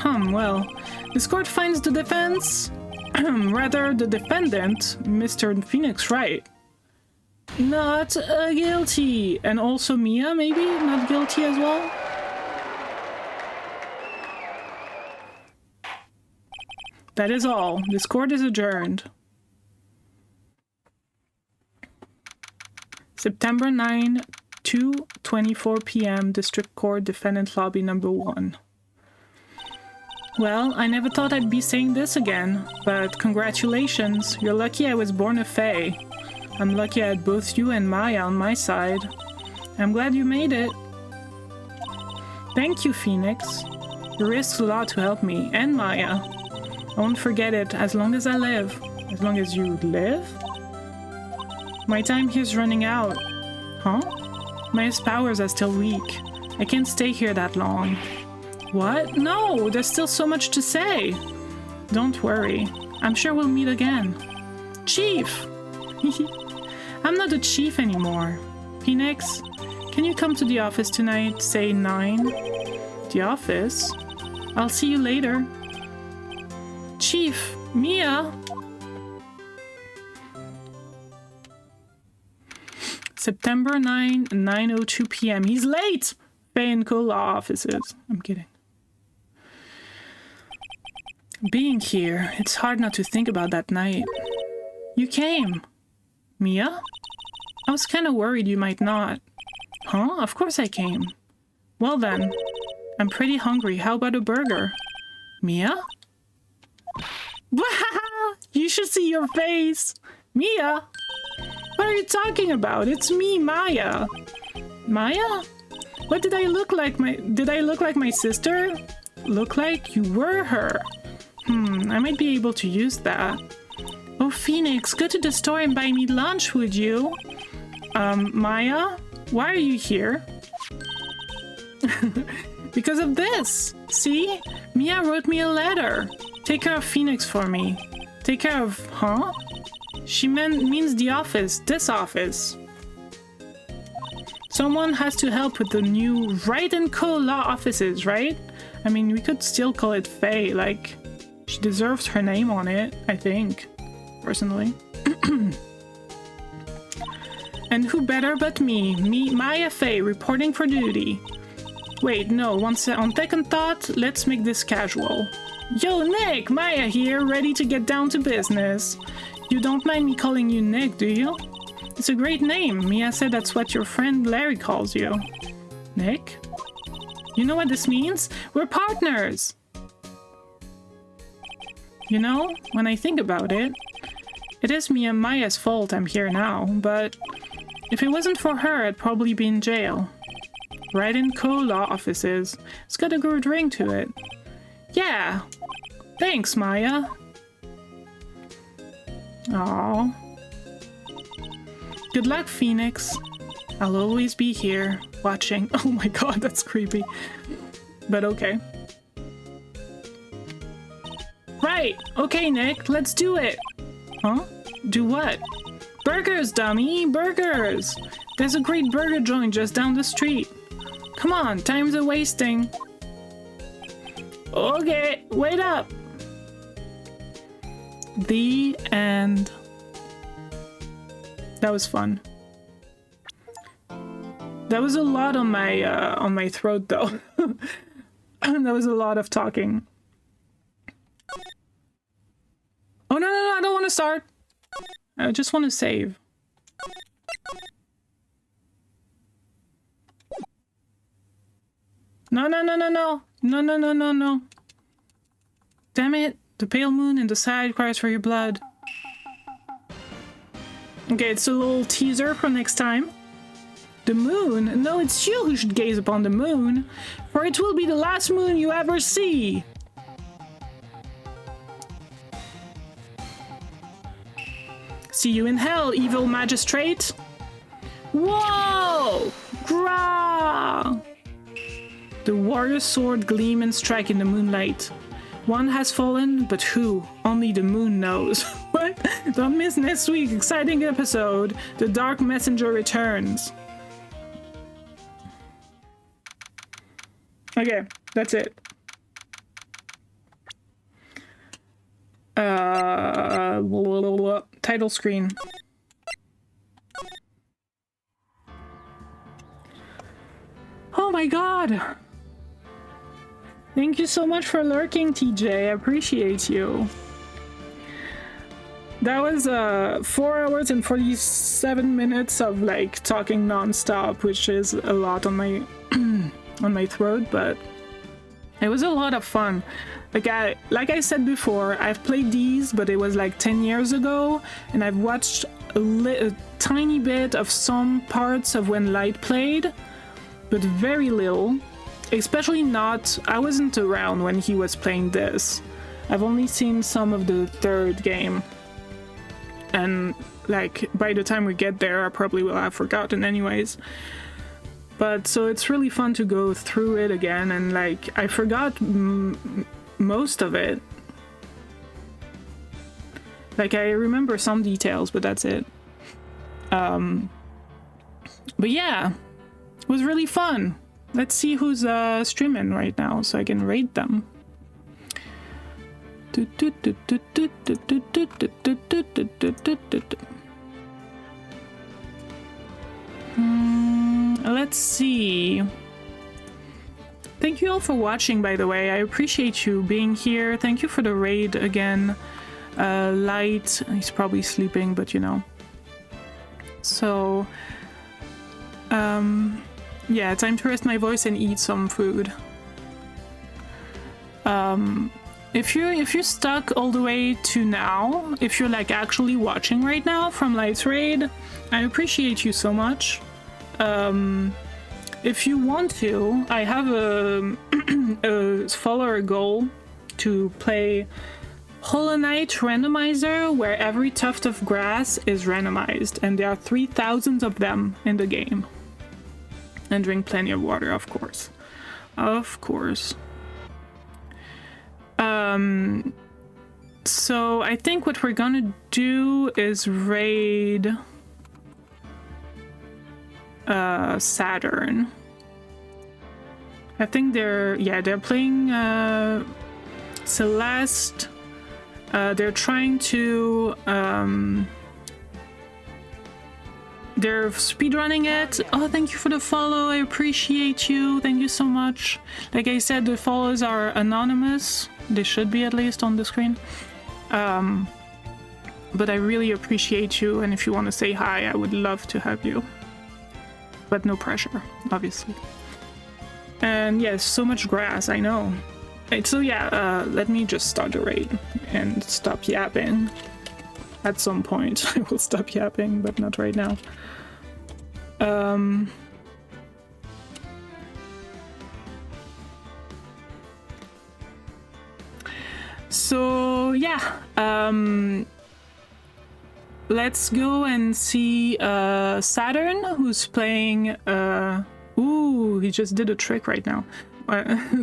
Well, this court finds the defense... rather, the defendant, Mr. Phoenix Wright, not guilty. And also Mia, maybe? Not guilty as well? That is all. This court is adjourned. September 9, 2:24 p.m. District Court, Defendant Lobby Number 1. Well, I never thought I'd be saying this again, but congratulations. You're lucky I was born a fae. I'm lucky I had both you and Maya on my side. I'm glad you made it. Thank you, Phoenix. You risked a lot to help me, and Maya. I won't forget it as long as I live. As long as you live? My time here's running out. Huh? My powers are still weak. I can't stay here that long. What? No, there's still so much to say. Don't worry. I'm sure we'll meet again. Chief! I'm not a chief anymore. Phoenix, can you come to the office tonight, say 9? The office? I'll see you later. Chief, Mia! September 9, 9:02 p.m. He's late! Faye and Co. law offices. I'm kidding. Being here, it's hard not to think about that night. You came. Mia? I was kind of worried you might not. Huh? Of course I came. Well then, I'm pretty hungry. How about a burger? Mia? You should see your face. Mia? What are you talking about? It's me, Maya. Maya? What did I look like? Did I look like my sister? Look like you were her. I might be able to use that. Oh, Phoenix, go to the store and buy me lunch, would you? Maya? Why are you here? Because of this. See? Mia wrote me a letter. Take care of Phoenix for me. Take care of... Huh? She means the office. This office. Someone has to help with the new Wright & Co. law offices, right? I mean, we could still call it Faye. Like, she deserves her name on it, I think. Personally. And who better but me, Maya Faye, reporting for duty. Wait, no, on second thought, let's make this casual. Yo, Nick! Maya here, ready to get down to business. You don't mind me calling you Nick, do you? It's a great name. Mia said that's what your friend Larry calls you. Nick? You know what this means? We're partners! You know, when I think about it, it is me and Maya's fault I'm here now, but if it wasn't for her, I'd probably be in jail. Right in co-law offices. It's got a good ring to it. Yeah. Thanks, Maya. Aww. Good luck, Phoenix. I'll always be here, watching. Oh my god, that's creepy. But okay. Right! Okay, Nick, let's do it! Huh? Do what? Burgers, dummy! Burgers! There's a great burger joint just down the street. Come on, time's a wasting. Okay, wait up! The end. That was fun. That was a lot on my throat, though. That was a lot of talking. Oh, no, I don't want to start. I just want to save. No. No. Damn it. The pale moon in the side cries for your blood. Okay, it's a little teaser for next time. The moon? No, it's you who should gaze upon the moon, for it will be the last moon you ever see. See you in hell, evil magistrate. Whoa! Grah! The warrior's sword gleam and strike in the moonlight. One has fallen, but who? Only the moon knows. What? Don't miss next week's exciting episode. The Dark Messenger returns. Okay, that's it. Title screen. Oh my god! Thank you so much for lurking, TJ. I appreciate you. That was 4 hours and 47 minutes of like talking non-stop, which is a lot on my on my throat, but it was a lot of fun. Like I said before, I've played these, but it was like 10 years ago, and I've watched a tiny bit of some parts of when Light played, but very little. Especially not, I wasn't around when he was playing this. I've only seen some of the third game. And like, by the time we get there, I probably will have forgotten anyways. But so it's really fun to go through it again, and like, I forgot most of it. Like, I remember some details, but that's it. But yeah, it was really fun. Let's see who's streaming right now so I can rate them. Let's see. Thank you all for watching, by the way. I appreciate you being here. Thank you for the raid again. Light, he's probably sleeping, but you know. So, yeah, time to rest my voice and eat some food. If you're stuck all the way to now, if you're like actually watching right now from Light's raid, I appreciate you so much. If you want to, I have a follower goal to play Hollow Knight randomizer, where every tuft of grass is randomized, and there are 3,000 of them in the game. And drink plenty of water, of course. Of course. So I think what we're gonna do is raid Saturn. I think they're playing Celeste. They're trying to they're speedrunning it. Oh, thank you for the follow. I appreciate you. Thank you so much. Like I said, the follows are anonymous. They should be at least on the screen. But I really appreciate you, and if you want to say hi, I would love to have you. But no pressure, obviously. And yes, so much grass, I know. So yeah, let me just start the raid and stop yapping. At some point, I will stop yapping, but not right now. So yeah, let's go and see Saturn, who's playing. Ooh, he just did a trick right now,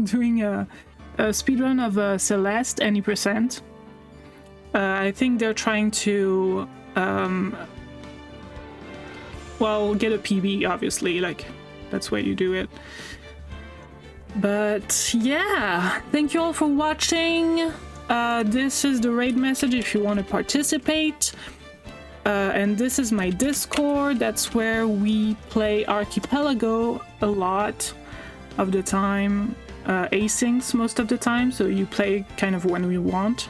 doing a speedrun of Celeste any percent. I think they're trying to, well, get a PB, obviously, like, that's why you do it. But yeah, thank you all for watching. This is the raid message if you want to participate. And this is my Discord. That's where we play Archipelago a lot of the time. Asyncs most of the time, so you play kind of when we want.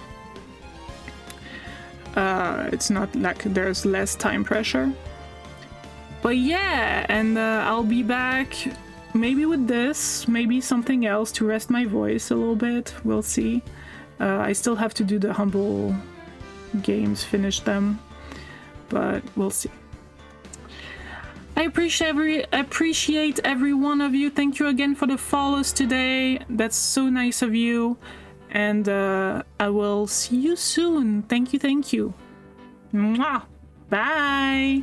It's not like there's less time pressure. But yeah, and I'll be back maybe with this, maybe something else to rest my voice a little bit. We'll see. I still have to do the humble games, finish them, but we'll see. I appreciate every one of you. Thank you again for the follows today. That's so nice of you. And I will see you soon. Thank you, thank you. Mwah. Bye.